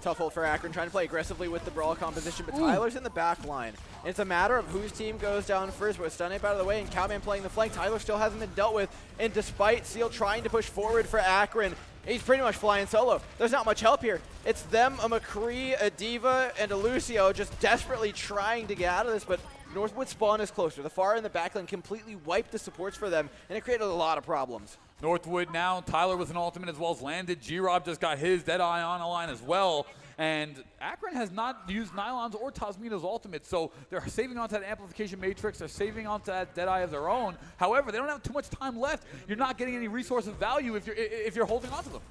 Tough hold for Akron, trying to play aggressively with the brawl composition, but Tyler's in the back line. It's a matter of whose team goes down first, with Stun Ape out of the way and Cowman playing the flank. Tyler still hasn't been dealt with, and despite Seal trying to push forward for Akron, he's pretty much flying solo. There's not much help here. It's them, a McCree, a Diva, and a Lucio just desperately trying to get out of this, but Northwood spawn is closer. The far in the backline completely wiped the supports for them, and it created a lot of problems. Northwood now, Tyler with an ultimate as well as landed. G-Rob just got his Deadeye on the line as well. And Akron has not used Nylon's or Tasmina's ultimate, so they're saving onto that amplification matrix. They're saving onto that Deadeye of their own. However, they don't have too much time left. You're not getting any resource of value if you're holding onto them.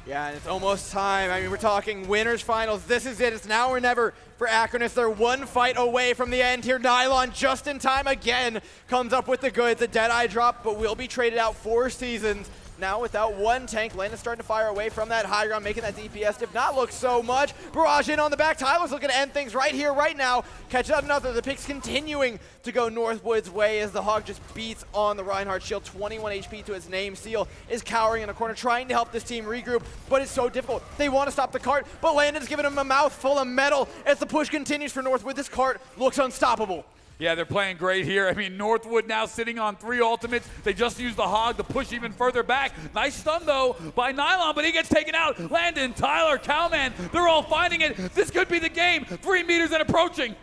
Yeah, and it's almost time. I mean, we're talking winners finals. This is it. It's now or never for Akron. It's they're one fight away from the end here. Nylon just in time again comes up with the goods. The Deadeye drop, but will be traded out 4 seasons. Now without one tank, Landon's starting to fire away from that high ground, making that DPS dip not look so much. Barrage in on the back. Tyler's looking to end things right here, right now. Catch up another. The pick's continuing to go Northwood's way as the Hog just beats on the Reinhardt shield. 21 HP to his name. Seal is cowering in a corner, trying to help this team regroup, but it's so difficult. They want to stop the cart, but Landon's giving him a mouthful of metal as the push continues for Northwood. This cart looks unstoppable. Yeah, they're playing great here. I mean, Northwood now sitting on 3 ultimates. They just used the Hog to push even further back. Nice stun, though, by Nylon, but he gets taken out. Landon, Tyler, Cowman, they're all finding it. This could be the game. 3 meters and approaching.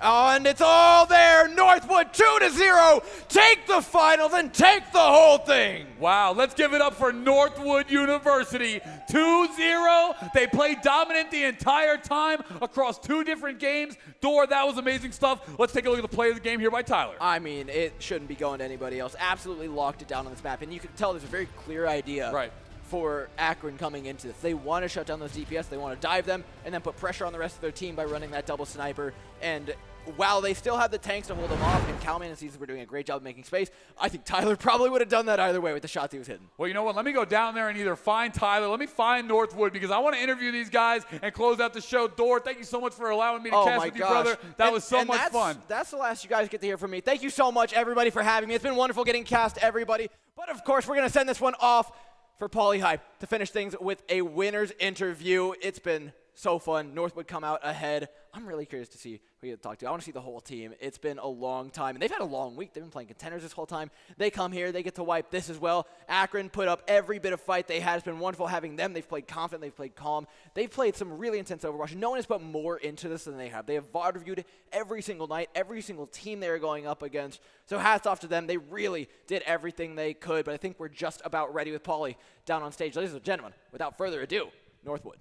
Oh, and it's all there. Northwood 2-0. Take the finals and take the whole thing. Wow, let's give it up for Northwood University. 2-0. They played dominant the entire time across 2 different games. Dor, that was amazing stuff. Let's take a look at the play of the game here by Tyler. I mean, it shouldn't be going to anybody else. Absolutely locked it down on this map, and you can tell there's a very clear idea. Right. For Akron coming into this. They want to shut down those DPS, they want to dive them, and then put pressure on the rest of their team by running that double sniper. And while they still have the tanks to hold them off, and Cowman and Caesar were doing a great job of making space, I think Tyler probably would have done that either way with the shots he was hitting. Well, you know what? Let me go down there and either find Tyler, let me find Northwood, because I want to interview these guys and close out the show. Dor, thank you so much for allowing me to cast with you, brother. That was so much fun. That's the last you guys get to hear from me. Thank you so much, everybody, for having me. It's been wonderful getting cast, everybody. But, of course, we're going to send this one off for Pauly Hype to finish things with a winner's interview. It's been so fun. Northwood come out ahead. I'm really curious to see who you talk to. I want to see the whole team. It's been a long time, and they've had a long week. They've been playing contenders this whole time. They come here. They get to wipe this as well. Akron put up every bit of fight they had. It's been wonderful having them. They've played confident. They've played calm. They've played some really intense Overwatch. No one has put more into this than they have. They have VOD reviewed every single night, every single team they are going up against. So hats off to them. They really did everything they could, but I think we're just about ready with Pauly down on stage. Ladies and gentlemen, without further ado, Northwood.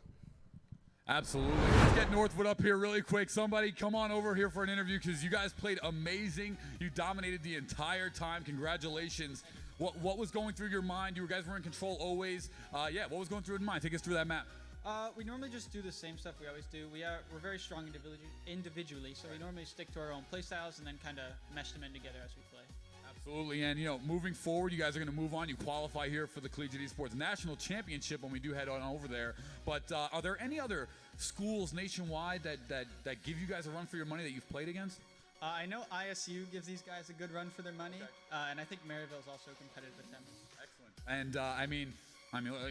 Absolutely. Let's get Northwood up here really quick. Somebody come on over here for an interview because you guys played amazing. You dominated the entire time. Congratulations. What was going through your mind? You guys were in control always. What was going through your mind? Take us through that map. We normally just do the same stuff we always do. We're very strong individually, so we normally stick to our own play styles and then kind of mesh them in together as we play. Absolutely, and moving forward, you guys are going to move on. You qualify here for the Collegiate Esports National Championship when we do head on over there. But are there any other schools nationwide that give you guys a run for your money that you've played against? I know ISU gives these guys a good run for their money, and I think Maryville's also competitive with them. Excellent. And I mean,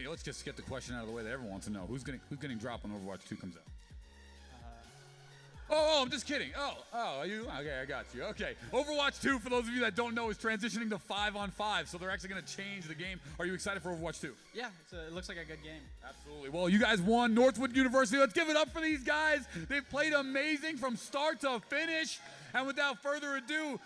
let's just get the question out of the way that everyone wants to know: who's getting dropped when Overwatch 2 comes out? Oh, I'm just kidding. Are you? Okay, I got you. Okay. Overwatch 2, for those of you that don't know, is transitioning to 5-on-5, so they're actually going to change the game. Are you excited for Overwatch 2? Yeah, it looks like a good game. Absolutely. Well, you guys won. Northwood University. Let's give it up for these guys. They've played amazing from start to finish. And without further ado,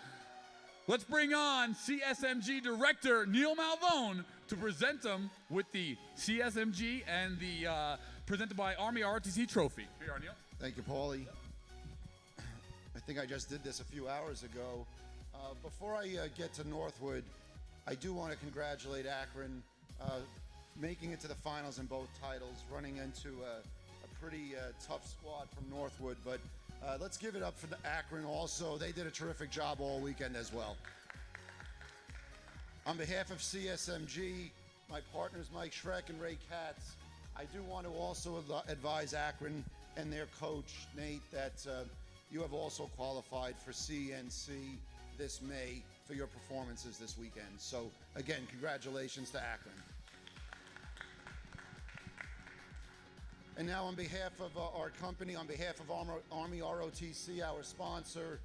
let's bring on CSMG Director Neil Malvone to present them with the CSMG and the presented by Army ROTC trophy. Here you are, Neil. Thank you, Paulie. I think I just did this a few hours ago. Before I get to Northwood, I do want to congratulate Akron, making it to the finals in both titles, running into a pretty tough squad from Northwood. But let's give it up for the Akron also. They did a terrific job all weekend as well. On behalf of CSMG, my partners Mike Schreck and Ray Katz, I do want to also advise Akron and their coach, Nate, that you have also qualified for CENC this May for your performances this weekend. So, again, congratulations to Akron. And now on behalf of our company, on behalf of Army ROTC, our sponsor,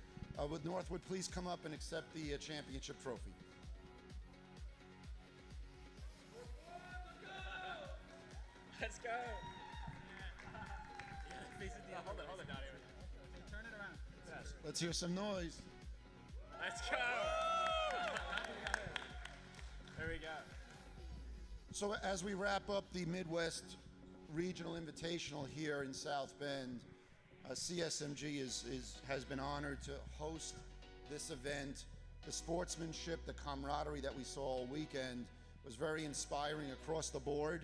would Northwood please come up and accept the championship trophy? Let's go. Hold it down here. Turn it around. Let's hear some noise. we go. So as we wrap up the Midwest Regional Invitational here in South Bend, CSMG has been honored to host this event. The sportsmanship, the camaraderie that we saw all weekend was very inspiring across the board,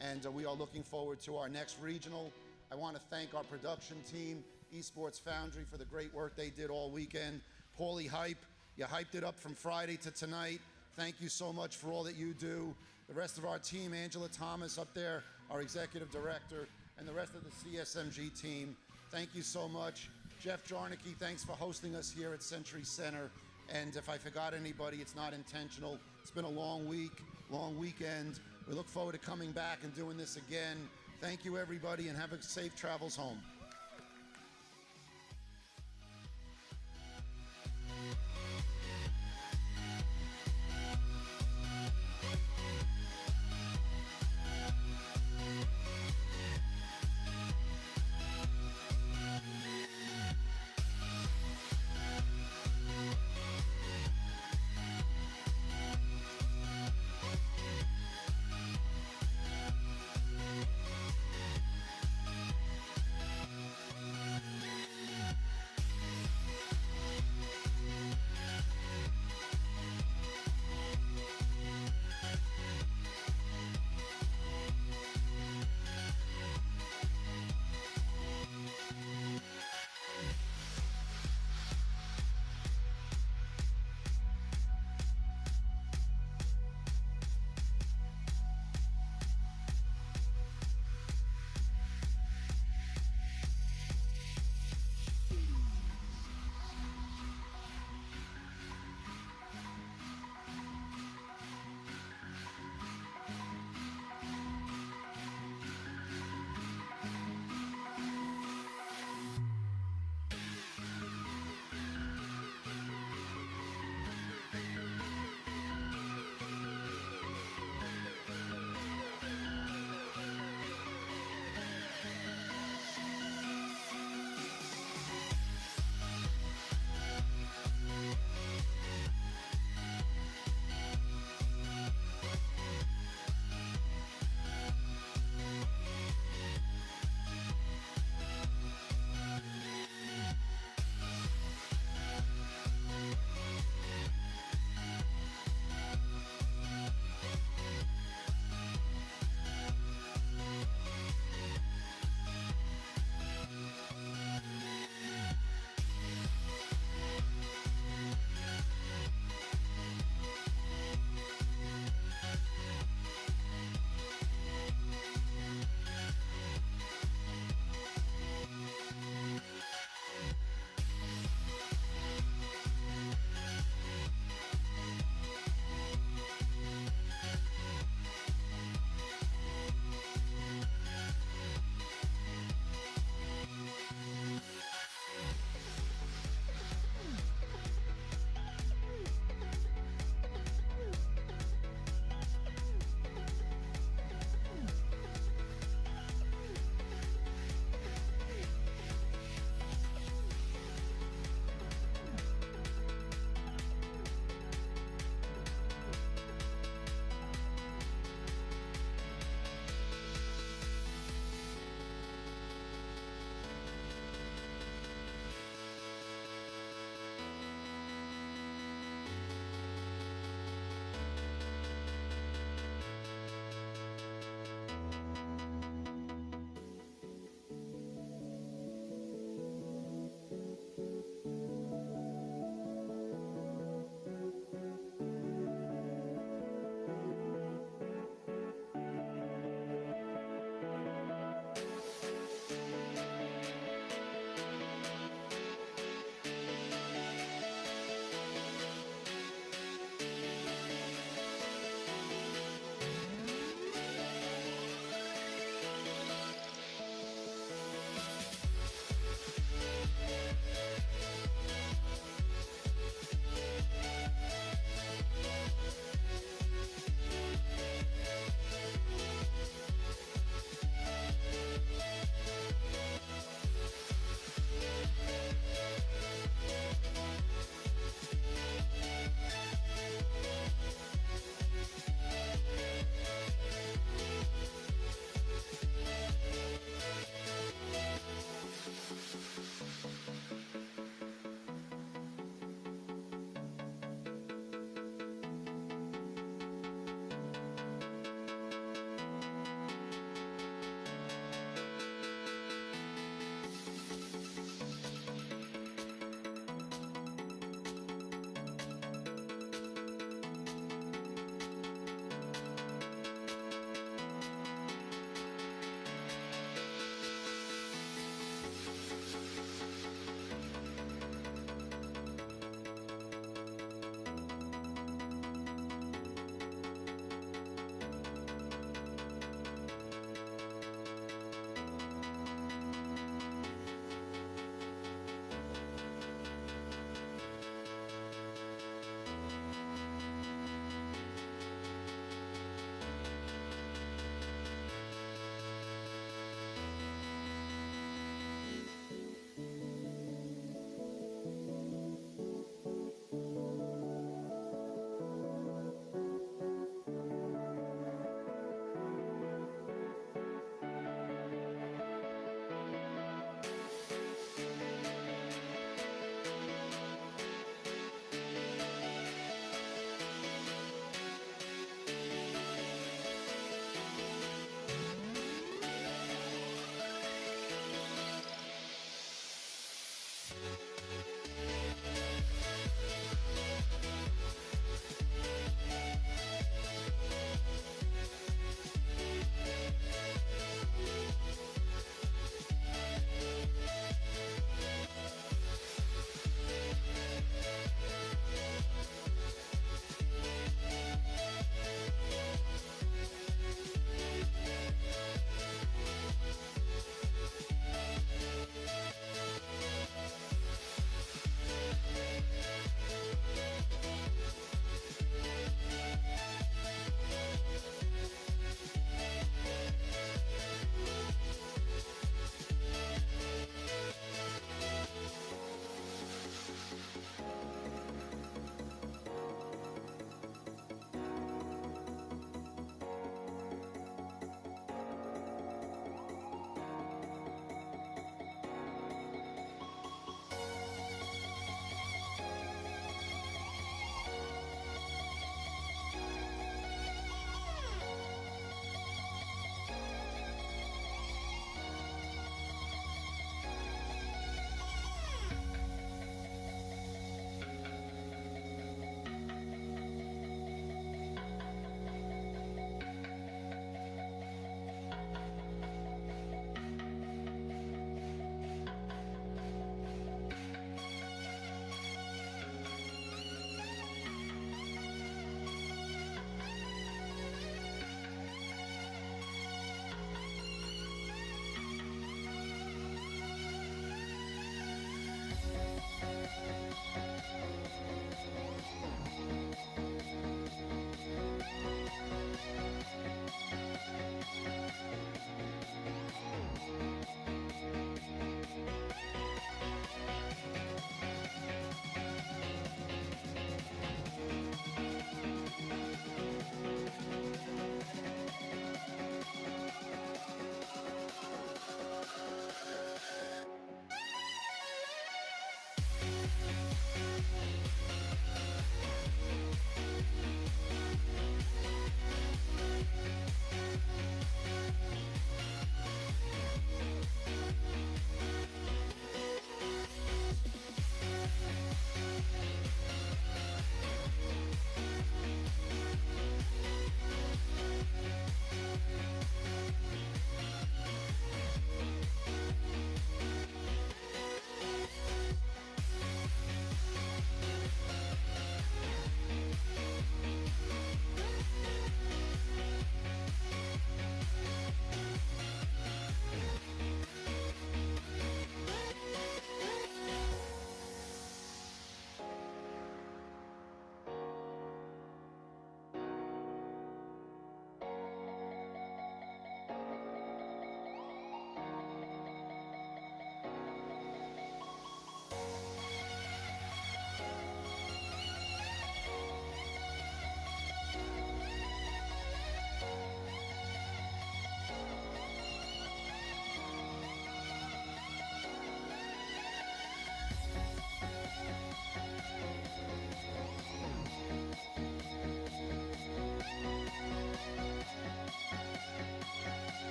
and we are looking forward to our next regional. I want to thank our production team, Esports Foundry, for the great work they did all weekend. Paulie Hype, you hyped it up from Friday to tonight. Thank you so much for all that you do. The rest of our team, Angela Thomas up there, our executive director, and the rest of the CSMG team, thank you so much. Jeff Jarnicki, thanks for hosting us here at Century Center. And if I forgot anybody, it's not intentional. It's been a long week, long weekend. We look forward to coming back and doing this again. Thank you, everybody, and have a safe travels home.